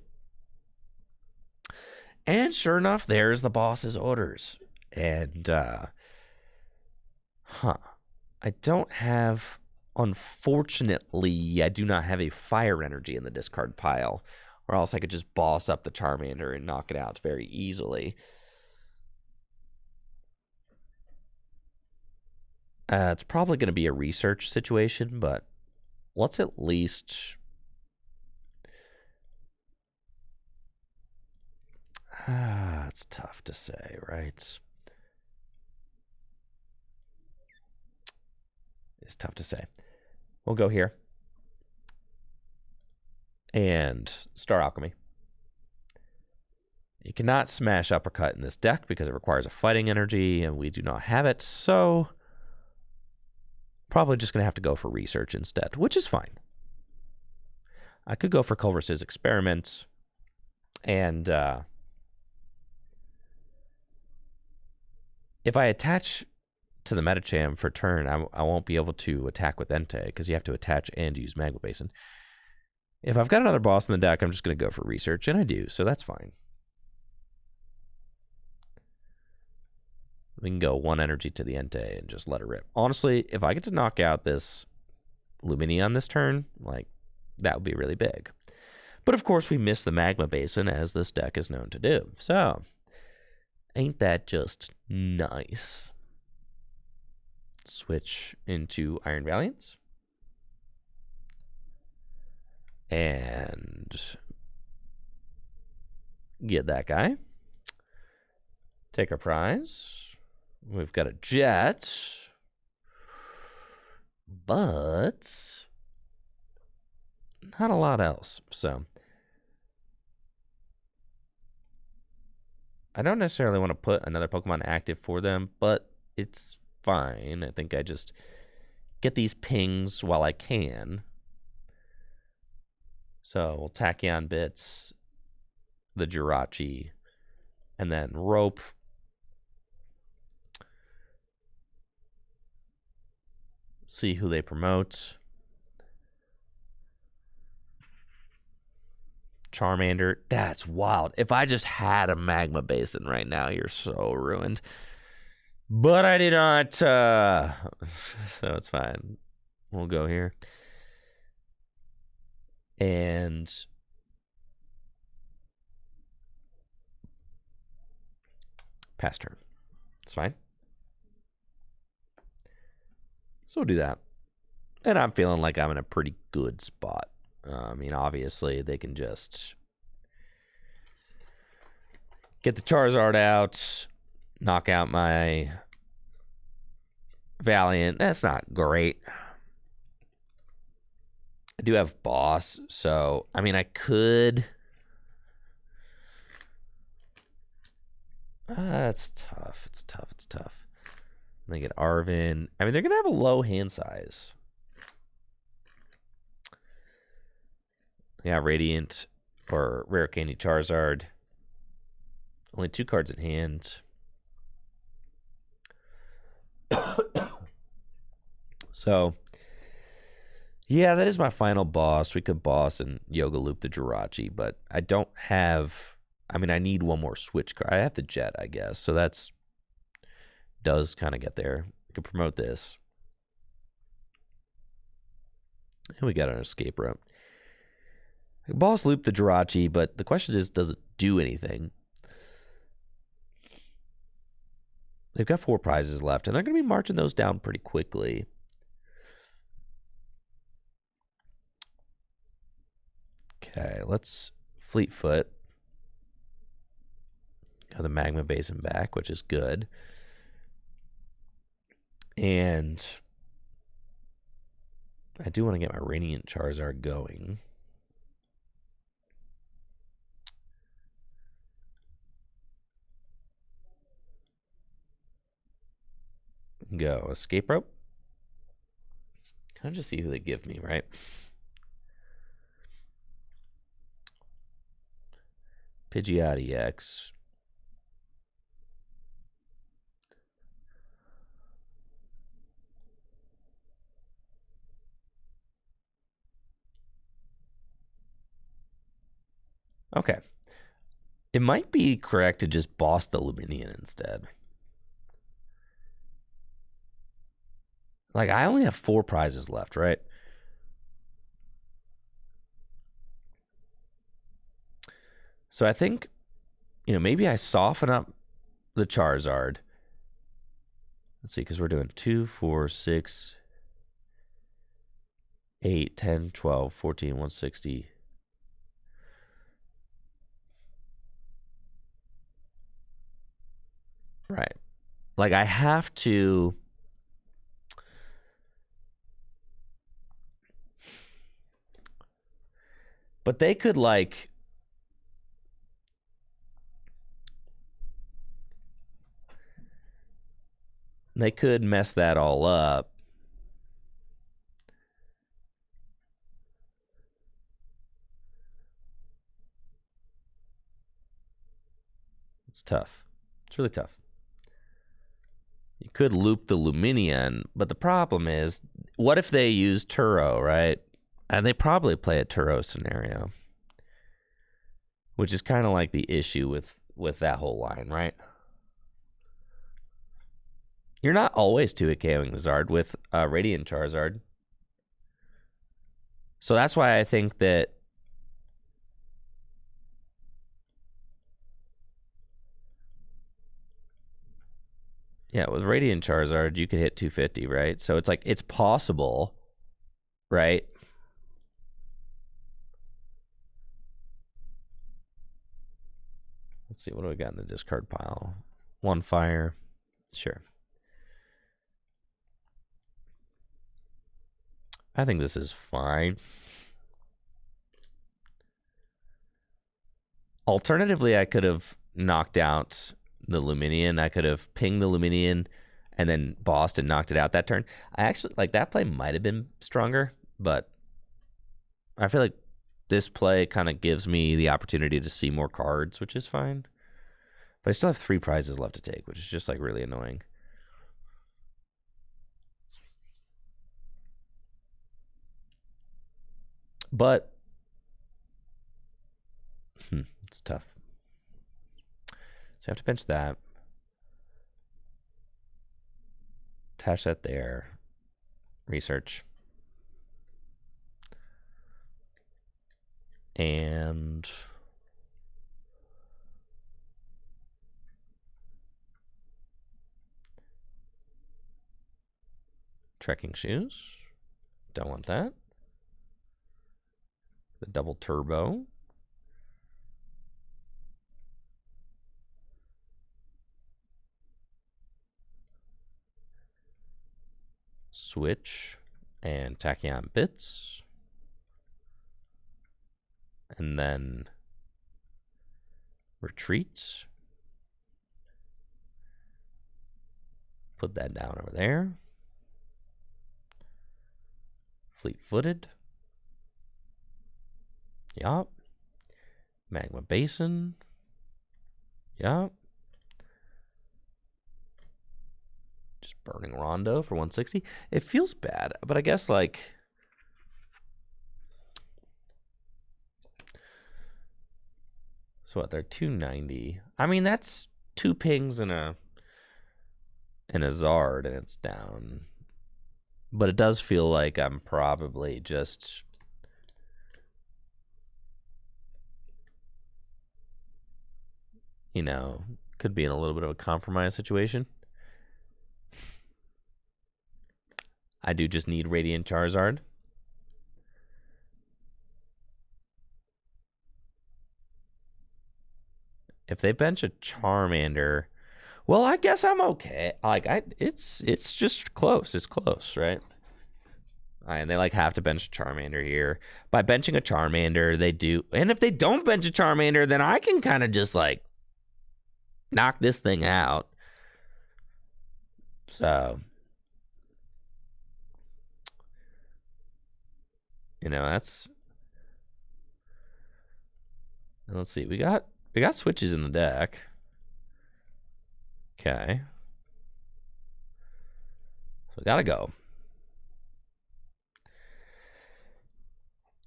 And sure enough, there's the boss's orders. And, I don't have, unfortunately, I do not have a fire energy in the discard pile, or else I could just boss up the Charmander and knock it out very easily. It's probably going to be a research situation, but let's at least... it's tough to say, right? It's tough to say. We'll go here. And Star Alchemy. You cannot smash Uppercut in this deck because it requires a fighting energy, and we do not have it, so... probably just going to have to go for research instead, which is fine. I could go for Culver's Experiment, and if I attach to the Metacham for turn, I won't be able to attack with Entei, because you have to attach and use Magma Basin. If I've got another boss in the deck, I'm just going to go for research, and I do, so that's fine. We can go one energy to the Entei and just let it rip. Honestly, if I get to knock out this Lumineon this turn, like, that would be really big. But of course, we miss the Magma Basin, as this deck is known to do. So, ain't that just nice? Switch into Iron Valiants. And get that guy. Take our prize. We've got a Jet. But not a lot else. So I don't necessarily want to put another Pokemon active for them, but it's fine. I think I just get these pings while I can. So we'll Tachyon Bits, the Jirachi, and then Rope. See who they promote. Charmander. That's wild. If I just had a Magma Basin right now, you're so ruined. But I did not, so it's fine. We'll go here. And pass turn. It's fine. So we'll do that. And I'm feeling like I'm in a pretty good spot. I mean, obviously, they can just get the Charizard out, knock out my Valiant. That's not great. I do have Boss, so, I mean, I could... it's tough. It's tough. It's tough. They get Arvin. I mean, they're going to have a low hand size. Yeah, Radiant or Rare Candy Charizard. Only 2 cards in hand. So, yeah, that is my final boss. We could boss and Yoga Loop the Jirachi, but I don't have... I mean, I need one more switch card. I have the Jet, I guess. So that's... does kind of get there. We could promote this. And we got an escape route. Boss loop the Jirachi, but the question is, does it do anything? They've got 4 prizes left, and they're going to be marching those down pretty quickly. Okay, let's Fleetfoot. Got the Magma Basin back, which is good. And I do want to get my Radiant Charizard going. Go escape rope. Kind of just see who they give me, right? Pidgeot EX. Okay. It might be correct to just boss the Luminian instead. Like, I only have 4 prizes left, right? So I think, maybe I soften up the Charizard. Let's see, because we're doing 2, 4, 6, 8, 10, 12, 14, 160. Right. Like, I have to... But they could, like... They could mess that all up. It's tough. It's really tough. You could loop the Luminian, but the problem is, what if they use Turo, right? And they probably play a Turo scenario, which is kind of like the issue with that whole line, right? You're not always 2-hit KOing the Zard with Radiant Charizard. So that's why I think that with Radiant Charizard, you could hit 250, right? So it's like, it's possible, right? Let's see, what do we got in the discard pile? 1 fire. Sure. I think this is fine. Alternatively, I could have knocked out the Luminian. I could have pinged the Luminian and then bossed and knocked it out that turn. I actually, like, that play might have been stronger, but I feel like this play kind of gives me the opportunity to see more cards, which is fine. But I still have 3 prizes left to take, which is just, like, really annoying. But it's tough. So I have to bench that. Attach that there. Research. And trekking shoes. Don't want that. The double turbo. Switch and Tachyon bits. And then retreat. Put that down over there. Fleet-footed. Yup. Magma Basin. Yup. Just Burning Rondo for 160. It feels bad, but I guess, like, so what, they're 290. I mean, that's 2 pings and a Zard, and it's down But it does feel like I'm probably just... could be in a little bit of a compromise situation. I do just need Radiant Charizard. If they bench a Charmander, well, I guess I'm okay. Like it's just close. It's close, right? And they have to bench a Charmander here. By benching a Charmander, they do. And if they don't bench a Charmander, then I can kind of just knock this thing out. So, that's... Let's see. We got switches in the deck. Okay. So we gotta go.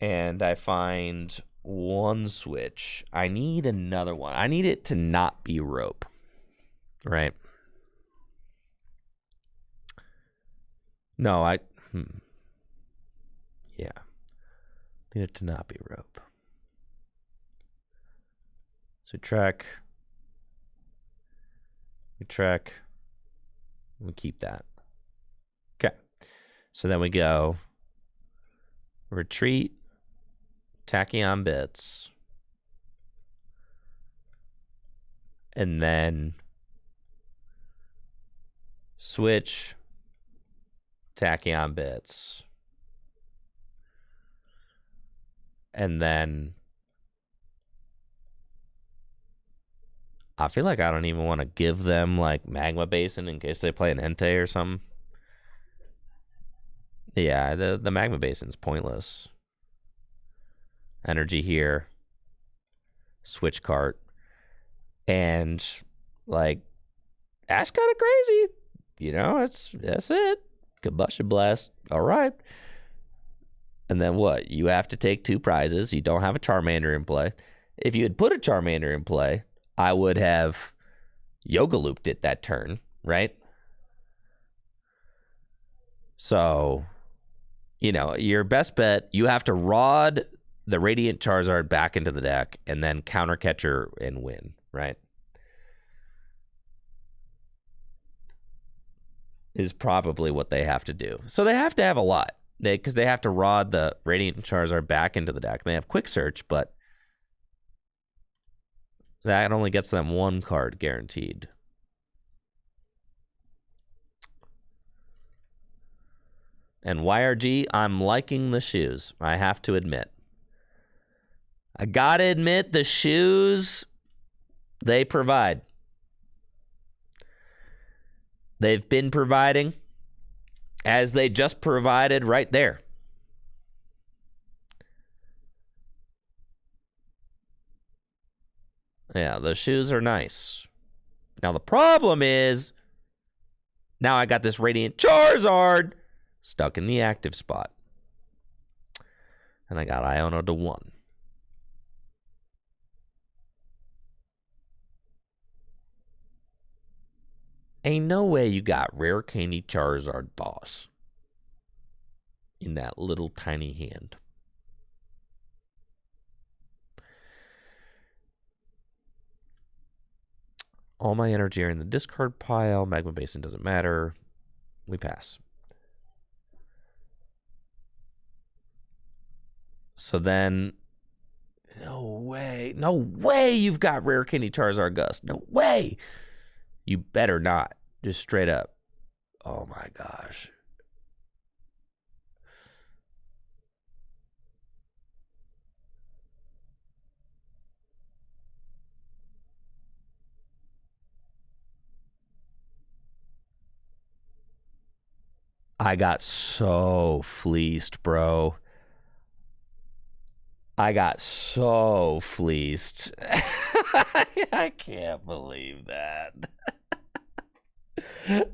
And I find one switch. I need another one. I need it to not be rope. Right? No, yeah. Need it to not be rope. So we keep that. Okay. So then we go retreat, Tachyon Bits, and then switch, Tachyon Bits, and then I feel like I don't even want to give them Magma Basin in case they play an Entei or something. Yeah, the Magma Basin's pointless. Energy here. Switch cart. And that's kind of crazy. That's it. Combustion Blast. All right. And then what? You have to take 2 prizes. You don't have a Charmander in play. If you had put a Charmander in play, I would have Yoga Looped it that turn, right? So, your best bet, you have to Rod the Radiant Charizard back into the deck and then counter Catcher and win, right? Is probably what they have to do. So they have to have a lot. Because they have to Rod the Radiant Charizard back into the deck. They have Quick Search, but that only gets them 1 card guaranteed. And YRG, I'm liking the shoes. I have to admit. I gotta admit, the shoes, they provide. They've been providing, as they just provided right there. Yeah, the shoes are nice. Now the problem is, now I got this Radiant Charizard stuck in the active spot. And I got Iono to 1. Ain't no way you got Rare Candy Charizard Boss in that little tiny hand. All my energy are in the discard pile. Magma Basin doesn't matter. We pass. So then, no way you've got Rare Candy Charizard Gust. No way. You better not. Just straight up. Oh my gosh. I got so fleeced, bro. I got so fleeced. I can't believe that.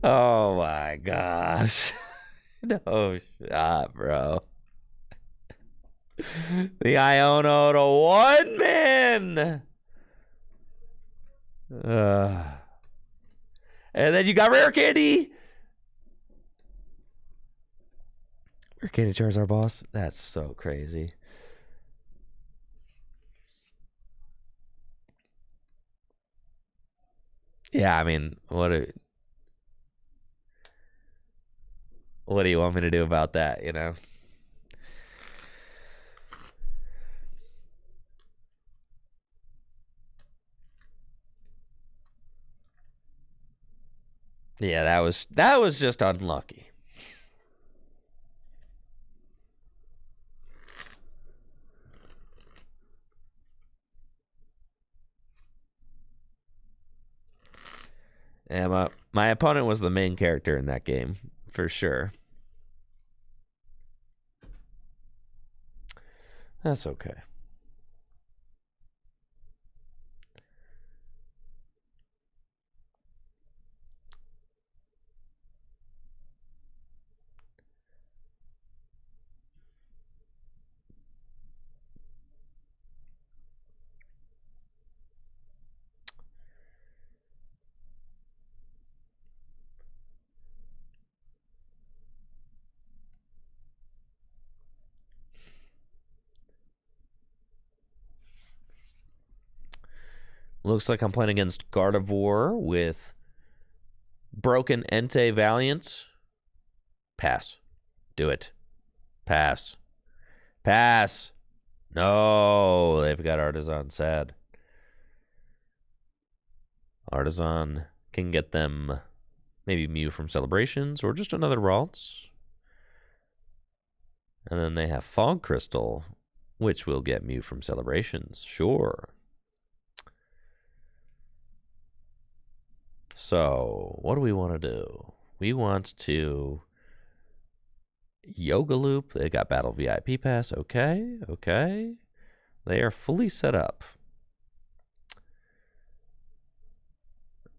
Oh my gosh. No shot, bro. The Iono to 1 man. And then you got Rare Candy. Arcane Charizard boss? That's so crazy. Yeah, I mean, what do you want me to do about that, you know? Yeah, that was just unlucky. Yeah, my opponent was the main character in that game, for sure. That's okay. Looks like I'm playing against Gardevoir with broken Entei Valiant. Pass. Do it. Pass. Pass. No, they've got Artisan. Sad. Artisan can get them maybe Mew from Celebrations or just another Ralts. And then they have Fog Crystal, which will get Mew from Celebrations. Sure. So, what do we want to do? We want to Yoga Loop. They got Battle VIP Pass. Okay, okay. They are fully set up.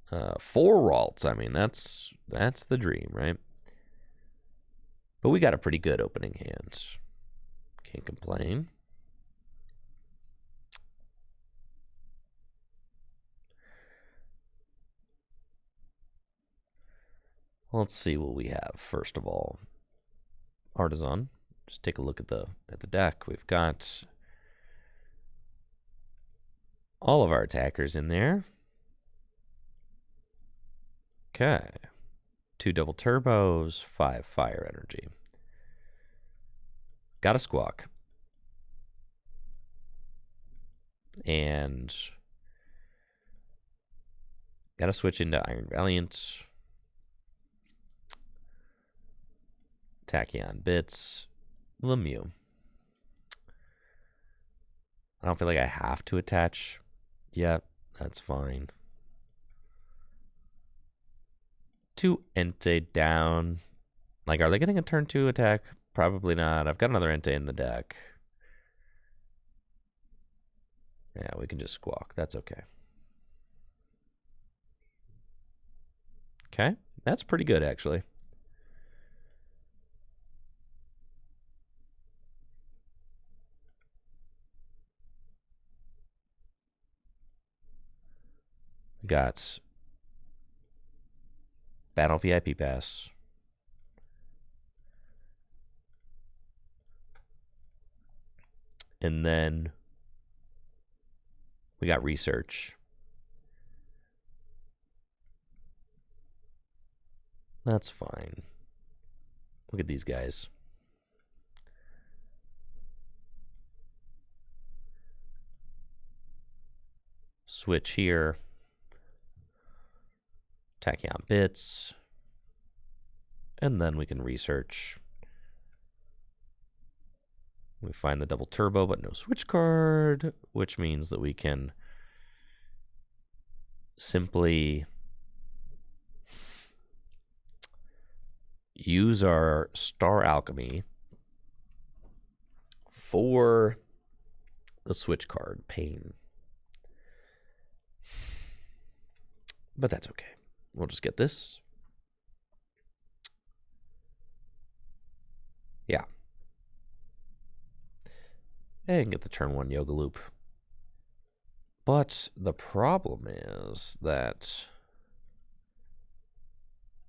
4 Ralts. I mean, that's the dream, right? But we got a pretty good opening hand. Can't complain. Let's see what we have. First of all, Artisan. Just take a look at the deck. We've got all of our attackers in there. Okay. 2 double turbos, 5 fire energy. Got a Squawk. And got to switch into Iron Valiant. Tachyon Bits. Lemieux. I don't feel like I have to attach yet. That's fine. 2 Entei down. Like, are they getting a turn 2 attack? Probably not. I've got another Entei in the deck. Yeah, we can just Squawk. That's okay. Okay. That's pretty good, actually. Got Battle VIP Pass. And then we got Research. That's fine. Look at these guys. Switch here. Tachyon Bits. And then we can Research. We find the double turbo, but no switch card, which means that we can simply use our Star Alchemy for the switch card, Pain. But that's okay. We'll just get this. Yeah. And get the turn 1 Yoga Loop. But the problem is that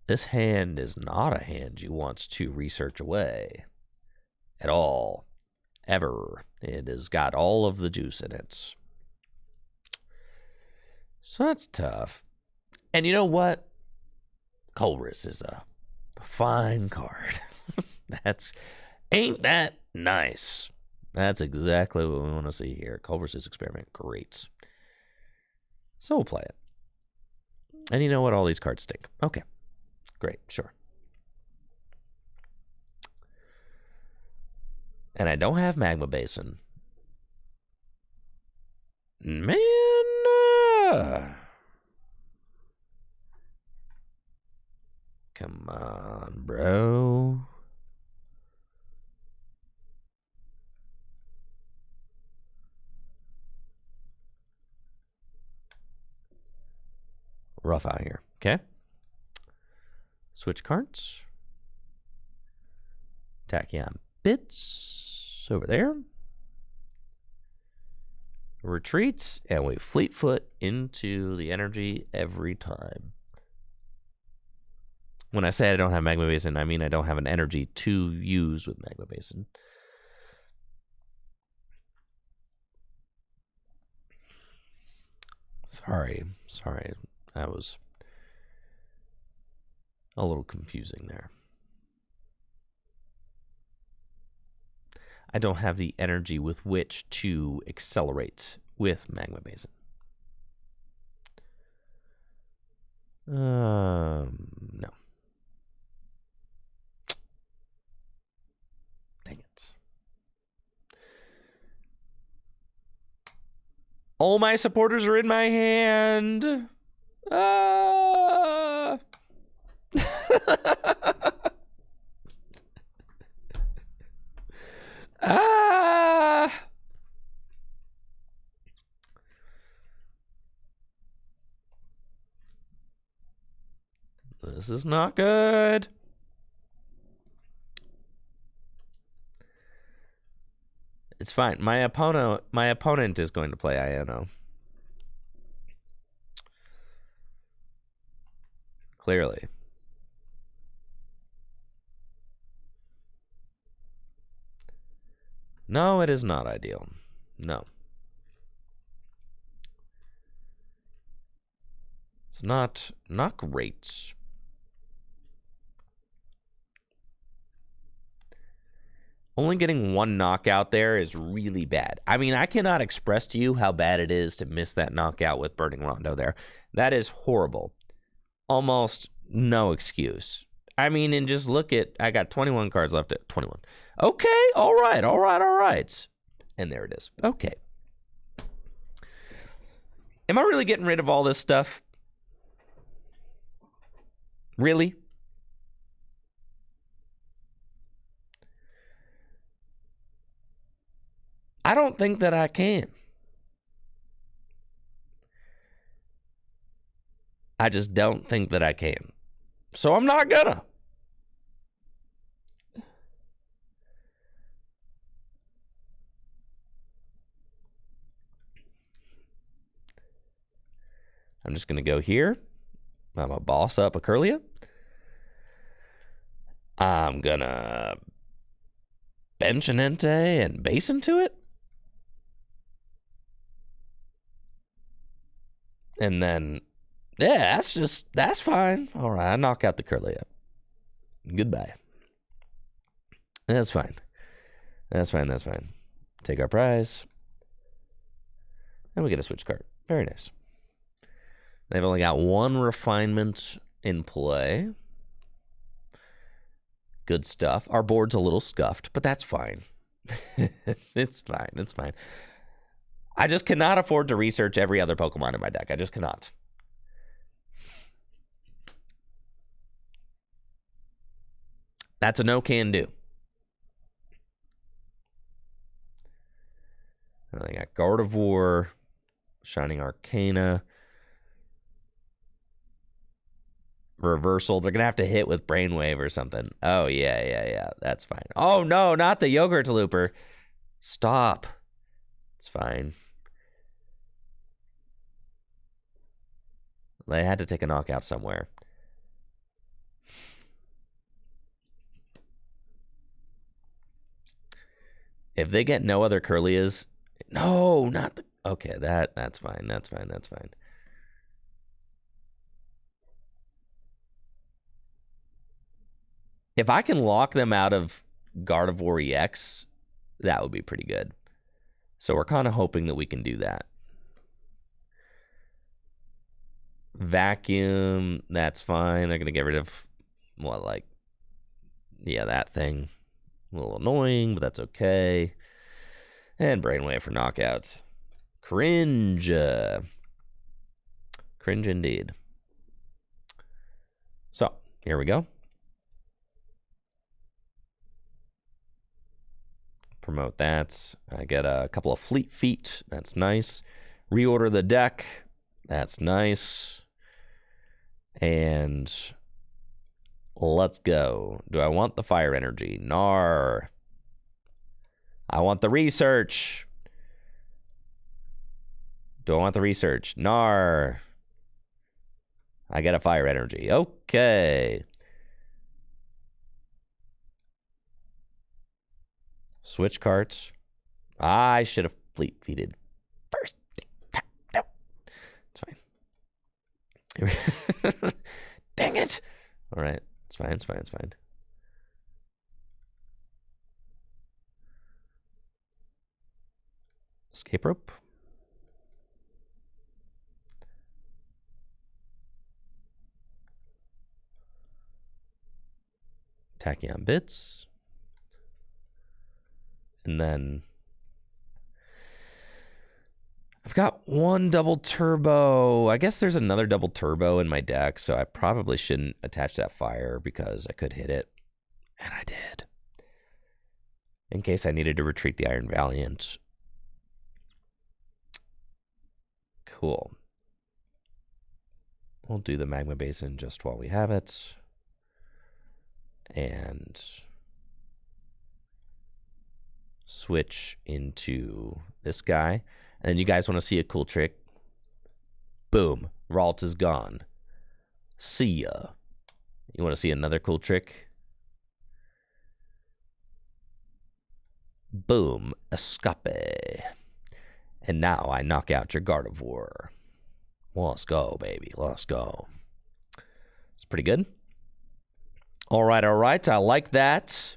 this hand is not a hand you want to Research away. at all. Ever. It has got all of the juice in it. So that's tough. And you know what? Colress is a fine card. Ain't that nice? That's exactly what we want to see here. Colress's Experiment, great. So we'll play it. And you know what? All these cards stink. Okay, great, sure. And I don't have Magma Basin. Man. Come on, bro. Rough out here. Okay. Switch cards. Tachyon Bits over there. Retreats, and we Fleetfoot into the energy every time. When I say I don't have Magma Basin, I mean I don't have an energy to use with Magma Basin. Sorry. That was a little confusing there. I don't have the energy with which to accelerate with Magma Basin. No. Dang it. All my supporters are in my hand. This is not good. It's fine. My opponent is going to play Iono. Clearly. No, it is not ideal. No. It's not great. Only getting one knockout there is really bad. I mean, I cannot express to you how bad it is to miss that knockout with Burning Rondo there. That is horrible. Almost no excuse. I mean, and just look at, I got 21 cards left at 21. Okay, all right. And there it is. Okay. Am I really getting rid of all this stuff? Really? I don't think that I can. I just don't think that I can. So I'm not gonna. I'm just gonna go here. I'm gonna boss up a Curlia. I'm gonna bench an Entei and base into it. And then, yeah, that's fine. All right, I knock out the Curlia. Goodbye. That's fine. That's fine. Take our prize. And we get a switch card. Very nice. They've only got one refinement in play. Good stuff. Our board's a little scuffed, but that's fine. It's fine. I just cannot afford to research every other Pokemon in my deck. I just cannot. That's a no can do. I got Gardevoir, Shining Arcana, Reversal. They're going to have to hit with Brainwave or something. Oh, yeah. That's fine. Oh, no, not the Yogurt Looper. Stop. It's fine. They had to take a knockout somewhere. If they get no other Curlias, no, not the. Okay, that's fine. That's fine. That's fine. If I can lock them out of Gardevoir EX, that would be pretty good. So we're kind of hoping that we can do that. Vacuum, that's fine. They're going to get rid of, what, like, yeah, that thing. A little annoying, but that's okay. And Brainwave for knockouts. Cringe. Cringe indeed. So, here we go. Promote that. I get a couple of Fleet Feet. That's nice. Reorder the deck. That's nice. And let's go. Do I want the Fire Energy? Nar. I want the research. Do I want the research? Nar. I get a Fire Energy. Okay. Switch carts. I should have Fleet Feeted first. It's fine. Dang it. All right. It's fine. It's fine. It's fine. Escape rope. Tachyon bits. And then I've got one double turbo. I guess there's another double turbo in my deck, so I probably shouldn't attach that fire because I could hit it. And I did. In case I needed to retreat the Iron Valiant. Cool. We'll do the Magma Basin just while we have it. And switch into this guy. And then you guys want to see a cool trick? Boom. Ralts is gone. See ya. You want to see another cool trick? Boom. Escape. And now I knock out your Gardevoir. Let's go, baby. Let's go. It's pretty good. All right, all right. I like that.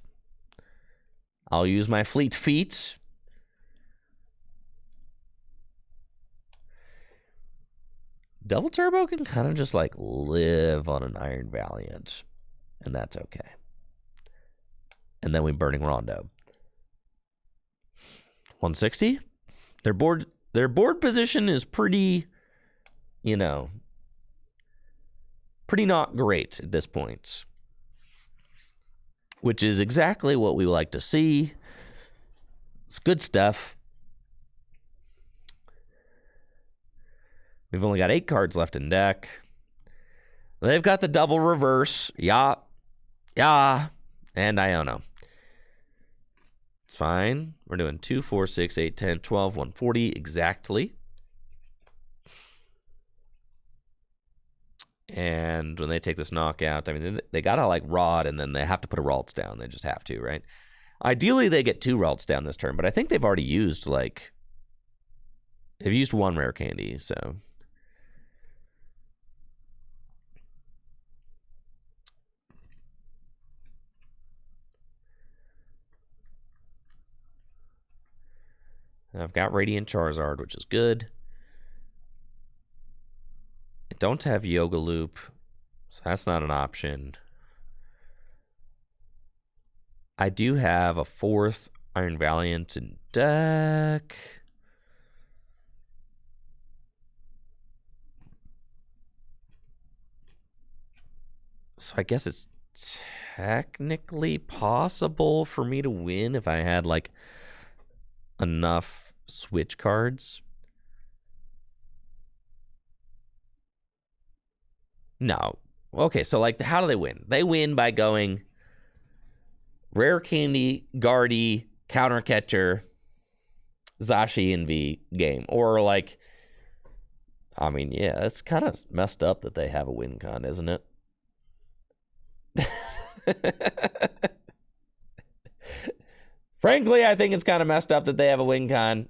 I'll use my Fleet Feet. Double Turbo can kind of just like live on an Iron Valiant. And that's okay. And then we Burning Rondo. 160? Their board position is pretty, you know, pretty not great at this point. Which is exactly what we like to see. It's good stuff. We've only got 8 cards left in deck. They've got the double reverse. Yeah. And Iono. It's fine. We're doing 2, 4, 6, 8, 10, 12, 140 exactly. And when they take this knockout, I mean, they got to like Rod, and then they have to put a Ralts down. They just have to, right? Ideally, they get 2 Ralts down this turn, but I think they've already used, like, they've used 1 rare candy, so. I've got Radiant Charizard, which is good. I don't have Yoga Loop, so that's not an option. I do have a 4th Iron Valiant in deck. So I guess it's technically possible for me to win if I had like enough switch cards. No. Okay, so like how do they win? They win by going Rare Candy, Guardy, Counter Catcher, Zashi, and V game. Or like, I mean, yeah, it's kind of messed up that they have a win con, isn't it? Frankly, I think it's kind of messed up that they have a win con.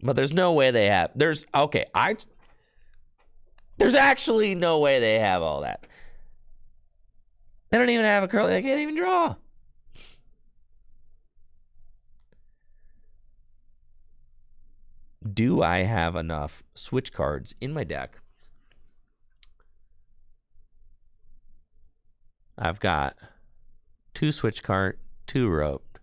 But there's no way they have. There's actually no way they have all that. They don't even have a curl. They can't even draw. Do I have enough switch cards in my deck? I've got 2 switch card, 2 rope.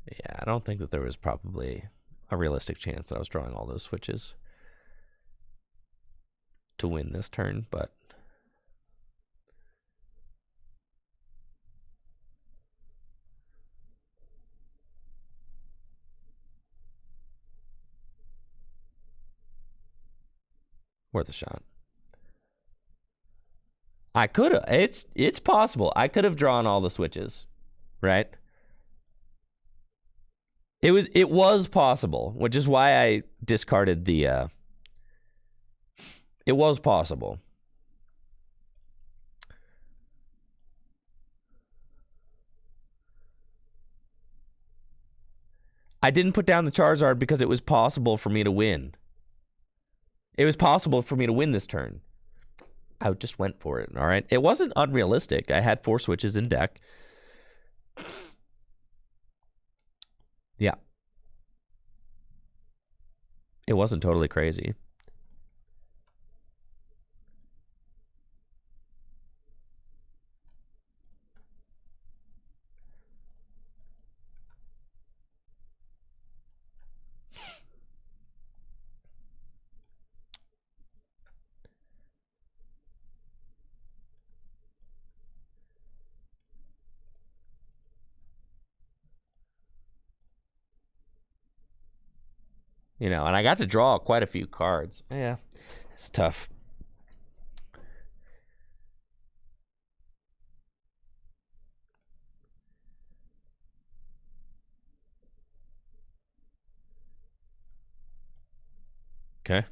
Yeah, I don't think that there was probably a realistic chance that I was drawing all those switches to win this turn, but worth a shot. I could have. It's possible. I could have drawn all the switches, right? It was possible, which is why I discarded the it was possible. I didn't put down the Charizard because it was possible for me to win. It was possible for me to win this turn. I just went for it, all right? It wasn't unrealistic. I had 4 switches in deck. Yeah. It wasn't totally crazy. You know, and I got to draw quite a few cards. Yeah, it's tough. Okay.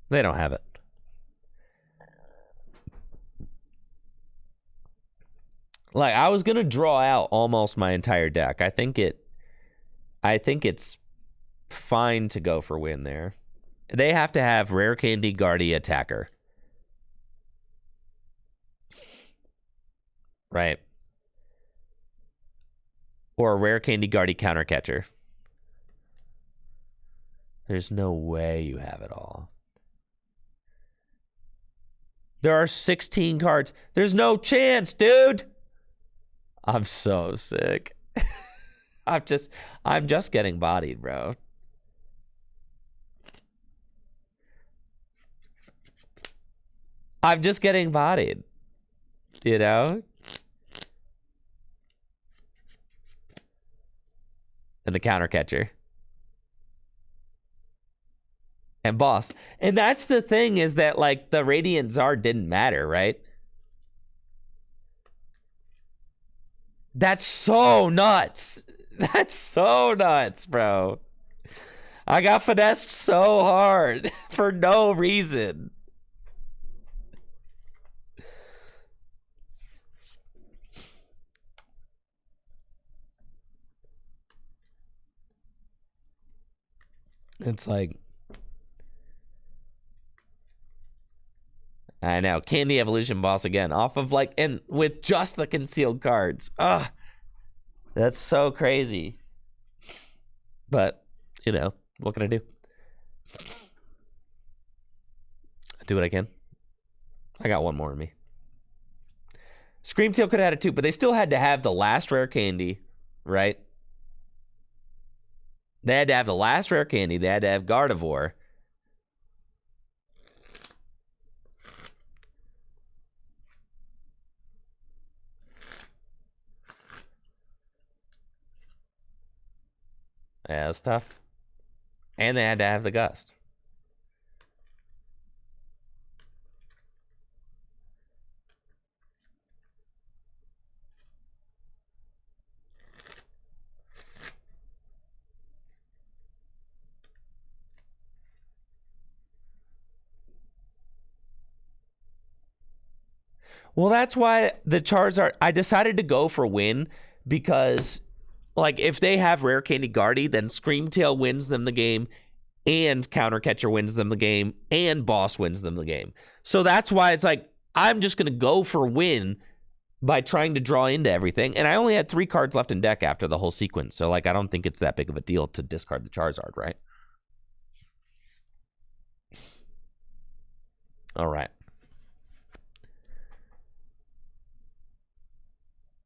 They don't have it. Like, I was gonna draw out almost my entire deck. I think it's fine to go for win there. They have to have Rare Candy Guardy Attacker. Right. Or a Rare Candy Guardy Countercatcher. There's no way you have it all. There are 16 cards. There's no chance, dude. I'm so sick. I'm just getting bodied, bro. I'm just getting bodied. You know? And the counter catcher. And boss. And that's the thing, is that like the Radiant Zard didn't matter, right? That's so nuts. That's so nuts, bro. I got finessed so hard for no reason. It's like, I know, Candy Evolution boss again, off of like, and with just the concealed cards. Ugh, that's so crazy. But, you know, what can I do? I do what I can. I got one more in me. Screamtail could have had it too, but they still had to have the last rare candy, right? They had to have the last rare candy. They had to have Gardevoir. Yeah, that's tough. And they had to have the Gust. Well, that's why the Charizard, I decided to go for win because, like, if they have Rare Candy Guardy, then Screamtail wins them the game, and Counter Catcher wins them the game, and Boss wins them the game. So that's why it's like, I'm just going to go for win by trying to draw into everything. And I only had 3 cards left in deck after the whole sequence. So, like, I don't think it's that big of a deal to discard the Charizard, right? All right.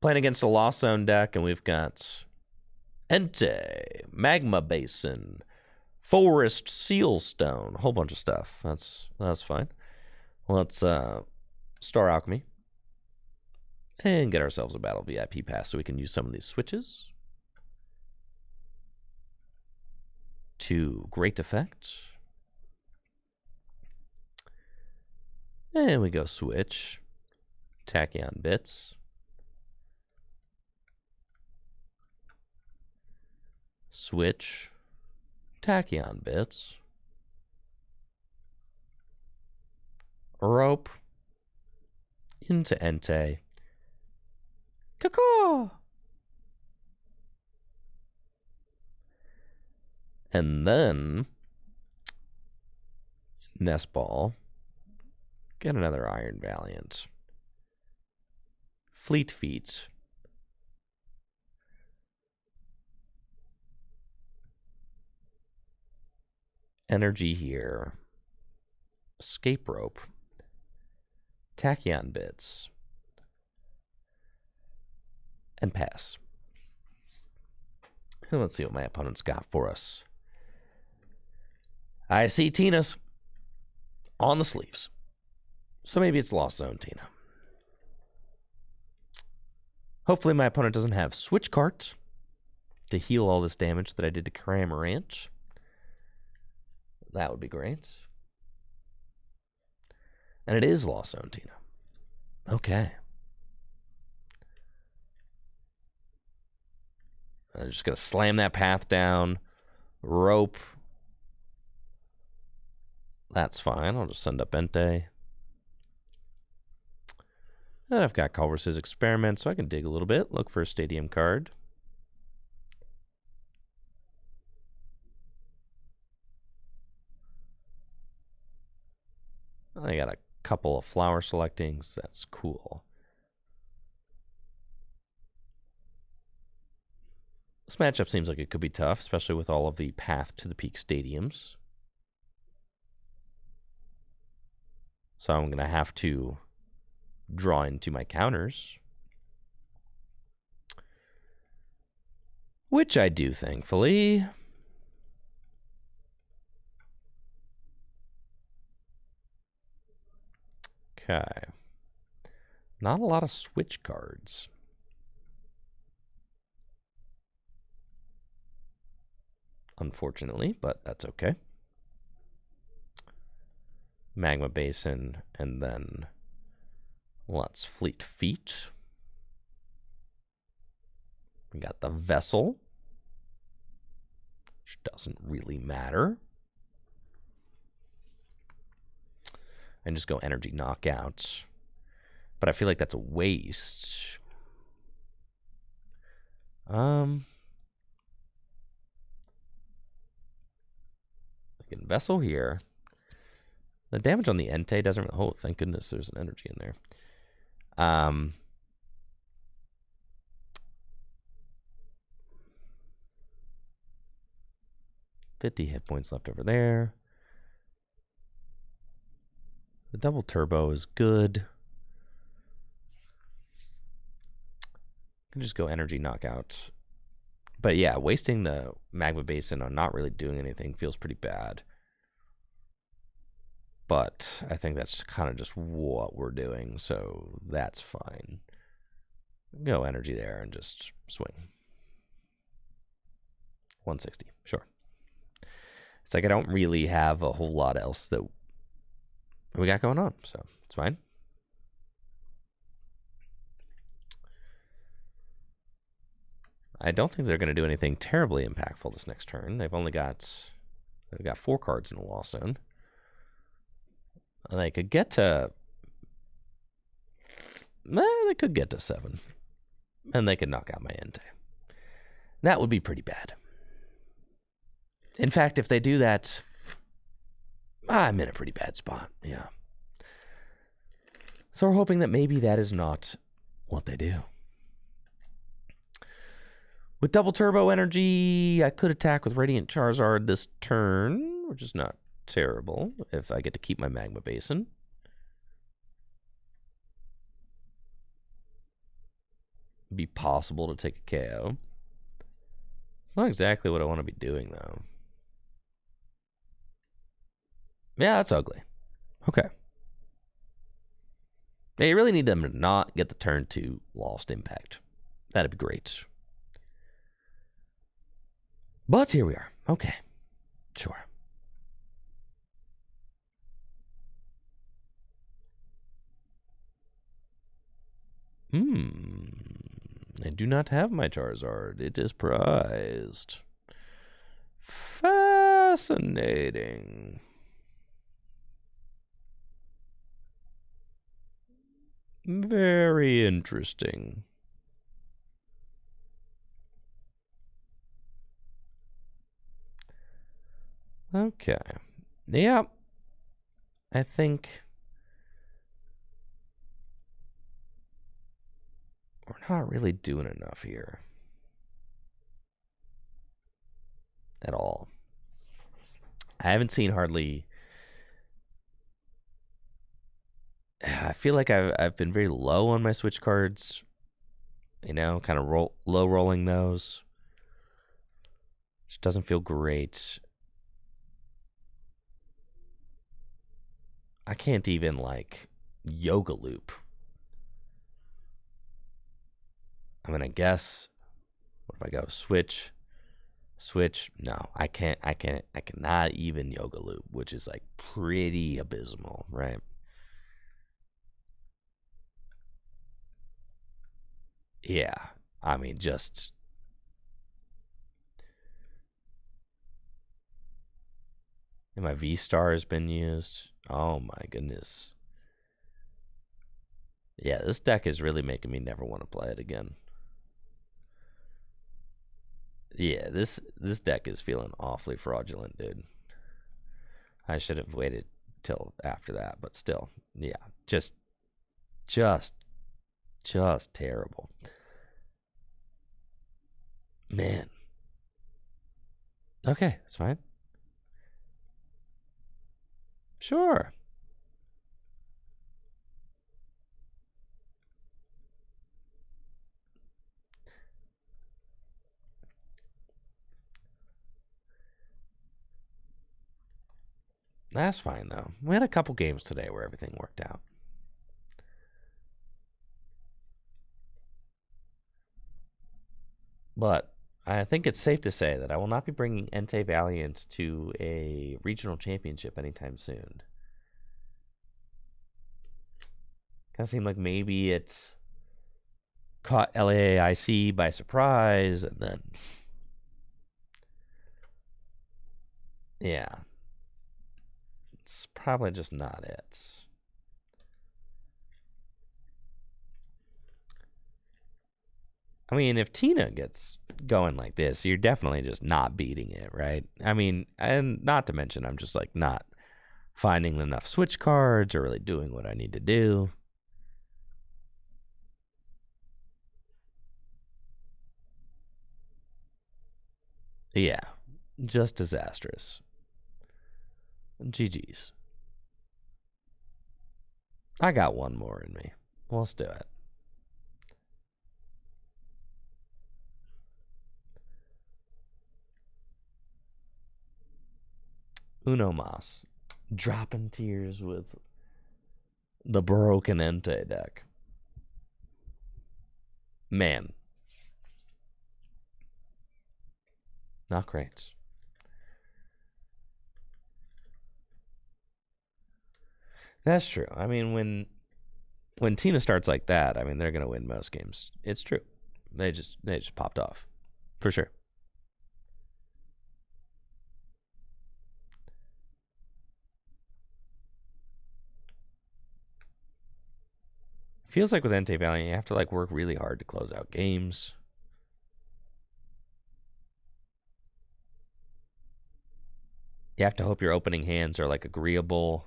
Playing against a Lost Zone deck, and we've got Entei, Magma Basin, Forest Sealstone, a whole bunch of stuff. That's fine. Let's Star Alchemy and get ourselves a Battle VIP pass so we can use some of these switches to great effect. And we go switch, Tachyon Bits, switch, Tachyon Bits, rope, into Entei, caw, and then Nest Ball, get another Iron Valiant, Fleet Feet, energy here, Escape Rope, Tachyon Bits, and pass. And let's see what my opponent's got for us. I see Tina's on the sleeves. So maybe it's Lost Zone Tina. Hopefully my opponent doesn't have Switch Cart to heal all this damage that I did to Cramorant. That would be great. And it is Lost Zone Tina. Okay. I'm just going to slam that path down. Rope. That's fine. I'll just send up Entei. And I've got Culver's Experiment, so I can dig a little bit. Look for a Stadium card. I got a couple of flower selectings. That's cool. This matchup seems like it could be tough, especially with all of the path to the peak stadiums. So I'm going to have to draw into my counters. Which I do, thankfully. Okay. Not a lot of switch cards. Unfortunately, but that's okay. Magma Basin, and then let's Fleet Feet. We got the Vessel, which doesn't really matter. And just go Energy Knockout. But I feel like that's a waste. We can Vessel here. The damage on the Entei doesn't... Oh, thank goodness there's an energy in there. 50 hit points left over there. The double turbo is good. Can just go Energy Knockout. But yeah, wasting the Magma Basin on not really doing anything feels pretty bad. But I think that's kind of just what we're doing, so that's fine. Go Energy there and just swing. 160, sure. It's like I don't really have a whole lot else that we got going on, so it's fine. I don't think they're going to do anything terribly impactful this next turn. They've got 4 cards in the Lost Zone. And I could get to they could get to 7. And they could knock out my Entei. That would be pretty bad. In fact, if they do that, I'm in a pretty bad spot. Yeah. So we're hoping that maybe that is not what they do. With double turbo energy, I could attack with Radiant Charizard this turn, which is not terrible if I get to keep my Magma Basin. It'd be possible to take a KO. It's not exactly what I want to be doing, though. Yeah, that's ugly. Okay. Yeah, you really need them to not get the turn 2 Lost Impact. That'd be great. But here we are. Okay. Sure. I do not have my Charizard. It is prized. Fascinating. Very interesting. Okay. Yeah. I think we're not really doing enough here. At all. I haven't seen hardly... I feel like I've been very low on my Switch cards. You know, kind of low rolling those. Which doesn't feel great. I can't even, like, Yoga Loop. I mean, I guess. What if I go Switch? Switch? No, I can't. I cannot even Yoga Loop, which is, like, pretty abysmal, right? Yeah, I mean, just... And my V-Star has been used. Oh my goodness. Yeah, this deck is really making me never want to play it again. Yeah, this deck is feeling awfully fraudulent, dude. I should have waited till after that, but still, yeah, just terrible. Man. Okay, that's fine. Sure. That's fine, though. We had a couple games today where everything worked out. But I think it's safe to say that I will not be bringing Entei Valiant to a regional championship anytime soon. Kind of seemed like maybe it's caught LAIC by surprise, and then... Yeah. It's probably just not it. I mean, if Tina gets going like this, you're definitely just not beating it, right? I mean, and not to mention, I'm just like not finding enough Switch cards or really doing what I need to do. Yeah, just disastrous. GG's. I got one more in me. Let's do it. Uno Mas. Dropping tears with the broken Entei deck. Man. Not great. That's true. I mean, when Tina starts like that, I mean, they're gonna win most games. It's true. They just popped off, for sure. Feels like with Entei Valiant, you have to like work really hard to close out games. You have to hope your opening hands are like agreeable.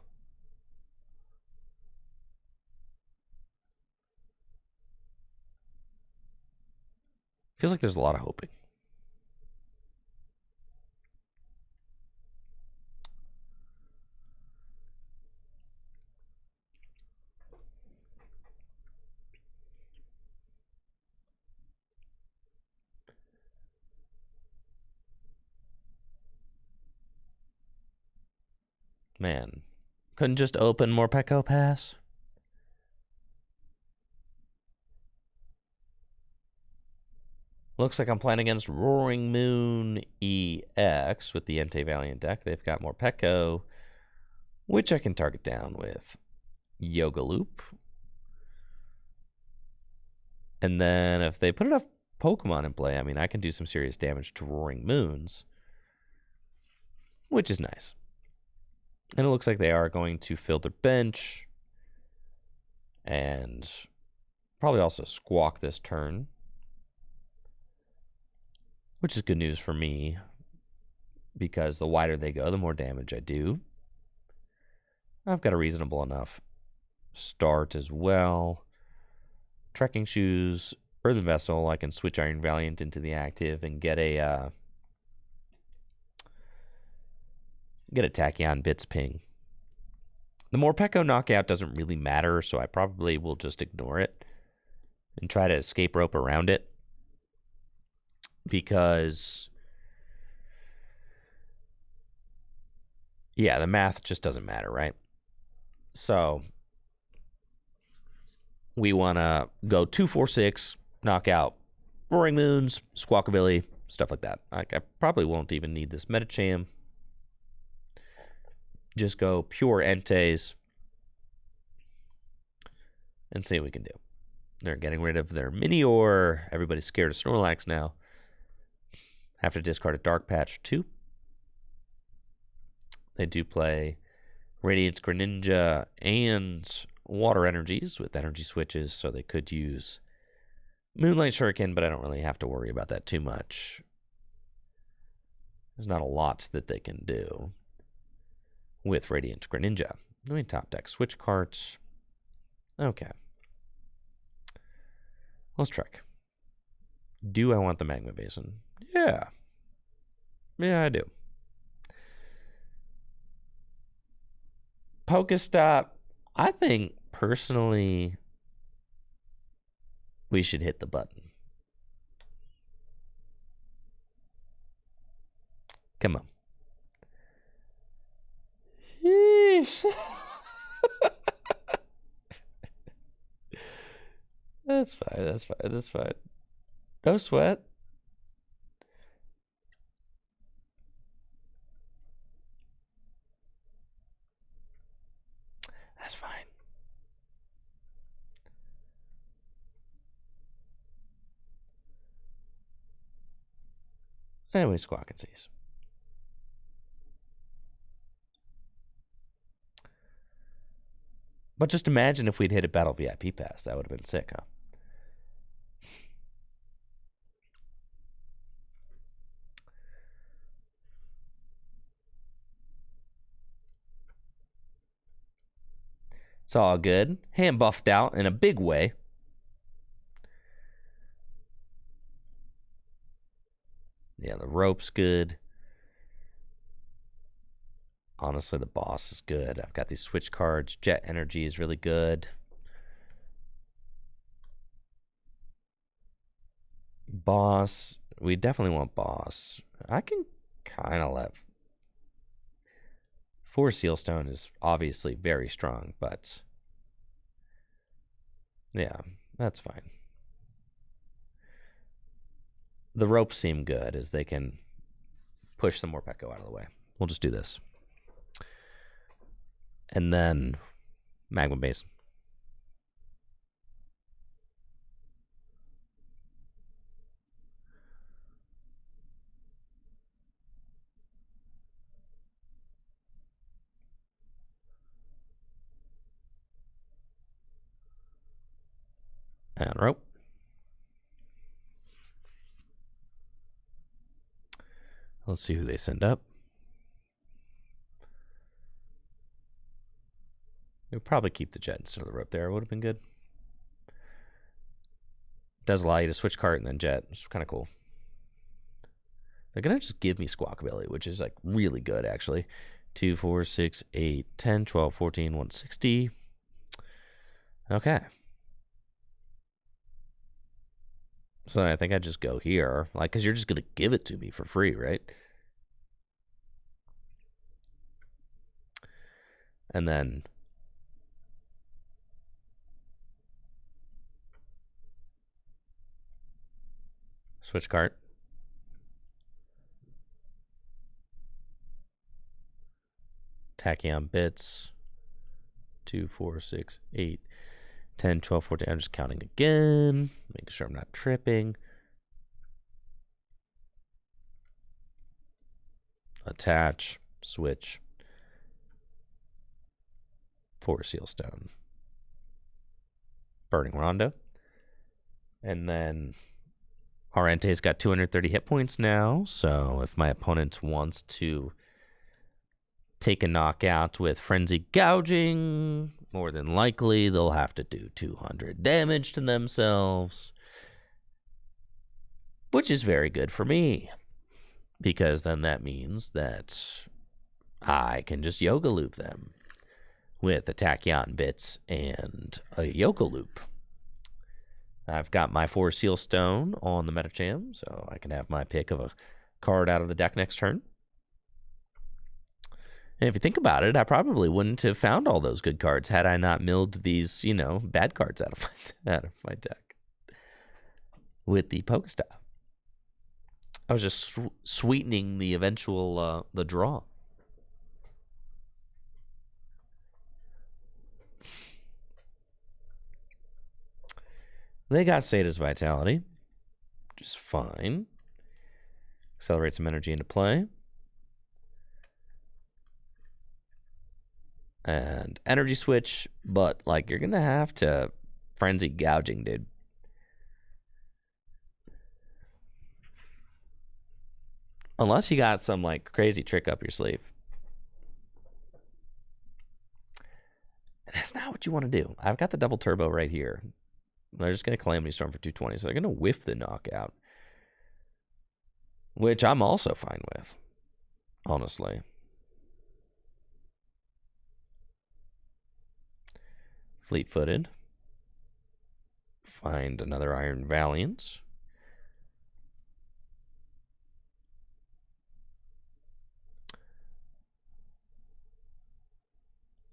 Feels like there's a lot of hoping. Man, couldn't just open more Pekko Pass? Looks like I'm playing against Roaring Moon EX with the Entei Valiant deck. They've got more Pekko, which I can target down with Yoga Loop. And then if they put enough Pokemon in play, I mean, I can do some serious damage to Roaring Moons, which is nice. And it looks like they are going to fill their bench and probably also squawk this turn, which is good news for me because the wider they go, the more damage I do. I've got a reasonable enough start as well. Trekking Shoes, Earthen Vessel, I can switch Iron Valiant into the active and get a Tachyon Bits ping. The more Pekko knockout doesn't really matter, so I probably will just ignore it and try to escape rope around it. Because, yeah, the math just doesn't matter, right? So, we want to go 2-4-6, knockout Roaring Moons, Squawkabilly, stuff like that. I probably won't even need this Metacham. Just go pure Enteis and see what we can do. They're getting rid of their Minior. Everybody's scared of Snorlax now. Have to discard a Dark Patch too. They do play Radiant Greninja and Water Energies with energy switches, so they could use Moonlight Shuriken, but I don't really have to worry about that too much. There's not a lot that they can do with Radiant Greninja. Let me top deck switch cards. Okay. Let's check. Do I want the Magma Basin? Yeah. Yeah, I do. Pokestop, I think personally we should hit the button. Come on. Sheesh. That's fine, that's fine, that's fine. No sweat. That's fine. And we squawk and seize. But just imagine if we'd hit a Battle VIP pass. That would have been sick, huh? It's all good. Hand buffed out in a big way. Yeah, the rope's good. Honestly, the boss is good. I've got these switch cards. Jet Energy is really good. Boss. We definitely want boss. I can kind of let... 4 Sealstone is obviously very strong, but... yeah, that's fine. The ropes seem good as they can push some more Pekko out of the way. We'll just do this. And then Magma Basin. And rope. Let's see who they send up. We'll probably keep the jet instead of the rope there. Would have been good. Does allow you to switch cart and then jet, which is kind of cool. They're going to just give me Squawkabilly, which is like really good, actually. 2, 4, 6, 8, 10, 12, 14, 160. Okay. So I think I just go here, like, because you're just going to give it to me for free, right? And then switch cart. Tachyon bits. 2, 4, 6, 8, 10, 12, 14. I'm just counting again, making sure I'm not tripping. Attach, switch. 4 Sealstone. Burning Rondo. And then our Entei's got 230 hit points now, so if my opponent wants to take a knockout with Frenzy Gouging, more than likely they'll have to do 200 damage to themselves, which is very good for me, because then that means that I can just Yoga Loop them with a Tachyon bits and a Yoga Loop. I've got my 4 Sealstone on the Metacham, so I can have my pick of a card out of the deck next turn. And if you think about it, I probably wouldn't have found all those good cards had I not milled these, you know, bad cards out of my deck with the Pokestop. I was just sweetening the eventual the draw. They got Sada's Vitality, which is fine. Accelerate some energy into play. And energy switch, but like you're gonna have to Frenzy Gouging, dude. Unless you got some like crazy trick up your sleeve. And that's not what you want to do. I've got the double turbo right here. They're just going to Calamity Storm for 220, so they're going to whiff the knockout. Which I'm also fine with, honestly. Fleet-footed. Find another Iron Valiant.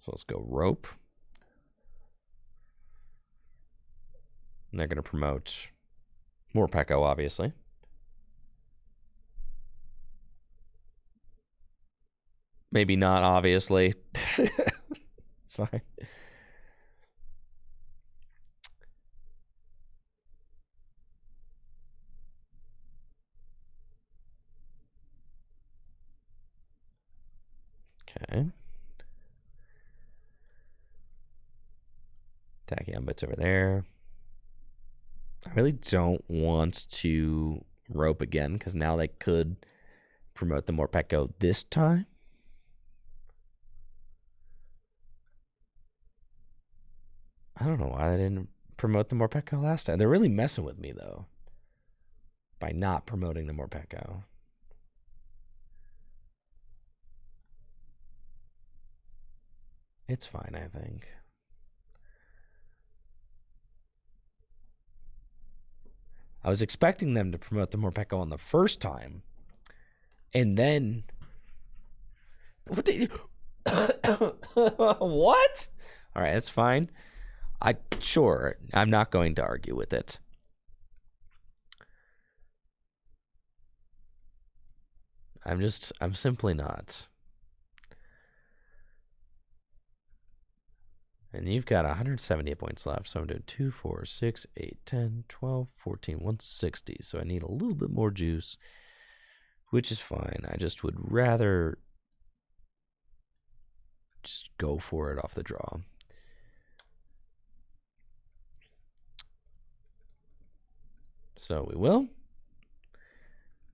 So let's go rope. And they're going to promote more Pekko, obviously. Maybe not, obviously. It's fine. Okay. Tachyon bits over there. I really don't want to rope again, because now they could promote the Morpeko this time. I don't know why they didn't promote the Morpeko last time. They're really messing with me, though, by not promoting the Morpeko. It's fine, I think. I was expecting them to promote the Morpeko on the first time, and then what? What? All right, that's fine. Sure, I'm not going to argue with it. I'm simply not. And you've got 178 points left, so I'm doing 2, 4, 6, 8, 10, 12, 14, 160. So I need a little bit more juice, which is fine. I just would rather just go for it off the draw. So we will.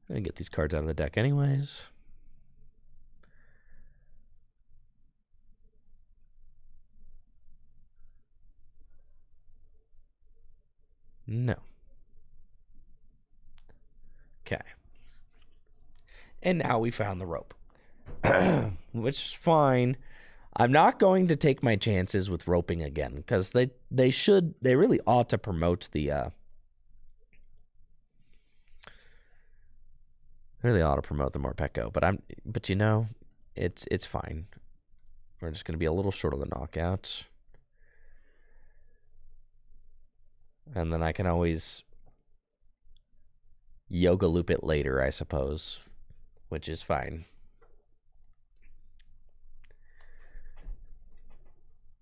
And get these cards out of the deck anyways. No. Okay. And now we found the rope. Which is fine. I'm not going to take my chances with roping again, because they really ought to promote the Morpeko, but you know, it's fine. We're just gonna be a little short of the knockout. And then I can always yoga loop it later, I suppose, which is fine.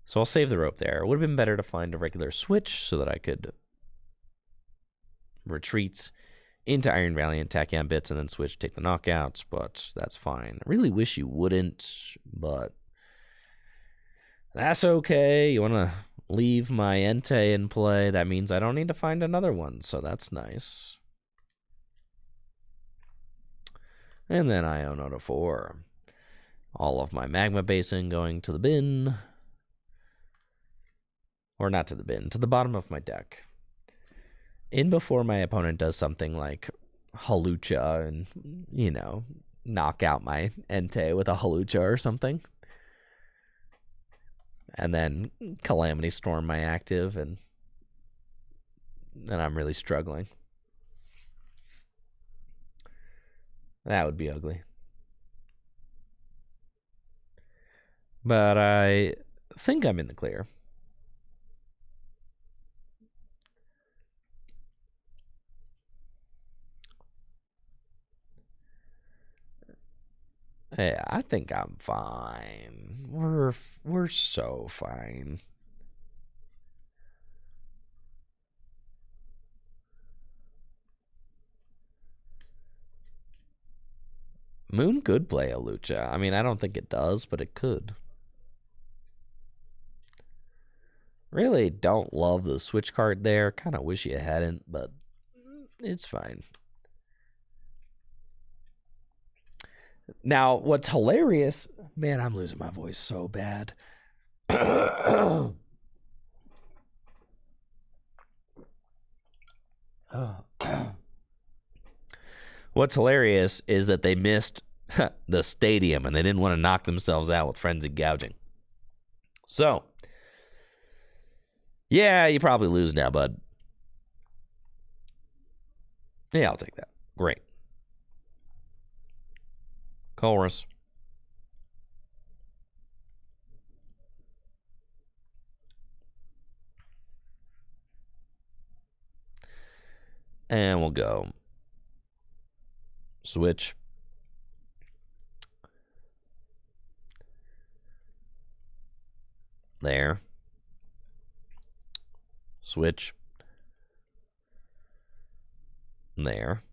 So I'll save the rope there. It would have been better to find a regular switch so that I could retreat into Iron Valiant, Tachyon Bits, and then switch, take the knockouts, but that's fine. I really wish you wouldn't, but that's okay. You want to leave my Entei in play, that means I don't need to find another one, so that's nice. And then Iono to 4. All of my Magma Basin going to the bin. Or not to the bin, to the bottom of my deck. In before my opponent does something like Halucha and, you know, knock out my Entei with a Halucha or something. And then Calamity Storm my active, and then I'm really struggling. That would be ugly. But I think I'm in the clear. Yeah, I think I'm fine. We're so fine. Moon could play a Lucha. I mean, I don't think it does, but it could. Really don't love the switch card there. Kind of wish you hadn't, but it's fine. Now, what's hilarious... Man, I'm losing my voice so bad. What's hilarious is that they missed the stadium and they didn't want to knock themselves out with frenzied gouging. So, yeah, you probably lose now, bud. Yeah, I'll take that. Great. Chorus. And we'll go switch. There. Switch. There.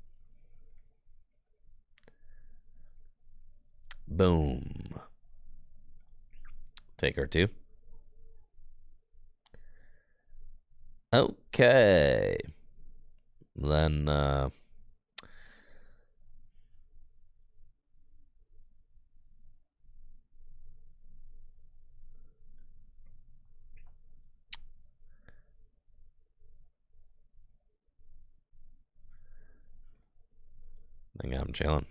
Boom. Take her 2. Okay. Then, I think I'm chilling.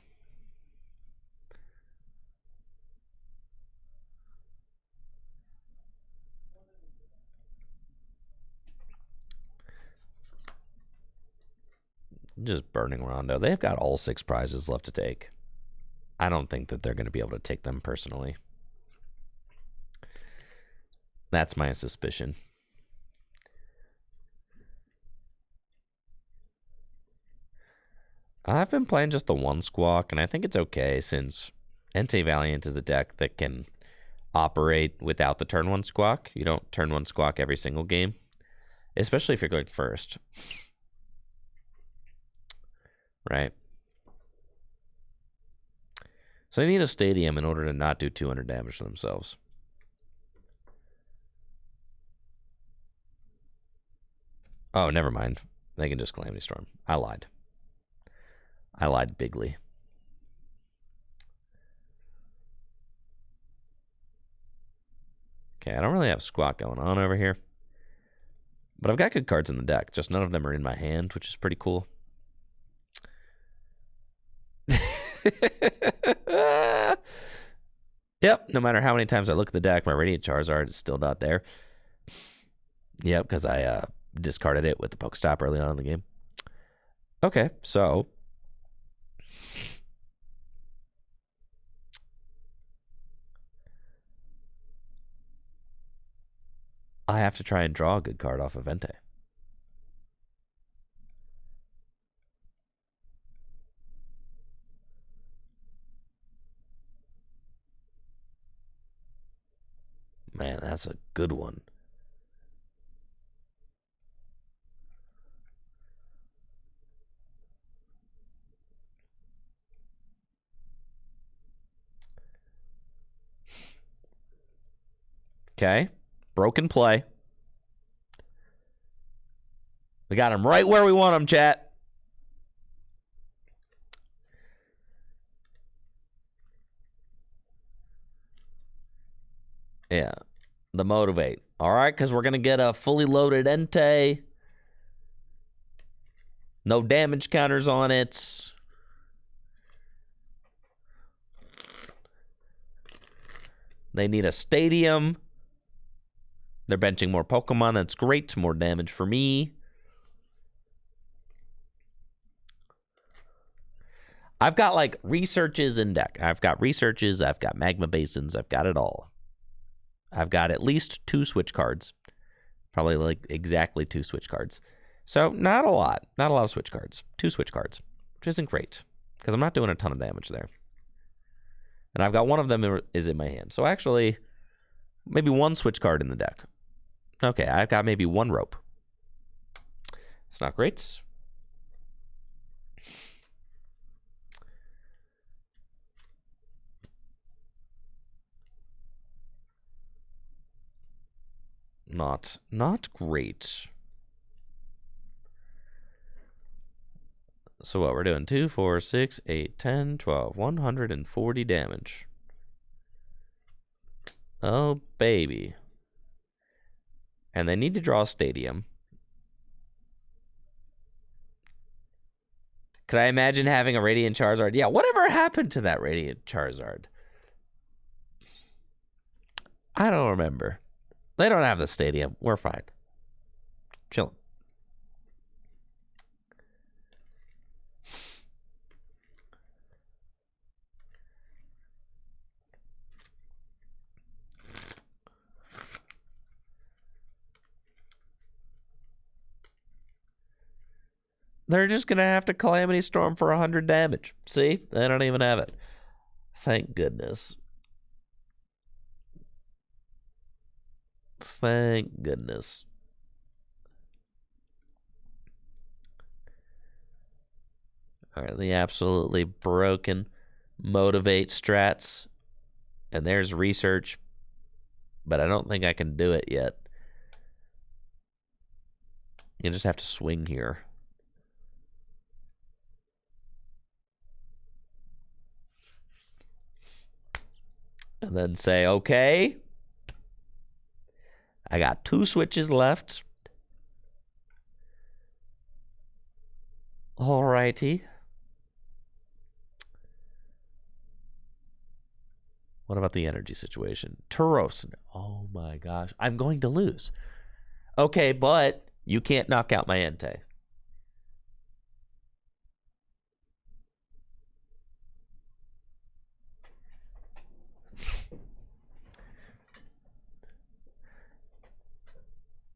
Just burning Rondo. They've got all 6 prizes left to take. I don't think that they're going to be able to take them personally. That's my suspicion. I've been playing just the 1 Squawk, and I think it's okay since Entei Valiant is a deck that can operate without the turn 1 Squawk. You don't turn 1 Squawk every single game, especially if you're going first. Right? So they need a stadium in order to not do 200 damage to themselves. Oh, never mind. They can just Calamity Storm. I lied. I lied bigly. Okay, I don't really have squat going on over here. But I've got good cards in the deck. Just none of them are in my hand, which is pretty cool. Yep, no matter how many times I look at the deck, my Radiant Charizard is still not there. Yep, because I discarded it with the Pokestop early on in the game. Okay, so I have to try and draw a good card off of Entei. Man, that's a good one. Okay. Broken play. We got him right where we want him, chat. Yeah. The motivate. All right, because we're going to get a fully loaded Entei. No damage counters on it. They need a stadium. They're benching more Pokemon. That's great. More damage for me. I've got like researches in deck. I've got researches. I've got magma basins. I've got it all. I've got at least 2 switch cards. Probably like exactly 2 switch cards. So not a lot. Not a lot of switch cards. 2 switch cards, which isn't great because I'm not doing a ton of damage there. And I've got one of them is in my hand. So actually, maybe 1 switch card in the deck. Okay, I've got maybe 1 rope. It's not great. Not great. So what we're doing? 2, 4, 6, 8, 10, 12, 140 damage. Oh, baby. And they need to draw a stadium. Could I imagine having a Radiant Charizard? Yeah, whatever happened to that Radiant Charizard? I don't remember. They don't have the stadium. We're fine. Chilling. They're just going to have to Calamity Storm for 100 damage. See? They don't even have it. Thank goodness. Thank goodness. All right, the absolutely broken motivate strats. And there's research. But I don't think I can do it yet. You just have to swing here. And then say, okay. I got 2 switches left. Alrighty. What about the energy situation? Tauros. Oh my gosh. I'm going to lose. Okay, but you can't knock out my Entei.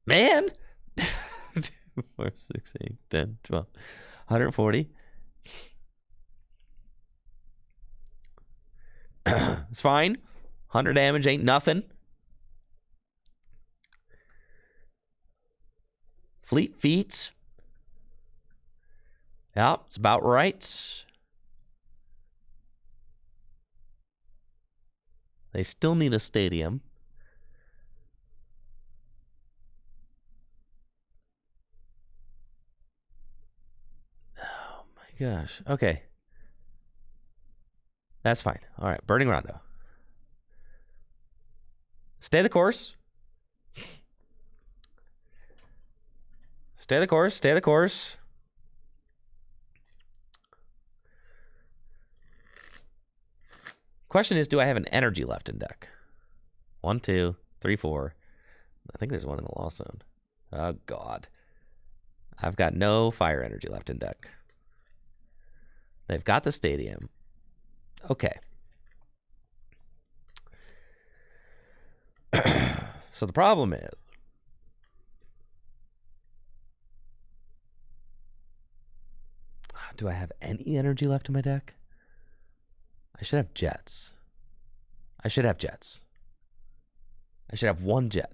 Man! 2, 4, 6, 8, 10, 12, 140. It's fine. 100 damage ain't nothing. Fleet Feet. Yeah, it's about right. They still need a stadium. gosh. Okay. That's fine. All right. Burning Rondo. Stay the course. Stay the course. Stay the course. Question is, do I have an energy left in deck? 1, 2, 3, 4. I think there's one in the lost zone. Oh, God. I've got no fire energy left in deck. They've got the stadium. Okay. So the problem is, do I have any energy left in my deck? I should have jets. I should have jets. I should have one jet.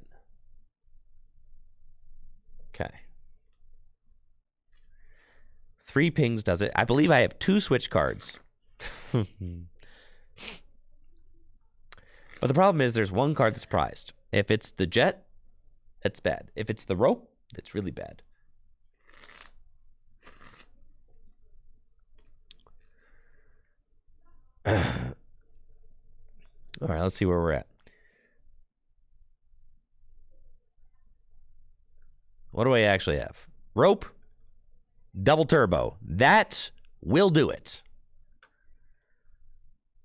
Okay. 3 pings does it. I believe I have 2 switch cards. But the problem is there's one card that's prized. If it's the jet, that's bad. If it's the rope, that's really bad. All right, let's see where we're at. What do I actually have? Rope, double turbo. That will do it.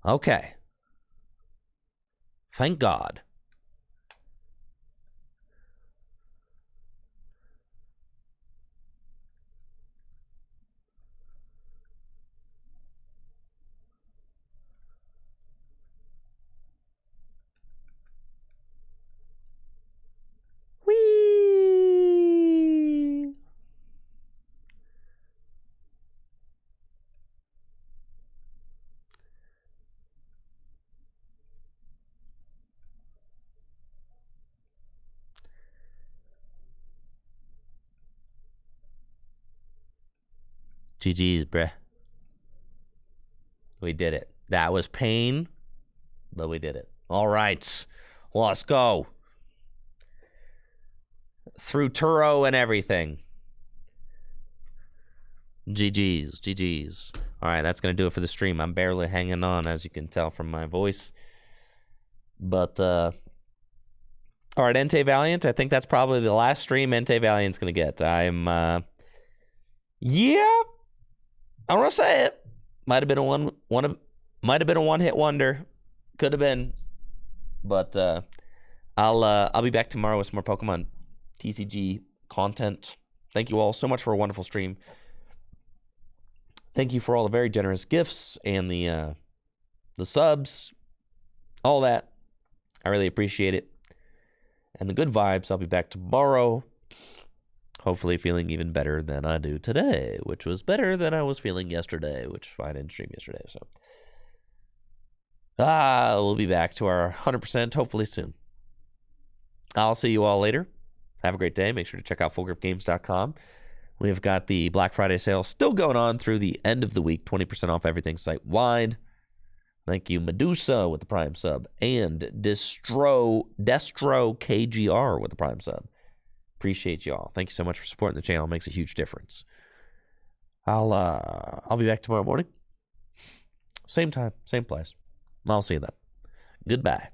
Okay. Thank God. Whee! GG's, bruh. We did it. That was pain, but we did it. All right. Let's go. Through Turo and everything. GG's. GG's. All right, that's going to do it for the stream. I'm barely hanging on, as you can tell from my voice. But, all right, Entei Valiant. I think that's probably the last stream Entei Valiant's going to get. I'm, yeah. I want to say it. Might have been a one-hit wonder. Could have been. But I'll be back tomorrow with some more Pokemon TCG content. Thank you all so much for a wonderful stream. Thank you for all the very generous gifts and the subs, all that. I really appreciate it. And the good vibes. I'll be back tomorrow. Hopefully feeling even better than I do today, which was better than I was feeling yesterday, which I didn't stream yesterday. So we'll be back to our 100% hopefully soon. I'll see you all later. Have a great day. Make sure to check out fullgripgames.com. We've got the Black Friday sale still going on through the end of the week. 20% off everything site-wide. Thank you, Medusa, with the Prime sub. And Destro KGR with the Prime sub. Appreciate y'all. Thank you so much for supporting the channel. It makes a huge difference. I'll be back tomorrow morning. Same time, same place. I'll see you then. Goodbye.